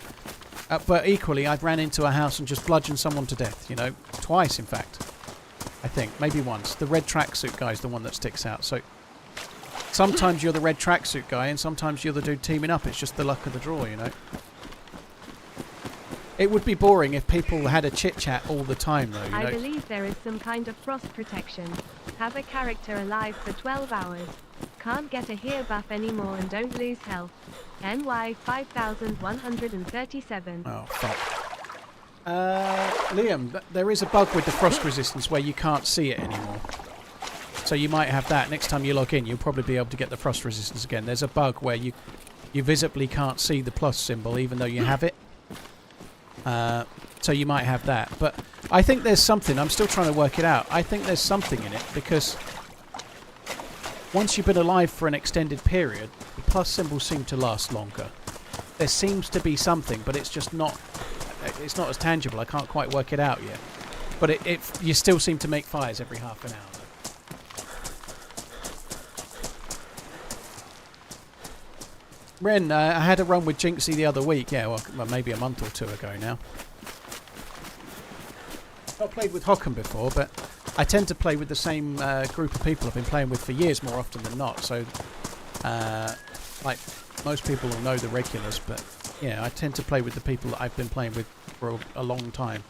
But equally, I've ran into a house and just bludgeoned someone to death, you know. Twice, in fact. I think. Maybe once. The red tracksuit guy is the one that sticks out. So sometimes you're the red tracksuit guy and sometimes you're the dude teaming up. It's just the luck of the draw, you know. It would be boring if people had a chit-chat all the time, though, you know? I believe there is some kind of frost protection. Have a character alive for 12 hours. Can't get a hear buff anymore and don't lose health. NY 5137. Oh, fuck. Liam, there is a bug with the frost resistance where you can't see it anymore. So you might have that. Next time you log in, you'll probably be able to get the frost resistance again. There's a bug where you visibly can't see the plus symbol even though you have it. So you might have that. But I think there's something. I'm still trying to work it out. I think there's something in it because once you've been alive for an extended period, the plus symbols seem to last longer. There seems to be something, but it's just not... It's not as tangible. I can't quite work it out yet. But you still seem to make fires every half an hour. Ren, I had a run with Jinxie the other week. Yeah, well, maybe a month or two ago now. Not played with Hocken before, but I tend to play with the same group of people I've been playing with for years more often than not. So, like, most people will know the regulars, but yeah, I tend to play with the people that I've been playing with for a long time.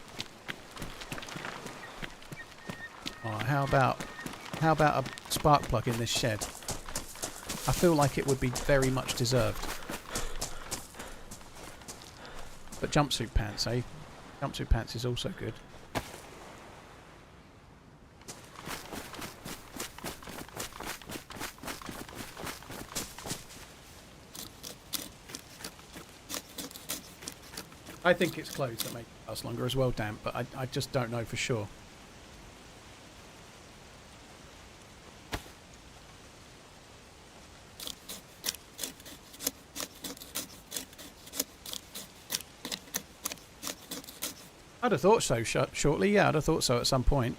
Oh, how about a spark plug in this shed? I feel like it would be very much deserved. But jumpsuit pants, eh? Jumpsuit pants is also good. I think it's clothes that make it last longer as well, damp, but I just don't know for sure. I'd have thought so shortly, yeah, I'd have thought so at some point.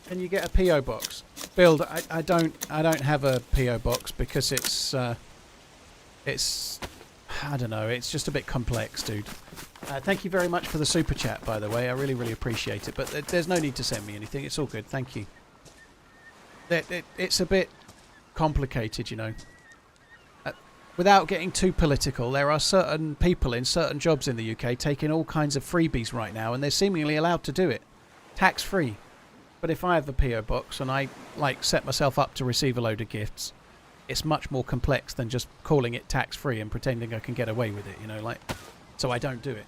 Can you get a PO box? Build. I don't have a PO box because it's I don't know. It's just a bit complex, dude. Thank you very much for the super chat, by the way. I really appreciate it. But there's no need to send me anything. It's all good. Thank you. It's a bit complicated, you know. Without getting too political, there are certain people in certain jobs in the UK taking all kinds of freebies right now, and they're seemingly allowed to do it, tax-free. But if I have a PO box and I set myself up to receive a load of gifts, it's much more complex than just calling it tax-free and pretending I can get away with it, you know, like. So I don't do it.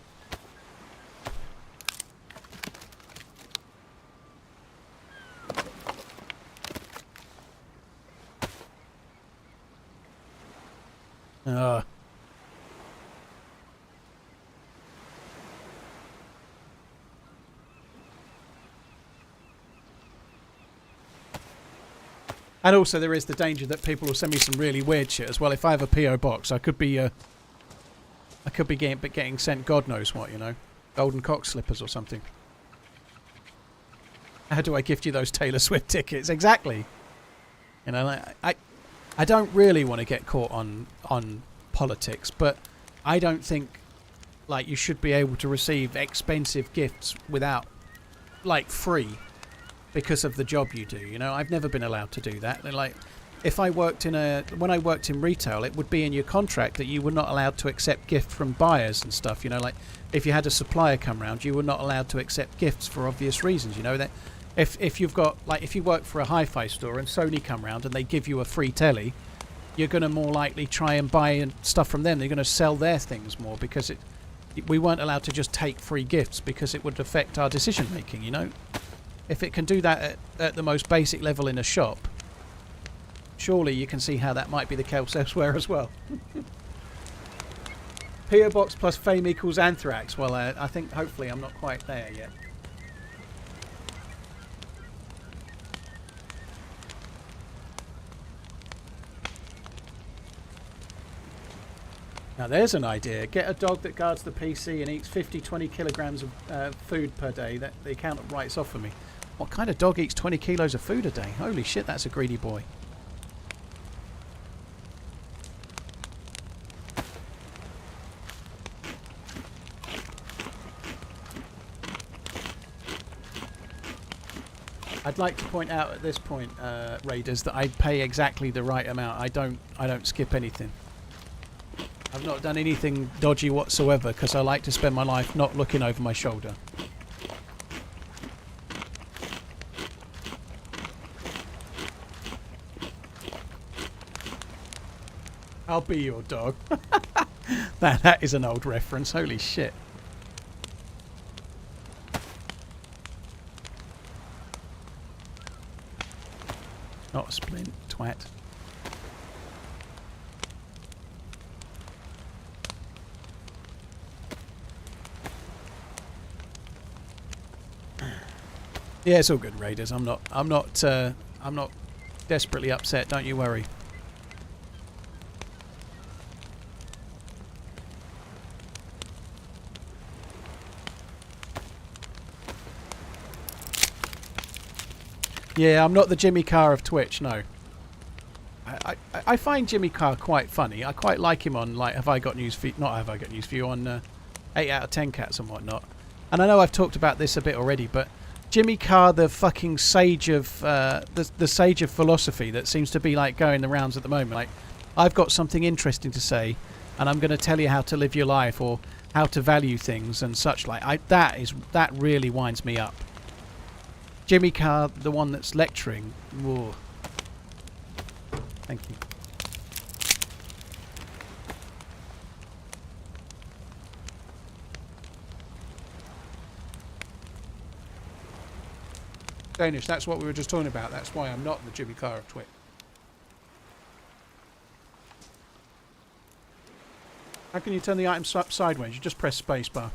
And also there is the danger that people will send me some really weird shit as well. If I have a PO box, I could be getting sent God knows what, you know, golden cock slippers or something. How do I gift you those Taylor Swift tickets? Exactly. You know, I don't really want to get caught on politics, but I don't think like you should be able to receive expensive gifts without free. Because of the job you do, you know, I've never been allowed to do that. Like, if I worked when I worked in retail, it would be in your contract that you were not allowed to accept gifts from buyers and stuff. You know, like if you had a supplier come round, you were not allowed to accept gifts for obvious reasons. You know that if you've got if you work for a hi-fi store and Sony come round and they give you a free telly, you're going to more likely try and buy stuff from them. They're going to sell their things more because we weren't allowed to just take free gifts because it would affect our decision making. You know. If it can do that at the most basic level in a shop, surely you can see how that might be the case elsewhere as well. PO box plus fame equals anthrax. Well, I think hopefully I'm not quite there yet. Now there's an idea. Get a dog that guards the PC and eats 20 kilograms of food per day. That the accountant writes off for me. What kind of dog eats 20 kilos of food a day? Holy shit, that's a greedy boy. I'd like to point out at this point, Raiders, that I pay exactly the right amount. I don't skip anything. I've not done anything dodgy whatsoever because I like to spend my life not looking over my shoulder. I'll be your dog. That is an old reference. Holy shit. Not a splint, twat. Yeah, it's all good, Raiders. I'm not desperately upset. Don't you worry. Yeah, I'm not the Jimmy Carr of Twitch, no. I find Jimmy Carr quite funny. I quite like him on, like, Have I Got News For You, not Have I Got News For You, on 8 out of 10 Cats and whatnot. And I know I've talked about this a bit already, but Jimmy Carr, the fucking sage of, the sage of philosophy that seems to be, like, going the rounds at the moment. Like, I've got something interesting to say, and I'm going to tell you how to live your life, or how to value things and such like. That really winds me up. Jimmy Carr, the one that's lecturing. Whoa. Thank you. Danish, that's what we were just talking about. That's why I'm not the Jimmy Carr of Twitch. How can you turn the item sideways? You just press spacebar.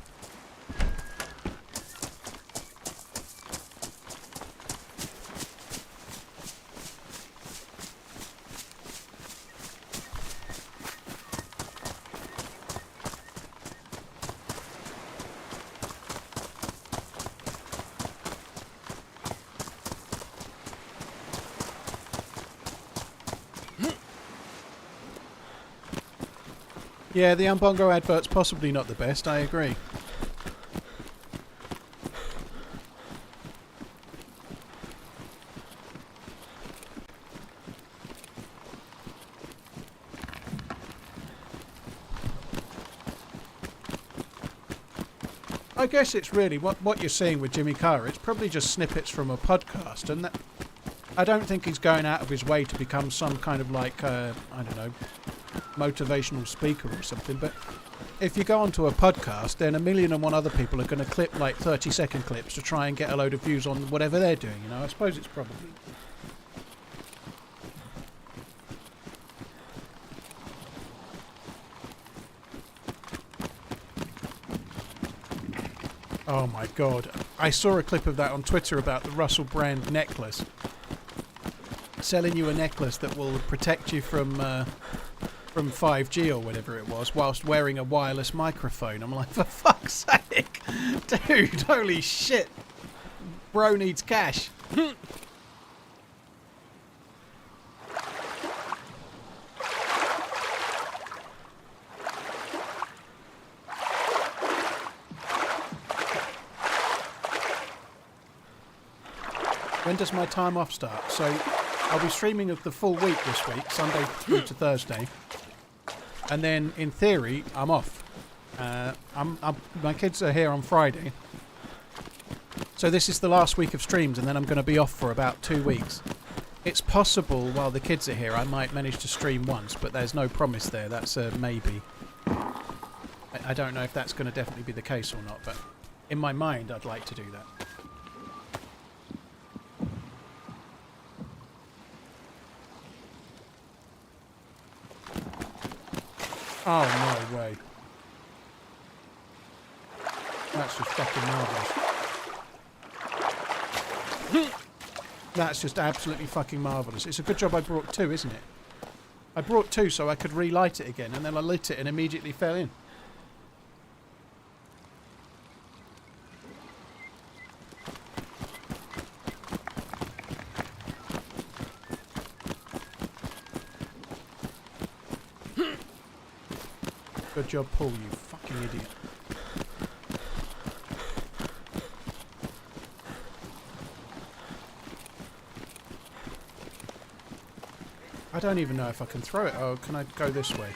Yeah, the Umbongo advert's possibly not the best, I agree. I guess it's really what you're seeing with Jimmy Carr. It's probably just snippets from a podcast, and that, I don't think he's going out of his way to become some kind of like, I don't know, motivational speaker or something. But if you go onto a podcast, then 1,000,001 other people are going to clip like 30-second clips to try and get a load of views on whatever they're doing. You know, I suppose it's probably. Oh my god. I saw a clip of that on Twitter about the Russell Brand necklace. Selling you a necklace that will protect you from 5G or whatever it was, whilst wearing a wireless microphone. I'm like, for fuck's sake! Dude, holy shit! Bro needs cash. When does my time off start? So I'll be streaming of the full week this week, Sunday through to Thursday, and then in theory I'm off. My kids are here on Friday, so this is the last week of streams, and then I'm going to be off for about 2 weeks. It's possible while the kids are here I might manage to stream once, but there's no promise there. That's a maybe. I don't know if that's going to definitely be the case or not, but in my mind I'd like to do that. Oh, no way. That's just fucking marvellous. That's just absolutely fucking marvellous. It's a good job I brought 2, isn't it? I brought 2 so I could relight it again, and then I lit it and immediately fell in. Good job, Paul, you fucking idiot. I don't even know if I can throw it. Oh, can I go this way?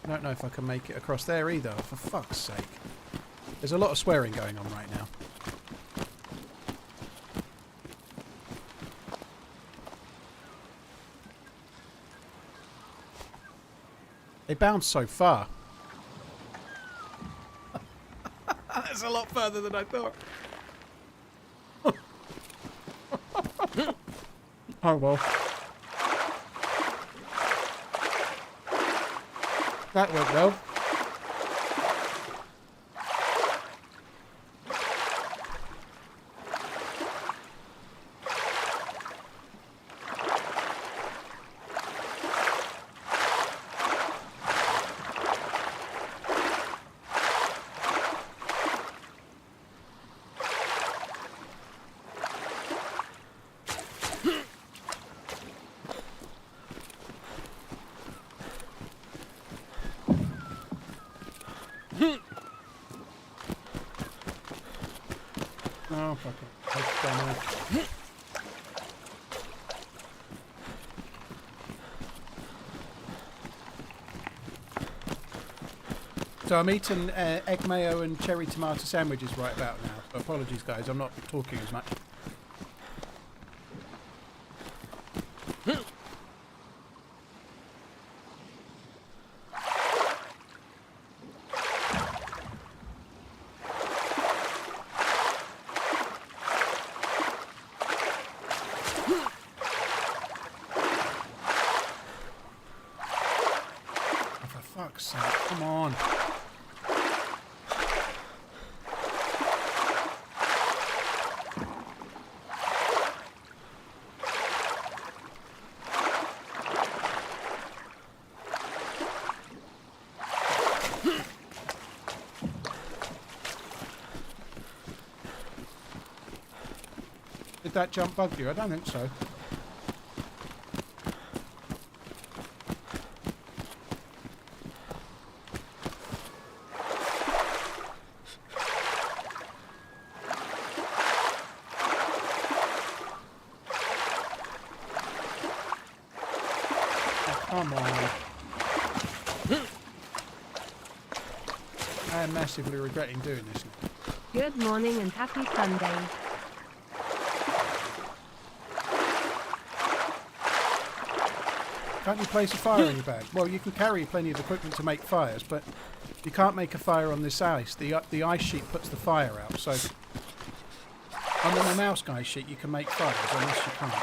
I don't know if I can make it across there either, for fuck's sake. There's a lot of swearing going on right now. They bounce so far. That's a lot further than I thought. Oh well. That went well. Oh, fuck it. That's done it. So I'm eating egg mayo and cherry tomato sandwiches right about now. So apologies, guys. I'm not talking as much. Come on. Did that jump bug you? I don't think so. Come on. I am massively regretting doing this now. Good morning and happy Sunday. Can't you place a fire in your bag? Well, you can carry plenty of equipment to make fires, but you can't make a fire on this ice. The ice sheet puts the fire out, so on the mouse guy sheet you can make fires, on this you can't.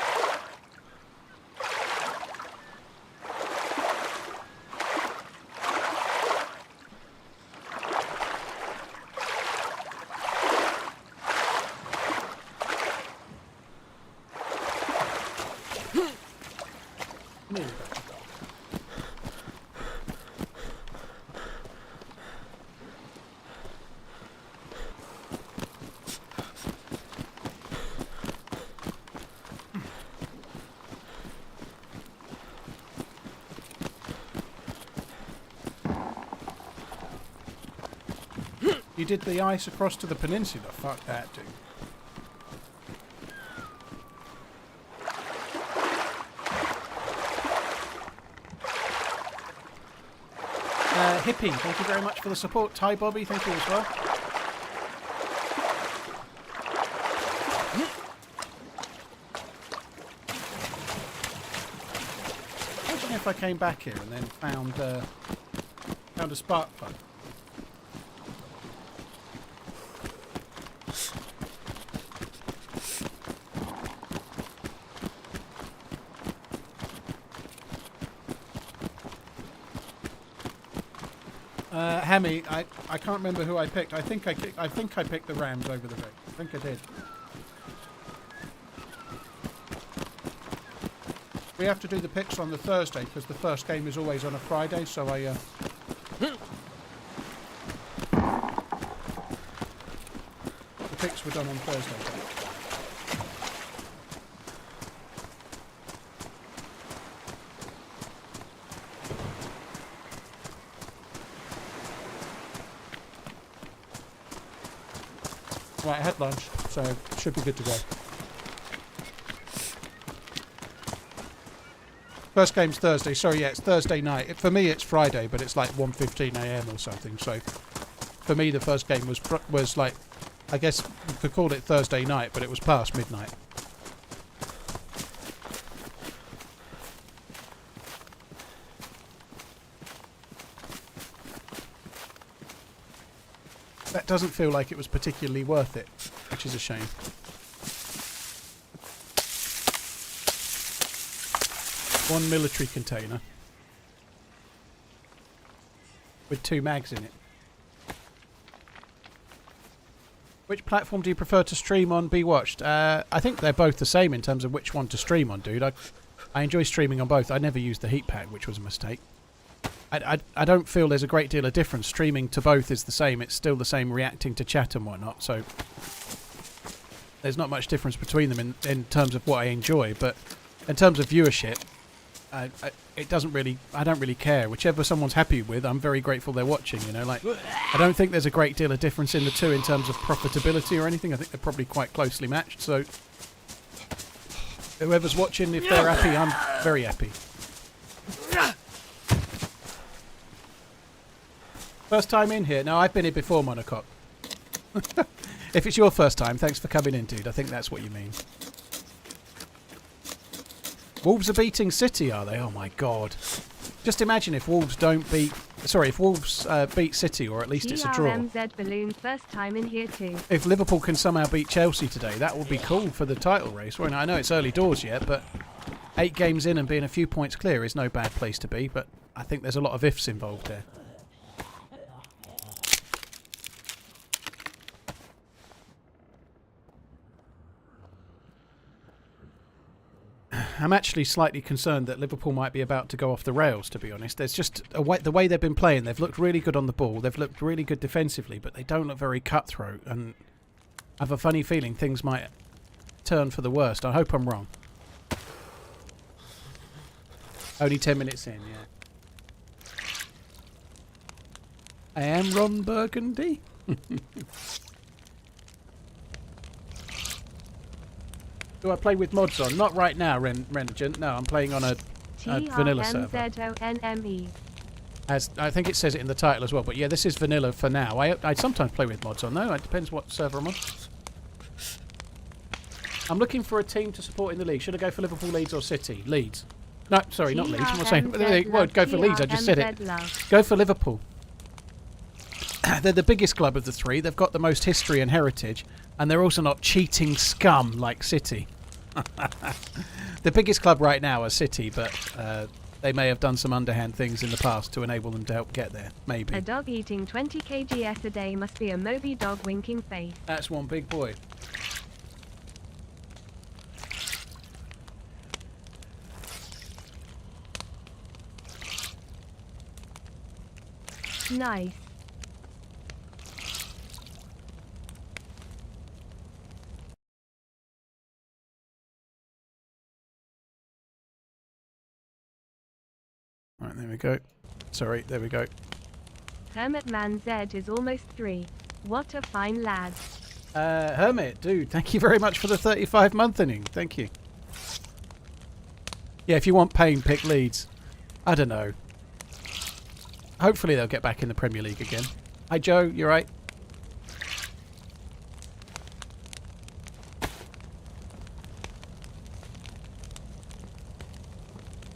You did the ice across to the peninsula. Fuck that, dude. Hippie, thank you very much for the support. Ty Bobby, thank you as well. Imagine if I came back here and then found a spark plug. Hammy, I can't remember who I picked. I think I picked the Rams over the Red. I think I did. We have to do the picks on the Thursday because the first game is always on a Friday, so the picks were done on Thursday. Right, I had lunch, so should be good to go. First game's Thursday. Sorry, yeah, it's Thursday night. For me, it's Friday, but it's like 1:15 a.m. or something. So for me, the first game was like, I guess you could call it Thursday night, but it was past midnight. That doesn't feel like it was particularly worth it, which is a shame. One military container with 2 mags in it. Which platform do you prefer to stream on, be watched? I think they're both the same in terms of which one to stream on, dude. I enjoy streaming on both. I never used the heat pack, which was a mistake. I don't feel there's a great deal of difference. Streaming to both is the same. It's still the same reacting to chat and whatnot. So there's not much difference between them in terms of what I enjoy. But in terms of viewership, it doesn't really. I don't really care. Whichever someone's happy with, I'm very grateful they're watching. You know, like I don't think there's a great deal of difference in the two in terms of profitability or anything. I think they're probably quite closely matched. So whoever's watching, if they're happy, I'm very happy. First time in here? No, I've been here before, Monocock. If it's your first time, thanks for coming in, dude. I think that's what you mean. Wolves are beating City, are they? Oh my god. Just imagine if Wolves don't beat... Sorry, if Wolves beat City, or at least it's a draw. TRMZ balloon first time in here too. If Liverpool can somehow beat Chelsea today, that would be cool for the title race. Well, I know it's early doors yet, but 8 games in and being a few points clear is no bad place to be, but I think there's a lot of ifs involved there. I'm actually slightly concerned that Liverpool might be about to go off the rails, to be honest. There's just the way they've been playing. They've looked really good on the ball. They've looked really good defensively, but they don't look very cutthroat. And I have a funny feeling things might turn for the worst. I hope I'm wrong. Only 10 minutes in, yeah. I am Ron Burgundy. Do I play with mods on? Not right now, Renegent. No, I'm playing on a vanilla server. TRMZ. As I think it says it in the title as well. But yeah, this is vanilla for now. I sometimes play with mods on, though. It depends what server I'm on. I'm looking for a team to support in the league. Should I go for Liverpool, Leeds or City? Leeds. No, sorry, not Leeds. I'm not saying... Well, go for Leeds. I just said it. Go for Liverpool. They're the biggest club of the three. They've got the most history and heritage. And they're also not cheating scum like City. The biggest club right now are City, but they may have done some underhand things in the past to enable them to help get there. Maybe. A dog eating 20 kgs a day must be a Moby dog winking face. That's one big boy. Nice. Right, there we go. Sorry, there we go. TheRunningManZ is almost 3. What a fine lad. Hermit, dude, thank you very much for the 35-month inning. Thank you. Yeah, if you want pain, pick Leeds. I don't know. Hopefully they'll get back in the Premier League again. Hi, Joe, you right?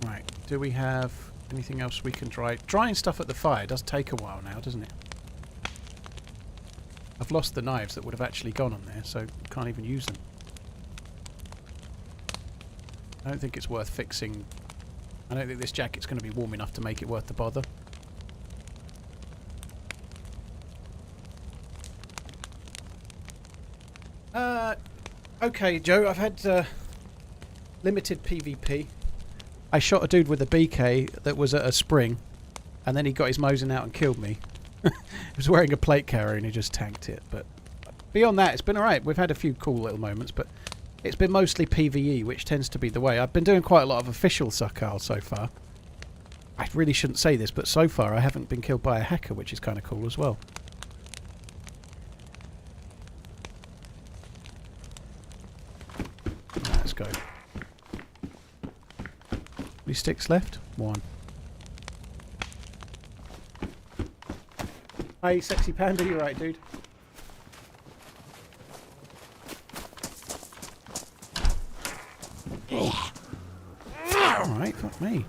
Right, do we have... anything else we can dry? Drying stuff at the fire does take a while now, doesn't it? I've lost the knives that would have actually gone on there, so can't even use them. I don't think it's worth fixing. I don't think this jacket's going to be warm enough to make it worth the bother. Okay, Joe, I've had limited PvP. I shot a dude with a BK that was at a spring, and then he got his Mosin out and killed me. He was wearing a plate carrier and he just tanked it. But beyond that, it's been alright. We've had a few cool little moments, but it's been mostly PvE, which tends to be the way. I've been doing quite a lot of official Sakhal so far. I really shouldn't say this, but so far I haven't been killed by a hacker, which is kind of cool as well. Let's go. sticks left? 1. Hey, Sexy Panda, you're right, dude. Alright, fuck me.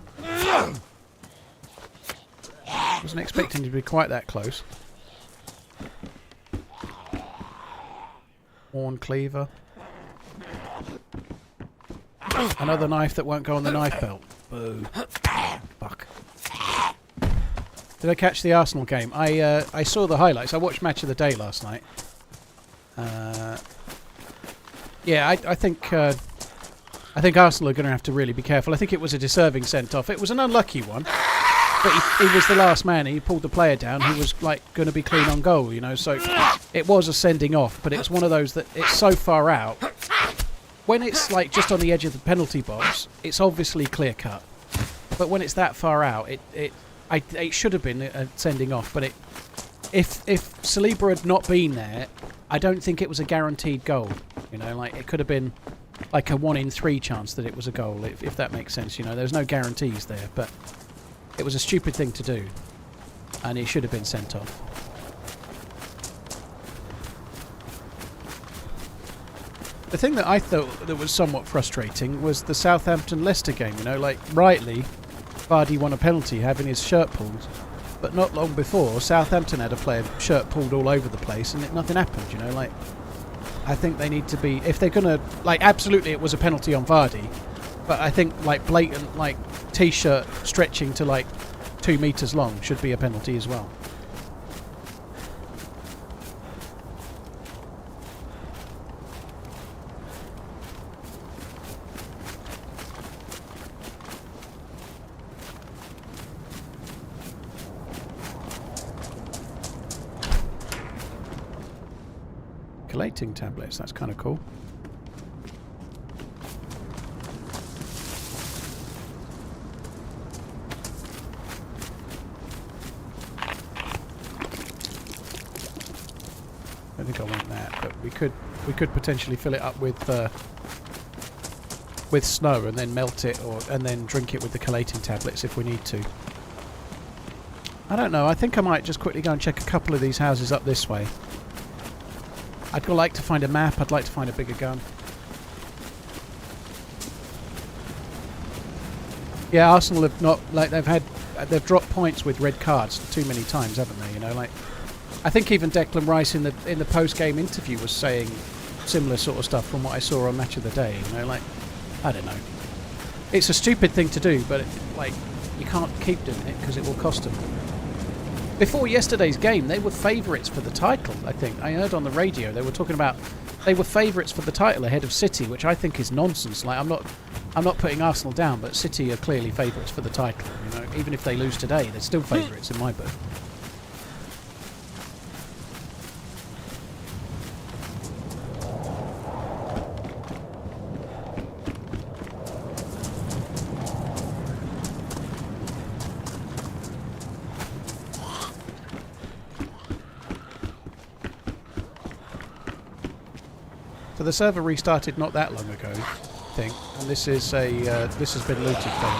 Wasn't expecting to be quite that close. Horn cleaver. Another knife that won't go on the knife belt. Boo. Fuck. Did I catch the Arsenal game? I saw the highlights. I watched Match of the Day last night. Yeah, I think Arsenal are going to have to really be careful. I think it was a deserving sent-off. It was an unlucky one, but he was the last man. He pulled the player down. He was like going to be clean on goal, you know. So it was a sending off, but it's one of those that it's so far out. When it's like just on the edge of the penalty box, it's obviously clear cut. But when it's that far out, it should have been a sending off. But if Saliba had not been there, I don't think it was a guaranteed goal. You know, like it could have been like a 1 in 3 chance that it was a goal, if that makes sense. You know, there's no guarantees there, but it was a stupid thing to do, and it should have been sent off. The thing that I thought that was somewhat frustrating was the Southampton-Leicester game. You know, like rightly, Vardy won a penalty having his shirt pulled, but not long before, Southampton had a player shirt pulled all over the place, and nothing happened. You know, like I think they need to be, if they're gonna, like, absolutely it was a penalty on Vardy, but I think like blatant like t-shirt stretching to like 2 meters long should be a penalty as well. Collating tablets, that's kind of cool. I think I want that, but we could potentially fill it up with snow and then melt it, and then drink it with the collating tablets if we need to. I don't know. I think I might just quickly go and check a couple of these houses up this way. I'd like to find a map. I'd like to find a bigger gun. Yeah, Arsenal have not, like, they've dropped points with red cards too many times, haven't they? You know, like, I think even Declan Rice in the post-game interview was saying similar sort of stuff from what I saw on Match of the Day. You know, like, I don't know. It's a stupid thing to do, but like, you can't keep doing it because it will cost them. Before yesterday's game, they were favourites for the title, I think. I heard on the radio they were talking about they were favourites for the title ahead of City, which I think is nonsense. Like, I'm not putting Arsenal down, but City are clearly favourites for the title. You know, even if they lose today, they're still favourites in my book. So the server restarted not that long ago, I think, and this is this has been looted for them.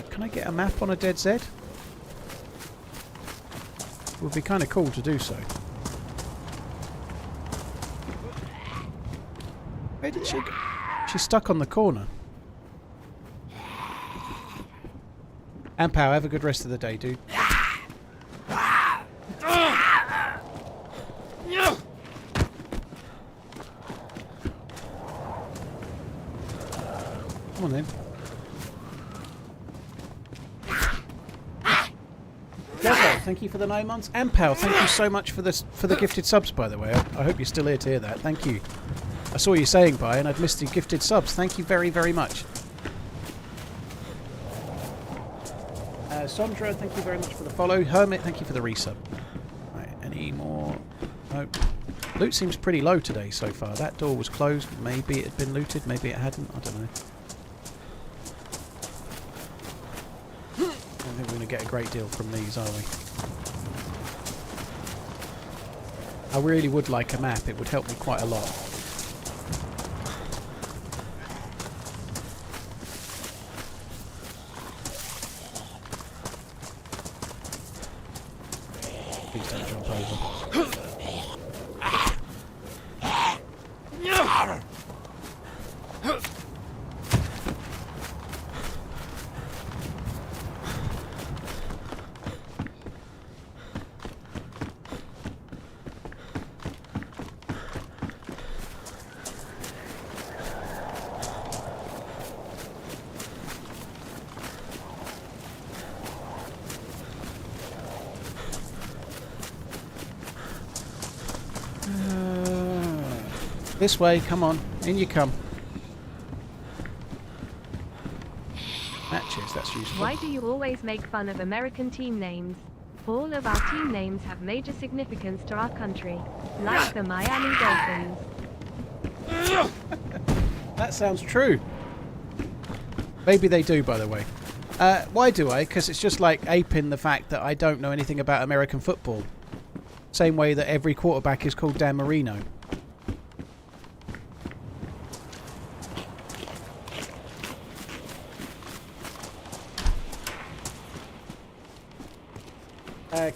Can I get a map on a DayZ? It would be kind of cool to do so. Where did she go? She's stuck on the corner. Ampow, have a good rest of the day, dude. Come on then. Jazzo, thank you for the 9 months. Ampow, thank you so much for the gifted subs, by the way. I hope you're still here to hear that. Thank you. I saw you saying bye and I'd missed the gifted subs. Thank you very, very much. Sondra, thank you very much for the follow. Hermit, thank you for the resub. Right, any more? Nope. Loot seems pretty low today so far. That door was closed. Maybe it had been looted. Maybe it hadn't. I don't know. get a great deal from these, are we? I really would like a map. It would help me quite a lot. Please don't jump over. This way, come on. In you come. Matches, that's useful. Why do you always make fun of American team names? All of our team names have major significance to our country, like the Miami Dolphins. That sounds true. Maybe they do, by the way. Why do I? Because it's just like aping the fact that I don't know anything about American football. Same way that every quarterback is called Dan Marino.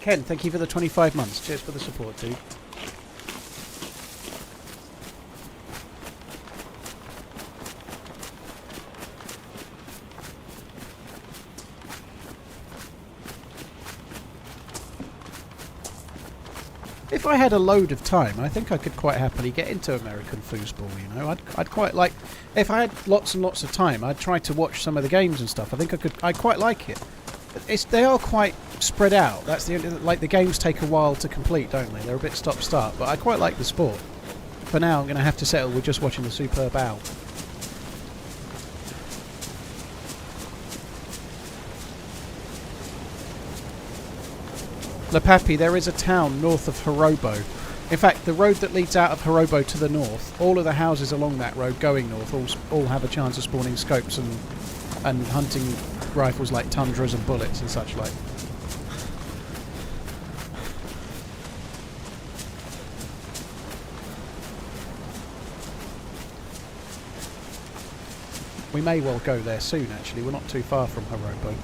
Ken, thank you for the 25 months. Cheers for the support, dude. If I had a load of time, I think I could quite happily get into American foosball, you know. I'd quite like... If I had lots and lots of time, I'd try to watch some of the games and stuff. I think I'd quite like it. They are quite spread out. That's like the games take a while to complete, don't they? They're a bit stop-start, but I quite like the sport. For now, I'm going to have to settle with just watching the Superb Owl. Lepapi, there is a town north of Horobo. In fact, the road that leads out of Horobo to the north, all of the houses along that road going north all have a chance of spawning scopes and hunting rifles like Tundras and bullets and such like. We may well go there soon, actually. We're not too far from Horobo.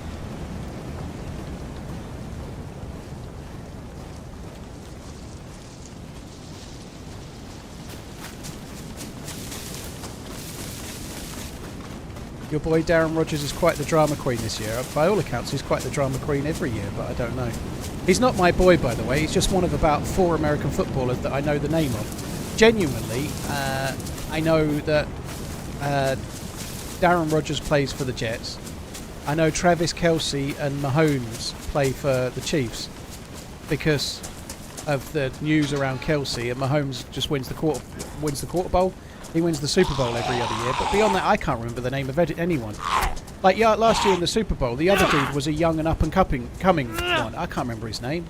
Your boy Darren Rogers is quite the drama queen this year. By all accounts, he's quite the drama queen every year, but I don't know. He's not my boy, by the way. He's just one of about 4 American footballers that I know the name of. Genuinely, I know that Darren Rogers plays for the Jets. I know Travis Kelce and Mahomes play for the Chiefs because of the news around Kelce, and Mahomes just wins the quarter bowl. He wins the Super Bowl every other year, but beyond that, I can't remember the name of anyone. Like last year in the Super Bowl, the other dude was a young and up-and-coming one. I can't remember his name.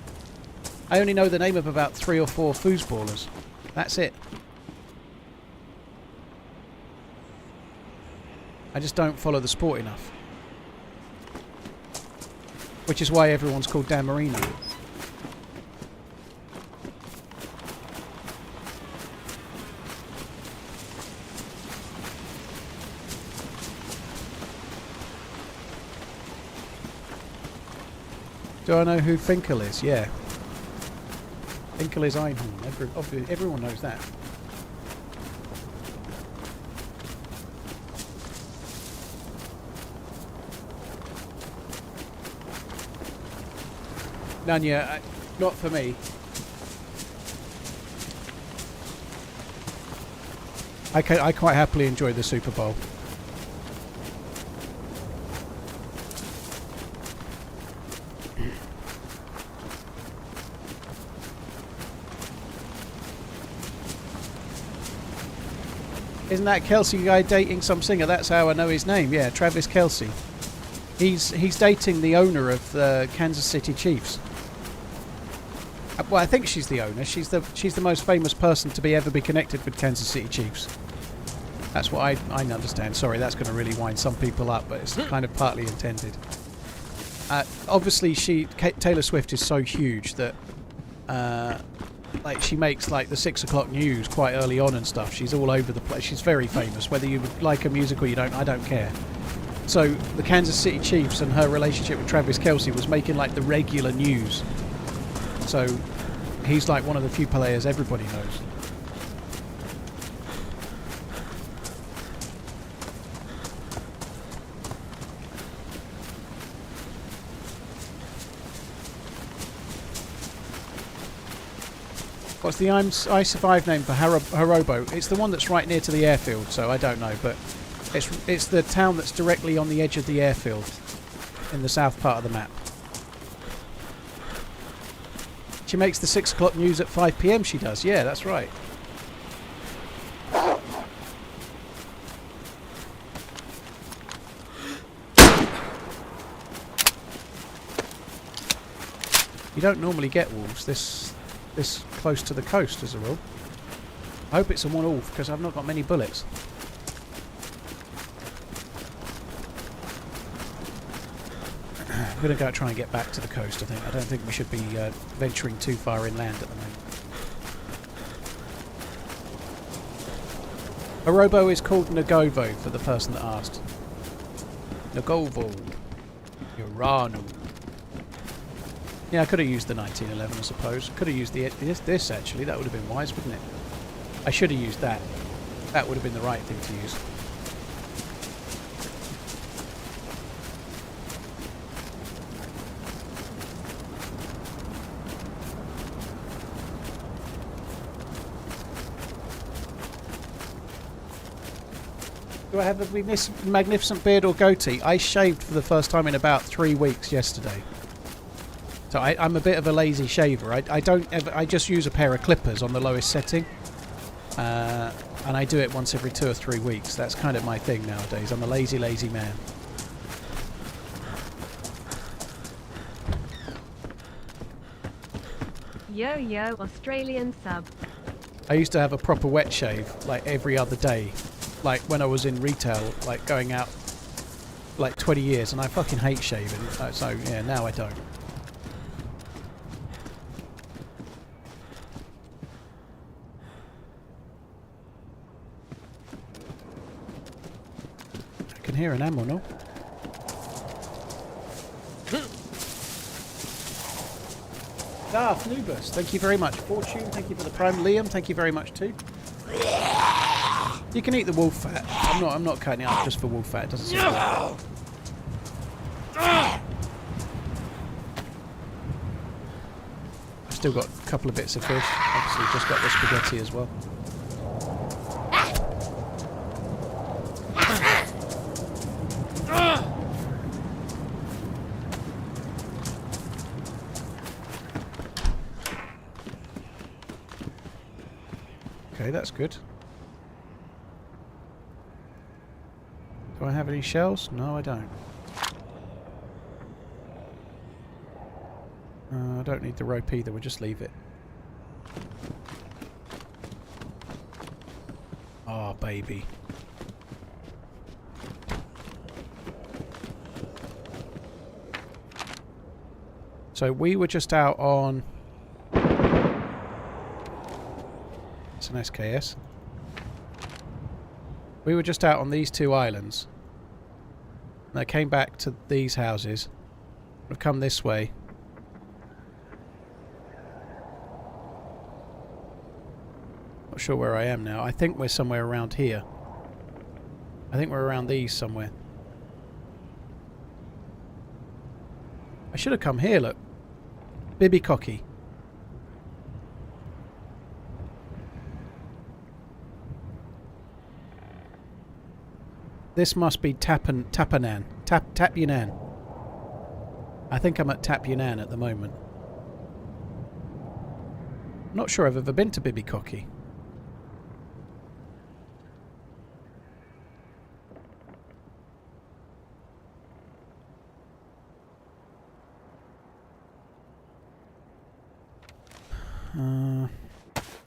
I only know the name of about 3 or 4 foosballers. That's it. I just don't follow the sport enough. Which is why everyone's called Dan Marino. Do I know who Finkel is? Yeah. Finkel is Einhorn. Everyone knows that. Nanya, not for me. I quite happily enjoy the Super Bowl. Isn't that Kelce guy dating some singer? That's how I know his name. Yeah, Travis Kelce. He's dating the owner of the Kansas City Chiefs. Well, I think she's the owner. She's the most famous person to ever be connected with Kansas City Chiefs. That's what I understand. Sorry, that's going to really wind some people up, but it's kind of partly intended. Obviously, Taylor Swift is so huge that like she makes like the 6 o'clock news quite early on and stuff. She's all over the place. She's very famous. Whether you like her music or you don't, I don't care. So the Kansas City Chiefs and her relationship with Travis Kelce was making like the regular news. So he's like one of the few players everybody knows. What's the I Survive name for Harobo? It's the one that's right near to the airfield, so I don't know, but it's the town that's directly on the edge of the airfield in the south part of the map. She makes the 6 o'clock news at 5 PM, she does. Yeah, that's right. You don't normally get wolves this close to the coast as a rule. I hope it's a one-wolf because I've not got many bullets. I'm going to go try and get back to the coast, I think. I don't think we should be venturing too far inland at the moment. Harobo is called Nagovo for the person that asked. Nagovo. Urano. Yeah, I could have used the 1911, I suppose. Could have used this actually. That would have been wise, wouldn't it? I should have used that. That would have been the right thing to use. Do I have a magnificent beard or goatee? I shaved for the first time in about 3 weeks yesterday. So I'm a bit of a lazy shaver. I just use a pair of clippers on the lowest setting, and I do it once every 2 or 3 weeks. That's kind of my thing nowadays. I'm a lazy man. Yo, Australian sub. I used to have a proper wet shave, like every other day, like when I was in retail, like going out, like 20 years, and I fucking hate shaving. So yeah, now I don't. I can hear an ammo, no? Nubus, thank you very much. Fortune, thank you for the prime. Liam, thank you very much too. You can eat the wolf fat. I'm not cutting it up just for wolf fat. It doesn't seem good. I've still got a couple of bits of fish. Obviously, just got the spaghetti as well. Okay, that's good. Do I have any shells? No, I don't. I don't need the rope either, we'll just leave it. Oh, baby. So we were just out on... It's an SKS. We were just out on these 2 islands. And I came back to these houses. I've come this way. Not sure where I am now. I think we're somewhere around here. I think we're around these somewhere. I should have come here, look. Bibicocky. This must be Tapanan. Tap Yunan. I think I'm at Tap Yunan at the moment. I'm not sure I've ever been to Bibicocky.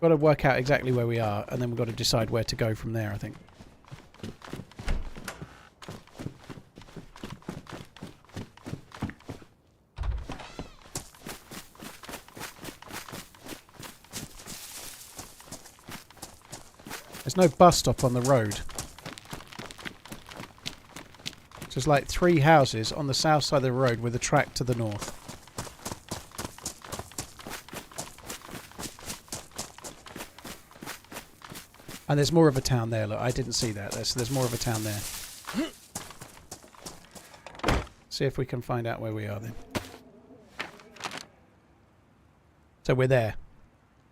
Got to work out exactly where we are, and then we've got to decide where to go from there, I think. There's no bus stop on the road. So there's like 3 houses on the south side of the road with a track to the north. And there's more of a town there. Look, I didn't see that. There's more of a town there. See if we can find out where we are then. So we're there.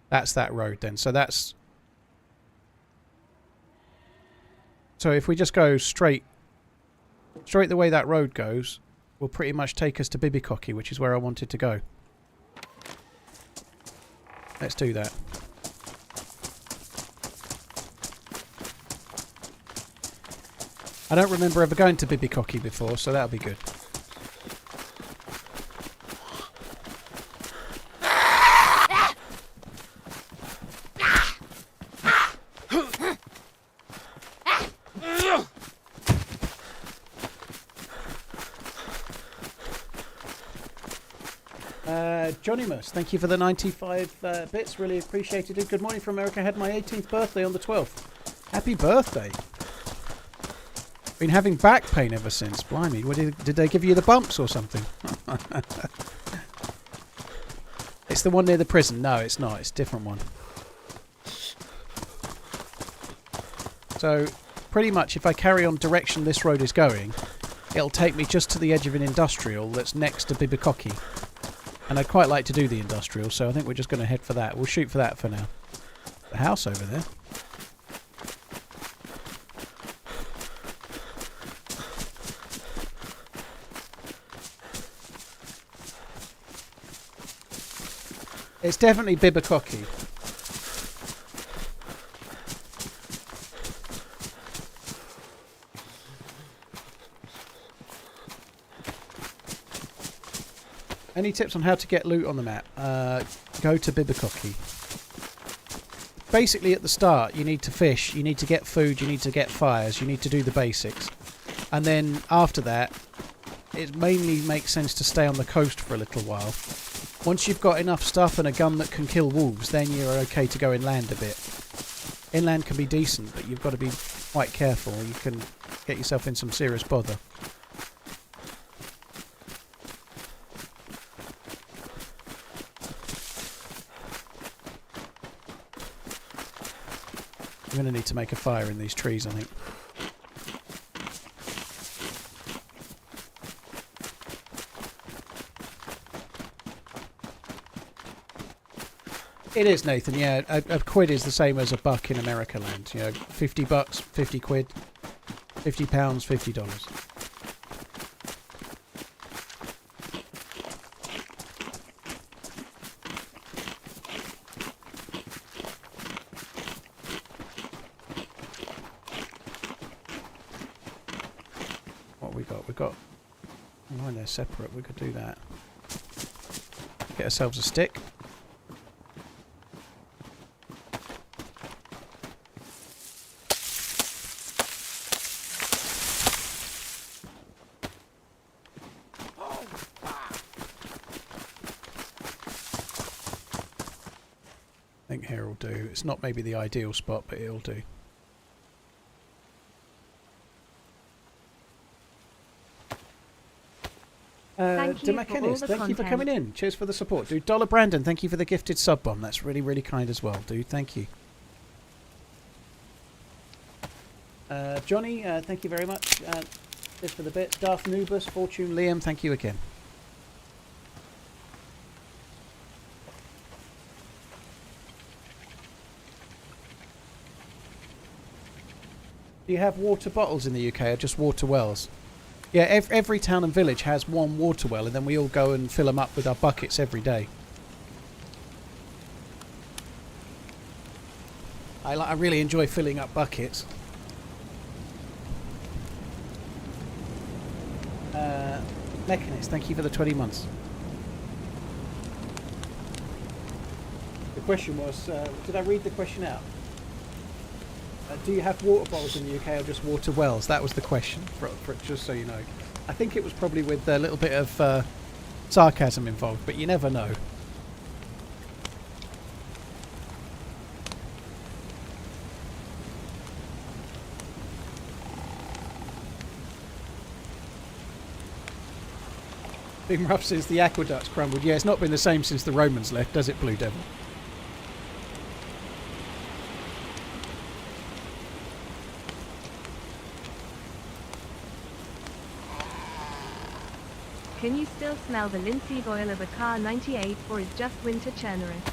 That's that road then. So that's... So if we just go straight the way that road goes, will pretty much take us to Bibicocky, which is where I wanted to go. Let's do that. I don't remember ever going to Bibicocky before, so that'll be good. Johnny Mus, thank you for the 95 bits. Really appreciated it. Good morning from America. I had my 18th birthday on the 12th. Happy birthday. Been having back pain ever since. Blimey. What did they give you the bumps or something? It's the one near the prison. No, it's not. It's a different one. So, pretty much if I carry on direction this road is going, it'll take me just to the edge of an industrial that's next to Bibicocky. And I'd quite like to do the industrial, so I think we're just going to head for that. We'll shoot for that for now. The house over there. It's definitely Bibicocky. Any tips on how to get loot on the map? Go to Bibicocky. Basically at the start you need to fish, you need to get food, you need to get fires, you need to do the basics. And then after that it mainly makes sense to stay on the coast for a little while. Once you've got enough stuff and a gun that can kill wolves, then you're okay to go inland a bit. Inland can be decent, but you've got to be quite careful. You can get yourself in some serious bother. I'm going to need to make a fire in these trees, I think. It is, Nathan, yeah. A quid is the same as a buck in America land. You know, $50, 50 quid, £50, $50. What we got? We got... Oh, they're separate. We could do that. Get ourselves a stick. I think here will do. It's not maybe the ideal spot, but it'll do. DeMcInnes, thank you for coming in. Cheers for the support. Dude, Dollar Brandon, thank you for the gifted sub bomb. That's really, really kind as well, dude. Thank you. Johnny, thank you very much. Cheers for the bit. Darth Nubus, Fortune, Liam, thank you again. Do you have water bottles in the UK or just water wells? Yeah, every town and village has one water well, and then we all go and fill them up with our buckets every day. I really enjoy filling up buckets. Mechanist, thank you for the 20 months. The question was, did I read the question out? Do you have water bottles in the UK or just water wells? That was the question, for just so you know. I think it was probably with a little bit of sarcasm involved, but you never know. Been rough since the aqueducts crumbled. Yeah, it's not been the same since the Romans left, does it, Blue Devil? Can you still smell the linseed oil of a car 98, or is just winter churnerous?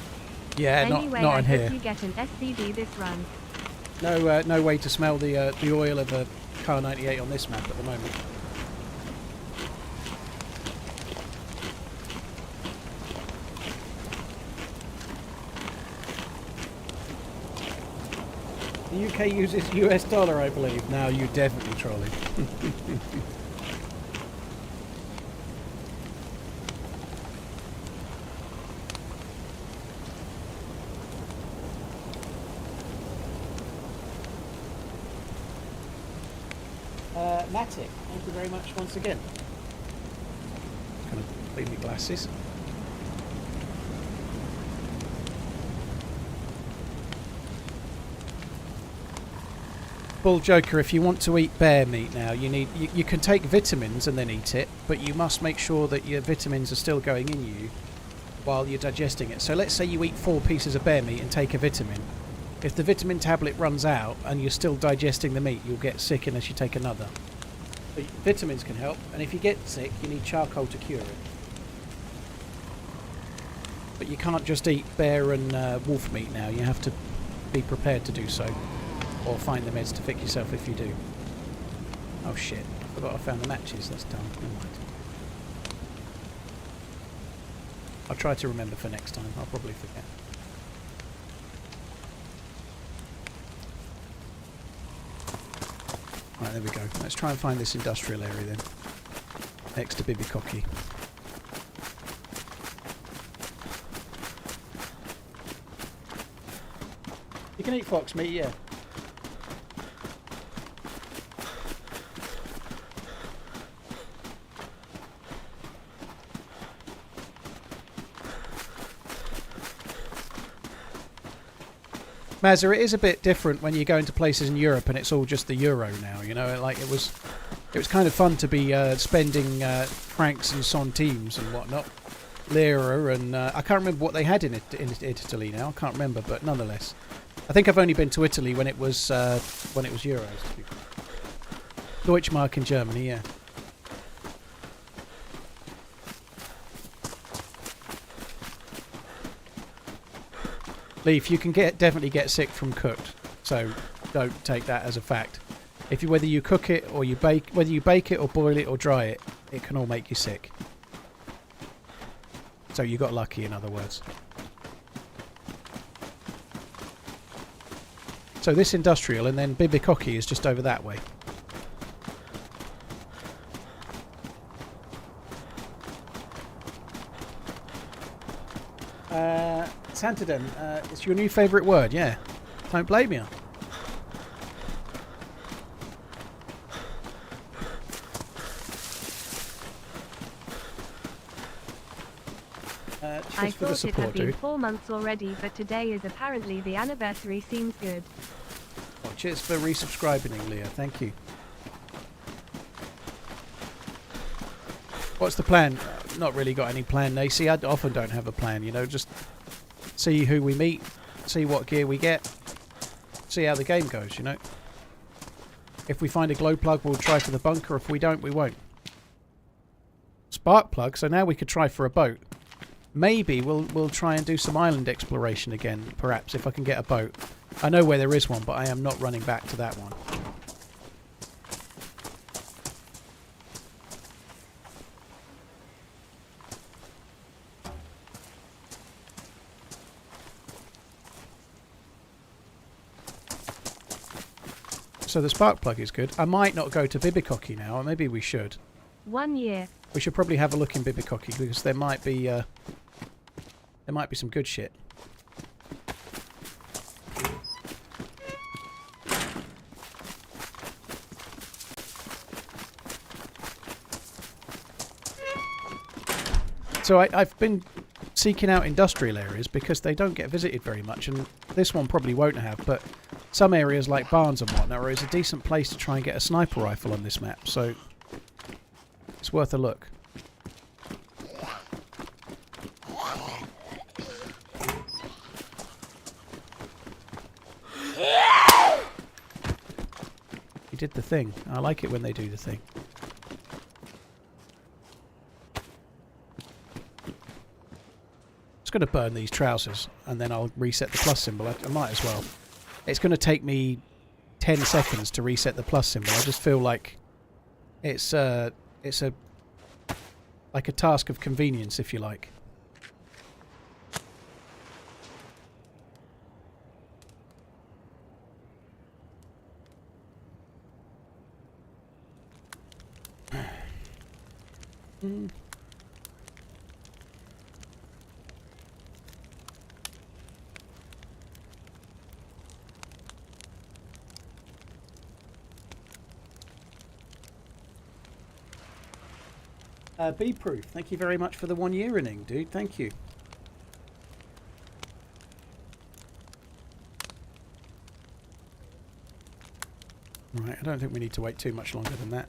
Yeah, anyway, not in here. I hope you get an SCD this run. No way to smell the oil of a car 98 on this map at the moment. The UK uses US dollar, I believe. Now you definitely trolling. Matic, thank you very much once again. Just gonna clean my glasses. Bull Joker, if you want to eat bear meat now, you can take vitamins and then eat it, but you must make sure that your vitamins are still going in you while you're digesting it. So let's say you eat 4 pieces of bear meat and take a vitamin. If the vitamin tablet runs out and you're still digesting the meat, you'll get sick unless you take another. But vitamins can help, and if you get sick, you need charcoal to cure it. But you can't just eat bear and wolf meat now. You have to be prepared to do so, or find the meds to fix yourself if you do. Oh shit, I forgot I found the matches. That's dumb. Never mind. I'll try to remember for next time. I'll probably forget. Right, there we go. Let's try and find this industrial area then. Next to Bibicocky. You can eat fox meat, yeah. Mazza, it is a bit different when you go into places in Europe and it's all just the euro now, you know, like it was kind of fun to be spending francs and centimes and whatnot, lira, and I can't remember what they had in Italy now. I can't remember, but nonetheless, I think I've only been to Italy when it was euros. Deutschmark in Germany, yeah. Leaf, you can definitely get sick from cooked, so don't take that as a fact. Whether you cook it or whether you bake it or boil it or dry it, it can all make you sick. So you got lucky, in other words. So this industrial, and then Bibicocky is just over that way. Santaden, it's your new favourite word, yeah. Don't blame you. I thought it had been 4 months already, but today is apparently the anniversary. Seems good. Oh, cheers for resubscribing, Leah. Thank you. What's the plan? Not really got any plan, Nacy. I often don't have a plan, you know, just see who we meet, see what gear we get, see how the game goes, you know. If we find a glow plug, we'll try for the bunker. If we don't, we won't. Spark plug, so now we could try for a boat. Maybe we'll try and do some island exploration again, perhaps, if I can get a boat. I know where there is one, but I am not running back to that one. So the spark plug is good. I might not go to Bibicocky now, or maybe we should. 1 year. We should probably have a look in Bibicocky because there might be some good shit. So I've been seeking out industrial areas because they don't get visited very much, and this one probably won't have, but some areas like barns and whatnot is a decent place to try and get a sniper rifle on this map, so it's worth a look. did the thing. I like it when they do the thing. Just going to burn these trousers and then I'll reset the plus symbol. I might as well. It's going to take me 10 seconds to reset the plus symbol. I just feel like it's like a task of convenience, if you like. Be Proof, thank you very much for the 1 year inning, dude. Thank you. Right, I don't think we need to wait too much longer than that.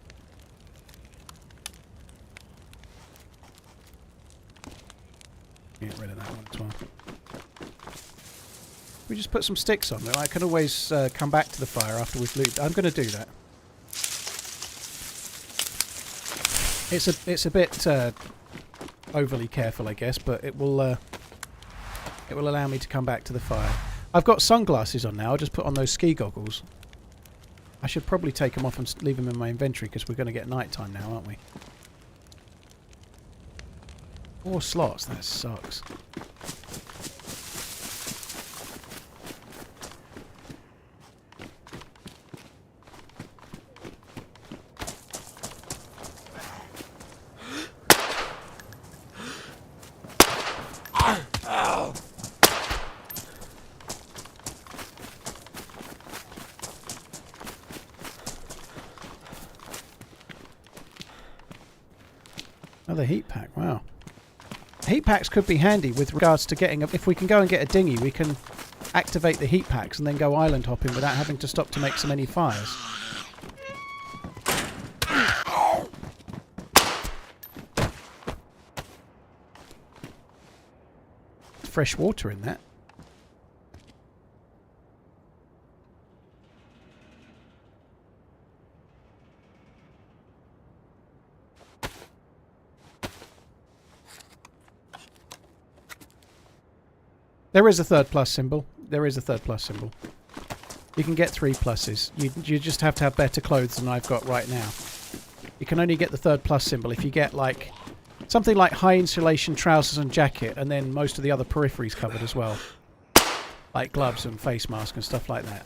Get rid of that one as well. We just put some sticks on there. I can always come back to the fire after we've looted. I'm going to do that. It's a bit overly careful, I guess, but it will allow me to come back to the fire. I've got sunglasses on now. I'll just put on those ski goggles. I should probably take them off and leave them in my inventory because we're going to get nighttime now, aren't we? 4 slots. That sucks. Another heat pack, wow. Heat packs could be handy with regards to getting... If we can go and get a dinghy, we can activate the heat packs and then go island hopping without having to stop to make so many fires. Fresh water in that. There is a third plus symbol. There is a third plus symbol. You can get 3 pluses. You just have to have better clothes than I've got right now. You can only get the third plus symbol if you get like something like high insulation trousers and jacket, and then most of the other peripheries covered as well, like gloves and face mask and stuff like that.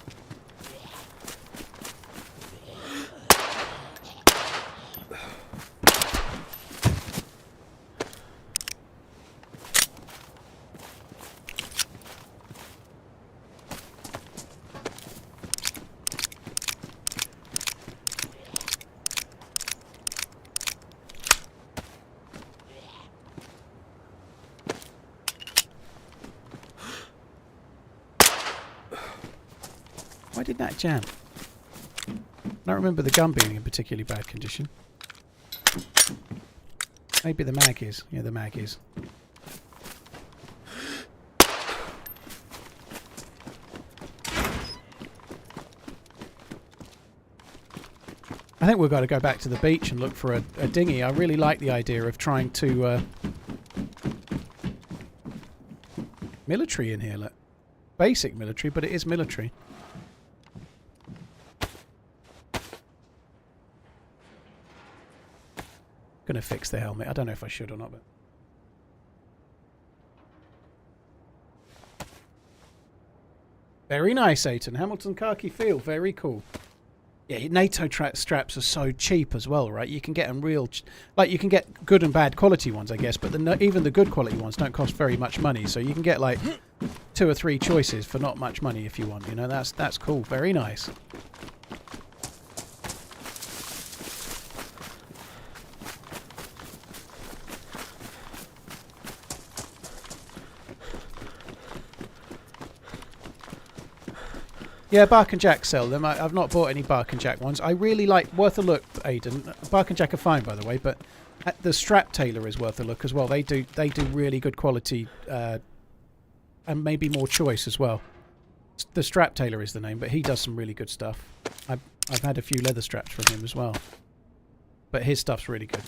Why did that jam? I don't remember the gun being in particularly bad condition. Maybe the mag is. Yeah, the mag is. I think we've got to go back to the beach and look for a dinghy. I really like the idea of trying to... military in here, look. Basic military, but it is military. Gonna fix the helmet. I don't know if I should or not, but... Very nice, Aiton. Hamilton Khaki Field. Very cool. Yeah, NATO straps are so cheap as well, right? You can get them real... like, you can get good and bad quality ones, I guess, but even the good quality ones don't cost very much money, so you can get, like, 2 or 3 choices for not much money if you want, you know? That's cool. Very nice. Yeah, Bark and Jack sell them. I've not bought any Bark and Jack ones. I really like... Worth a look, Aiden. Bark and Jack are fine, by the way, but the strap tailor is worth a look as well. They do really good quality and maybe more choice as well. The strap tailor is the name, but he does some really good stuff. I've had a few leather straps from him as well. But his stuff's really good.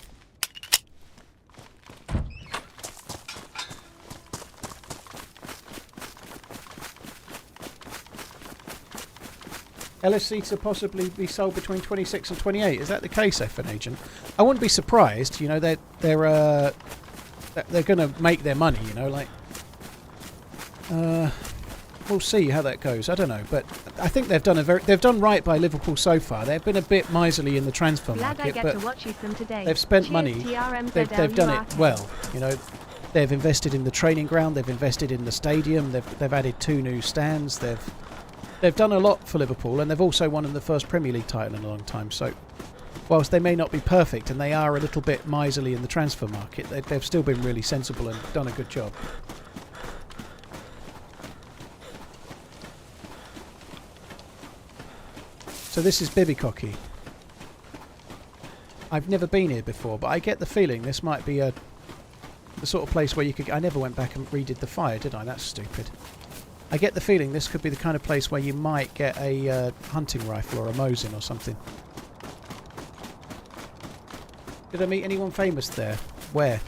LSC to possibly be sold between 26 and 28. Is that the case, FN Agent? I wouldn't be surprised. You know, they're going to make their money. You know, like we'll see how that goes. I don't know, but I think they've done right by Liverpool so far. They've been a bit miserly in the transfer market, but they've spent money. They've done it well. You know, they've invested in the training ground. They've invested in the stadium. They've added 2 new stands. They've done a lot for Liverpool, and they've also won in the first Premier League title in a long time. So, whilst they may not be perfect, and they are a little bit miserly in the transfer market, they've still been really sensible and done a good job. So this is Bibicocky. I've never been here before, but I get the feeling this might be the sort of place where you could... I never went back and redid the fire, did I? That's stupid. I get the feeling this could be the kind of place where you might get a hunting rifle or a Mosin or something. Did I meet anyone famous there? Where?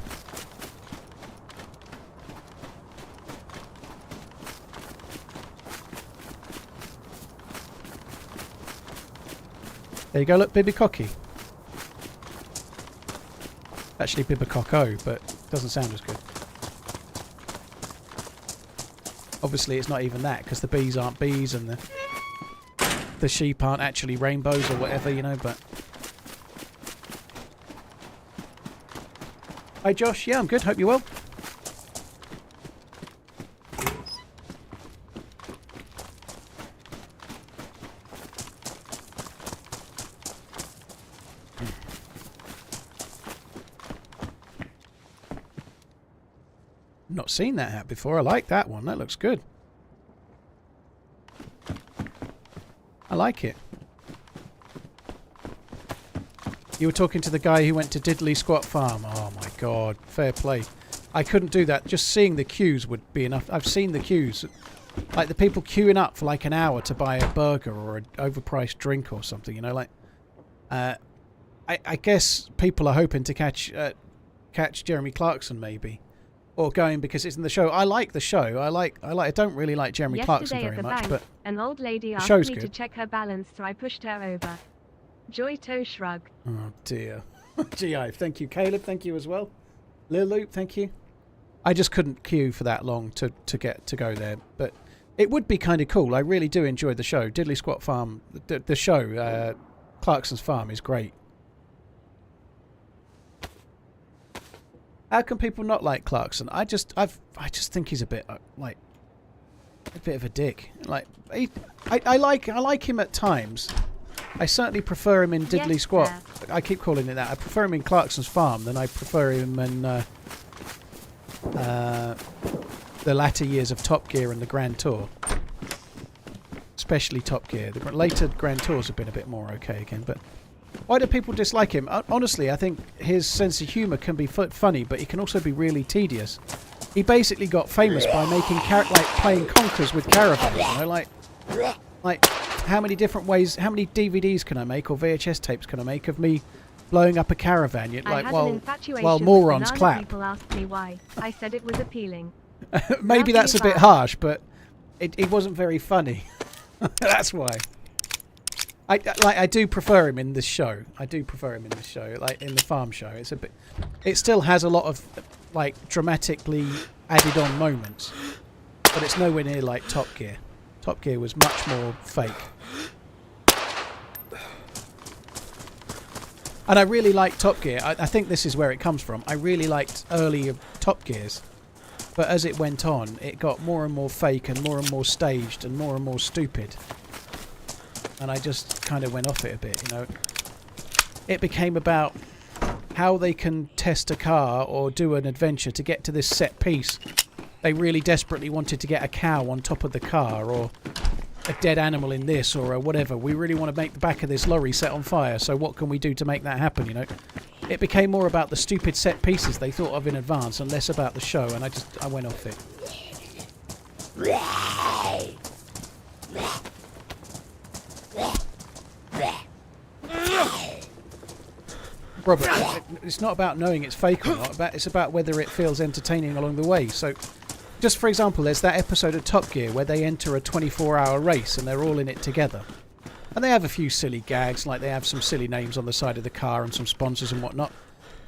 There you go, look, Bibicocky. Actually Bibicoco, but doesn't sound as good. Obviously it's not even that, because the bees aren't bees and the sheep aren't actually rainbows or whatever, you know, but... Hi Josh, yeah, I'm good, hope you're well. Not seen that hat before. I like that one. That looks good. I like it. You were talking to the guy who went to Diddley Squat Farm. Oh my god, fair play. I couldn't do that. Just seeing the queues would be enough. I've seen the queues. Like the people queuing up for like an hour to buy a burger or an overpriced drink or something, you know, like... I guess people are hoping to catch Jeremy Clarkson maybe. Or going because it's in the show. I like the show. I don't really like Jeremy Clarkson very much, but an old lady asked me to check her balance, so I pushed her over. Joy toe shrug. Oh dear. GI, thank you. Caleb, thank you as well. Lil Loop, thank you. I just couldn't queue for that long to get to go there, but it would be kind of cool. I really do enjoy the show. Diddley Squat Farm, the show, Clarkson's Farm is great. How can people not like Clarkson? I just think he's a bit like a bit of a dick. Like I like him at times. I certainly prefer him in Diddley Squat. I keep calling it that. I prefer him in Clarkson's Farm than I prefer him in the latter years of Top Gear and the Grand Tour. Especially Top Gear. The later Grand Tours have been a bit more okay again, but. Why do people dislike him? Honestly, I think his sense of humour can be funny, but he can also be really tedious. He basically got famous by making playing conkers with caravans. You know, like how many different ways? How many DVDs can I make or VHS tapes can I make of me blowing up a caravan? While morons clap. People asked me why. I said it was appealing. Maybe that's a bit harsh, but it wasn't very funny. That's why. I do prefer him in this show. Like in the farm show. It still has a lot of like dramatically added on moments, but it's nowhere near like Top Gear. Top Gear was much more fake. And I really like Top Gear. I think this is where it comes from. I really liked early Top Gears, but as it went on, it got more and more fake and more staged and more stupid. And I just kind of went off it a bit, you know. It became about how they can test a car or do an adventure to get to this set piece. They really desperately wanted to get a cow on top of the car or a dead animal in this or whatever. We really want to make the back of this lorry set on fire, so what can we do to make that happen, you know? It became more about the stupid set pieces they thought of in advance and less about the show, and I went off it. Robert, it's not about knowing it's fake or not. It's about whether it feels entertaining along the way. So, just for example, there's that episode of Top Gear where they enter a 24-hour race and they're all in it together. And they have a few silly gags, like they have some silly names on the side of the car and some sponsors and whatnot.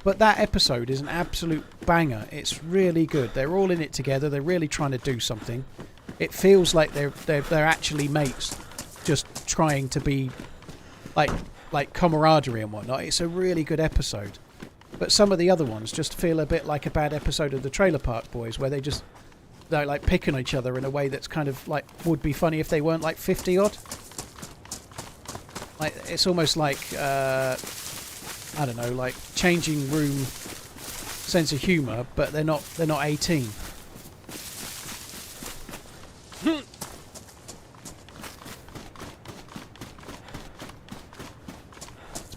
But that episode is an absolute banger. It's really good. They're all in it together. They're really trying to do something. It feels like they're actually mates, just trying to be like camaraderie and whatnot. It's a really good episode. But some of the other ones just feel a bit like a bad episode of the Trailer Park Boys, where they're like picking each other in a way that's kind of like would be funny if they weren't like 50 odd. Like it's almost like I don't know, like changing room sense of humour, but they're not 18.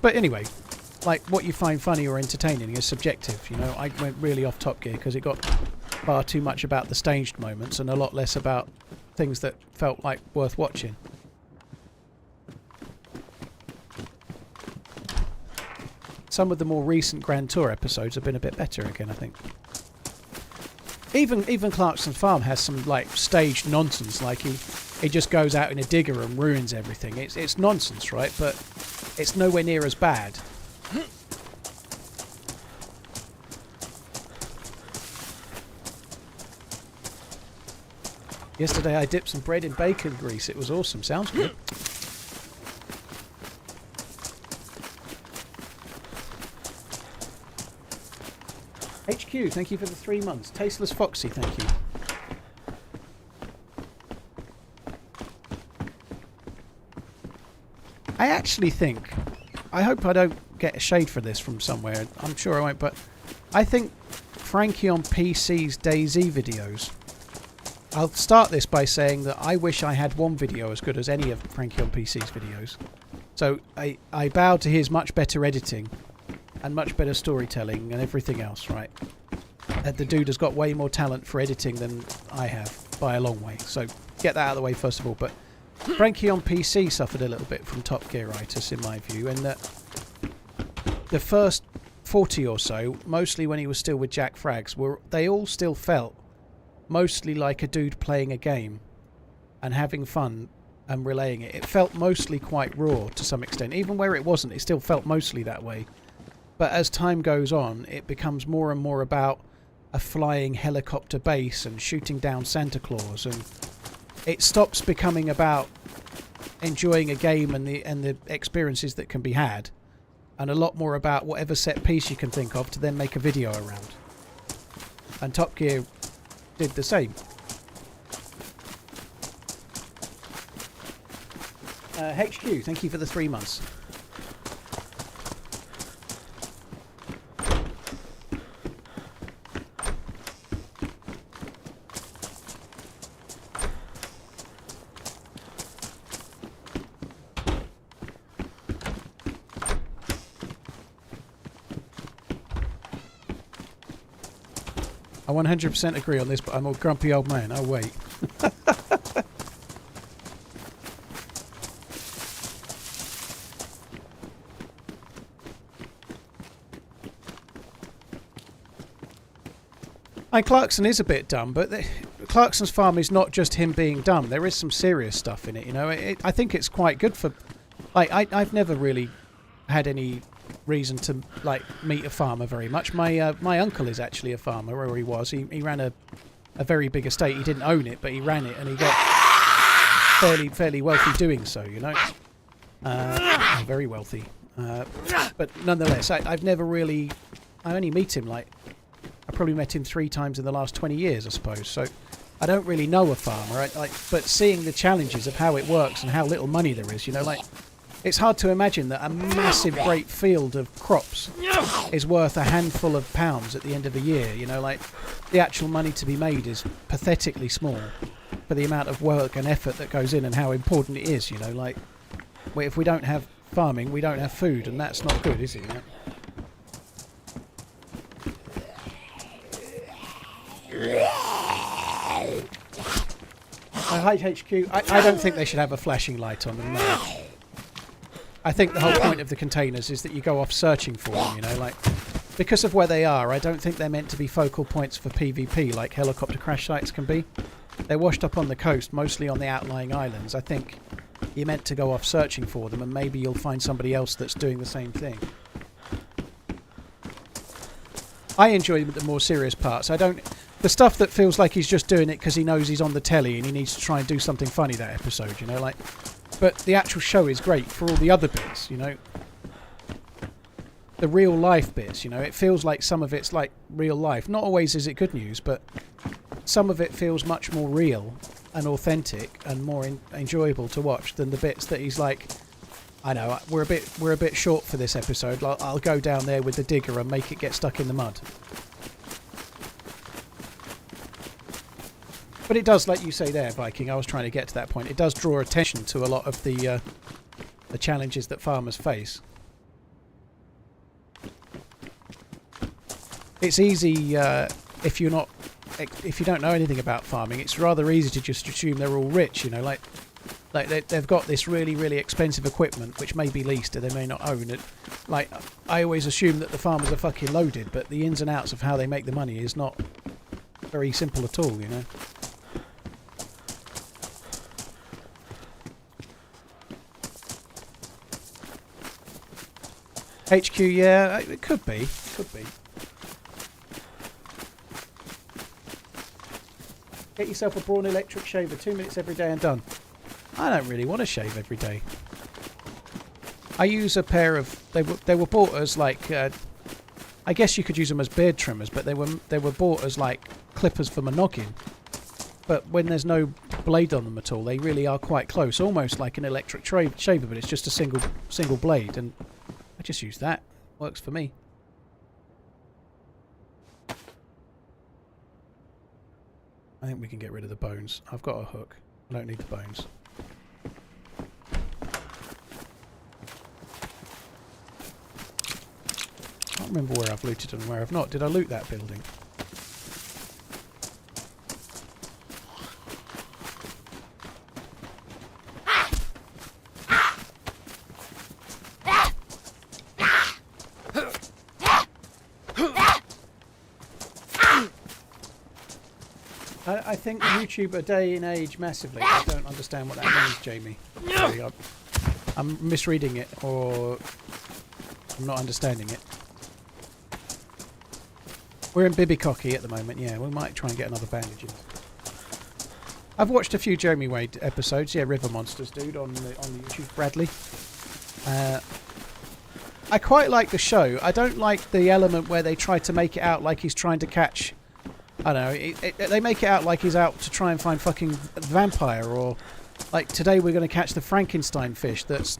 But anyway, like what you find funny or entertaining is subjective. You know, I went really off Top Gear because it got far too much about the staged moments and a lot less about things that felt like worth watching. Some of the more recent Grand Tour episodes have been a bit better again, I think. Even Clarkson's Farm has some like staged nonsense, like he just goes out in a digger and ruins everything. It's nonsense, right? But it's nowhere near as bad. Yesterday I dipped some bread in bacon grease. It was awesome. Sounds good. HQ, thank you for the 3 months. Tasteless Foxy, thank you. I actually think, I hope I don't get a shade for this from somewhere. I'm sure I won't, but I think Frankie on PC's DayZ videos. I'll start this by saying that I wish I had one video as good as any of Frankie on PC's videos. So I bow to his much better editing and much better storytelling and everything else, right? The dude has got way more talent for editing than I have, by a long way. So get that out of the way first of all. But Frankie on PC suffered a little bit from Top Gearitis, in my view, and that the first 40 or so, mostly when he was still with Jack Frags, they all still felt mostly like a dude playing a game and having fun and relaying it. It felt mostly quite raw to some extent. Even where it wasn't, it still felt mostly that way. But as time goes on, it becomes more and more about a flying helicopter base and shooting down Santa Claus, and it stops becoming about enjoying a game and the experiences that can be had, and a lot more about whatever set piece you can think of to then make a video around. And Top Gear did the same. HQ, thank you for the 3 months. I 100% agree on this, but I'm a grumpy old man. Oh, wait. And Clarkson is a bit dumb, but Clarkson's Farm is not just him being dumb. There is some serious stuff in it, you know. I think it's quite good for... Like, I've never really had any reason to like meet a farmer very much. My uncle is actually a farmer, or he was. He ran a very big estate. He didn't own it, but he ran it, and he got fairly wealthy doing so, you know. Very wealthy. But nonetheless, I've never really... I only meet him like... I probably met him 3 times in the last 20 years, I suppose. So I don't really know a farmer. But seeing the challenges of how it works and how little money there is, you know, like... It's hard to imagine that a massive, great field of crops is worth a handful of pounds at the end of a year. You know, like, the actual money to be made is pathetically small for the amount of work and effort that goes in and how important it is, you know. Like, if we don't have farming, we don't have food, and that's not good, is it? You know? Hi, HQ. I don't think they should have a flashing light on them, no. I think the whole point of the containers is that you go off searching for them, you know, like, because of where they are, I don't think they're meant to be focal points for PvP like helicopter crash sites can be. They're washed up on the coast, mostly on the outlying islands. I think you're meant to go off searching for them, and maybe you'll find somebody else that's doing the same thing. I enjoy the more serious parts. The stuff that feels like he's just doing it because he knows he's on the telly and he needs to try and do something funny that episode, you know, like. But the actual show is great for all the other bits, you know. The real life bits, you know, it feels like some of it's like real life. Not always is it good news, but some of it feels much more real and authentic and more enjoyable to watch than the bits that he's like, I know, we're a bit short for this episode. I'll go down there with the digger and make it get stuck in the mud. But it does, like you say there, Viking, I was trying to get to that point, it does draw attention to a lot of the challenges that farmers face. It's easy if you don't know anything about farming. It's rather easy to just assume they're all rich, you know, like they've got this really, really expensive equipment which may be leased or they may not own it. Like, I always assume that the farmers are fucking loaded, but the ins and outs of how they make the money is not very simple at all, you know. HQ, yeah, it could be. Get yourself a Braun electric shaver, 2 minutes every day and done. I don't really want to shave every day. I use a pair of, they were bought as like, I guess you could use them as beard trimmers, but they were bought as like clippers for my noggin. But when there's no blade on them at all, they really are quite close, almost like an electric shaver, but it's just a single blade, and I just use that. Works for me. I think we can get rid of the bones. I've got a hook. I don't need the bones. I can't remember where I've looted and where I've not. Did I loot that building? I think YouTube a day in age massively. I don't understand what that means, Jamie. Sorry, I'm misreading it, or I'm not understanding it. We're in Bibicocky at the moment, yeah. We might try and get another bandage in. I've watched a few Jeremy Wade episodes, yeah, River Monsters, dude, on the YouTube, Bradley. I quite like the show. I don't like the element where they try to make it out like he's trying to catch... I don't know, they make it out like he's out to try and find fucking vampire, or like today we're going to catch the Frankenstein fish that's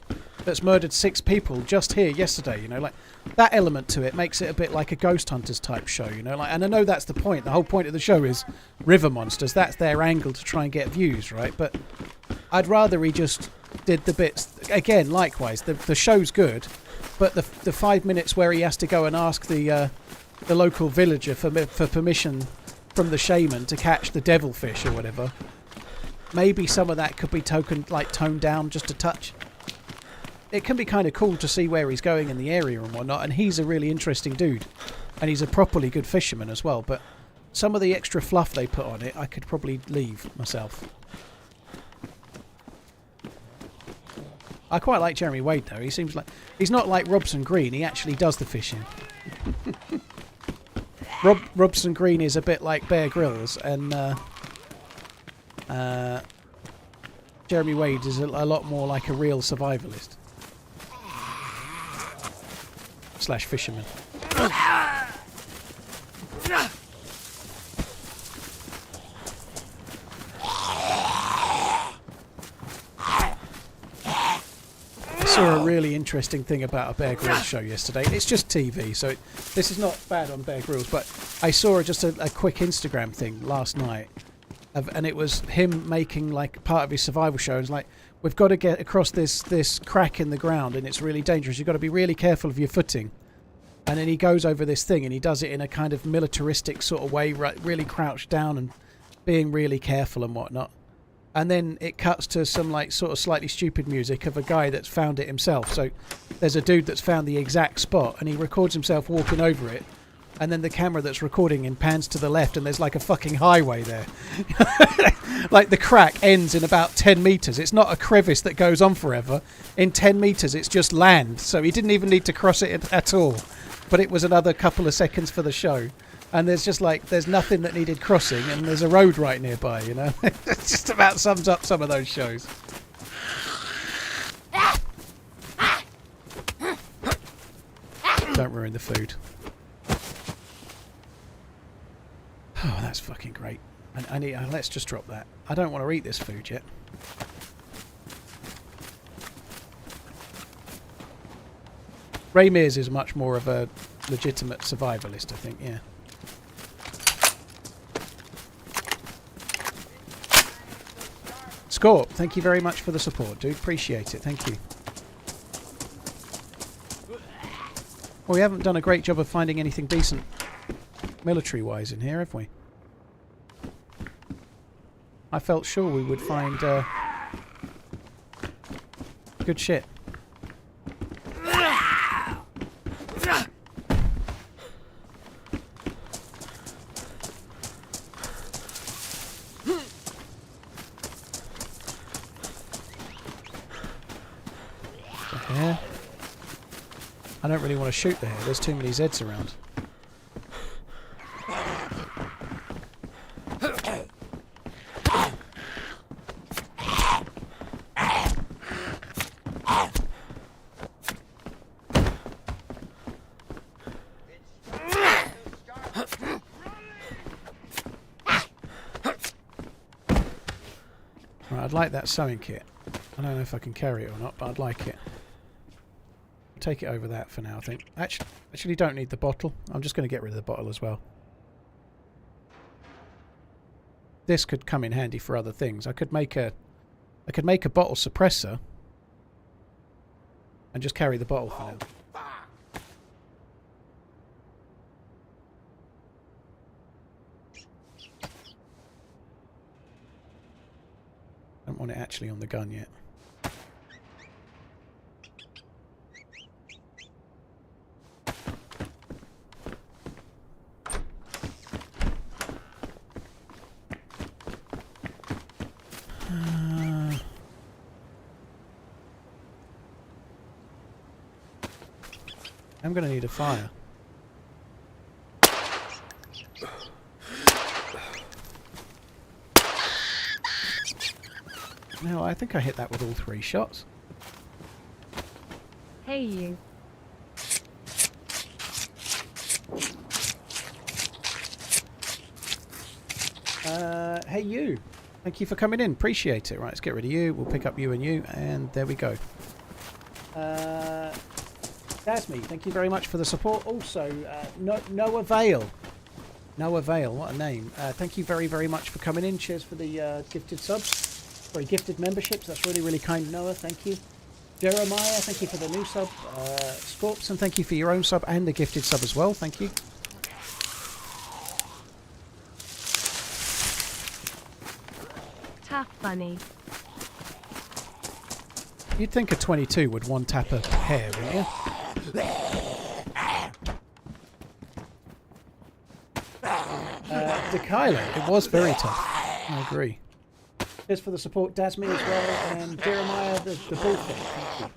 murdered 6 people just here yesterday, you know, like that element to it makes it a bit like a Ghost Hunters type show, you know, like, and I know that's the point. The whole point of the show is River Monsters. That's their angle to try and get views, right? But I'd rather he just did the bits again. Likewise, the show's good, but the 5 minutes where he has to go and ask the local villager for permission from the shaman to catch the devilfish or whatever, maybe some of that could be toned down just a touch. It can be kind of cool to see where he's going in the area and whatnot, and he's a really interesting dude, and he's a properly good fisherman as well, but some of the extra fluff they put on it I could probably leave myself. I quite like Jeremy Wade though. He seems like he's not like Robson Green. He actually does the fishing. Robson Green is a bit like Bear Grylls, and Jeremy Wade is a lot more like a real survivalist / fisherman. I saw a really interesting thing about a Bear Grylls show yesterday. It's just TV, so this is not bad on Bear Grylls, but I saw just a quick Instagram thing last night, and it was him making like part of his survival show. It's like, we've got to get across this crack in the ground, and it's really dangerous. You've got to be really careful of your footing. And then he goes over this thing, and he does it in a kind of militaristic sort of way, really crouched down and being really careful and whatnot. and then it cuts to some like sort of slightly stupid music of a guy that's found it himself. So there's a dude that's found the exact spot, and he records himself walking over it, and then the camera that's recording him pans to the left, and there's like a fucking highway there. Like the crack ends in about 10 meters. It's not a crevice that goes on forever. In 10 meters it's just land, so he didn't even need to cross it at all. But it was another couple of seconds for the show, and there's just like there's nothing that needed crossing, and there's a road right nearby, you know. It just about sums up some of those shows. Don't ruin the food. Oh, that's fucking great. I need. Let's just drop that. I don't want to eat this food yet. Ray Mears is much more of a legitimate survivalist, I think. Yeah. Scorp, thank you very much for the support, dude. Appreciate it. Thank you. Well, we haven't done a great job of finding anything decent military-wise in here, have we? I felt sure we would find good shit. I don't really want to shoot the hare. There's too many Zeds around. Right, I'd like that sewing kit. I don't know if I can carry it or not, but I'd like it. Take it over that for now, I think. Actually don't need the bottle. I'm just going to get rid of the bottle as well. This could come in handy for other things. I could make a bottle suppressor and just carry the bottle for now. Don't want it actually on the gun yet. I'm going to need a fire. No, I think I hit that with all 3 shots. Hey you. Hey you. Thank you for coming in. Appreciate it. Right, let's get rid of you. We'll pick up you and you, and there we go. Dasmy, thank you very much for the support. Also, Noah Vale. Noah Vale, what a name. Thank you very, very much for coming in. Cheers for the gifted subs. Sorry, gifted memberships. That's really, really kind, Noah. Thank you. Jeremiah, thank you for the new sub. Scorps, and thank you for your own sub and the gifted sub as well. Thank you. Tough bunny. You'd think a 22 would one-tap a hare, wouldn't you? Dekyla, it was very tough. I agree. Cheers for the support, Dasmy as well, and Jeremiah the bullfrog. Thank you.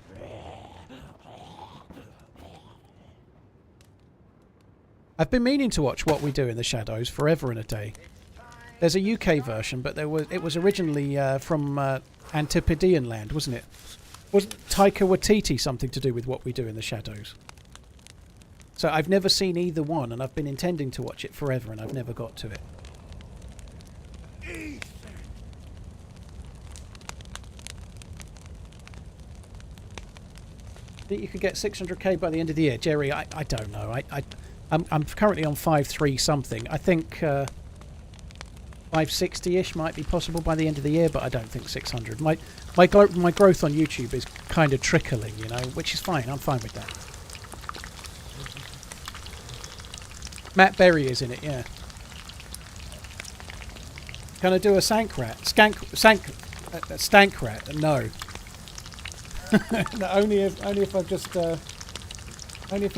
I've been meaning to watch What We Do in the Shadows forever and a day. There's a UK version, but it was originally from Antipodean land, wasn't it? Wasn't Taika Waititi something to do with What We Do in the Shadows? So I've never seen either one, and I've been intending to watch it forever, and I've never got to it. Think you could get 600k by the end of the year, Jerry? I don't know. I'm currently on 5.3 something. I think 560ish might be possible by the end of the year, but I don't think 600. My growth on YouTube is kind of trickling, you know, which is fine. I'm fine with that. Matt Berry is in it, yeah. Can I do a sank rat? Sank A stank rat? No. No, only if I've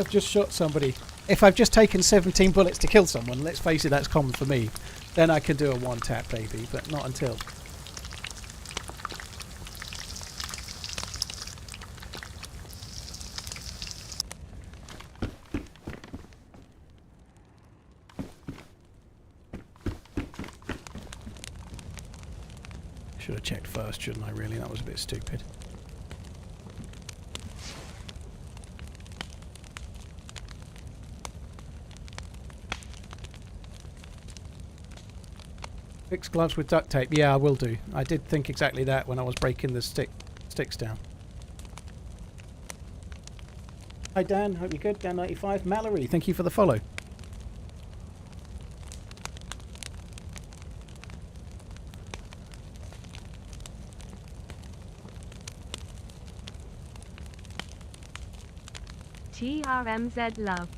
just shot somebody. If I've just taken 17 bullets to kill someone, let's face it, that's common for me. Then I can do a one tap, baby, but not until. Should have checked first, shouldn't I, really? That was a bit stupid. Fix gloves with duct tape. Yeah, I will do. I did think exactly that when I was breaking the sticks down. Hi Dan, hope you're good. Dan95. Mallory, thank you for the follow. TRMZ love.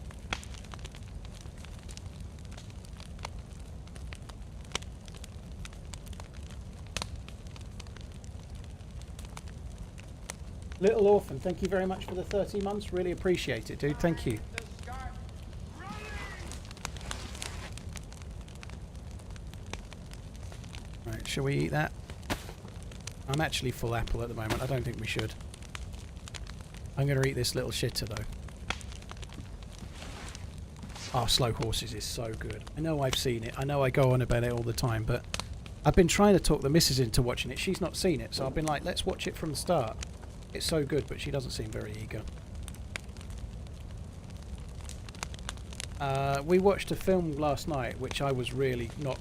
Little Orphan, thank you very much for the 30 months. Really appreciate it, dude. Thank you. Right, shall we eat that? I'm actually full apple at the moment. I don't think we should. I'm going to eat this little shitter, though. Oh, Slow Horses is so good. I know I've seen it. I know I go on about it all the time, but I've been trying to talk the missus into watching it. She's not seen it, so I've been like, let's watch it from the start. It's so good, but she doesn't seem very eager. We watched a film last night, which I was really not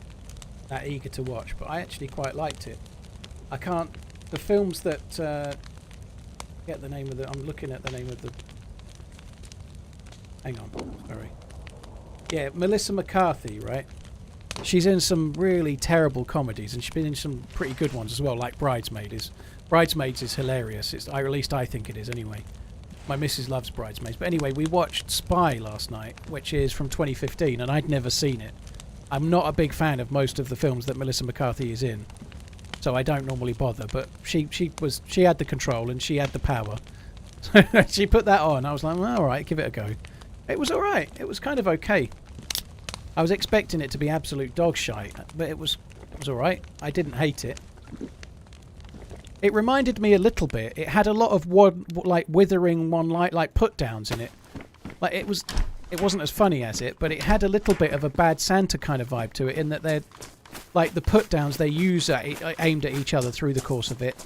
that eager to watch, but I actually quite liked it. I can't... The films that... get the name of the... I'm looking at the name of the... Hang on, sorry. Yeah, Melissa McCarthy, right? She's in some really terrible comedies, and she's been in some pretty good ones as well, like Bridesmaids is hilarious. Or at least I think it is, anyway. My missus loves Bridesmaids. But anyway, we watched Spy last night, which is from 2015, and I'd never seen it. I'm not a big fan of most of the films that Melissa McCarthy is in, so I don't normally bother. But she had the control and she had the power. She put that on. I was like, well, all right, give it a go. It was all right. It was kind of okay. I was expecting it to be absolute dog shite, but it was all right. I didn't hate it. It reminded me a little bit. It had a lot of withering like put downs in it. Like it wasn't as funny as it, but it had a little bit of a Bad Santa kind of vibe to it, in that they're like the put downs they use aimed at each other through the course of it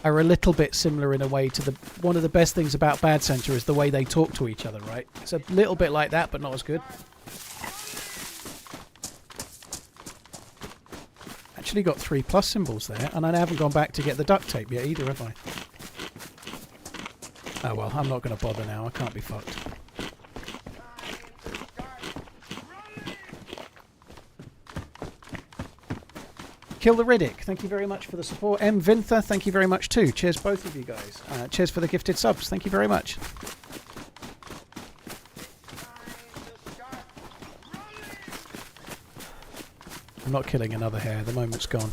are a little bit similar in a way to one of the best things about Bad Santa is the way they talk to each other, right? It's a little bit like that, but not as good. Actually got 3+ symbols there, and I haven't gone back to get the duct tape yet either, have I? Oh well, I'm not going to bother now. I can't be fucked. Kill the Riddick, thank you very much for the support. M. Vinther, thank you very much too. Cheers both of you guys. Cheers for the gifted subs, thank you very much. I'm not killing another hare, the moment's gone.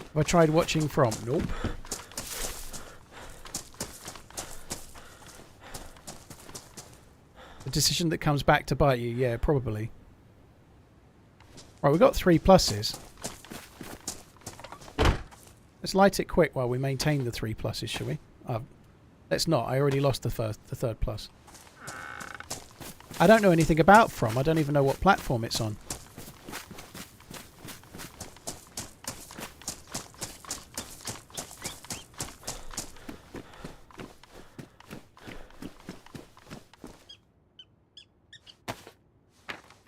Have I tried watching from? Nope. A decision that comes back to bite you, yeah, probably. Right, we've got 3+. Let's light it quick while we maintain the 3+, shall we? Let's not, I already lost the third plus. I don't know anything about From. I don't even know what platform it's on.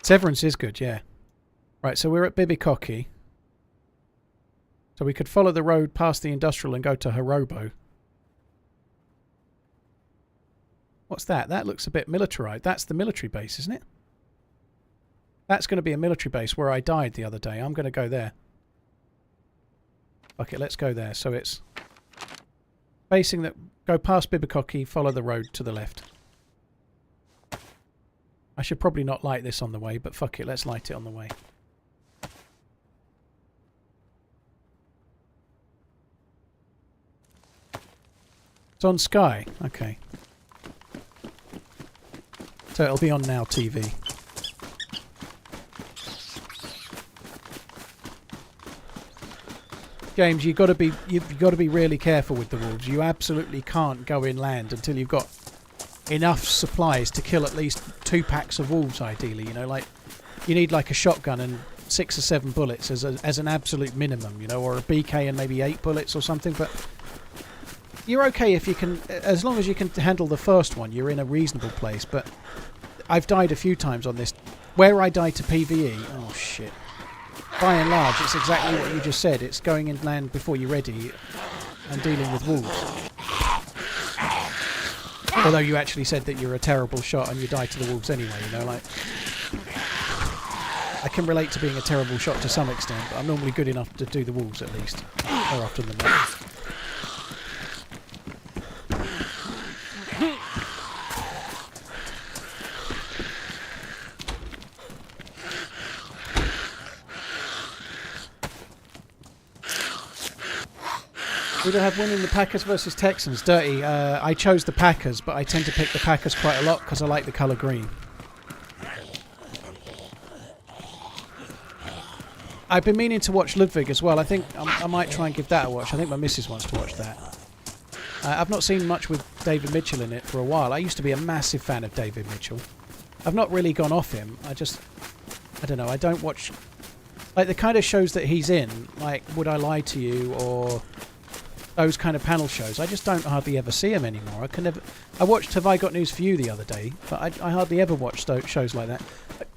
Severance is good, yeah. Right, so we're at Bibicocky. So we could follow the road past the industrial and go to Harobo. What's that? That looks a bit militarized. That's the military base, isn't it? That's going to be a military base where I died the other day. I'm going to go there. Okay, let's go there. So it's go past Bibicocky, follow the road to the left. I should probably not light this on the way, but fuck it, let's light it on the way. It's on Sky. Okay. So it'll be on Now TV. James, you've got to be really careful with the wolves. You absolutely can't go inland until you've got enough supplies to kill at least 2 packs of wolves, ideally. You know, like you need like a shotgun and 6 or 7 bullets as an absolute minimum, you know, or a BK and maybe 8 bullets or something. But you're okay if you can, as long as you can handle the first one. You're in a reasonable place. But I've died a few times on this. Where I died to PvE, oh shit. By and large, it's exactly what you just said. It's going inland before you're ready and dealing with wolves. Although you actually said that you're a terrible shot and you die to the wolves anyway, you know, like... I can relate to being a terrible shot to some extent, but I'm normally good enough to do the wolves at least. More often than not. We don't have winning the Packers versus Texans. Dirty. I chose the Packers, but I tend to pick the Packers quite a lot because I like the colour green. I've been meaning to watch Ludwig as well. I think I might try and give that a watch. I think my missus wants to watch that. I've not seen much with David Mitchell in it for a while. I used to be a massive fan of David Mitchell. I've not really gone off him. I don't know. I don't watch... Like the kind of shows that he's in, like Would I Lie to You or... those kind of panel shows, I just don't hardly ever see them anymore. I watched Have I Got News For You the other day, but I hardly ever watch shows like that.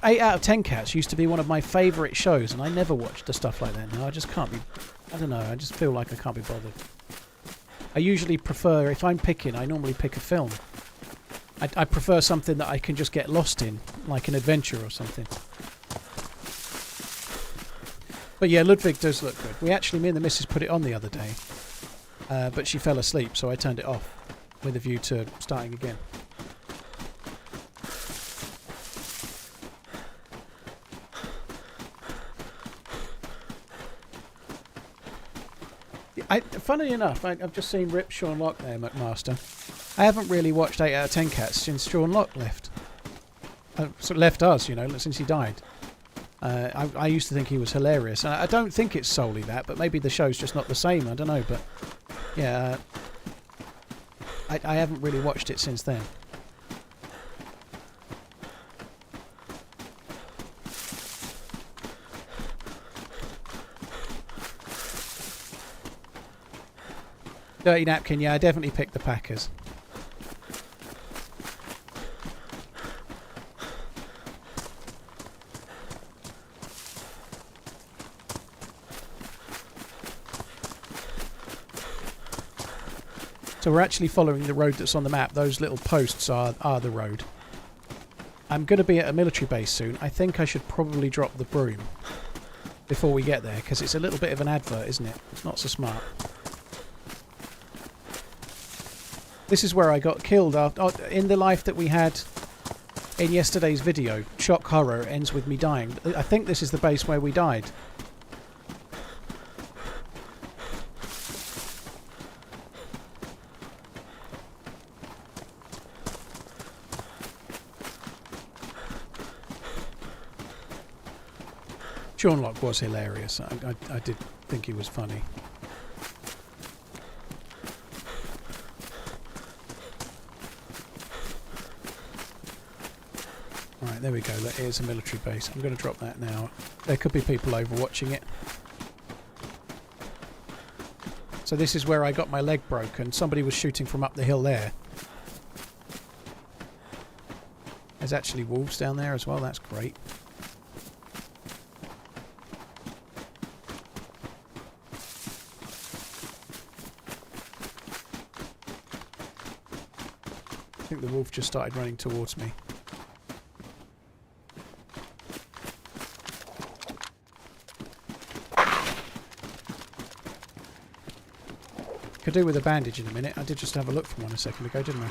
8 out of 10 Cats used to be one of my favourite shows, and I never watched the stuff like that now. I just can't be... I don't know, I just feel like I can't be bothered. I usually prefer, if I'm picking, I normally pick a film. I prefer something that I can just get lost in, like an adventure or something. But yeah, Ludwig does look good. Me and the missus put it on the other day. But she fell asleep, so I turned it off with a view to starting again. Funnily enough, I've just seen Rip Sean Locke there, McMaster. I haven't really watched 8 out of 10 Cats since Sean Locke left. Left us, you know, since he died. I used to think he was hilarious. And I don't think it's solely that, but maybe the show's just not the same. I don't know, but... yeah, I haven't really watched it since then. Dirty Napkin, yeah, I definitely picked the Packers. So we're actually following the road that's on the map. Those little posts are the road. I'm going to be at a military base soon. I think I should probably drop the broom before we get there, because it's a little bit of an advert, isn't it? It's not so smart. This is where I got killed in the life that we had in yesterday's video. Shock horror ends with me dying. I think this is the base where we died. Sean Locke was hilarious. I did think he was funny. Right, there we go. Here's a military base. I'm going to drop that now. There could be people over watching it. So this is where I got my leg broken. Somebody was shooting from up the hill there. There's actually wolves down there as well. That's great. I think the wolf just started running towards me. Could do with a bandage in a minute. I did just have a look for one a second ago, didn't I?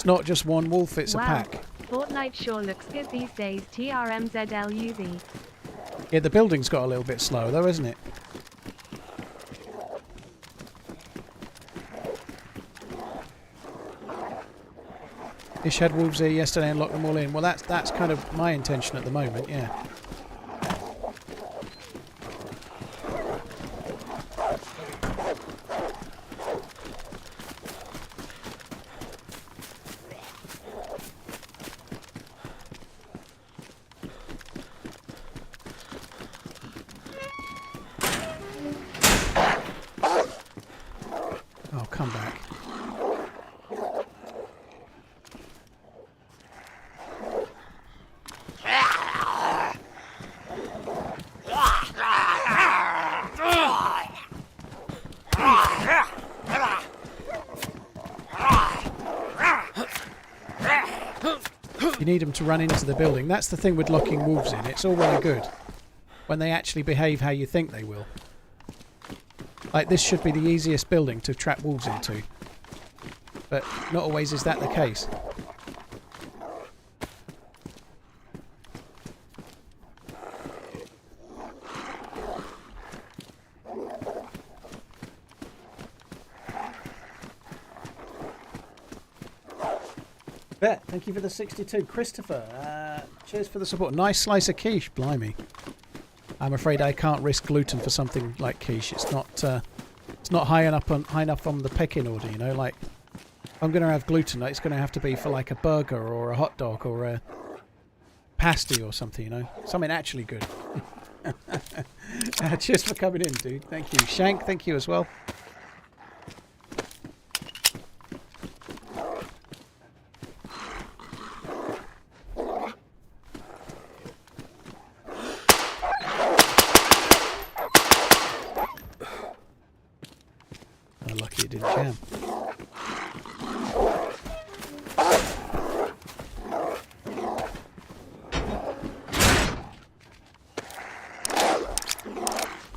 It's not just one wolf, it's a Wow. pack. Fortnite sure looks good these days. TRMZLUZ. Yeah, the building's got a little bit slow though, isn't it? Ish had wolves here yesterday and locked them all in. Well, that's kind of my intention at the moment, yeah. Oh, come back. You need them to run into the building. That's the thing with locking wolves in. It's all well and good when they actually behave how you think they will. Like, this should be the easiest building to trap wolves into. But not always is that the case. Bet, thank you for the 62. Christopher, cheers for the support. Nice slice of quiche, blimey. I'm afraid I can't risk gluten for something like quiche. It's not high enough on the pecking order, you know. Like, if I'm going to have gluten, it's going to have to be for like a burger or a hot dog or a pasty or something, you know. Something actually good. Cheers for coming in, dude. Thank you. Shank, thank you as well. Lucky it didn't jam.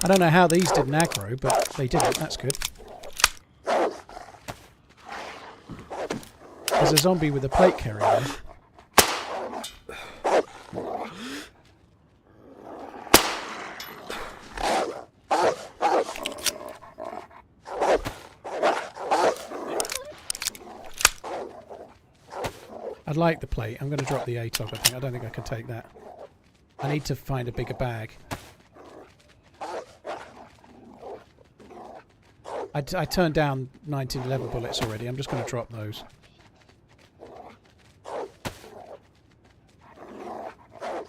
I don't know how these didn't aggro, but they didn't. That's good. There's a zombie with a plate carrier there. I'd like the plate. I'm going to drop the ATOG, I think. I don't think I can take that. I need to find a bigger bag. I turned down 1911 bullets already. I'm just going to drop those.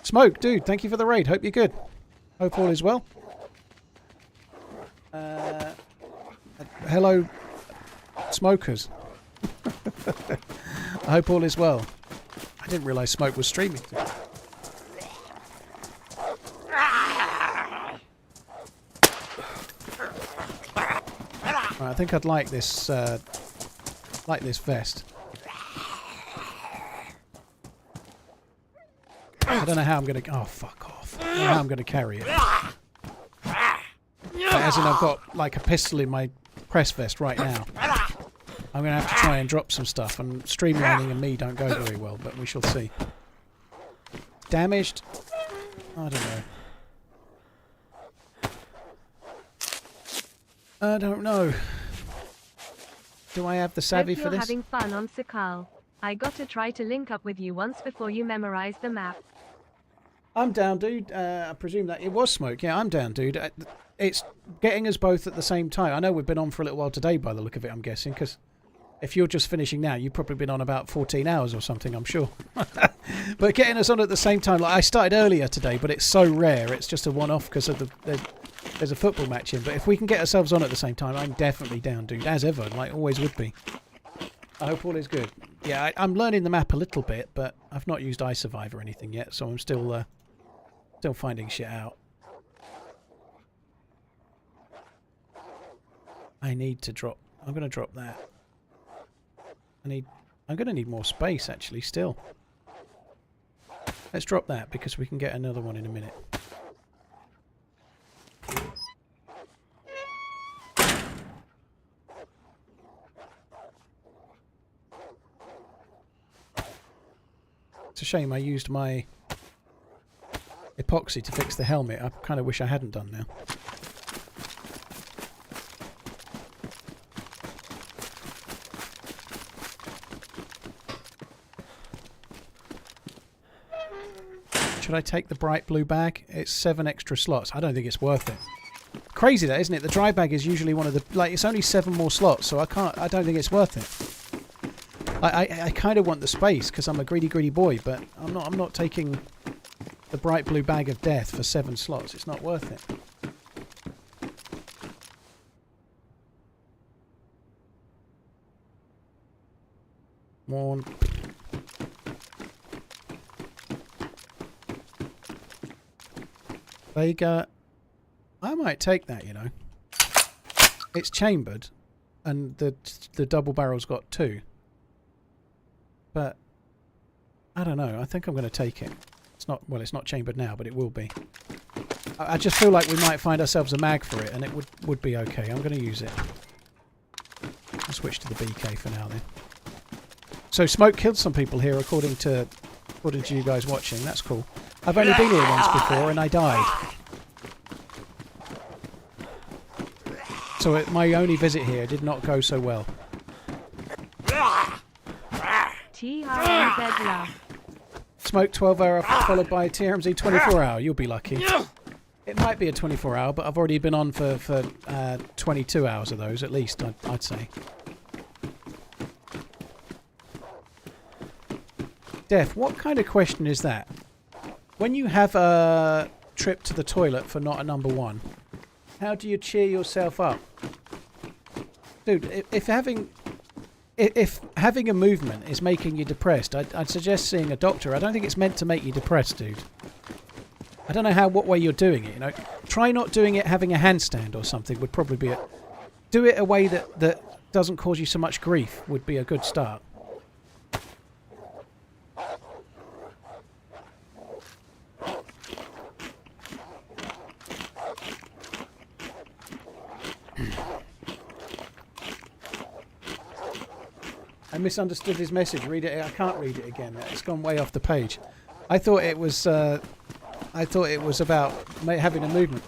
Smoke, dude, thank you for the raid. Hope you're good. Hope all is well. Hello, smokers. I hope all is well. I didn't realise Smoke was streaming. Right, I think I'd like this vest. I don't know how I'm going to... Oh, fuck off. I don't know how I'm going to carry it. As in, I've got like a pistol in my press vest right now. I'm going to have to try and drop some stuff, and streamlining and me don't go very well, but we shall see. Damaged? I don't know. I don't know. Do I have the savvy Hope for you're this? having fun on Sakhal. I got to try to link up with you once before you memorize the map. I'm down, dude. I presume that it was Smoke. Yeah, I'm down, dude. It's getting us both at the same time. I know we've been on for a little while today by the look of it, I'm guessing, because if you're just finishing now, you've probably been on about 14 hours or something, I'm sure. But getting us on at the same time, like I started earlier today, but it's so rare. It's just a one-off because of there's a football match in. But if we can get ourselves on at the same time, I'm definitely down, dude, as ever, like always would be. I hope all is good. Yeah, I'm learning the map a little bit, but I've not used iSurvive or anything yet, so I'm still finding shit out. I need to drop... I'm going to drop that. I'm going to need more space, actually, still. Let's drop that, because we can get another one in a minute. shame I used my epoxy to fix the helmet. I kind of wish I hadn't done now. Should I take the bright blue bag? It's 7 extra slots. I don't think it's worth it. Crazy that, isn't it? The dry bag is usually one of the... Like, it's only 7 more slots, so I don't think it's worth it. I kind of want the space, because I'm a greedy boy, but I'm not taking the bright blue bag of death for 7 slots. It's not worth it. One... Vega, I might take that, you know. It's chambered, and the double barrel's got 2. But I don't know. I think I'm going to take it. It's not chambered now, but it will be. I just feel like we might find ourselves a mag for it, and it would be okay. I'm going to use it. I'll switch to the BK for now then. So smoke killed some people here, according to you guys watching. That's cool. I've only been here once before and I died. So my only visit here did not go so well. TRMZ love. Smoke 12-hour followed by TRMZ 24-hour. You'll be lucky. It might be a 24-hour, but I've already been on for 22 hours of those at least, I'd say. Def, what kind of question is that? When you have a trip to the toilet for not a number 1, how do you cheer yourself up? Dude, if having a movement is making you depressed, I'd suggest seeing a doctor. I don't think it's meant to make you depressed, dude. I don't know what way you're doing it, you know. Try not doing it having a handstand or something would probably be it. Do it a way that doesn't cause you so much grief would be a good start. I misunderstood his message. Read it. I can't read it again. It's gone way off the page. I thought it was about having a movement.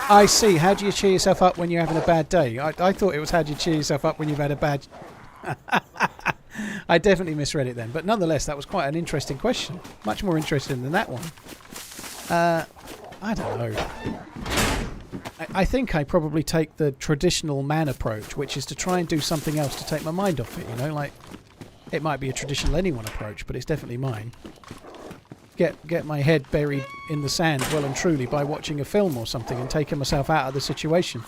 I see. How do you cheer yourself up when you're having a bad day? I thought it was how do you cheer yourself up when you've had a bad... I definitely misread it then. But nonetheless, that was quite an interesting question. Much more interesting than that one. I don't know. I think I probably take the traditional man approach, which is to try and do something else to take my mind off it, you know? Like, it might be a traditional anyone approach, but it's definitely mine. Get my head buried in the sand well and truly by watching a film or something and taking myself out of the situation.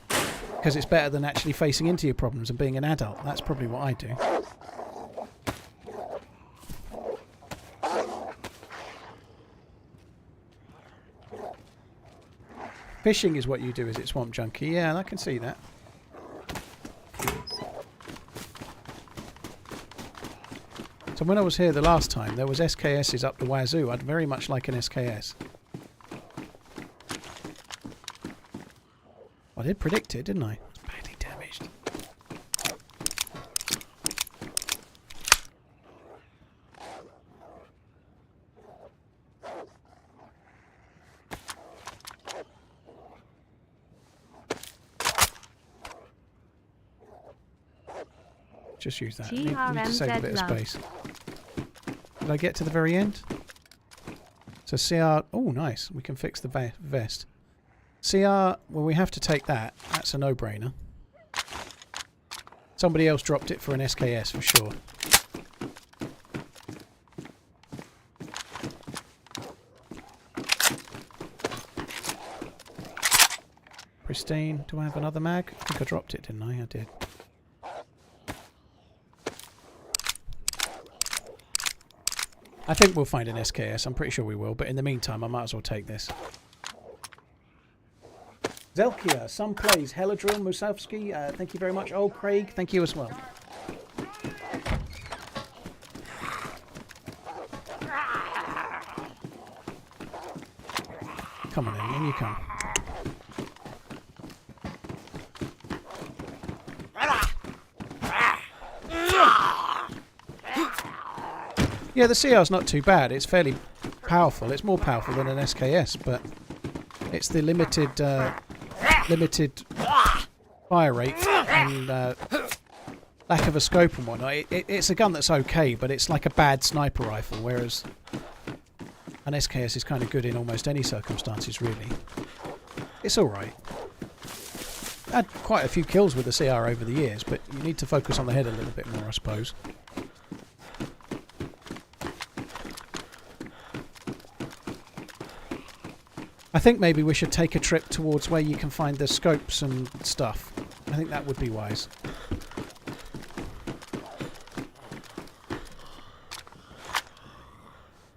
Because it's better than actually facing into your problems and being an adult. That's probably what I do. Fishing is what you do, is it, Swamp Junkie? Yeah, I can see that. So when I was here the last time, there was SKSs up the wazoo. I'd very much like an SKS. I did predict it, didn't I? It's badly damaged. Just use that. Need to save a bit of space. Did I get to the very end? So CR... Oh, nice. We can fix the vest. CR... Well, we have to take that. That's a no-brainer. Somebody else dropped it for an SKS for sure. Pristine. Do I have another mag? I think I dropped it, didn't I? I did. I think we'll find an SKS. I'm pretty sure we will. But in the meantime, I might as well take this. Zelkia, some plays. Heladrill, Musavsky, thank you very much. Oh, Craig, thank you as well. Come on in you come. Yeah, the CR's not too bad. It's fairly powerful. It's more powerful than an SKS, but it's the limited fire rate and lack of a scope and whatnot. It's a gun that's okay, but it's like a bad sniper rifle, whereas an SKS is kind of good in almost any circumstances, really. It's alright. Had quite a few kills with the CR over the years, but you need to focus on the head a little bit more, I suppose. I think maybe we should take a trip towards where you can find the scopes and stuff. I think that would be wise.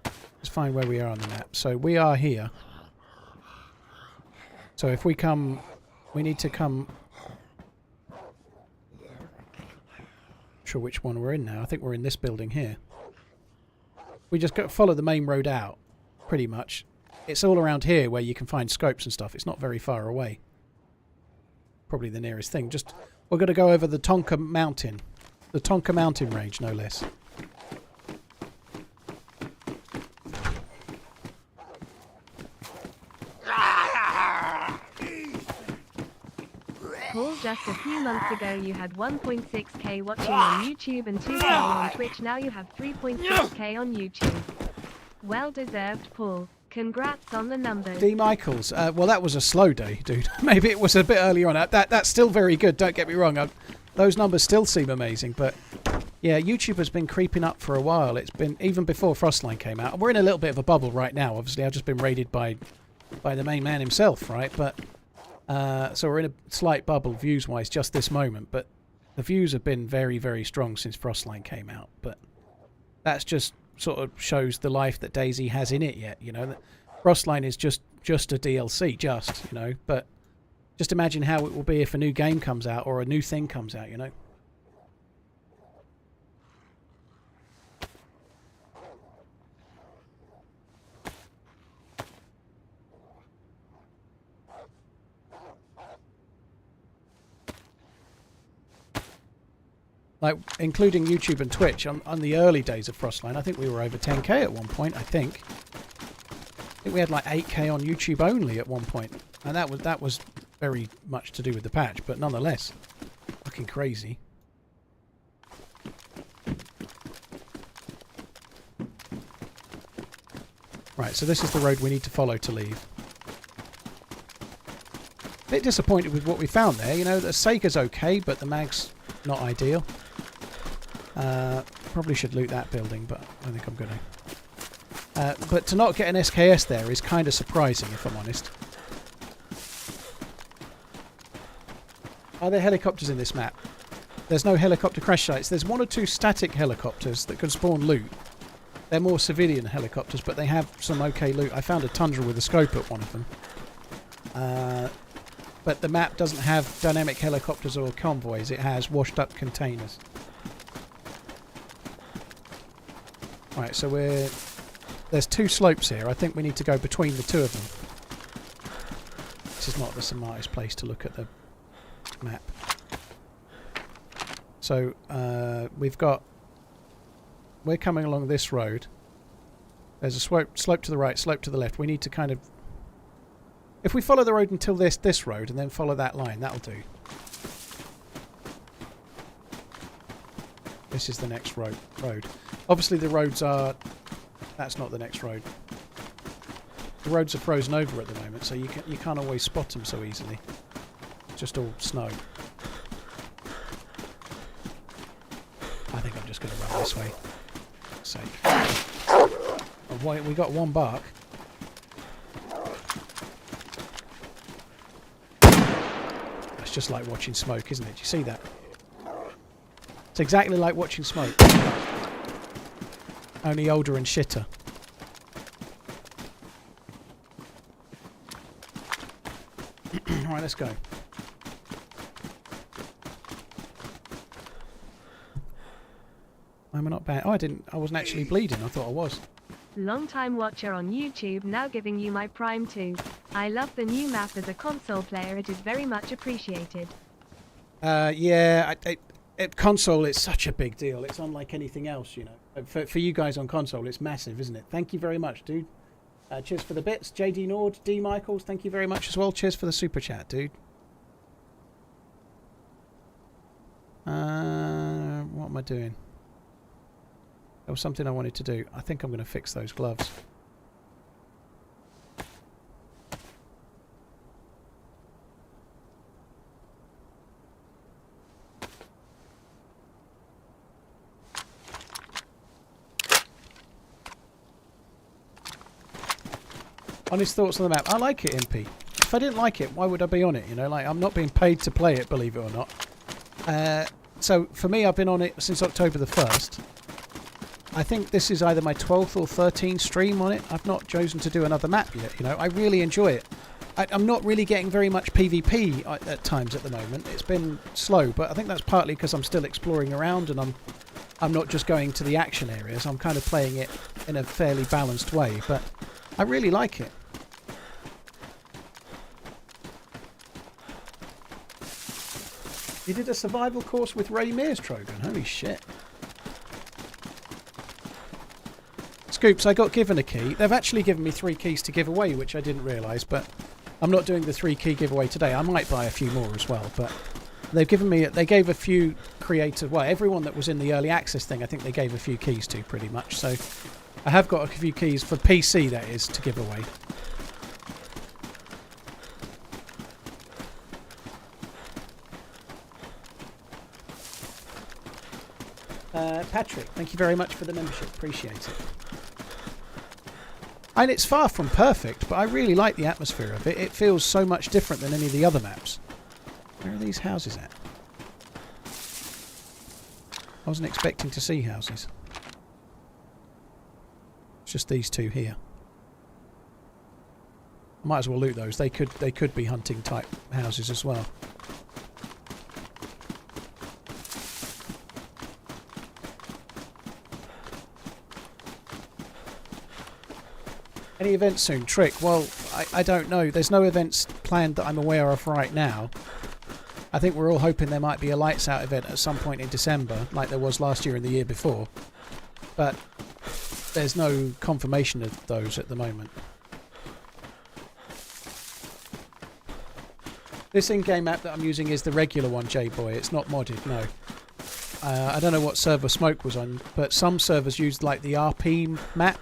Let's find where we are on the map. So we are here. So if we come... We need to come... Not sure which one we're in now. I think we're in this building here. We just got to follow the main road out, pretty much. It's all around here where you can find scopes and stuff. It's not very far away. Probably the nearest thing. Just, we're going to go over the Tonka Mountain. The Tonka Mountain range, no less. Paul, just a few months ago you had 1.6k watching on YouTube and 2k on Twitch. Now you have 3.6k on YouTube. Well deserved, Paul. Congrats on the numbers. D. Michaels. Well, that was a slow day, dude. Maybe it was a bit earlier on. That's still very good, don't get me wrong. Those numbers still seem amazing, but yeah, YouTube has been creeping up for a while. It's been even before Frostline came out. We're in a little bit of a bubble right now. Obviously, I've just been raided by the main man himself, right? But so we're in a slight bubble views-wise just this moment, but the views have been very, very strong since Frostline came out. But that's just sort of shows the life that DayZ has in it yet, you know. Frostline is just a DLC, you know, but just imagine how it will be if a new game comes out or a new thing comes out, you know. Like, including YouTube and Twitch, on the early days of Frostline, I think we were over 10k at one point, I think. I think we had like 8k on YouTube only at one point. And that was very much to do with the patch, but nonetheless, fucking crazy. Right, so this is the road we need to follow to leave. A bit disappointed with what we found there, you know, the Sega's okay, but the mag's not ideal. Probably should loot that building, but I don't think I'm going to. But to not get an SKS there is kind of surprising, if I'm honest. Are there helicopters in this map? There's no helicopter crash sites. There's one or two static helicopters that can spawn loot. They're more civilian helicopters, but they have some okay loot. I found a Tundra with a scope at one of them. But the map doesn't have dynamic helicopters or convoys. It has washed up containers. Right, so there's two slopes here. I think we need to go between the two of them. This is not the smartest place to look at the map. So we're coming along this road. There's a slope to the right, slope to the left. We need to kind of, if we follow the road until this road and then follow that line, that'll do. This is the next road. Obviously the roads are... That's not the next road. The roads are frozen over at the moment, so you can't always spot them so easily. It's just all snow. I think I'm just going to run this way. For sake. Oh, boy, we got one bark. That's just like watching smoke, isn't it? Do you see that? It's exactly like watching smoke. Only older and shitter. Alright, let's go. I'm not bad. Oh, I wasn't actually bleeding. I thought I was. Long time watcher on YouTube, now giving you my Prime 2. I love the new map as a console player. It is very much appreciated. Yeah, console is such a big deal. It's unlike anything else, you know. For you guys on console, it's massive, isn't it? Thank you very much, dude. Cheers for the bits. JD Nord, D Michaels, thank you very much as well. Cheers for the super chat, dude. What am I doing? There was something I wanted to do. I think I'm going to fix those gloves. Honest thoughts on the map. I like it, MP. If I didn't like it, why would I be on it? You know, like, I'm not being paid to play it, believe it or not. So for me, I've been on it since October the 1st. I think this is either my 12th or 13th stream on it. I've not chosen to do another map yet. You know, I really enjoy it. I'm not really getting very much PvP at times at the moment. It's been slow, but I think that's partly because I'm still exploring around and I'm not just going to the action areas. I'm kind of playing it in a fairly balanced way, but I really like it. You did a survival course with Ray Mears, Trogan. Holy shit. Scoops, I got given a key. They've actually given me 3 keys to give away, which I didn't realise, but I'm not doing the 3 key giveaway today. I might buy a few more as well, but they've given me, they gave a few creators, well, everyone that was in the early access thing, I think they gave a few keys to pretty much. So I have got a few keys for PC, that is, to give away. Patrick, thank you very much for the membership. Appreciate it. And it's far from perfect, but I really like the atmosphere of it. It feels so much different than any of the other maps. Where are these houses at? I wasn't expecting to see houses. It's just these two here. Might as well loot those. They could be hunting type houses as well. Any events soon? Trick? Well, I don't know. There's no events planned that I'm aware of right now. I think we're all hoping there might be a Lights Out event at some point in December, like there was last year and the year before. But there's no confirmation of those at the moment. This in-game map that I'm using is the regular one, J-Boy. It's not modded, no. I don't know what server Smoke was on, but some servers used like the RP map,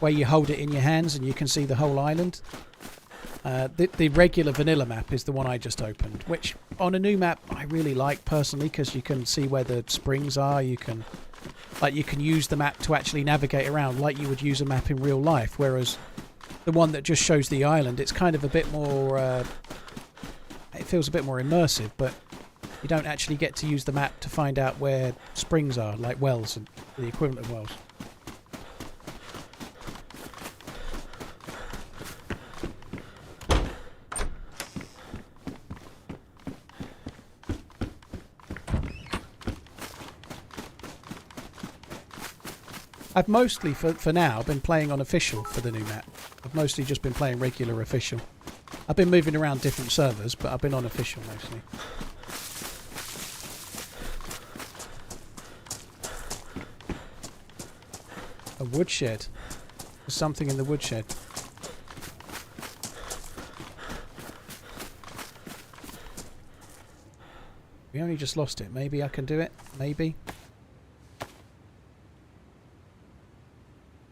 where you hold it in your hands and you can see the whole island. The regular vanilla map is the one I just opened, which on a new map I really like personally because you can see where the springs are. You can use the map to actually navigate around like you would use a map in real life. Whereas the one that just shows the island, it's kind of a bit more. It feels a bit more immersive, but you don't actually get to use the map to find out where springs are, like wells and the equivalent of wells. I've mostly, for now, been playing on official for the new map. I've mostly just been playing regular official. I've been moving around different servers, but I've been on official mostly. A woodshed. There's something in the woodshed. We only just lost it. Maybe I can do it. Maybe.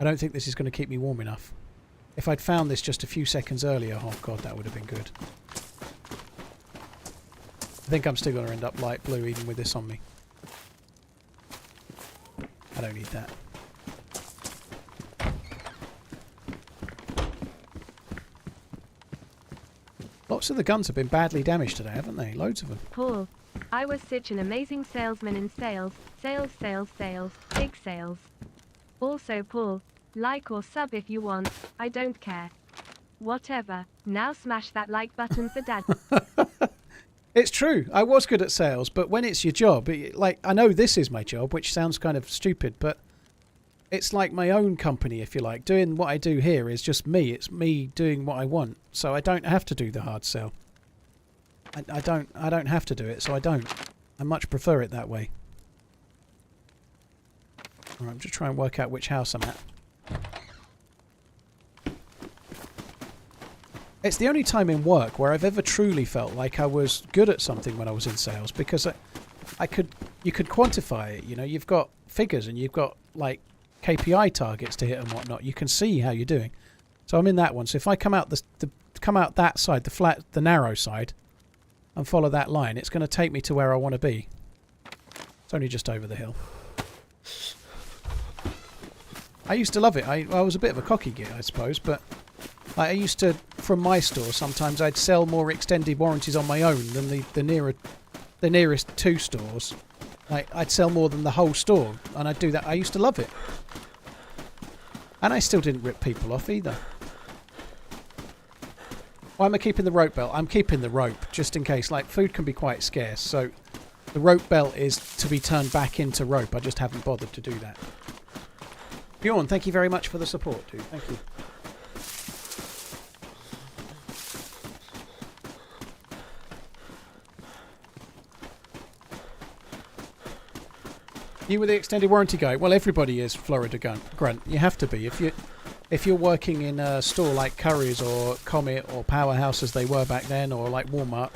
I don't think this is going to keep me warm enough. If I'd found this just a few seconds earlier, oh god, that would have been good. I think I'm still going to end up light blue even with this on me. I don't need that. Lots of the guns have been badly damaged today, haven't they? Loads of them. Paul, I was such an amazing salesman in sales. Sales, sales, sales. Big sales. Also, Paul, like or sub if you want, I don't care. Whatever, now smash that like button for dad. It's true, I was good at sales, but when it's your job, like, I know this is my job, which sounds kind of stupid, but it's like my own company, if you like. Doing what I do here is just me. It's me doing what I want, so I don't have to do the hard sell. I don't have to do it, so I don't. I much prefer it that way. Right, I'm just trying to work out which house I'm at. It's the only time in work where I've ever truly felt like I was good at something when I was in sales, because you could quantify it. You know, you've got figures and you've got like KPI targets to hit and whatnot. You can see how you're doing. So I'm in that one. So if I come out come out that side, the narrow side, and follow that line, it's going to take me to where I want to be. It's only just over the hill. I used to love it. I was a bit of a cocky git, I suppose, but I used to, from my store, sometimes I'd sell more extended warranties on my own than the nearest two stores. I'd sell more than the whole store, and I'd do that. I used to love it. And I still didn't rip people off either. Why am I keeping the rope belt? I'm keeping the rope, just in case. Like, food can be quite scarce, so the rope belt is to be turned back into rope. I just haven't bothered to do that. Bjorn, thank you very much for the support, dude. Thank you. You were the extended warranty guy. Well, everybody is, Florida Grunt. You have to be. If you're working in a store like Curry's or Comet or Powerhouse as they were back then, or like Walmart,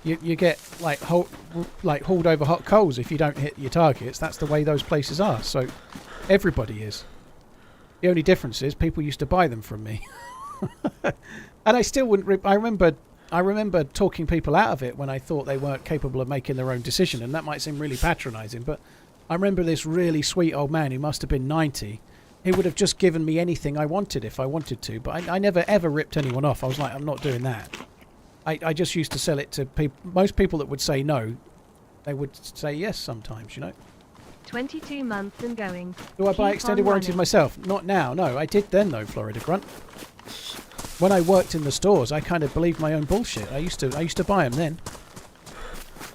you get like hauled over hot coals if you don't hit your targets. That's the way those places are. So everybody is. The only difference is people used to buy them from me, and I still wouldn't rip. I remember talking people out of it when I thought they weren't capable of making their own decision, and that might seem really patronising, but I remember this really sweet old man who must have been 90. He would have just given me anything I wanted if I wanted to, but I never ever ripped anyone off. I was like, I'm not doing that. I just used to sell it to people. Most people that would say no, they would say yes sometimes, you know. 22 months and going. Do I buy extended warranties myself? Not now, no. I did then though, Florida Grunt. When I worked in the stores, I kind of believed my own bullshit. I used to buy them then.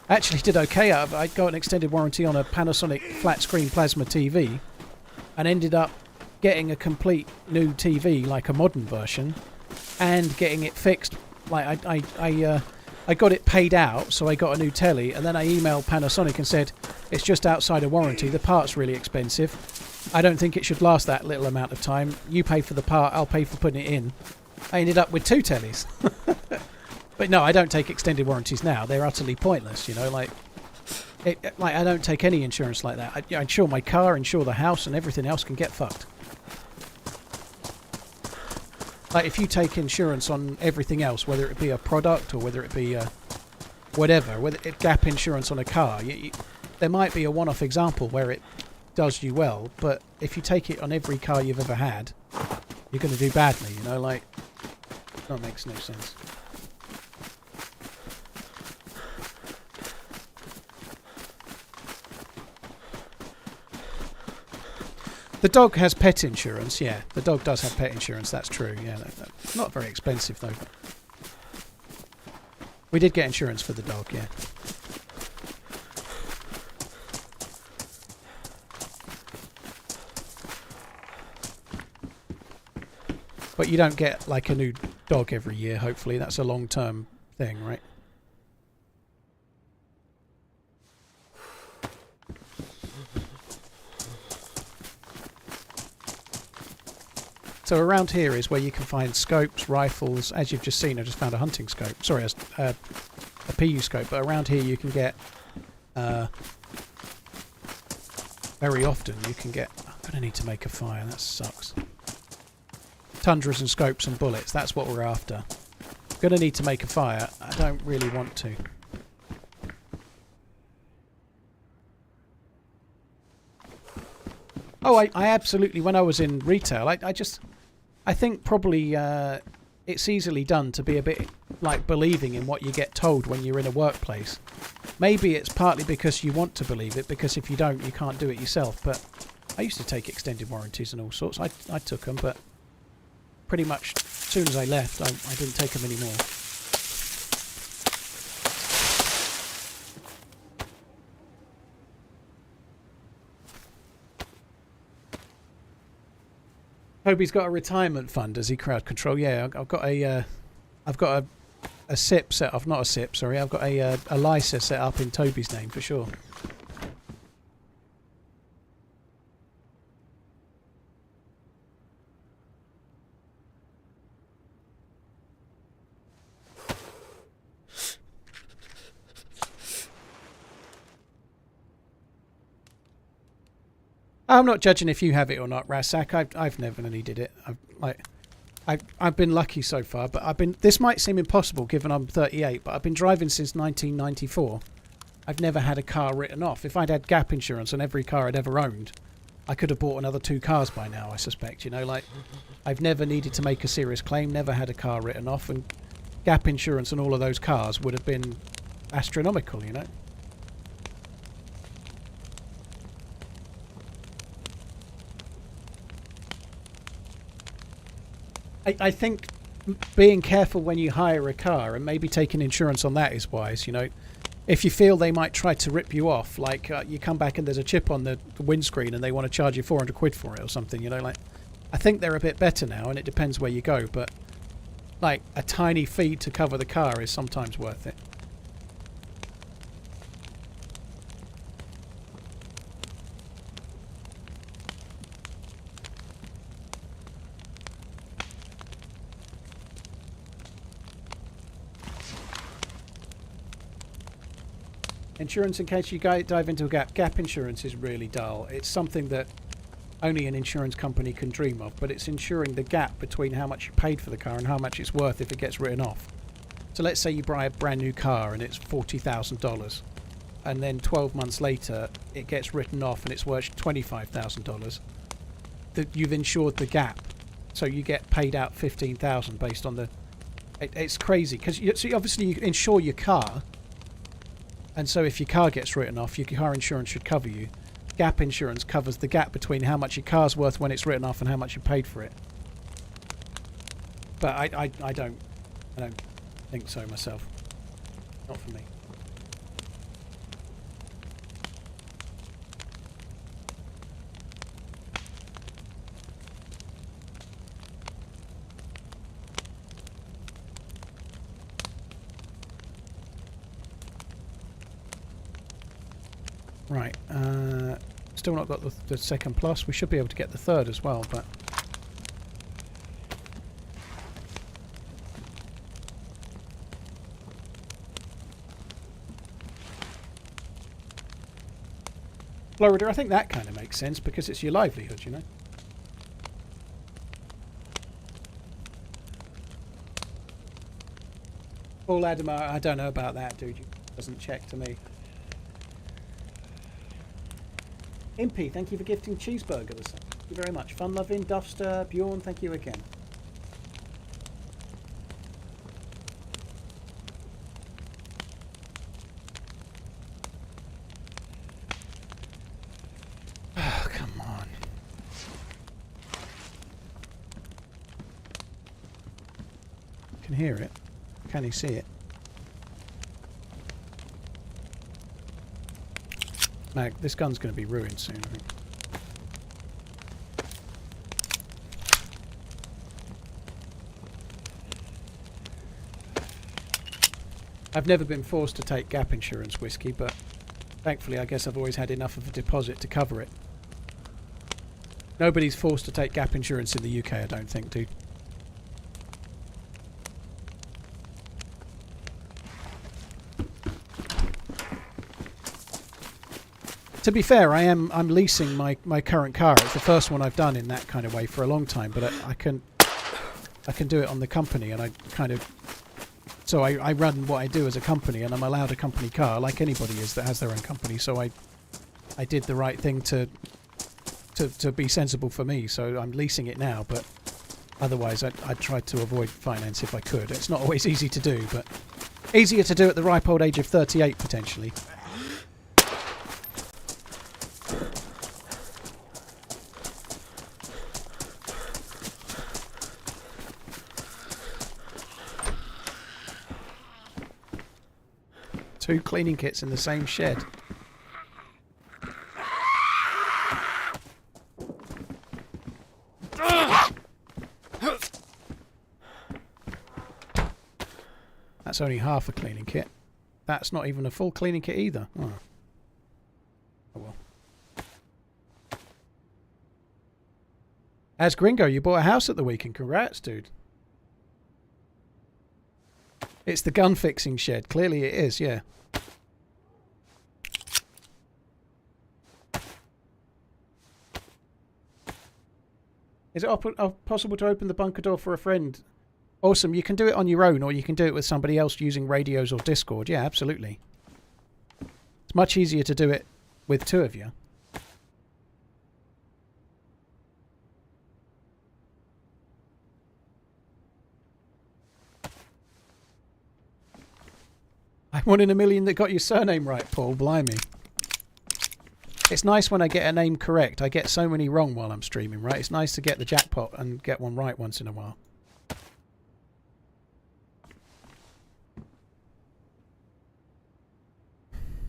I actually did okay. I got an extended warranty on a Panasonic flat screen plasma TV, and ended up getting a complete new TV, like a modern version, and getting it fixed. Like I got it paid out, so I got a new telly, and then I emailed Panasonic and said, it's just outside of warranty, the part's really expensive, I don't think it should last that little amount of time, you pay for the part, I'll pay for putting it in. I ended up with 2 tellies. But no, I don't take extended warranties now, they're utterly pointless, you know, like I don't take any insurance like that. I insure my car, insure the house, and everything else can get fucked. Like, if you take insurance on everything else, whether it be a product or whether it be whatever, whether it gap insurance on a car, there might be a one-off example where it does you well, but if you take it on every car you've ever had, you're going to do badly, you know, like, that makes no sense. The dog has pet insurance, yeah. The dog does have pet insurance, that's true, yeah. Not very expensive, though. We did get insurance for the dog, yeah. But you don't get, like, a new dog every year, hopefully. That's a long-term thing, right? So around here is where you can find scopes, rifles. As you've just seen, I just found a hunting scope. Sorry, a PU scope. But around here you can get... very often you can get... I'm going to need to make a fire. That sucks. Tundras and scopes and bullets. That's what we're after. I'm going to need to make a fire. I don't really want to. Oh, I absolutely... When I was in retail, I think probably it's easily done to be a bit like believing in what you get told when you're in a workplace. Maybe it's partly because you want to believe it, because if you don't, you can't do it yourself. But I used to take extended warranties and all sorts. I took them, but pretty much as soon as I left, I didn't take them anymore. Toby's got a retirement fund, does he? Crowd control. Yeah, I've got a SIP set up. Not a SIP, sorry. I've got a LISA set up in Toby's name for sure. I'm not judging if you have it or not, Rasak. I've never needed it. I've been lucky so far, but this might seem impossible given I'm 38, but I've been driving since 1994. I've never had a car written off. If I'd had gap insurance on every car I'd ever owned, I could have bought another 2 cars by now, I suspect. You know, like, I've never needed to make a serious claim, never had a car written off, and gap insurance on all of those cars would have been astronomical, you know. I think being careful when you hire a car and maybe taking insurance on that is wise, you know. If you feel they might try to rip you off, like you come back and there's a chip on the windscreen and they want to charge you 400 quid for it or something, you know, like, I think they're a bit better now, and it depends where you go, but like a tiny fee to cover the car is sometimes worth it. Insurance, in case you dive into a gap. Gap insurance is really dull. It's something that only an insurance company can dream of, but it's insuring the gap between how much you paid for the car and how much it's worth if it gets written off. So let's say you buy a brand new car and it's $40,000, and then 12 months later it gets written off and it's worth $25,000. You've insured the gap, so you get paid out $15,000 based on the. It's crazy because obviously you insure your car. And so if your car gets written off, your car insurance should cover you. Gap insurance covers the gap between how much your car's worth when it's written off and how much you paid for it. But I don't think so myself. Not for me. Right, still not got the second plus. We should be able to get the third as well, but Florida, I think that kind of makes sense because it's your livelihood, you know. Paul Adama, I don't know about that, dude. Doesn't check to me. Impy, thank you for gifting cheeseburger this time. Thank you very much. Fun loving, Duffster, Bjorn, thank you again. Oh, come on. Can hear it. Can you see it? Mag, this gun's going to be ruined soon, I think. I've never been forced to take gap insurance, Whiskey, but thankfully I guess I've always had enough of a deposit to cover it. Nobody's forced to take gap insurance in the UK, I don't think, dude. To be fair, I'm leasing my current car. It's the first one I've done in that kind of way for a long time, but I can do it on the company, and I kind of so I run what I do as a company, and I'm allowed a company car like anybody is that has their own company. So I did the right thing to be sensible for me. So I'm leasing it now, but otherwise I'd try to avoid finance if I could. It's not always easy to do, but easier to do at the ripe old age of 38 potentially. Two cleaning kits in the same shed. That's only half a cleaning kit. That's not even a full cleaning kit either. Oh, oh well. As Gringo, you bought a house at the weekend. Congrats, dude. It's the gun fixing shed. Clearly it is, yeah. Is it possible to open the bunker door for a friend? Awesome. You can do it on your own, or you can do it with somebody else using radios or Discord. Yeah, absolutely. It's much easier to do it with 2 of you. I'm 1 in a million that got your surname right, Paul. Blimey. It's nice when I get a name correct. I get so many wrong while I'm streaming, right? It's nice to get the jackpot and get one right once in a while.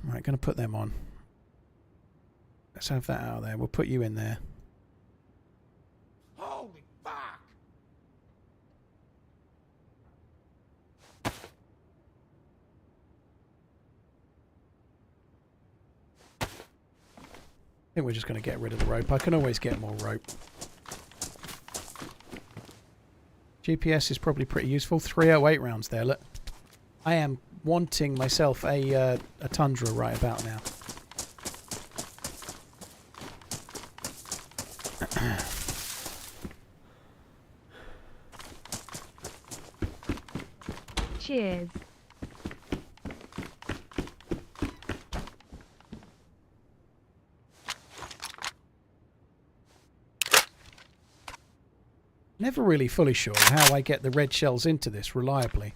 Right, going to put them on. Let's have that out there. We'll put you in there. Holy fuck! I think we're just going to get rid of the rope. I can always get more rope. GPS is probably pretty useful. 308 rounds there. Look, I am wanting myself a Tundra right about now. Cheers. Never really fully sure how I get the red shells into this reliably.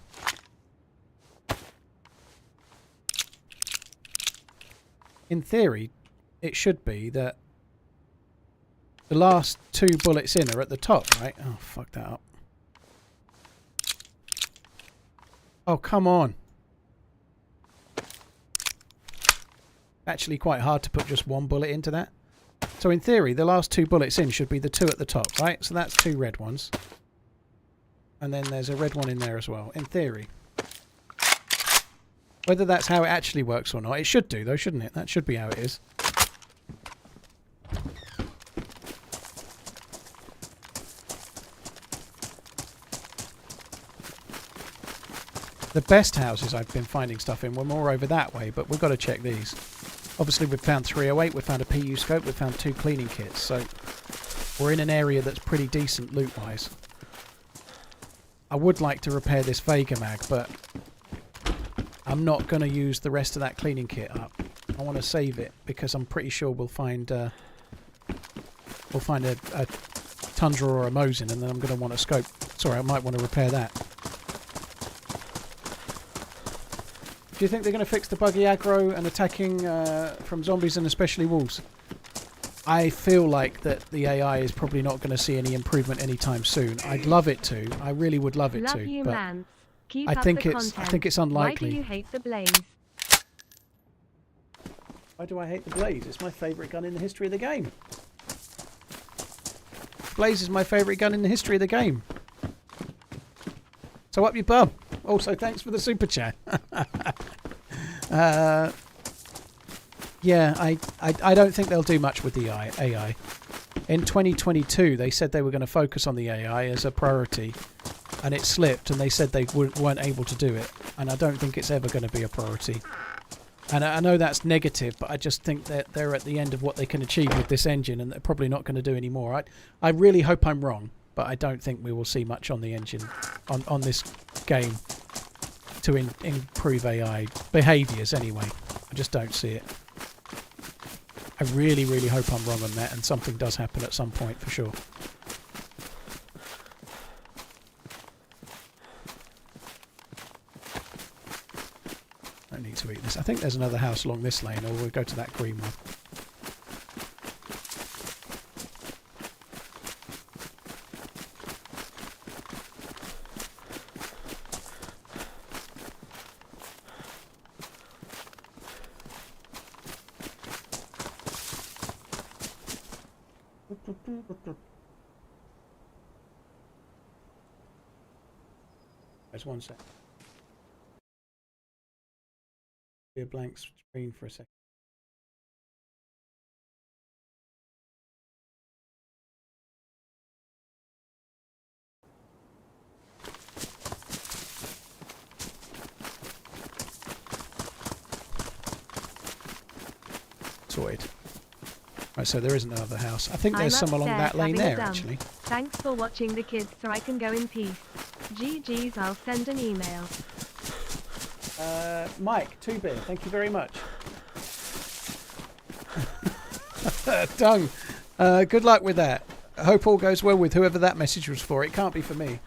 In theory, it should be that the last 2 bullets in are at the top, right? Oh, fuck that up. Oh, come on. Actually quite hard to put just 1 bullet into that. So in theory, the last 2 bullets in should be the 2 at the top, right? So that's 2 red ones. And then there's a red one in there as well, in theory. Whether that's how it actually works or not, it should do though, shouldn't it? That should be how it is. The best houses I've been finding stuff in were more over that way, but we've got to check these. Obviously we've found 308, we've found a PU scope, we've found 2 cleaning kits, so we're in an area that's pretty decent loot-wise. I would like to repair this Vega mag, but I'm not going to use the rest of that cleaning kit up. I want to save it because I'm pretty sure we'll find a Tundra or a Mosin, and then I'm going to want a scope. Sorry, I might want to repair that. Do you think they're going to fix the buggy aggro and attacking from zombies and especially wolves? I feel like that the AI is probably not going to see any improvement anytime soon. I'd love it to. I really would love it to. You, but man. Keep I up think the it's content. unlikely. Why do you hate the blaze? Why do I hate the blaze? It's my favourite gun in the history of the game. Blaze is my favourite gun in the history of the game. So up your bum. Also, thanks for the super chat. Yeah, I don't think they'll do much with the AI. In 2022, they said they were going to focus on the AI as a priority, and it slipped, and they said they weren't able to do it. And I don't think it's ever going to be a priority. And I know that's negative, but I just think that they're at the end of what they can achieve with this engine, and they're probably not going to do any more. I really hope I'm wrong, but I don't think we will see much on the engine, on this game, to improve AI behaviours anyway. I just don't see it. I really, really hope I'm wrong on that, and something does happen at some point for sure. I need to eat this. I think there's another house along this lane, or we'll go to that green one. There's one sec. Be a blank screen for a second. Sorted. Right, so there isn't another house. I think there's I'm some along that upstairs lane having a there, dump. actually. Thanks for watching the kids so I can go in peace. GG's, I'll send an email. Mike, 2-beer, thank you very much. Dung, good luck with that. I hope all goes well with whoever that message was for. It can't be for me.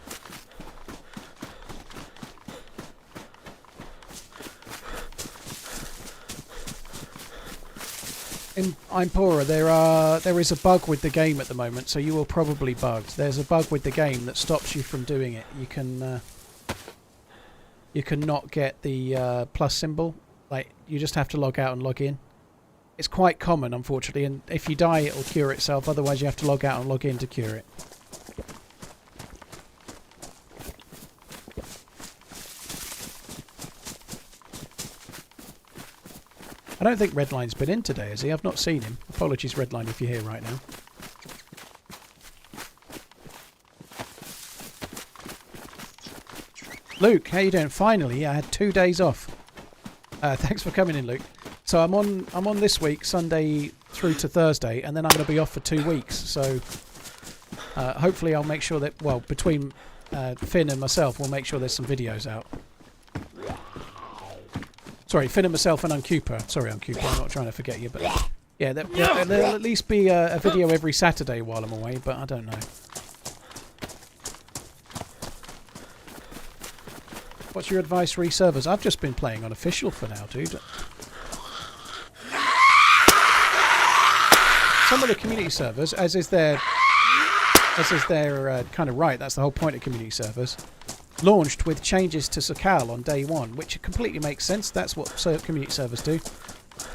In Impora, there is a bug with the game at the moment, so you will probably bugged. There's a bug with the game that stops you from doing it. You can not get the plus symbol. Like, you just have to log out and log in. It's quite common, unfortunately, and if you die, it'll cure itself. Otherwise, you have to log out and log in to cure it. I don't think Redline's been in today, has he? I've not seen him. Apologies, Redline, if you're here right now. Luke, how you doing? Finally, I had 2 days off. Thanks for coming in, Luke. So I'm on this week, Sunday through to Thursday, and then I'm going to be off for 2 weeks. So hopefully I'll make sure that, well, between Finn and myself, we'll make sure there's some videos out. Sorry, Finn and myself and Uncooper. Sorry, Uncooper, I'm not trying to forget you, but yeah, there'll at least be a video every Saturday while I'm away, but I don't know. What's your advice, re-servers? I've just been playing on official for now, dude. Some of the community servers, as is their kind of right, that's the whole point of community servers, launched with changes to Sakhal on day one, which completely makes sense. That's what community servers do.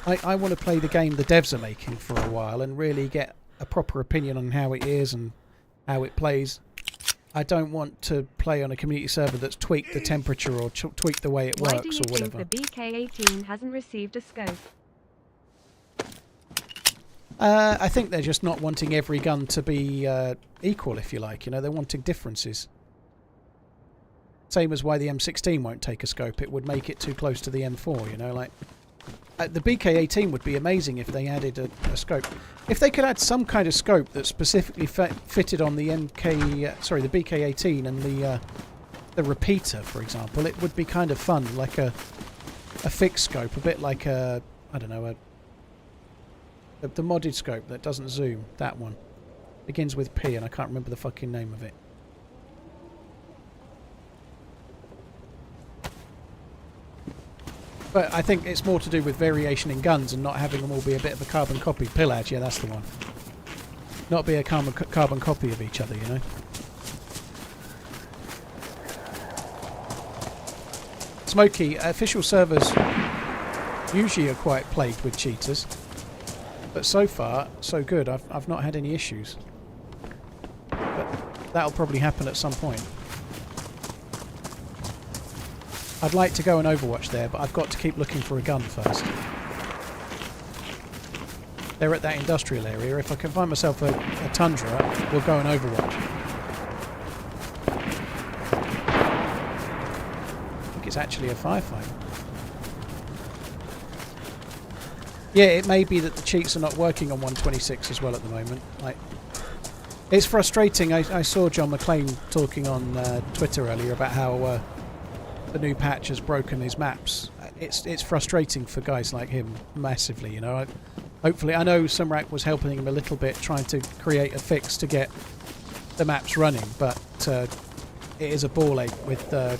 I want to play the game the devs are making for a while and really get a proper opinion on how it is and how it plays. I don't want to play on a community server that's tweaked the temperature or tweaked the way it works or whatever. Why do you think the BK-18 hasn't received a scope? I think they're just not wanting every gun to be equal, if you like. You know, they're wanting differences. Same as why the M16 won't take a scope. It would make it too close to the M4, you know, like... the BK-18 would be amazing if they added a scope. If they could add some kind of scope that specifically fitted on the the BK-18 and the repeater, for example, it would be kind of fun, like a fixed scope, a bit like a, I don't know, the modded scope that doesn't zoom, that one. Begins with P and I can't remember the fucking name of it. But I think it's more to do with variation in guns and not having them all be a bit of a carbon copy. Pillage, yeah, that's the one. Not be a carbon copy of each other, you know. Smokey, official servers usually are quite plagued with cheaters. But so far, so good. I've not had any issues. But that'll probably happen at some point. I'd like to go and Overwatch there, but I've got to keep looking for a gun first. They're at that industrial area. If I can find myself a Tundra, we'll go and Overwatch. I think it's actually a firefighter. Yeah, it may be that the cheats are not working on 126 as well at the moment. Like, it's frustrating. I saw John McClane talking on Twitter earlier about how the new patch has broken his maps. It's frustrating for guys like him massively, you know. Hopefully, I know Sumrak was helping him a little bit, trying to create a fix to get the maps running, but it is a ball ache with a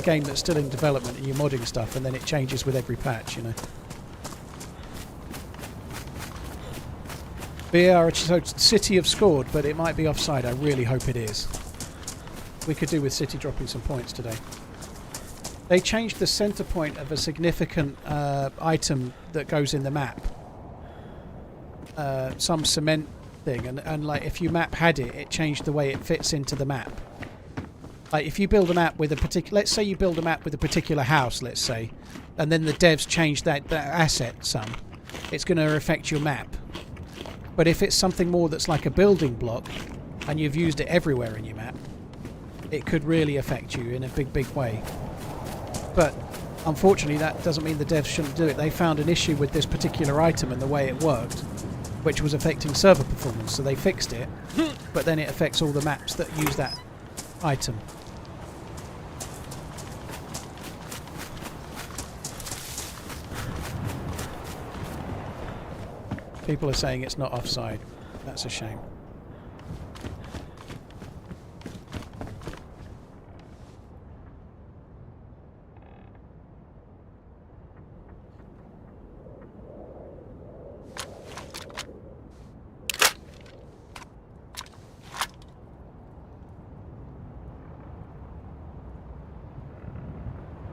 game that's still in development and you're modding stuff, and then it changes with every patch, you know. VR, so City have scored, but it might be offside. I really hope it is. We could do with City dropping some points today. They changed the center point of a significant item that goes in the map. Some cement thing, and like if you map had it, it changed the way it fits into the map. Like if you build a map with a particular, let's say you build a map with a particular house, let's say, and then the devs change that asset some, it's going to affect your map. But if it's something more that's like a building block, and you've used it everywhere in your map, it could really affect you in a big way. But unfortunately that doesn't mean the devs shouldn't do it. They found an issue with this particular item and the way it worked, which was affecting server performance. So they fixed it, but then it affects all the maps that use that item. People are saying it's not offside. That's a shame.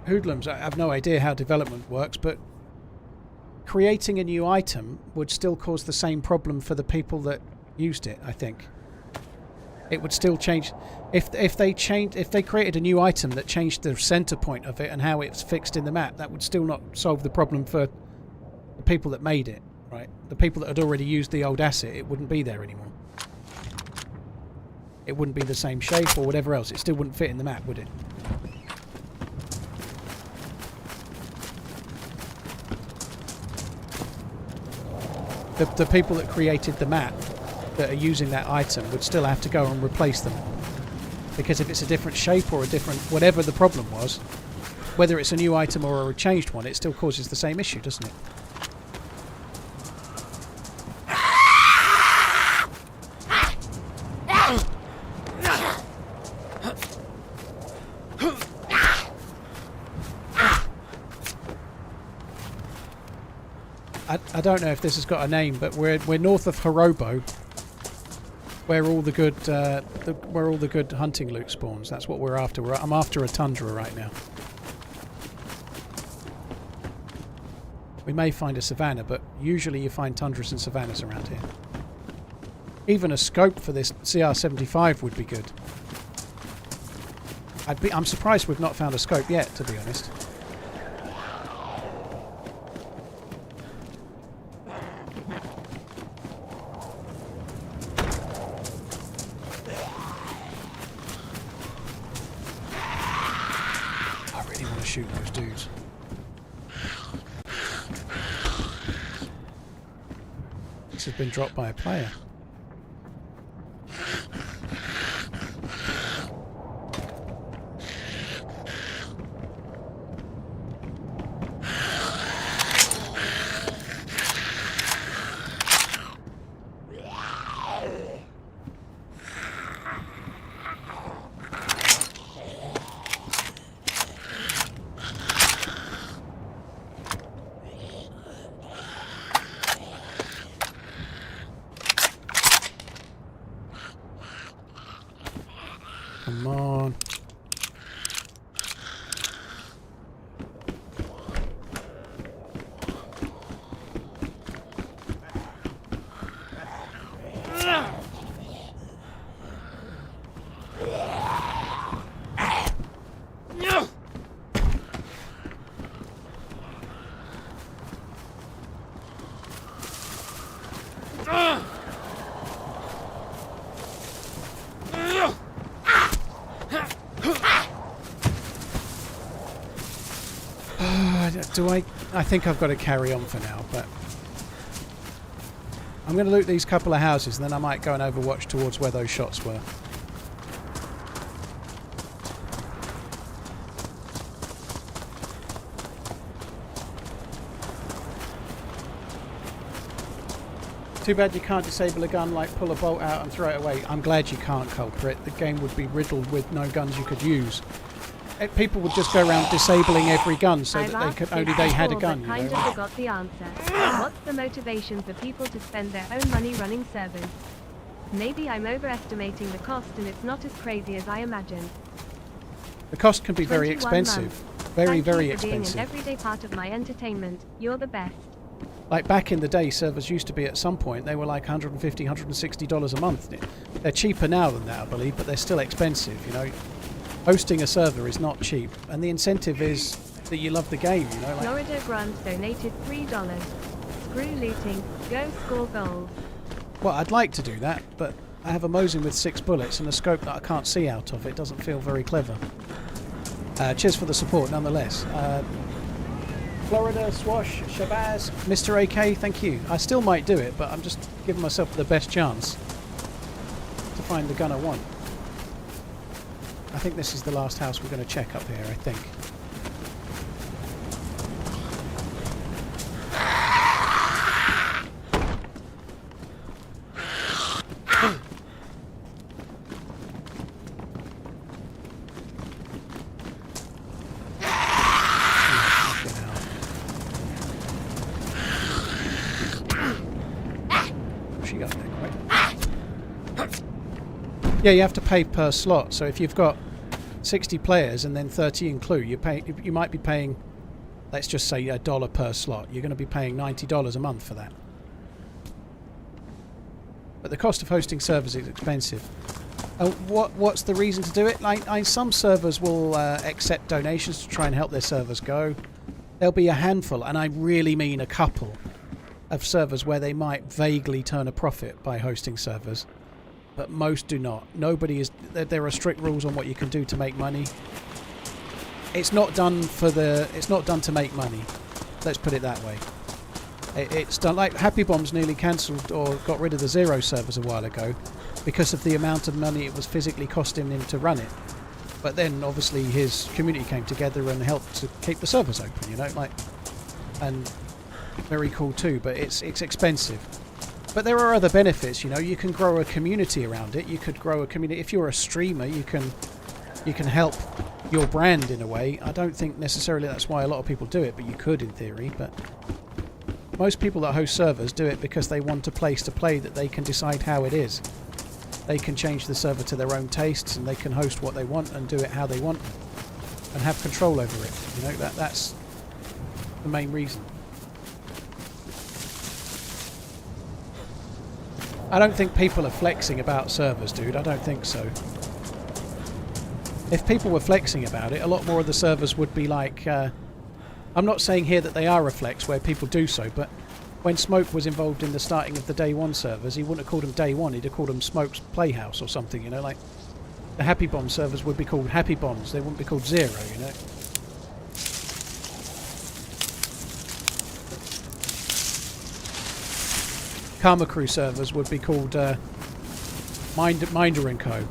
Hoodlums, I have no idea how development works, but creating a new item would still cause the same problem for the people that used it, I think. It would still change if they created a new item that changed the center point of it and how it's fixed in the map. That would still not solve the problem for the people that made it, right? The people that had already used the old asset, it wouldn't be there anymore. It wouldn't be the same shape or whatever else. It still wouldn't fit in the map, would it? The people that created the map that are using that item would still have to go and replace them. Because if it's a different shape or a different... whatever the problem was, whether it's a new item or a changed one, it still causes the same issue, doesn't it? I don't know if this has got a name, but we're north of Hirobo, where all the good hunting loot spawns. That's what we're after. I'm after a tundra right now. We may find a savannah, but usually you find tundras and savannas around here. Even a scope for this CR75 would be good. I'm surprised we've not found a scope yet, to be honest. Shoot those dudes. This has been dropped by a player. Come on. I think I've got to carry on for now, but I'm going to loot these couple of houses and then I might go and overwatch towards where those shots were. Too bad you can't disable a gun, like pull a bolt out and throw it away. I'm glad you can't, Culprit. The game would be riddled with no guns you could use. People would just go around disabling every gun so that they had a gun. Kind of forgot the answer. What's the motivation for people to spend their own money running servers? Maybe I'm overestimating the cost and it's not as crazy as I imagined. The cost can be very expensive. Very, very expensive. Thank you for being an everyday part of my entertainment. You're the best. Like back in the day, servers used to be at some point, they were like $150, $160 a month. They're cheaper now than that, I believe, but they're still expensive, you know. Hosting a server is not cheap, and the incentive is that you love the game, you know. Like Florida Grunt donated $3. Screw looting, go score goals. Well, I'd like to do that, but I have a Mosin with 6 bullets and a scope that I can't see out of. It doesn't feel very clever. Cheers for the support, nonetheless. Florida, Swash, Shabazz, Mr. AK, thank you. I still might do it, but I'm just giving myself the best chance to find the gun I want. I think this is the last house we're going to check up here, I think. Yeah, you have to pay per slot. So if you've got 60 players and then 30 in clue, you might be paying, let's just say $1 per slot. You're going to be paying $90 a month for that. But the cost of hosting servers is expensive. What's the reason to do it? Like some servers will accept donations to try and help their servers go. There'll be a handful, and I really mean a couple, of servers where they might vaguely turn a profit by hosting servers. But most do not. Nobody is. There are strict rules on what you can do to make money. It's not done for the. It's not done to make money. Let's put it that way. It's done like Happy Bombs nearly cancelled or got rid of the Zero servers a while ago because of the amount of money it was physically costing him to run it. But then obviously his community came together and helped to keep the servers open. You know, like, and very cool too. But it's expensive. But there are other benefits, you know. You can grow a community around it. You could grow a community. If you're a streamer, you can help your brand in a way. I don't think necessarily that's why a lot of people do it, but you could in theory. But most people that host servers do it because they want a place to play that they can decide how it is. They can change the server to their own tastes, and they can host what they want and do it how they want and have control over it. You know, that's the main reason. I don't think people are flexing about servers, dude. I don't think so. If people were flexing about it, a lot more of the servers would be like... I'm not saying here that they are a flex where people do so, but when Smoke was involved in the starting of the Day 1 servers, he wouldn't have called them Day 1, he'd have called them Smoke's Playhouse or something, you know, like... The Happy Bomb servers would be called Happy Bombs, they wouldn't be called Zero, you know. Karma Crew servers would be called Minder & Co.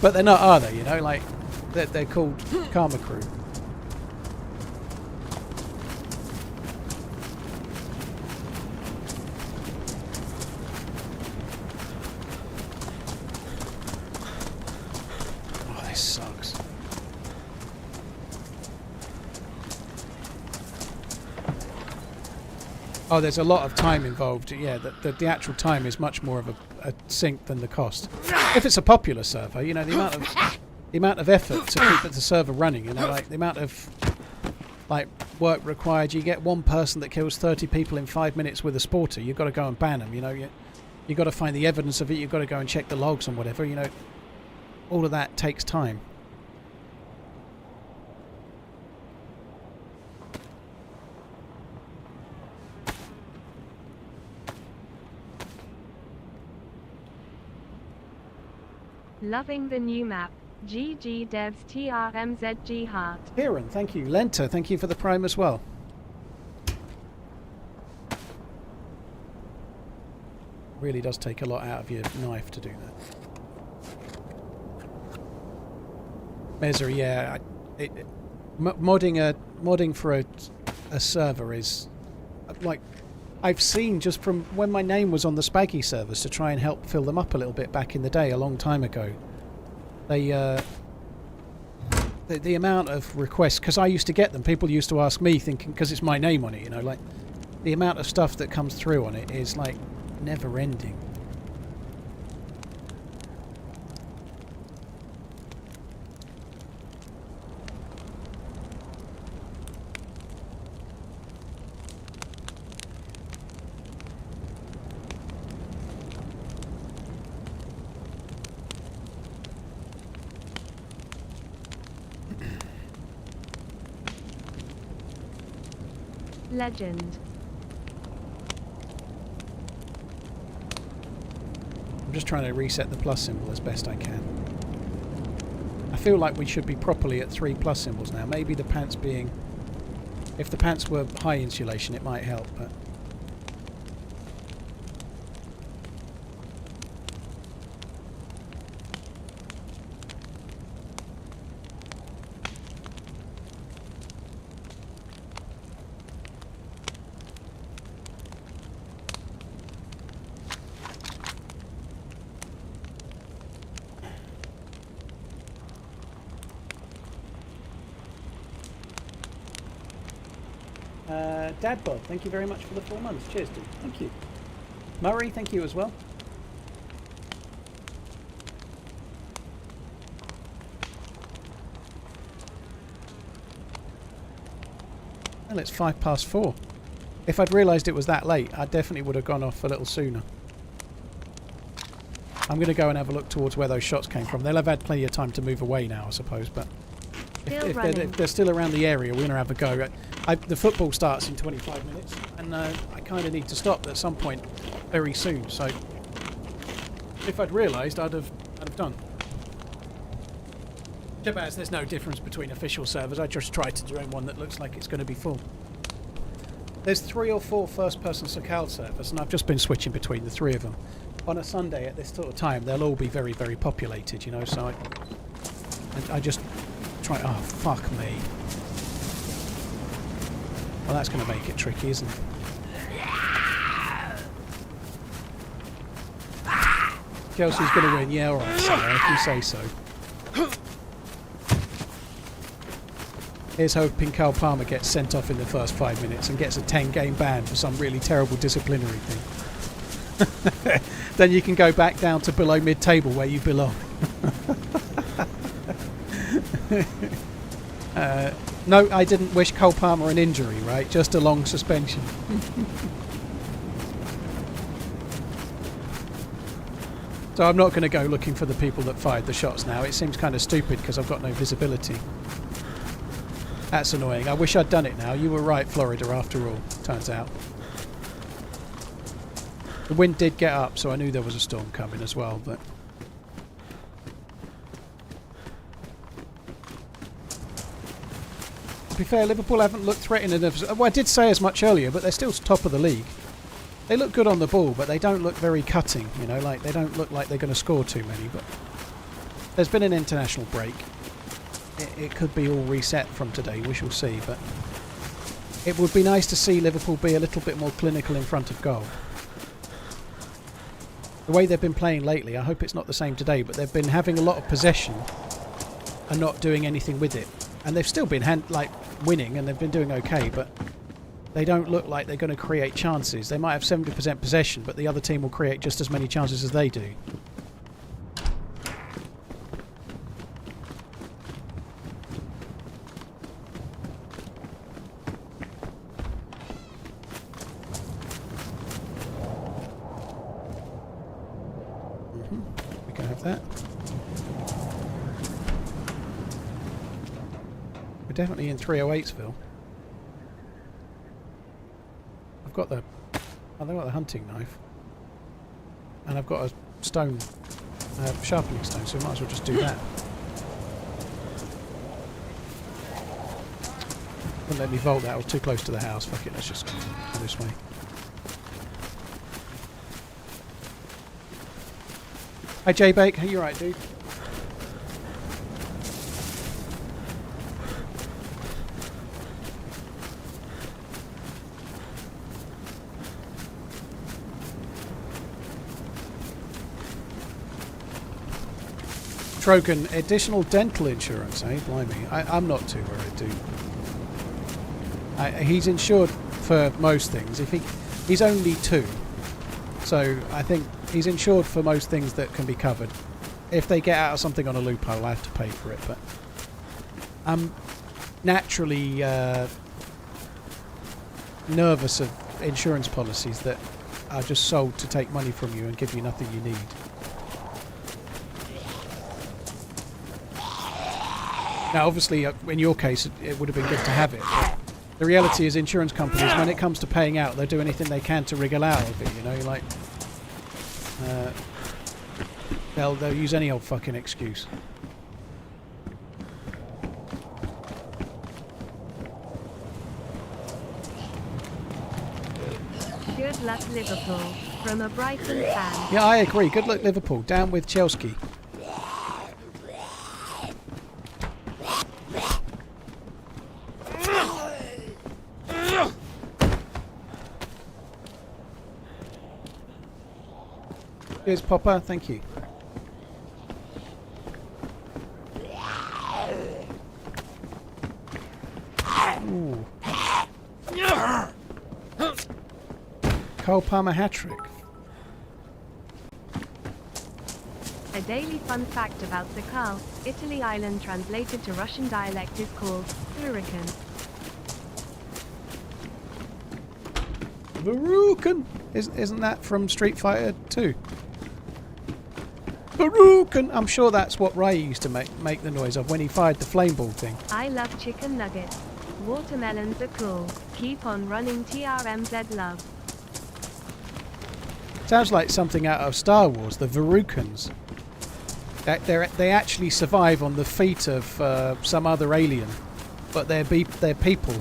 But they're not, are they? You know, like, they're called Karma Crew. Oh, this sucks. Oh, there's a lot of time involved. Yeah, the actual time is much more of a sink than the cost. If it's a popular server, you know, the amount of effort to keep the server running, you know, like the amount of like work required. You get one person that kills 30 people in 5 minutes with a sporter, you've got to go and ban them. You know, you've got to find the evidence of it. You've got to go and check the logs and whatever. You know, all of that takes time. Loving the new map. GG devs TRMZ heart. Kieran, thank you. Lenta, thank you for the prime as well. Really does take a lot out of your knife to do that. Mezzer, yeah. Modding for a server is like, I've seen just from when my name was on the Spaggy servers to try and help fill them up a little bit back in the day, a long time ago. They the amount of requests, because I used to get them, people used to ask me thinking, because it's my name on it, you know, like the amount of stuff that comes through on it is like never ending. Legend. I'm just trying to reset the plus symbol as best I can. I feel like we should be properly at 3 plus symbols now. Maybe the pants being If the pants were high insulation, it might help, but... Dadbod, thank you very much for the 4 months. Cheers, dude. Thank you. Murray, thank you as well. Well, it's 4:05. If I'd realised it was that late, I definitely would have gone off a little sooner. I'm going to go and have a look towards where those shots came from. They'll have had plenty of time to move away now, I suppose, but if they're still around the area, we're going to have a go. The football starts in 25 minutes, and I kind of need to stop at some point very soon, so if I'd realised, I'd have done. Jabaz, there's no difference between official servers. I just tried to join one that looks like it's going to be full. There's 3 or 4 first-person Sakhal servers, and I've just been switching between the 3 of them. On a Sunday at this sort of time, they'll all be very, very populated, you know, so I just try... Oh, fuck me. Well, that's going to make it tricky, isn't it? Chelsea's going to win. Yeah, alright, Sarah, if you say so. Here's hoping Carl Palmer gets sent off in the first 5 minutes and gets a 10-game ban for some really terrible disciplinary thing. Then you can go back down to below mid-table where you belong. No, I didn't wish Cole Palmer an injury, right? Just a long suspension. So I'm not going to go looking for the people that fired the shots now. It seems kind of stupid because I've got no visibility. That's annoying. I wish I'd done it now. You were right, Florida, after all, turns out. The wind did get up, so I knew there was a storm coming as well, but... To be fair, Liverpool haven't looked threatening enough. Well, I did say as much earlier, but they're still top of the league. They look good on the ball, but they don't look very cutting, you know, like they don't look like they're going to score too many, but there's been an international break. It could be all reset from today, we shall see, but it would be nice to see Liverpool be a little bit more clinical in front of goal. The way they've been playing lately, I hope it's not the same today, but they've been having a lot of possession and not doing anything with it. And they've still been winning, and they've been doing okay, but they don't look like they're going to create chances. They might have 70% possession, but the other team will create just as many chances as they do. We can have that. We're definitely in 308'sville. I've got the hunting knife, and I've got a stone, sharpening stone, so we might as well just do that. Wouldn't let me vault that. I was too close to the house. Fuck it, let's just go this way. Hey J-Bake, you right, dude? Trogan, additional dental insurance, eh? Blimey. I'm not too worried, dude. He's insured for most things. He's only 2. So I think he's insured for most things that can be covered. If they get out of something on a loophole, I have to pay for it. But I'm naturally nervous of insurance policies that are just sold to take money from you and give you nothing you need. Now, obviously, in your case, it would have been good to have it. But the reality is, insurance companies, when it comes to paying out, they'll do anything they can to wriggle out of it. You know, like they'll use any old fucking excuse. luck Liverpool. From a Brighton fan. Yeah, I agree. Good luck Liverpool. Down with Chelsea. Here's Popper. Thank you. Ooh. Cole Palmer hat-trick. A daily fun fact about Sakhal, Italy island translated to Russian dialect is called Hurricane. Varukan! Isn't that from Street Fighter 2? Varukan! I'm sure that's what Ray used to make the noise of when he fired the flame ball thing. I love chicken nuggets. Watermelons are cool. Keep on running TRMZ love. Sounds like something out of Star Wars, the Varukans. They actually survive on the feet of some other alien, but they're people.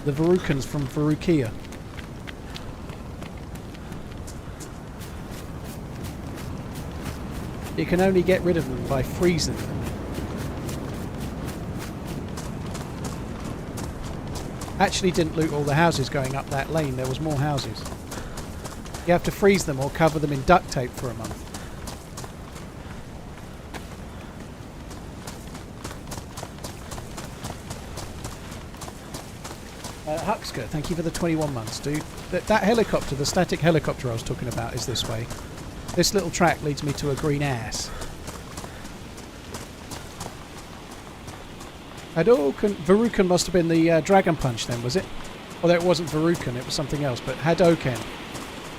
The Varukans from Varukia. You can only get rid of them by freezing them. Actually didn't loot all the houses going up that lane, there was more houses. You have to freeze them or cover them in duct tape for a month. Huxka, thank you for the 21 months, dude. That helicopter, the static helicopter I was talking about, is this way. This little track leads me to a green ass. Varukan must have been the Dragon Punch then, was it? Although it wasn't Varukan, it was something else, but Hadoken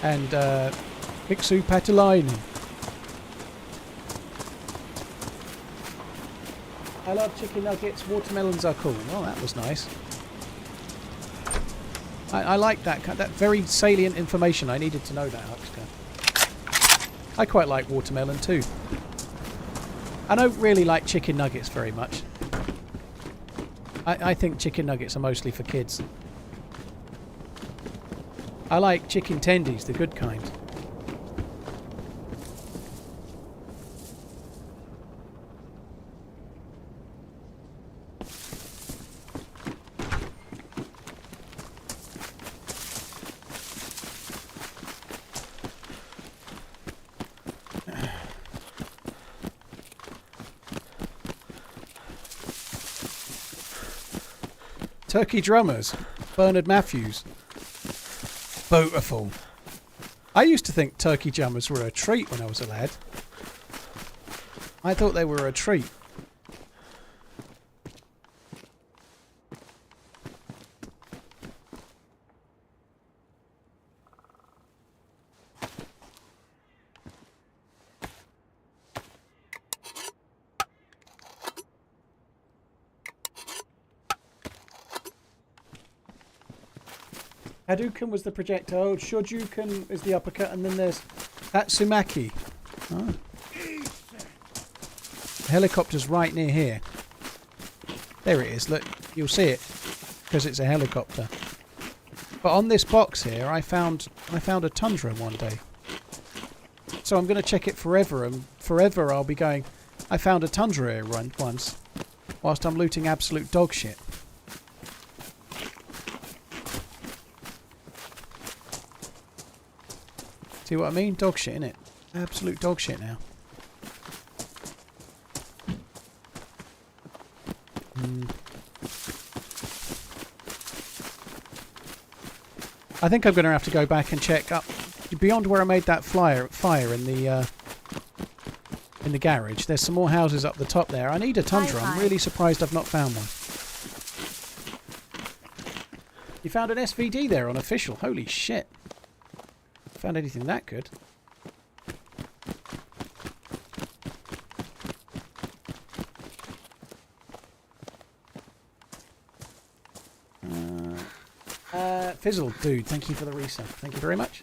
and Iksu Patilainen. I love chicken nuggets, watermelons are cool. Oh, that was nice. I like that very salient information. I needed to know that, Huxka. I quite like watermelon too. I don't really like chicken nuggets very much. I think chicken nuggets are mostly for kids. I like chicken tendies, the good kind. Turkey Drummers, Bernard Matthews. Beautiful. I used to think turkey drummers were a treat when I was a lad. I thought they were a treat. Hadouken was the projectile, Shoryuken is the uppercut, and then there's Atsumaki. Oh. The helicopter's right near here. There it is, look, you'll see it, because it's a helicopter. But on this box here, I found a Tundra one day. So I'm going to check it forever, and forever I'll be going, I found a Tundra here once, whilst I'm looting absolute dog shit. See what I mean? Dog shit, innit? Absolute dog shit now. I think I'm going to have to go back and check up beyond where I made that fire in the garage. There's some more houses up the top there. I need a Tundra. I'm really surprised I've not found one. You found an SVD there on official. Holy shit. Found anything that good. Fizzle, dude, thank you for the resub. Thank you very much.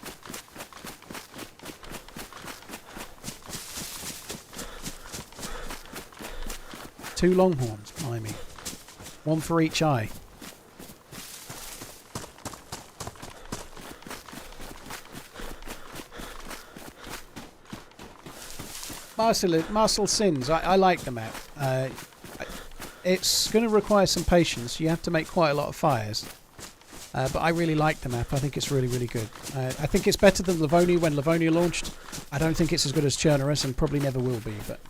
Two longhorns, blimey. One for each eye. Marcel Sins, I like the map. It's going to require some patience. You have to make quite a lot of fires. But I really like the map. I think it's really, really good. I think it's better than Livonia when Livonia launched. I don't think it's as good as Chernerus and probably never will be. But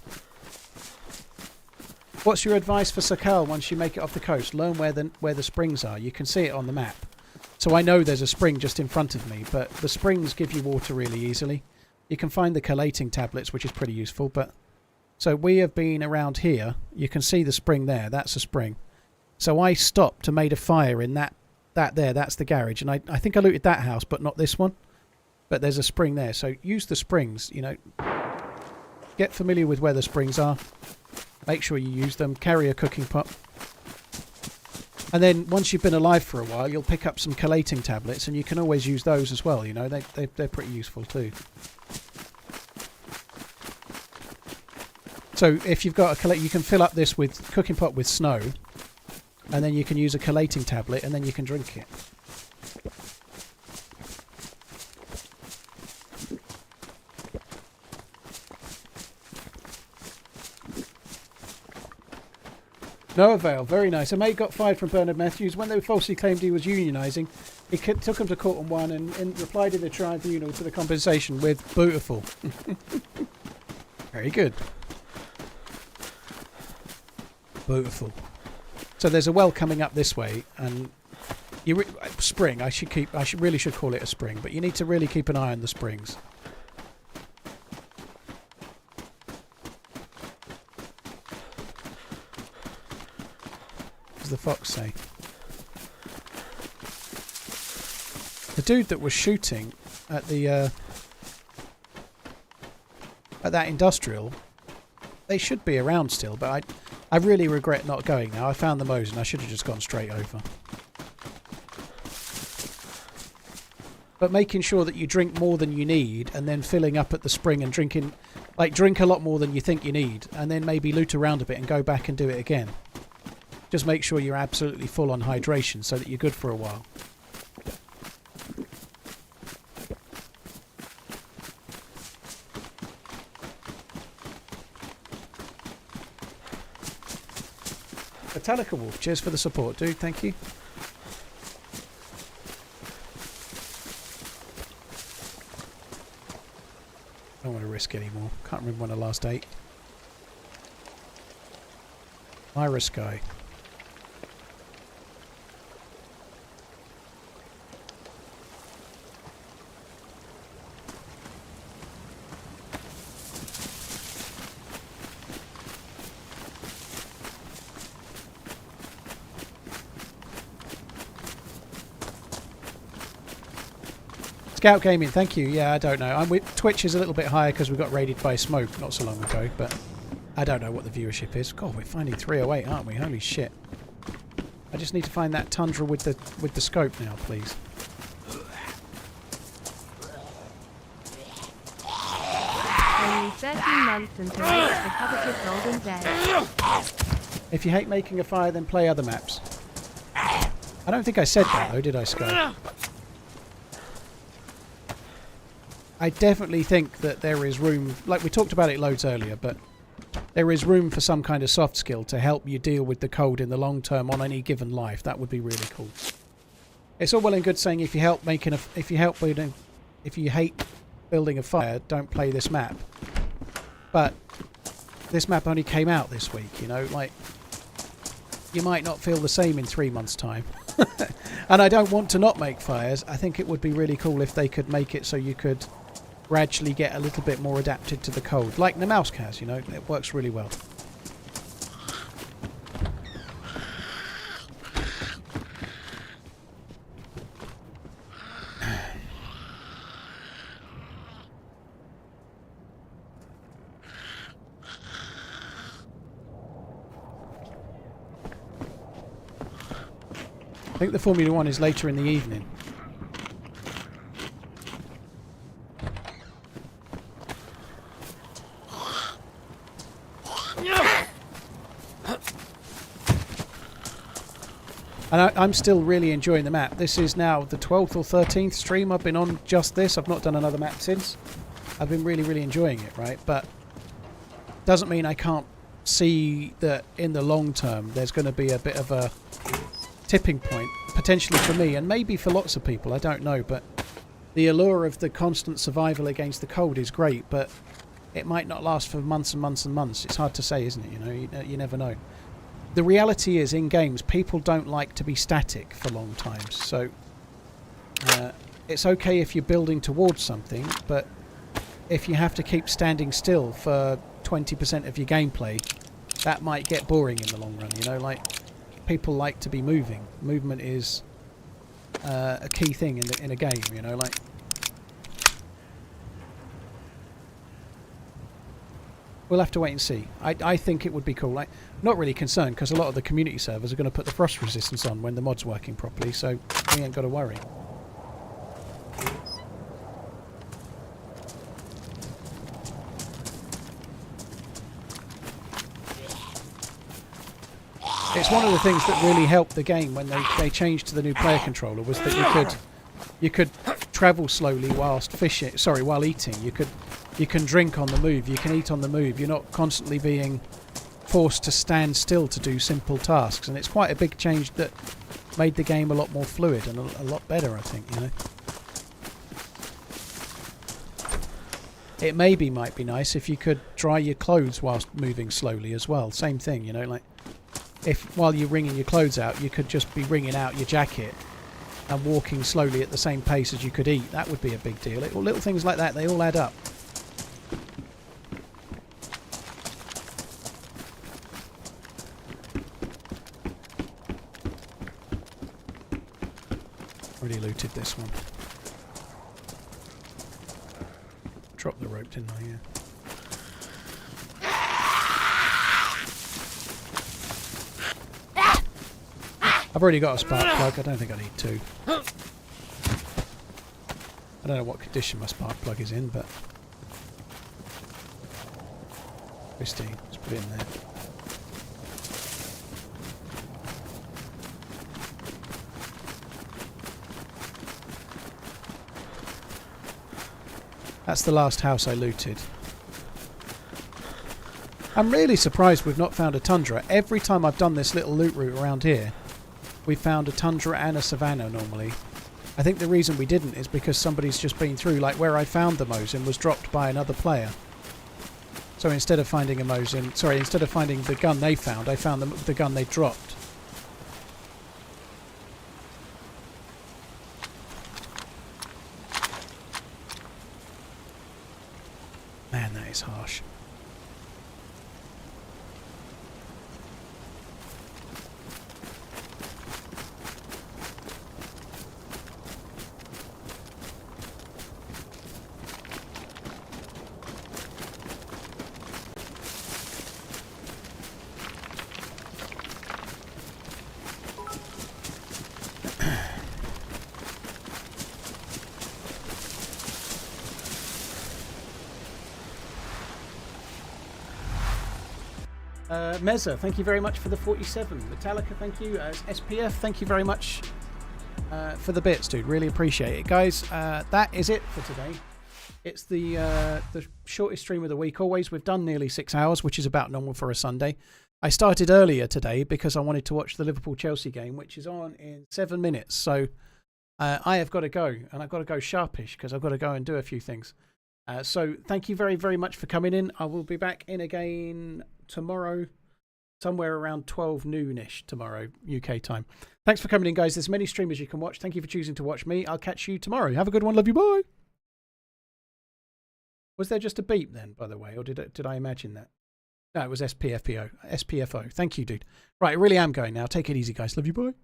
what's your advice for Sakhal once you make it off the coast? Learn where the springs are. You can see it on the map. So I know there's a spring just in front of me, but the springs give you water really easily. You can find the collating tablets, which is pretty useful. But so we have been around here. You can see the spring there. That's a spring. So I stopped and made a fire in that there. That's the garage. And I think I looted that house, but not this one. But there's a spring there. So use the springs, you know. Get familiar with where the springs are. Make sure you use them. Carry a cooking pot. And then once you've been alive for a while, you'll pick up some collating tablets, and you can always use those as well. You know, they're pretty useful too. So if you've got a you can fill up this with cooking pot with snow, and then you can use a collating tablet, and then you can drink it. No avail. Very nice. A mate got fired from Bernard Matthews when they falsely claimed he was unionising. He took him to court and won, and replied in the tribunal to the compensation with "beautiful." Very good. Beautiful. So there's a well coming up this way, and spring. I really should call it a spring, but you need to really keep an eye on the springs. The fox say? The dude that was shooting at the at that industrial, they should be around still, but I really regret not going now. I found the Mose and I should have just gone straight over. But making sure that you drink more than you need, and then filling up at the spring and drinking, like drink a lot more than you think you need, and then maybe loot around a bit and go back and do it again. Just make sure you're absolutely full on hydration so that you're good for a while. Metallica Wolf, cheers for the support, dude. Thank you. I don't want to risk anymore. Can't remember when I last ate. Myra Sky. Scout Gaming, thank you. Yeah, I don't know. Twitch is a little bit higher because we got raided by Smoke not so long ago, but I don't know what the viewership is. God, we're finding 308, aren't we? Holy shit. I just need to find that Tundra with the scope now, please. Only 13 months until reach the coveted golden Z. If you hate making a fire, then play other maps. I don't think I said that though, did I, Sky? I definitely think that there is room, like we talked about it loads earlier, but there is room for some kind of soft skill to help you deal with the cold in the long term on any given life. That would be really cool. It's all well and good saying if you hate building a fire, don't play this map. But this map only came out this week, you know, like you might not feel the same in 3 months' time. And I don't want to not make fires. I think it would be really cool if they could make it so you could gradually get a little bit more adapted to the cold, like the mouse has, you know. It works really well. I think the Formula 1 is later in the evening. And I'm still really enjoying the map. This is now the 12th or 13th stream I've been on just this. I've not done another map since. I've been really, really enjoying it, right? But doesn't mean I can't see that in the long term there's going to be a bit of a tipping point, potentially for me and maybe for lots of people, I don't know, but the allure of the constant survival against the cold is great, but it might not last for months and months and months. It's hard to say, isn't it? You know, you never know. The reality is, in games, people don't like to be static for long times, so it's okay if you're building towards something, but if you have to keep standing still for 20% of your gameplay, that might get boring in the long run, you know, like, people like to be moving. Movement is a key thing in a game, you know, like. We'll have to wait and see. I think it would be cool. Like, not really concerned, because a lot of the community servers are going to put the frost resistance on when the mod's working properly, so we ain't got to worry. It's one of the things that really helped the game when they changed to the new player controller, was that you could travel slowly whilst fishing. Sorry, while eating. You can drink on the move. You can eat on the move. You're not constantly being forced to stand still to do simple tasks, and it's quite a big change that made the game a lot more fluid and a lot better, I think. You know, it might be nice if you could dry your clothes whilst moving slowly as well. Same thing, you know, like. If while you're wringing your clothes out, you could just be wringing out your jacket and walking slowly at the same pace as you could eat, that would be a big deal. Little things like that, they all add up. Already looted this one. Dropped the rope, didn't I? Yeah. I've already got a spark plug, I don't think I need two. I don't know what condition my spark plug is in, but... Christine, let's put it in there. That's the last house I looted. I'm really surprised we've not found a tundra. Every time I've done this little loot route around here, we found a tundra and a savanna normally. I think the reason we didn't is because somebody's just been through, like where I found the Mosin was dropped by another player. So instead of finding a Mosin, sorry, instead of finding the gun they found, I found the gun they dropped. Man, that is harsh. Meza, thank you very much for the 47. Metallica, thank you. SPF, thank you very much for the bits, dude. Really appreciate it. Guys, that is it for today. It's the shortest stream of the week. Always, we've done nearly 6 hours, which is about normal for a Sunday. I started earlier today because I wanted to watch the Liverpool-Chelsea game, which is on in 7 minutes. So I have got to go, and I've got to go sharpish because I've got to go and do a few things. So thank you very, very much for coming in. I will be back in again tomorrow, somewhere around 12 noon-ish tomorrow, UK time. Thanks for coming in, guys. There's many streamers you can watch. Thank you for choosing to watch me. I'll catch you tomorrow. Have a good one. Love you. Bye. Was there just a beep then, by the way, or did I imagine that? No, it was SPFO. Thank you, dude. Right, I really am going now. Take it easy, guys. Love you. Bye.